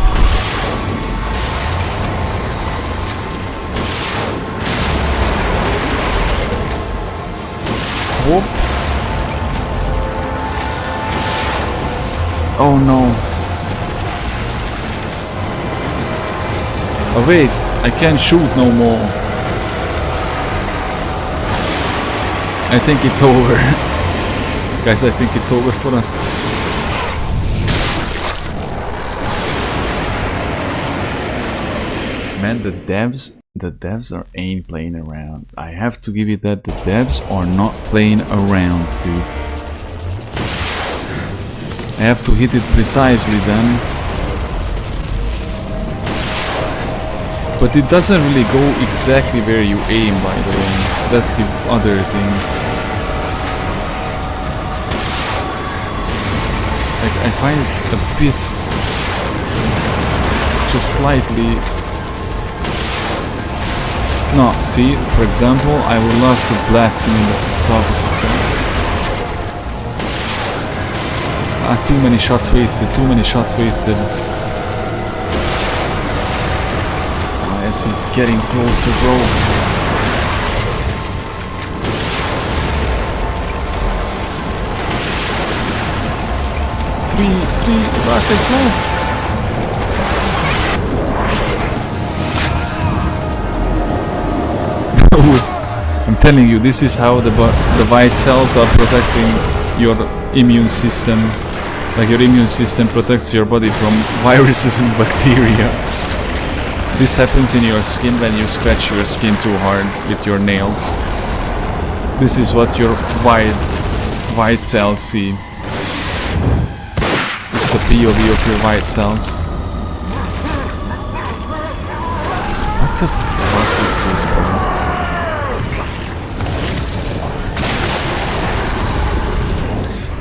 A: Whoop. Oh no. Oh wait, I can't shoot no more. I think it's over. Guys, I think it's over for us. Man, the devs ain't playing around. I have to give it that. The devs are not playing around, dude. I have to hit it precisely then. But it doesn't really go exactly where you aim, by the way. That's the other thing. Like, I find it a bit... just slightly... No, see, for example, I would love to blast him in the top of his head. Too many shots wasted, He's getting closer, bro. 3 rockets left. I'm telling you, this is how the white cells are protecting your immune system. Like your immune system protects your body from viruses and bacteria. This happens in your skin when you scratch your skin too hard with your nails. This is what your white cells see. It's the POV of your white cells. What the fuck is this, bro?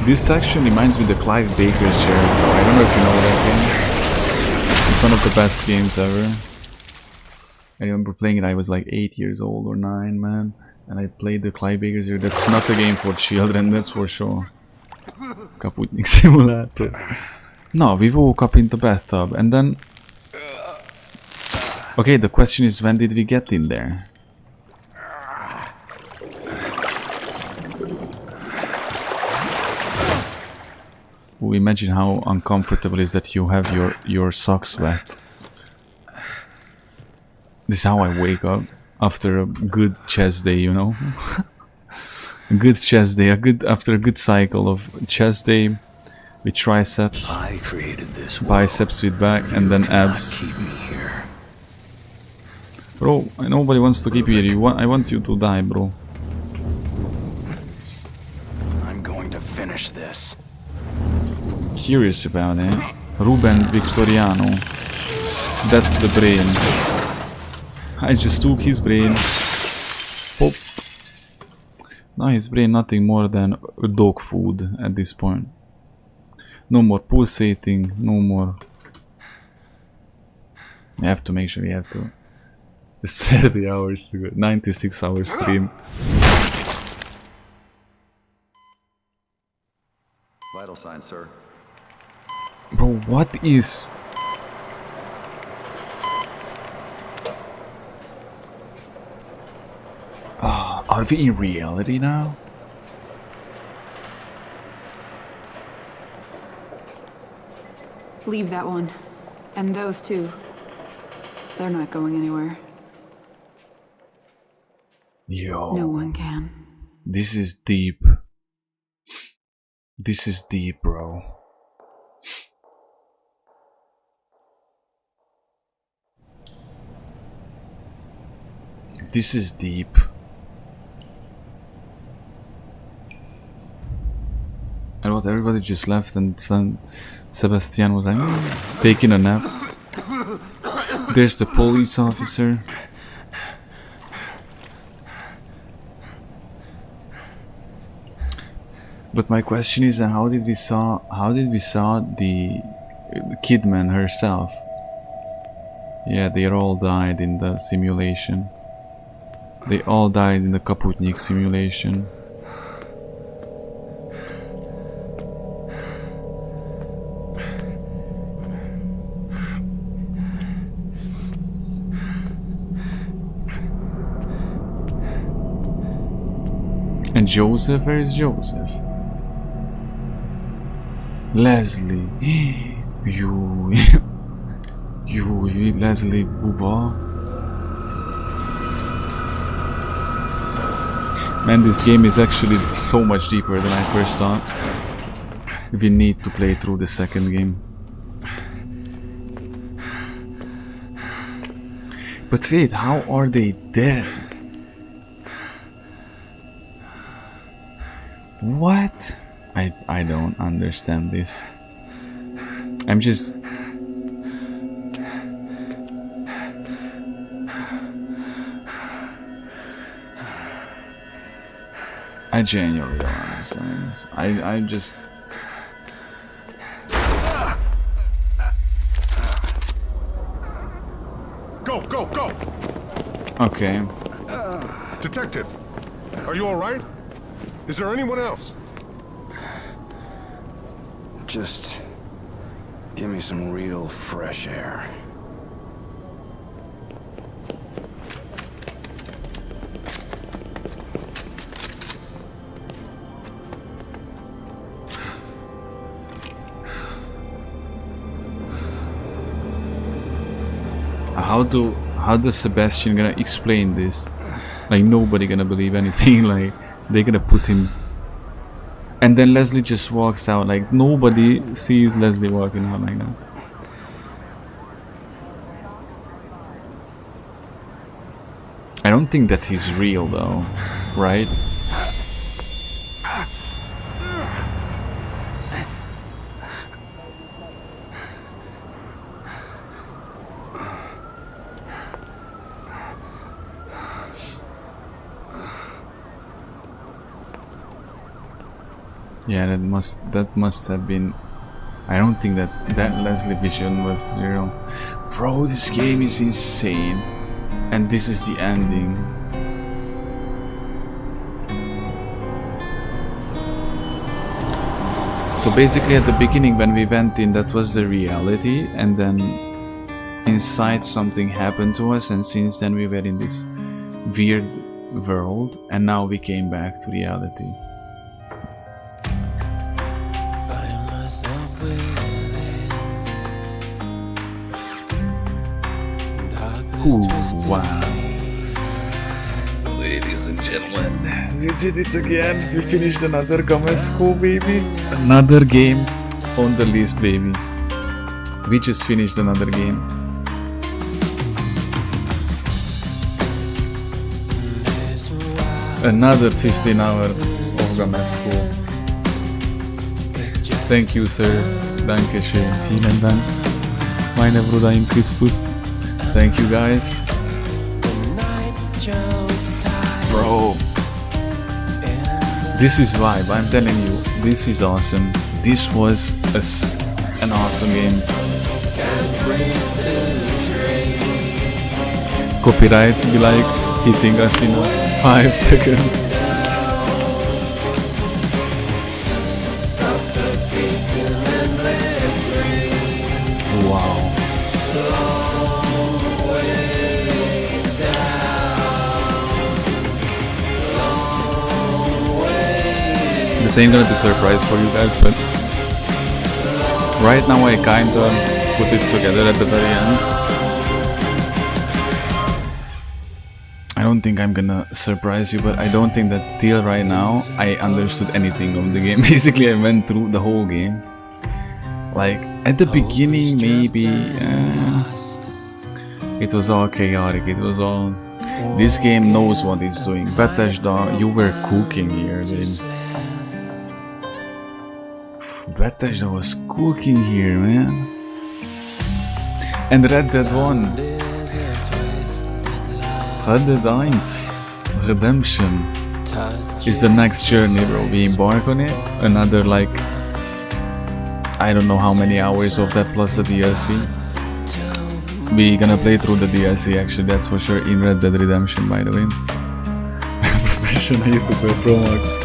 A: This section reminds me of the Clive Baker's Jericho. I don't know if you know that game. It's one of the best games ever. I remember playing it, I was like 8 years old or 9, man. And I played the Clyburgers here. That's not a game for children, that's for sure. Kaputnik Simulator. No, we woke up in the bathtub and then... Okay, the question is, when did we get in there? Oh, imagine how uncomfortable it is that you have your socks wet. This is how I wake up after a good chest day, you know? A good chest day, after a good cycle of chest day with triceps,
I: I created this
A: biceps with back, and then abs.
I: Keep me here.
A: Bro, nobody wants to keep you here. I want you to die, bro.
D: I'm going to finish this.
A: Curious about it. Ruben Victoriano. That's the brain. I just took his brain. Pop. Now his brain nothing more than dog food at this point. No more pulsating, no more. I have to make sure we have to. It's 30 hours to go. 96 hour stream.
L: Vital signs, sir.
A: Bro, what is... Are we in reality now?
C: Leave that one. And those two. They're not going anywhere.
A: Yo.
C: No one can.
A: This is deep. This is deep, bro. This is deep. And what, everybody just left and Sebastian was like taking a nap. There's the police officer. But my question is, how did we saw the Kidman herself? Yeah, they all died in the simulation. They all died in the Kaputnik simulation. And Joseph? Where is Joseph? Leslie. You Leslie Booba. Man, this game is actually so much deeper than I first thought. We need to play through the second game. But wait, how are they dead? What? I don't understand this. I'm just... I genuinely don't understand this. I just...
J: Go!
A: Okay.
J: Detective, are you alright? Is there anyone else?
D: Just give me some real fresh air.
A: How does Sebastian gonna explain this? Like, nobody gonna believe anything. Like, they're gonna put him, and then Leslie just walks out. Like, nobody sees Leslie walking out like that. I don't think that he's real though, right? Yeah, that must have been. I don't think that Leslie vision was real. Bro, this game is insane. And this is the ending. So basically at the beginning when we went in, that was the reality, and then inside something happened to us, and since then we were in this weird world, and now we came back to reality. Ooh, wow. Ladies and gentlemen, we did it again. We finished another Gamasco, baby. Another game on the list, baby. We just finished another game. Another 15 hours of Gamasco. Thank you, sir. Dankeschön. Vielen Dank. Meine Brüder in Christus. Thank you, guys. Bro. This is vibe, I'm telling you. This is awesome. This was an awesome game. Copyright be like hitting us in 5 seconds. Wow. This ain't gonna be a surprise for you guys, but right now I kinda put it together at the very end. I don't think I'm gonna surprise you, but I don't think that till right now I understood anything of the game. Basically I went through the whole game. Like at the beginning maybe it was all chaotic, it was all... This game knows what it's doing. Bethesda, you were cooking here, dude. Bethesda was cooking here, man. And Red Dead 1. Red Dead 1. Redemption is the next journey, bro. We embark on it. Another, like, I don't know how many hours of that plus the DLC. We gonna play through the DLC, actually, that's for sure, in Red Dead Redemption, by the way. Professional YouTuber Pro Max.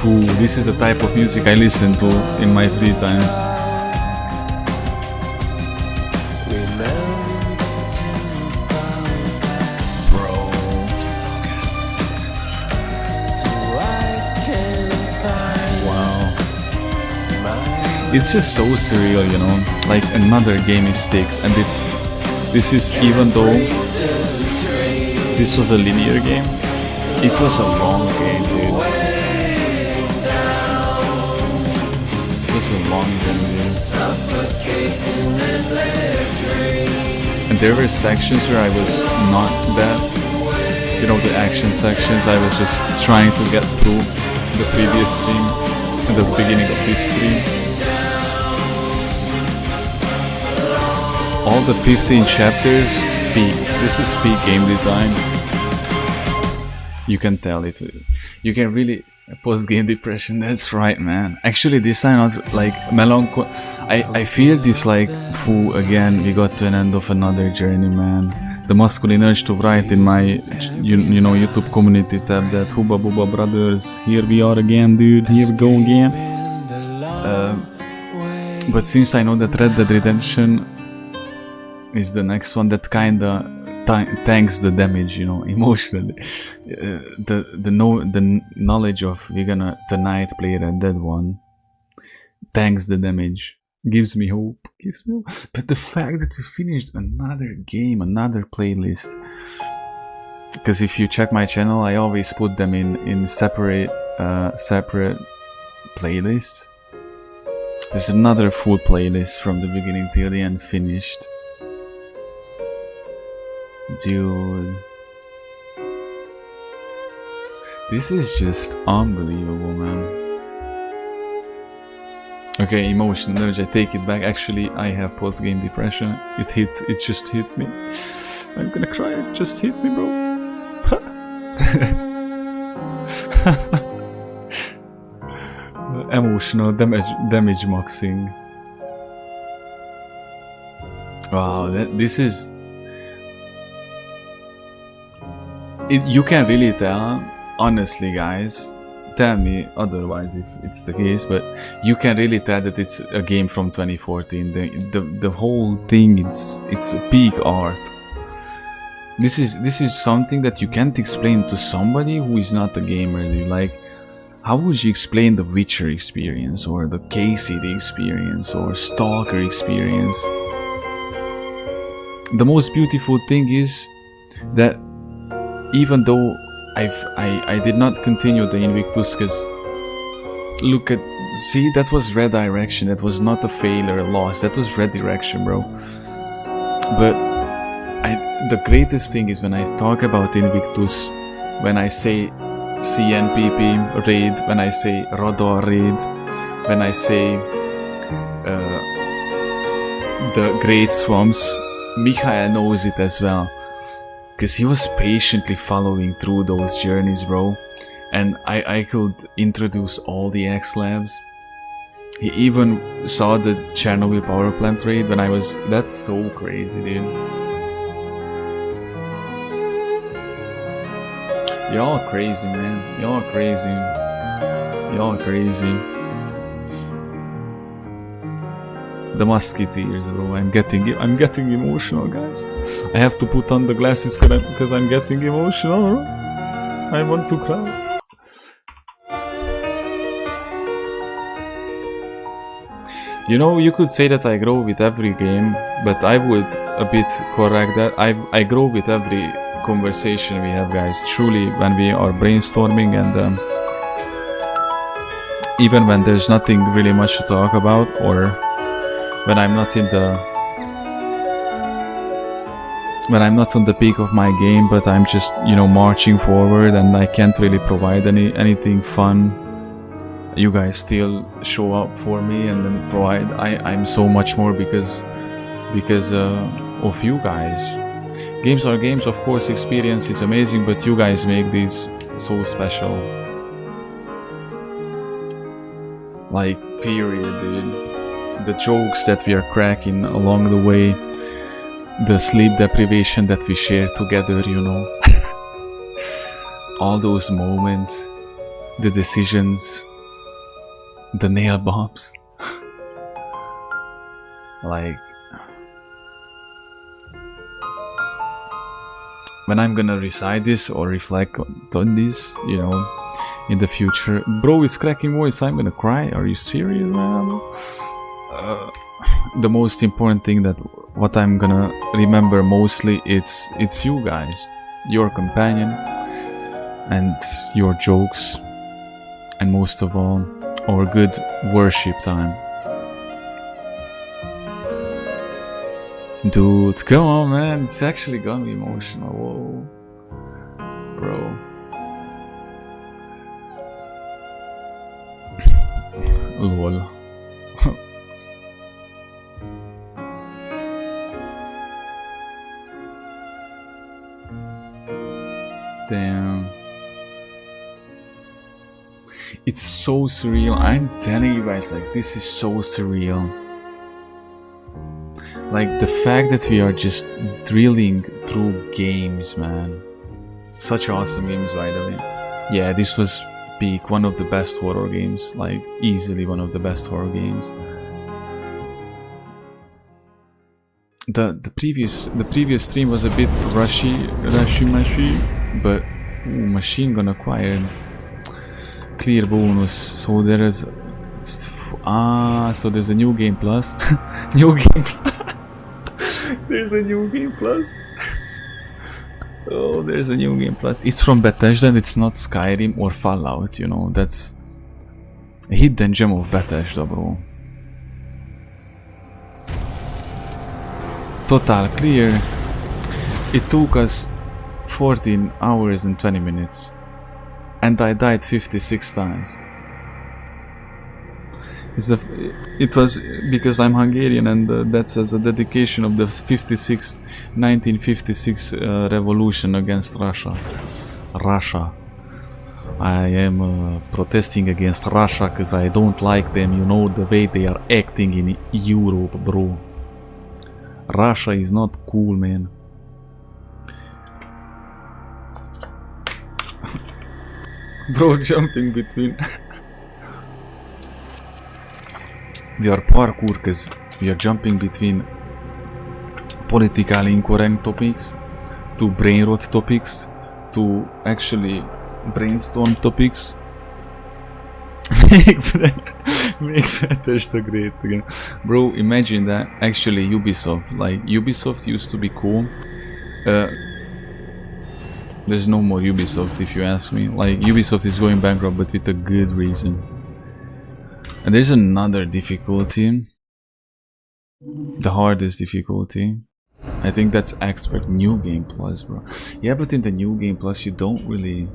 A: Ooh, this is the type of music I listen to in my free time. Bro, wow. It's just so surreal, you know. Like another game is taken, and this is, even though this was a linear game, it was a long game, dude. A long game. And there were sections where I was not that, you know, the action sections. I was just trying to get through the previous stream and the beginning of this stream. All the 15 chapters, peak. This is peak game design. You can tell it. You can really... Post-game depression, that's right, man. Actually, this time not like melancholy. I feel this like, foo, again, we got to an end of another journey, man. The masculine urge to write in my, you know, YouTube community tab that Hubba Bubba brothers, here we are again, dude, here we go again. But since I know that Red Dead Redemption is the next one, that kinda tanks the damage, you know, emotionally. The knowledge of we're gonna tonight play Red Dead 1 tanks the damage, gives me hope, But the fact that we finished another game, another playlist, because if you check my channel, I always put them in separate playlists. There's another full playlist from the beginning till the end finished. Dude, this is just unbelievable, man. Okay, emotional urge, I take it back. Actually, I have post-game depression. It just hit me. I'm gonna cry, it just hit me, bro. Emotional damage maxing. Wow, this is... you can really tell, honestly, guys. Tell me otherwise if it's the case, but you can really tell that it's a game from 2014. The whole thing, it's a peak art. This is something that you can't explain to somebody who is not a gamer. Dude. Like, how would you explain the Witcher experience, or the KCD experience, or Stalker experience? The most beautiful thing is that even though I did not continue the Invictus, because look at, see, that was redirection. That was not a failure, a loss. That was redirection, bro. But the greatest thing is when I talk about Invictus, when I say CNPP raid, when I say Rodor raid, when I say the Great Swamps, Mikhail knows it as well. Because he was patiently following through those journeys, bro. And I could introduce all the X-Labs. He even saw the Chernobyl power plant raid when I was... That's so crazy, dude. Y'all crazy, man. Y'all crazy. Y'all crazy. The Musketeers, bro. I'm getting emotional, guys. I have to put on the glasses because I'm getting emotional. I want to cry. You know, you could say that I grow with every game, but I would a bit correct that. I grow with every conversation we have, guys. Truly, when we are brainstorming, and even when there's nothing really much to talk about, or when I'm not on the peak of my game, but I'm just, you know, marching forward, and I can't really provide anything fun, you guys still show up for me and then provide. I'm so much more because of you guys. Games are games, of course. Experience is amazing, but you guys make these so special. Like, period, dude. The jokes that we are cracking along the way, the sleep deprivation that we share together, you know. All those moments, the decisions, the nail bombs. Like, when I'm gonna recite this or reflect on this, you know, in the future. Bro, it's cracking voice, I'm gonna cry. Are you serious, man? The most important thing, that what I'm gonna remember mostly, it's you guys, your companion, and your jokes, and most of all, our good worship time. Dude, come on, man, it's actually gonna be emotional. Whoa, bro. Lol. Damn. It's so surreal. I'm telling you guys, like, this is so surreal. Like, the fact that we are just drilling through games, man. Such awesome games, by the way. Yeah, this was peak, one of the best horror games. Like, easily one of the best horror games. The previous stream was a bit rushy, but machine gun acquired. Clear bonus. So there is so there's a new game plus. New game plus. There's a new game plus. Oh, there's a new game plus. It's from Bethesda and it's not Skyrim or Fallout, you know. That's a hidden gem of Bethesda, bro. Total clear. It took us 14 hours and 20 minutes. And I died 56 times. It was because I'm Hungarian, and that's as a dedication of the 1956 revolution against Russia. I am protesting against Russia because I don't like them, you know, the way they are acting in Europe, bro. Russia is not cool, man. Bro, jumping between. We are parkour because we are jumping between politically incorrect topics to brain rot topics to actually brainstorm topics. Make Bethesda great again. Bro, imagine that. Actually, Ubisoft. Like, Ubisoft used to be cool. There's no more Ubisoft if you ask me. Like, Ubisoft is going bankrupt, but with a good reason. And there's another difficulty. The hardest difficulty. I think that's expert New Game Plus, bro. Yeah, but in the New Game Plus you don't really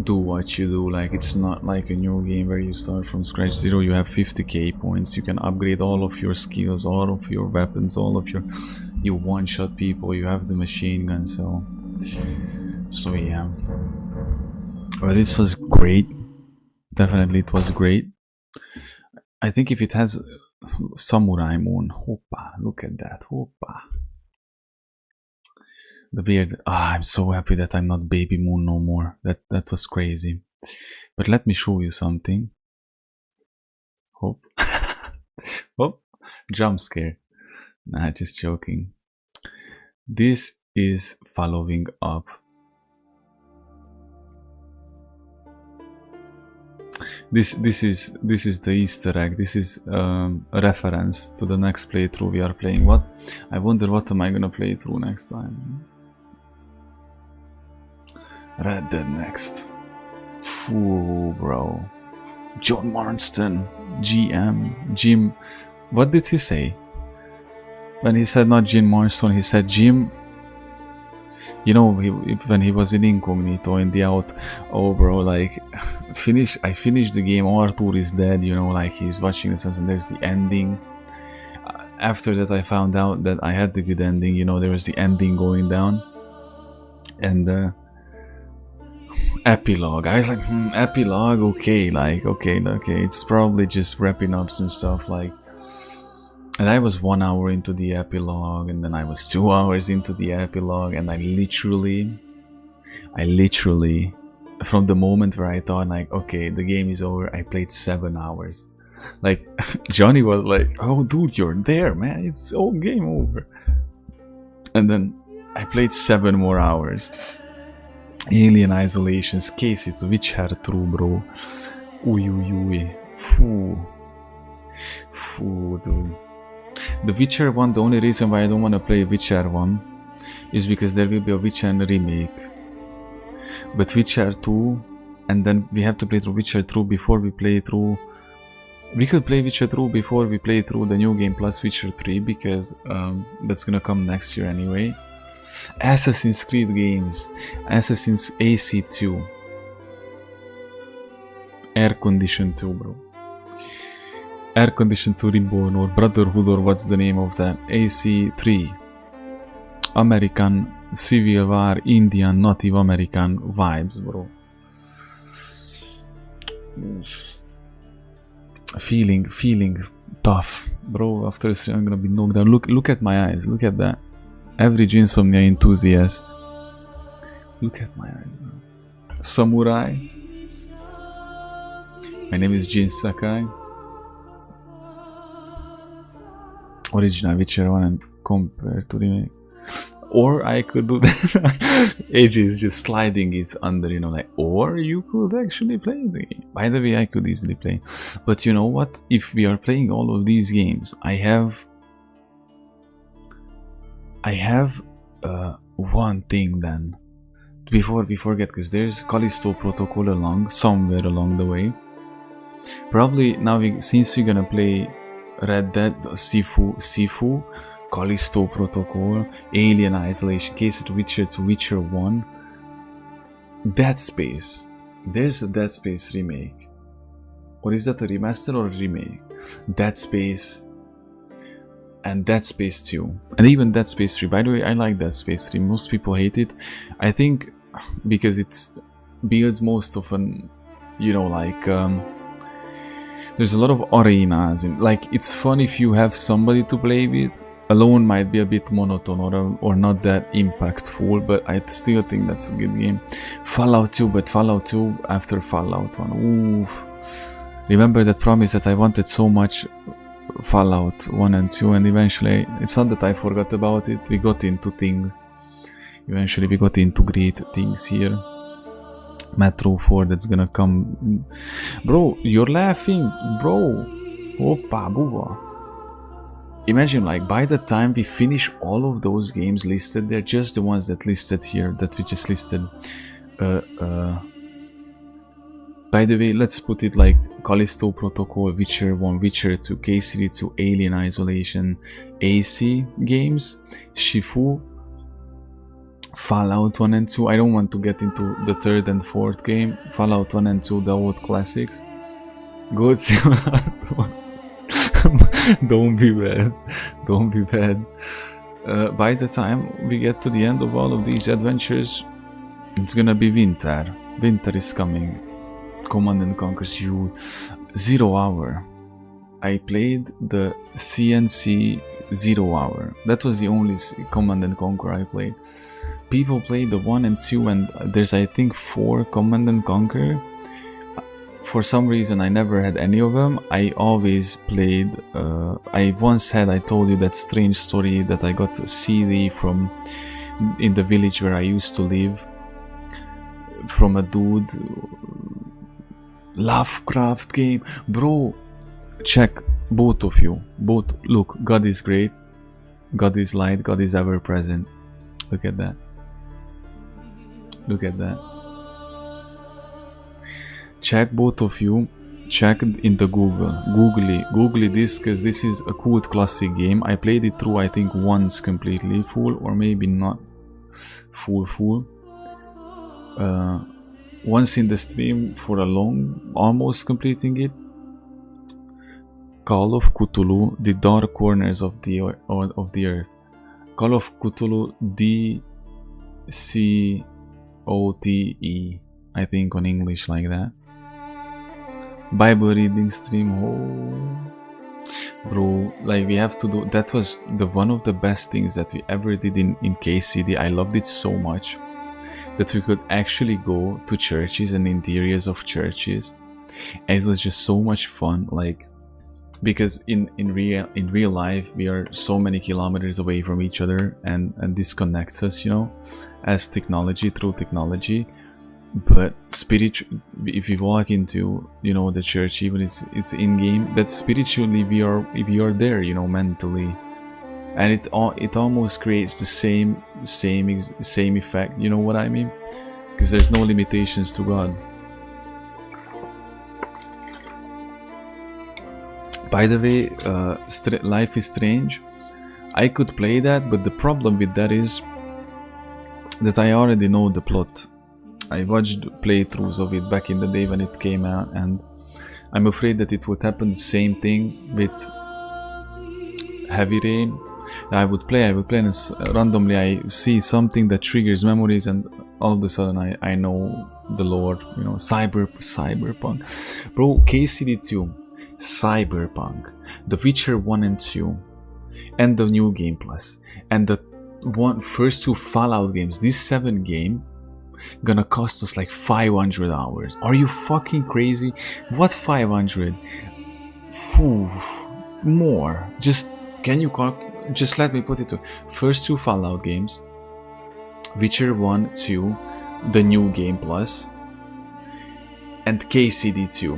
A: do what you do. Like, it's not like a new game where you start from scratch zero. You have 50k points. You can upgrade all of your skills, all of your weapons, all of your... You one-shot people. You have the machine gun, so yeah. Well, this was great. Definitely it was great. I think if it has Samurai Moon. Hoppa, look at that. Hoppa. The beard. Ah, I'm so happy that I'm not Baby Moon no more. That was crazy. But let me show you something. Hope. Oh, jump scare. Nah, just joking. This is following up. This is the Easter egg. This is a reference to the next playthrough we are playing. What? I wonder what am I gonna play through next time. Red Dead next. Ooh, bro. John Marston, GM, Jim. What did he say? When he said not Jim Marston, he said Jim. You know, when he was in incognito in the out. Oh, bro, like, I finished the game. Arthur is dead. You know, like he's watching this, and there's the ending. After that, I found out that I had the good ending. You know, there was the ending going down, and epilogue. I was like, epilogue, okay, like, okay, it's probably just wrapping up some stuff, like. And I was 1 hour into the epilogue, and then I was 2 hours into the epilogue, and I literally, from the moment where I thought, like, okay, the game is over, I played 7 hours. Like, Johnny was like, oh, dude, you're there, man, it's all game over. And then I played 7 more hours. Alien Isolations, Casey to Witcher 2, bro. Uy. Foo, dude. The Witcher 1, the only reason why I don't want to play Witcher 1 is because there will be a Witcher remake. But Witcher 2, and then we have to play through Witcher 2 before we play through... We could play Witcher 2 before we play through the New Game Plus Witcher 3, because that's gonna come next year anyway. Assassin's Creed games. Assassin's AC2. Air Condition 2, bro. Air Condition 2 Reborn, or Brotherhood, or what's the name of that? AC3. American Civil War, Indian Native American vibes, bro. Feeling tough, bro. After this, I'm gonna be knocked down. Look at my eyes. Look at that. Average insomnia enthusiast. Look at my eyes, bro. Samurai. My name is Jin Sakai. Original Witcher 1 and compared to remake. Or I could do that. AJ is just sliding it under, you know, like, or you could actually play the game. By the way, I could easily play. But you know what? If we are playing all of these games, I have one thing then. Before we forget, because there's Callisto Protocol somewhere along the way. Probably now, since we're gonna play Red Dead, Sifu, Callisto Protocol, Alien Isolation, Case of Witcher to Witcher 1, Dead Space. There's a Dead Space remake. Or is that a remaster or a remake? Dead Space and Dead Space 2. And even Dead Space 3. By the way, I like Dead Space 3. Most people hate it. I think because it builds most of an, you know, like... there's a lot of arenas, and like, it's fun if you have somebody to play with, alone might be a bit monotone or not that impactful, but I still think that's a good game. Fallout 2, but Fallout 2 after Fallout 1. Oof. Remember that promise that I wanted so much Fallout 1 and 2, and eventually, it's not that I forgot about it, we got into things. Eventually we got into great things here. Metro 4 that's gonna come. Bro, you're laughing, bro. Opa, booba. Imagine, like, by the time we finish all of those games listed, they're just the ones that listed here, that we just listed. By the way, let's put it like Callisto Protocol, Witcher 1, Witcher 2, KCD 2, Alien Isolation, AC games, Shifu, Fallout 1 and 2. I don't want to get into the third and fourth game. Fallout 1 and 2, the old classics. Good Simulator. Don't be bad. Don't be bad. By the time we get to the end of all of these adventures, it's gonna be winter. Winter is coming. Command & Conquer 0 Hour. I played the CNC 0 Hour. That was the only Command & Conquer I played. People played the 1 and 2, and there's I think 4 Command & Conquer. For some reason I never had any of them. I always played, I once had, I told you that strange story that I got a CD from in the village where I used to live from a dude. Lovecraft game, bro. Check, both of you, both. Look, God is great, God is light, God is ever present. Look at that, look at that. Check, both of you, check in the googly this, because this is a cool classic game. I played it through I think once completely full, or maybe not full. Once in the stream for a long, almost completing it. Call of Cthulhu, The Dark Corners of the Earth. Call of Cthulhu, DCOTE, I think on English like that. Bible reading stream, oh bro, like we have to do, that was the one of the best things that we ever did in KCD. I loved it so much that we could actually go to churches and interiors of churches, and it was just so much fun, like, because in real life we are so many kilometers away from each other, and this connects us, you know, as technology, through technology. But if we walk into, you know, the church, even it's in game, that spiritually we are there, you know, mentally, and it almost creates the same effect, you know what I mean? Because there's no limitations to God. By the way, Life is Strange, I could play that, but the problem with that is that I already know the plot. I watched playthroughs of it back in the day when it came out, and I'm afraid that it would happen the same thing with Heavy Rain. I would play and randomly I see something that triggers memories, and all of a sudden I know the lore, you know, Cyberpunk. Bro, KCD 2, Cyberpunk, The Witcher 1 and 2, and the New Game Plus, and the first 2 Fallout games. This 7 game gonna cost us like 500 hours. Are you fucking crazy? What 500? More. Just, can you just let me put it to first 2 Fallout games, Witcher 1, 2, the New Game Plus, and KCD 2.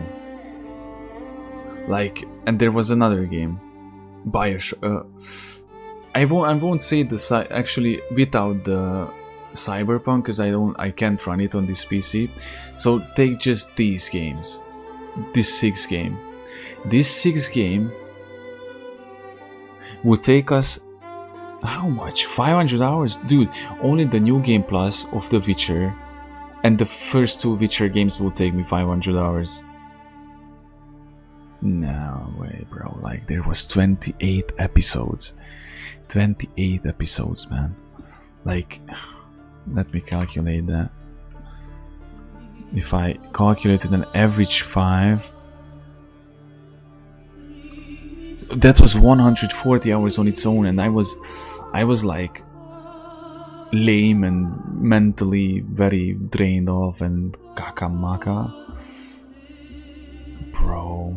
A: Like, and there was another game, Bioshock. I won't say the actually without the Cyberpunk, because I can't run it on this PC. So take just these games, this 6 game. This 6 game would take us how much? 500 hours, dude. Only the New Game Plus of The Witcher and the first 2 Witcher games will take me 500 hours. No way, bro. Like, there was 28 episodes. 28 episodes, man. Like, let me calculate that. If I calculated an average 5, that was 140 hours on its own, and I was like lame and mentally very drained off and kakamaka, bro.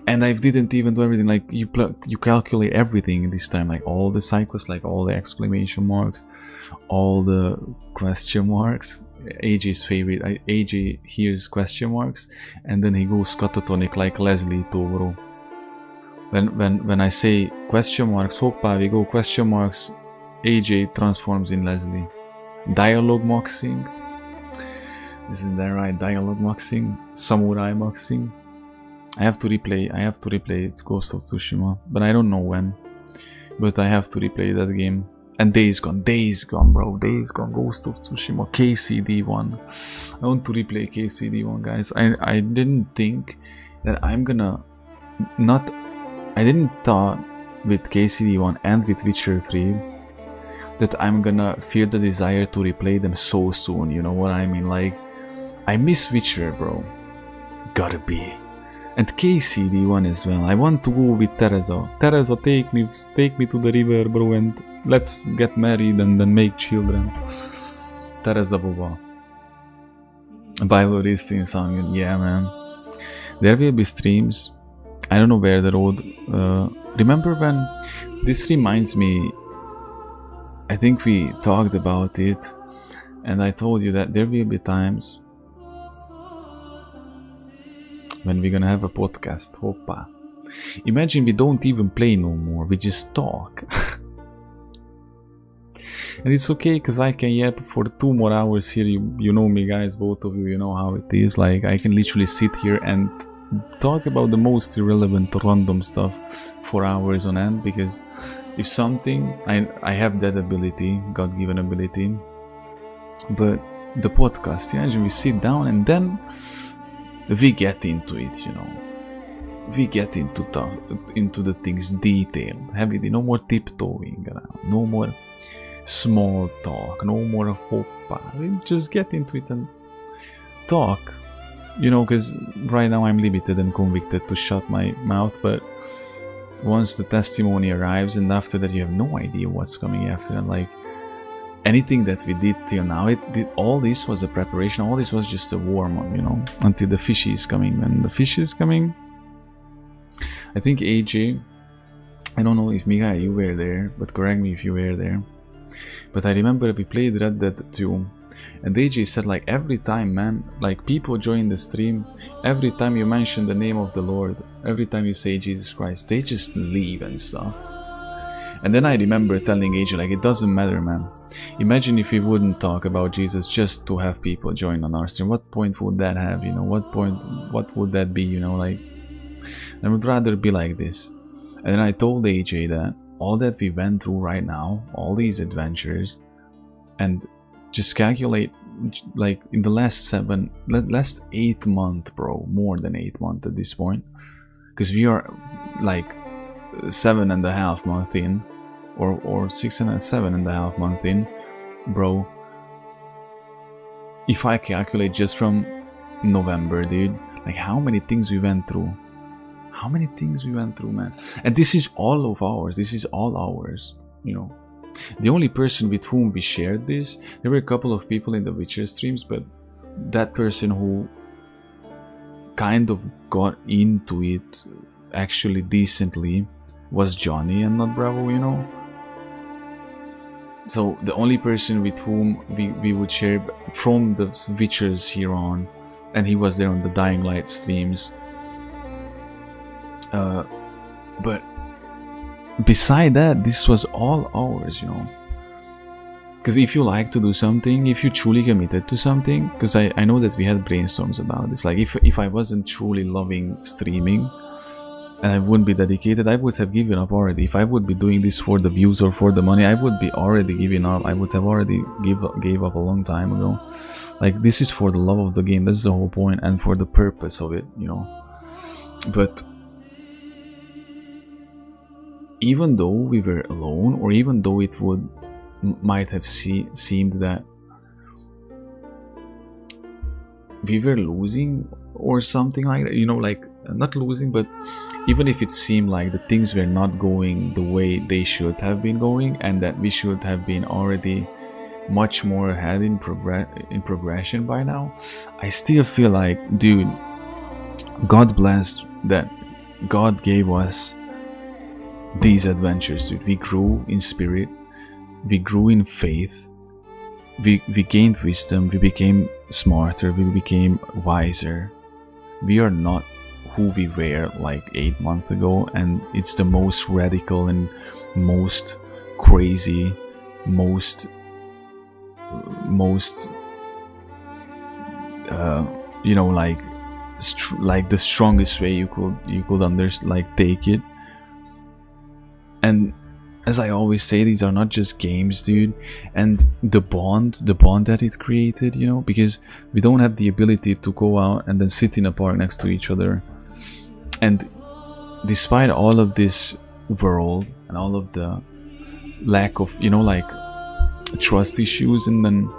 A: And I didn't even do everything. Like you calculate everything this time, like all the cycles, like all the exclamation marks, all the question marks. AJ's favorite. AJ hears question marks and then he goes catatonic like Leslie too, bro. When I say question marks, hoppa, we go question marks, AJ transforms in Leslie. Dialogue moxing. Isn't that right? Dialogue moxing. Samurai moxing. I have to replay it, Ghost of Tsushima, but I don't know when. But I have to replay that game. And Days Gone, bro, Days Gone, Ghost of Tsushima, KCD1. I want to replay KCD1, guys. I didn't think that I'm gonna I didn't thought with KCD1 and with Witcher 3 that I'm gonna feel the desire to replay them so soon, you know what I mean? Like, I miss Witcher, bro. Gotta be. And KCD1 as well. I want to go with Teresa. Teresa, take me to the river, bro, and let's get married and then make children. Teresa Boba. Bible stream song, yeah, man. There will be streams. I don't know where the road. Remember when? This reminds me. I think we talked about it, and I told you that there will be times when we're gonna have a podcast. Hoppa. Imagine we don't even play no more, we just talk. And it's okay, because I can yap for 2 more hours here. You know me, guys, both of you, you know how it is. Like, I can literally sit here and talk about the most irrelevant random stuff for hours on end, because if something, I have that ability, God-given ability. But the podcast, imagine we sit down and then we get into it, you know. We get into the things detailed, heavily. No more tiptoeing around, no more small talk, no more hoppa. We just get into it and talk, you know, because right now I'm limited and convicted to shut my mouth, but once the testimony arrives, and after that you have no idea what's coming after. And like anything that we did till now, all this was a preparation, all this was just a warm-up, you know, until the fishy is coming. When the fish is coming, I think AJ, I don't know if Mika, you were there, but correct me if you were there, but I remember we played Red Dead 2, and AJ said, like, every time, man, like, people join the stream, every time you mention the name of the Lord, every time you say Jesus Christ, they just leave and stuff. And then I remember telling AJ, like, it doesn't matter, man. Imagine if we wouldn't talk about Jesus just to have people join on our stream. What point would that have, you know? What would that be, you know? Like, I would rather be like this. And then I told AJ that all that we went through right now, all these adventures, and just calculate, like, in the last 8 months, bro, more than 8 months at this point, because we are like 7.5 months in, or 7.5 months in, bro. If I calculate just from November, dude, like, how many things we went through. How many things we went through, man. And this is all of ours. This is all ours, you know. The only person with whom we shared this, there were a couple of people in the Witcher streams, but that person who kind of got into it actually decently was Johnny and not Bravo, you know. So the only person with whom we would share from the Witchers here on, and he was there on the Dying Light streams. But beside that, this was all ours, you know. Because if you like to do something, if you truly committed to something, because I know that we had brainstorms about this, like, if I wasn't truly loving streaming and I wouldn't be dedicated, I would have given up already. If I would be doing this for the views or for the money, I would be already giving up. I would have already gave up a long time ago. Like, this is for the love of the game, that's the whole point, and for the purpose of it, you know. But even though we were alone, or even though it might have seemed that we were losing or something like that, you know, like, not losing, but even if it seemed like the things were not going the way they should have been going, and that we should have been already much more ahead in progression by now, I still feel like, dude, God bless that God gave us these adventures, dude. We grew in spirit, we grew in faith, we gained wisdom, we became smarter, we became wiser. We are not who we were like 8 months ago, and it's the most radical and most crazy, most you know, like the strongest way you could take it. And as I always say, these are not just games, dude. And the bond that it created, you know, because we don't have the ability to go out and then sit in a park next to each other. And despite all of this world and all of the lack of, you know, like trust issues, and then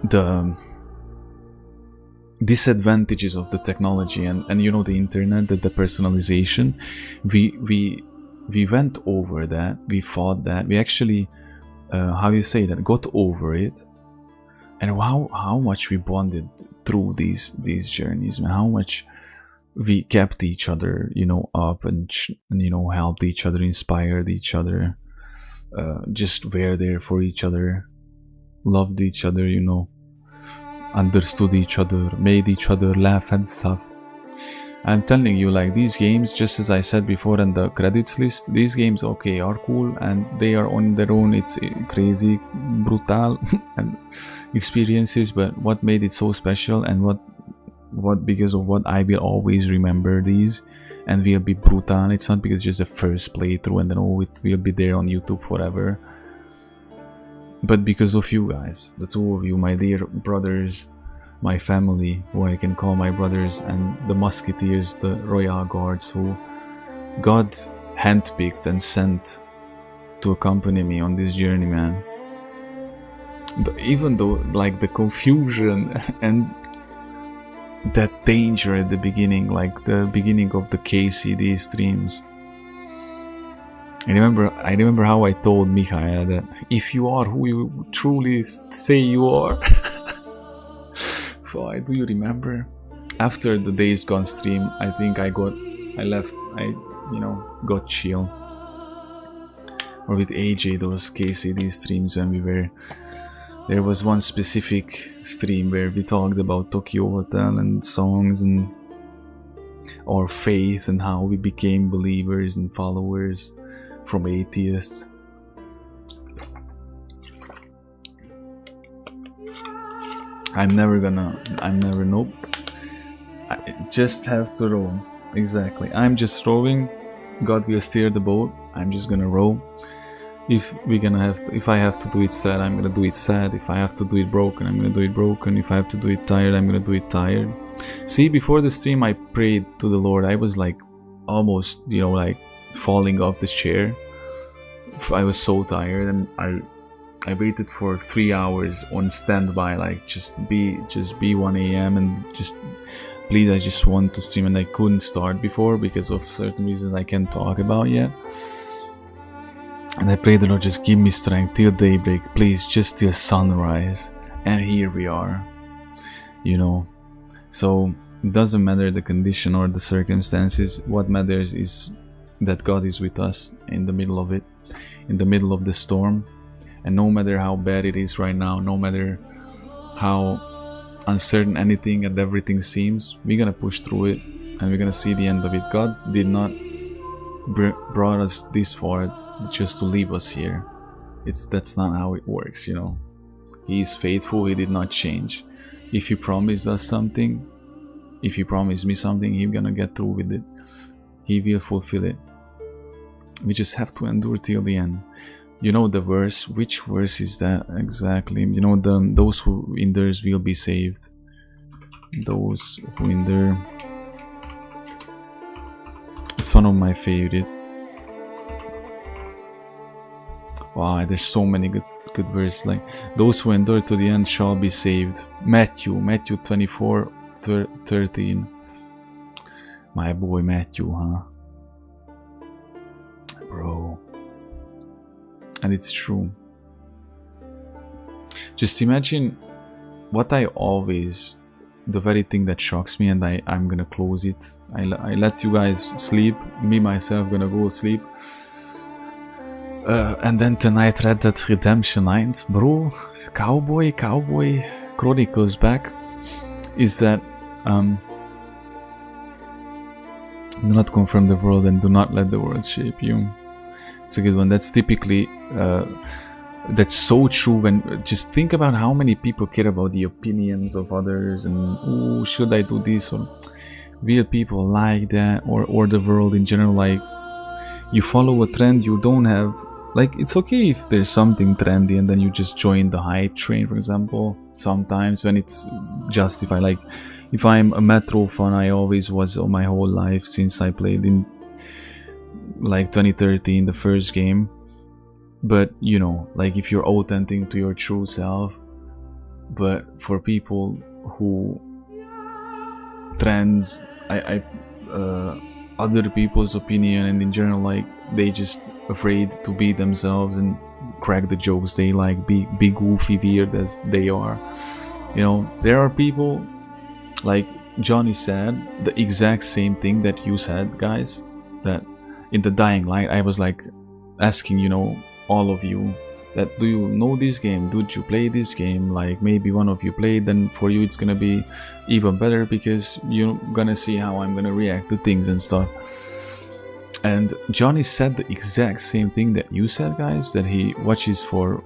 A: the disadvantages of the technology and you know, the internet, the personalization, we went over that, we fought that, we actually how you say that, got over it. And how much we bonded through these journeys, man. How much we kept each other, you know, up, and you know, helped each other, inspired each other, just were there for each other, loved each other, you know, understood each other, made each other laugh and stuff. I'm telling you, like, these games, just as I said before in the credits list, these games, okay, are cool, and they are on their own, it's crazy, brutal and experiences, but what made it so special, and what because of what I will always remember these, and will be brutal, it's not because it's just the first playthrough and then oh, it will be there on YouTube forever, but because of you guys, the two of you, my dear brothers, my family, who I can call my brothers, and the musketeers, the royal guards, who God handpicked and sent to accompany me on this journey, man. Even though, like, the confusion and that danger at the beginning, like the beginning of the KCD streams, I remember how I told Mikhail that if you are who you truly say you are. Boy, do you remember? After the Days Gone stream, I think I got chill. Or with AJ, those KCD streams when we were... There was one specific stream where we talked about Tokyo Hotel and songs and our faith and how we became believers and followers from atheists. Nope. I just have to row. Exactly. I'm just rowing. God will steer the boat. I'm just gonna row. If I have to do it sad, I'm gonna do it sad. If I have to do it broken, I'm gonna do it broken. If I have to do it tired, I'm gonna do it tired. See, before the stream, I prayed to the Lord. I was like almost, you know, like falling off the chair. I was so tired, and I waited for 3 hours on standby, like just be 1 AM and just please, I just want to stream, and I couldn't start before because of certain reasons I can't talk about yet. And I prayed the Lord, just give me strength till daybreak, please, just till sunrise. And here we are, you know. So it doesn't matter the condition or the circumstances. What matters is that God is with us in the middle of it, in the middle of the storm. And no matter how bad it is right now, no matter how uncertain anything and everything seems, we're gonna push through it, and we're gonna see the end of it. God did not brought us this far just to leave us here. That's not how it works, you know. He is faithful. He did not change. If He promised us something, if He promised me something, He's gonna get through with it. He will fulfill it. We just have to endure till the end. You know the verse, which verse is that exactly? You know, those who endures will be saved. Those who endure. It's one of my favorite. Wow, there's so many good verses. Like, those who endure to the end shall be saved. Matthew 24:13. My boy Matthew, huh? Bro. And it's true. Just imagine what I always, the very thing that shocks me, and I'm gonna close it. I let you guys sleep, me myself gonna go sleep. And then tonight Red Dead Redemption 9, bro, Cowboy Chronicles back, is that do not confront the world and do not let the world shape you. It's a good one. That's typically that's so true. When just think about how many people care about the opinions of others and, oh, should I do this, or real people like that, or the world in general. Like, you follow a trend, you don't have, like, it's okay if there's something trendy and then you just join the hype train, for example, sometimes when it's justified. Like, if I'm a Metro fan, I always was all my whole life since I played in like 2013, the first game. But you know, like, if you're authentic to your true self. But for people who trends, other people's opinion, and in general, like, they just afraid to be themselves and crack the jokes they like, be goofy, weird as they are. You know, there are people, like Johnny said, the exact same thing that you said, guys, that in the dying light I was like asking, you know, all of you, that do you know this game, did you play this game, like maybe one of you played, then for you it's gonna be even better because you're gonna see how I'm gonna react to things and stuff. And Johnny said the exact same thing that you said, guys, that he watches for,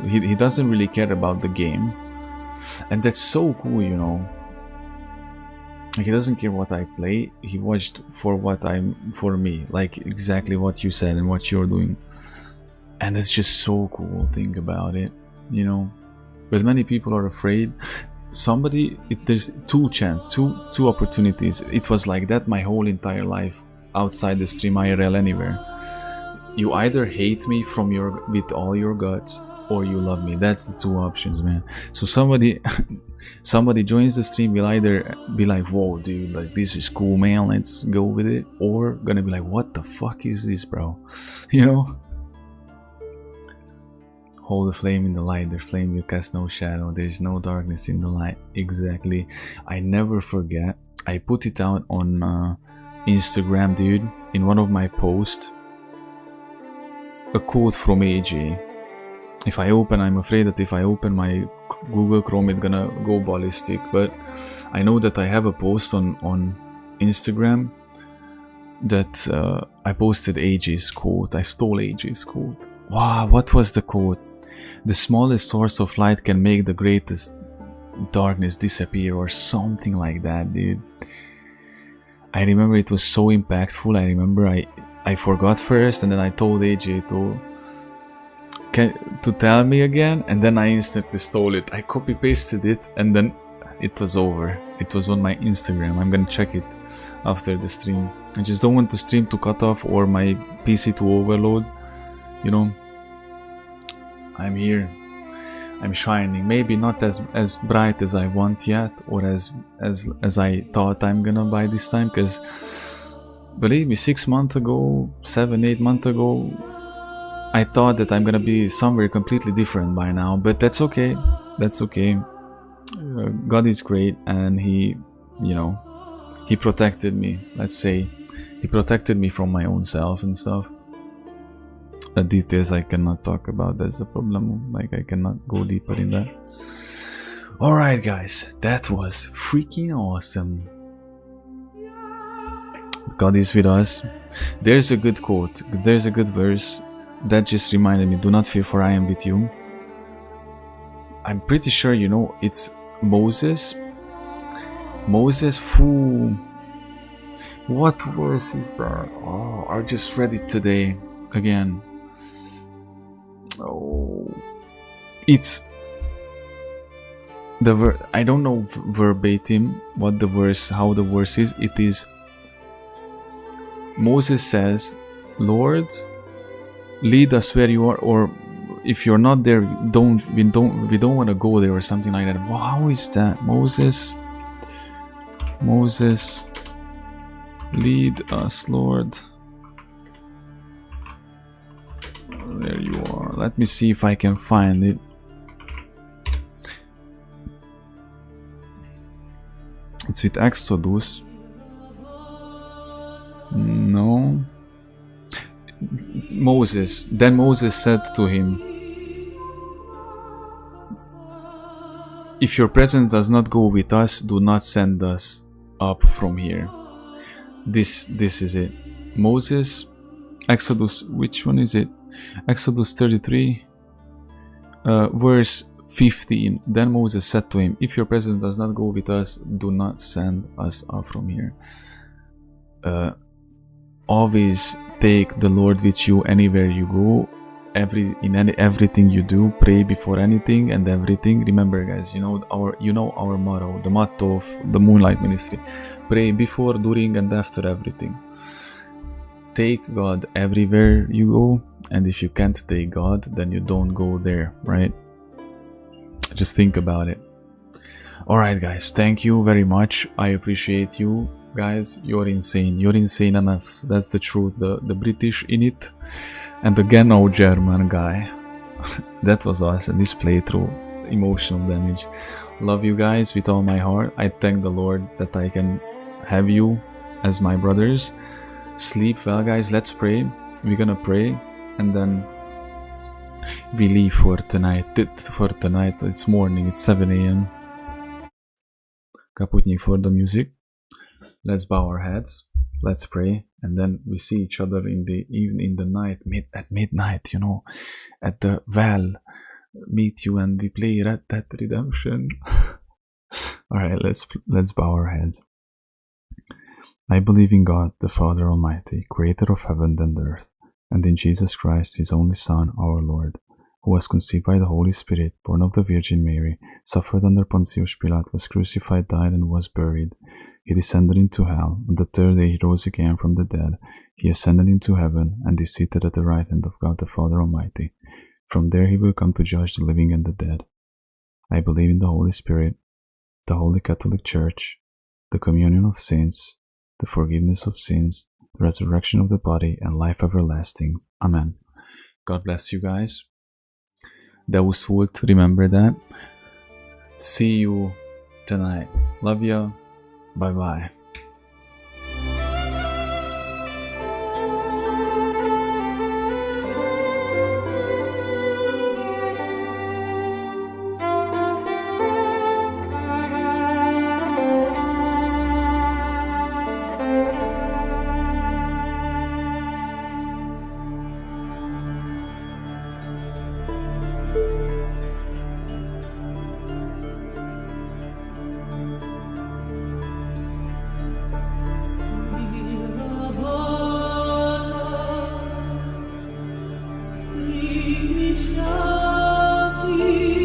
A: he doesn't really care about the game, and that's so cool, you know. Like, he doesn't care what I play, he watched for what for me, like exactly what you said and what you're doing. And it's just so cool, think about it, you know. But many people are afraid. There's two opportunities. It was like that my whole entire life, outside the stream, IRL, anywhere. You either hate me with all your guts, or you love me. That's the two options, man. So somebody joins the stream, will either be like, whoa dude, like, this is cool, man, let's go with it, or gonna be like, what the fuck is this, bro? You know. Hold the flame in the light, the flame will cast no shadow, there is no darkness in the light. Exactly. I never forget, I put it out on Instagram, dude, in one of my posts, a quote from AJ. I'm afraid that if I open my Google Chrome, it's gonna go ballistic, but I know that I have a post on Instagram that I posted AJ's quote. I stole AJ's quote. Wow, what was the quote? The smallest source of light can make the greatest darkness disappear, or something like that, dude. I remember it was so impactful. I remember I forgot first, and then I told AJ to tell me again, and then I instantly stole it. I copy pasted it, and then it was over. It was on my Instagram. I'm gonna check it after the stream. I just don't want the stream to cut off or my PC to overload, you know. I'm here, I'm shining, maybe not as bright as I want yet, or as I thought I'm gonna by this time, because believe me, 6 months ago, 7-8 months ago, I thought that I'm gonna be somewhere completely different by now. But that's okay, that's okay. God is great, and he, you know, he protected me, let's say. He protected me from my own self and stuff. Details I cannot talk about, that's the problem, like I cannot go deeper in that. Alright guys, that was freaking awesome. God is with us. There's a good quote, there's a good verse that just reminded me, do not fear, for I am with you. I'm pretty sure you know it's Moses, fool. What verse is that? Oh, I just read it today again. Oh, it's the I don't know verbatim what the verse, how the verse is. It is, Moses says, Lord, lead us where you are, or if you're not there, we don't want to go there, or something like that. Wow, how is that? Moses Lead us, Lord. There you are. Let me see if I can find it. It's with Exodus. No. Moses. Then Moses said to him, if your presence does not go with us, do not send us up from here. This is it. Moses, Exodus, which one is it? Exodus 33, verse 15. Then Moses said to him, if your presence does not go with us, do not send us up from here. Always take the Lord with you anywhere you go. Everything you do, pray before anything and everything. Remember, guys, you know our motto, the motto of the Moonlight Ministry: pray before, during, and after everything. Take God everywhere you go, and if you can't take God, then you don't go there, right? Just think about it. Alright, guys, thank you very much. I appreciate you guys. You're insane. You're insane enough. That's the truth. The British in it. And again, no German guy. That was awesome. This playthrough, emotional damage. Love you guys with all my heart. I thank the Lord that I can have you as my brothers. Sleep well, guys. Let's pray. We're gonna pray and then we leave for tonight. It's morning. It's 7 a.m. Kaputnik for the music. Let's bow our heads. Let's pray, and then we see each other in the night, at midnight, you know, at the well. Meet you and we play Red Dead Redemption. All right, let's bow our heads. I believe in God, the Father Almighty, Creator of heaven and earth, and in Jesus Christ, His only Son, our Lord, who was conceived by the Holy Spirit, born of the Virgin Mary, suffered under Pontius Pilate, was crucified, died, and was buried. He descended into hell. On the third day he rose again from the dead. He ascended into heaven and is seated at the right hand of God the Father Almighty. From there he will come to judge the living and the dead. I believe in the Holy Spirit, the Holy Catholic Church, the communion of saints, the forgiveness of sins, the resurrection of the body, and life everlasting. Amen. God bless you guys. Deus vult, remember that. See you tonight. Love ya. Bye bye.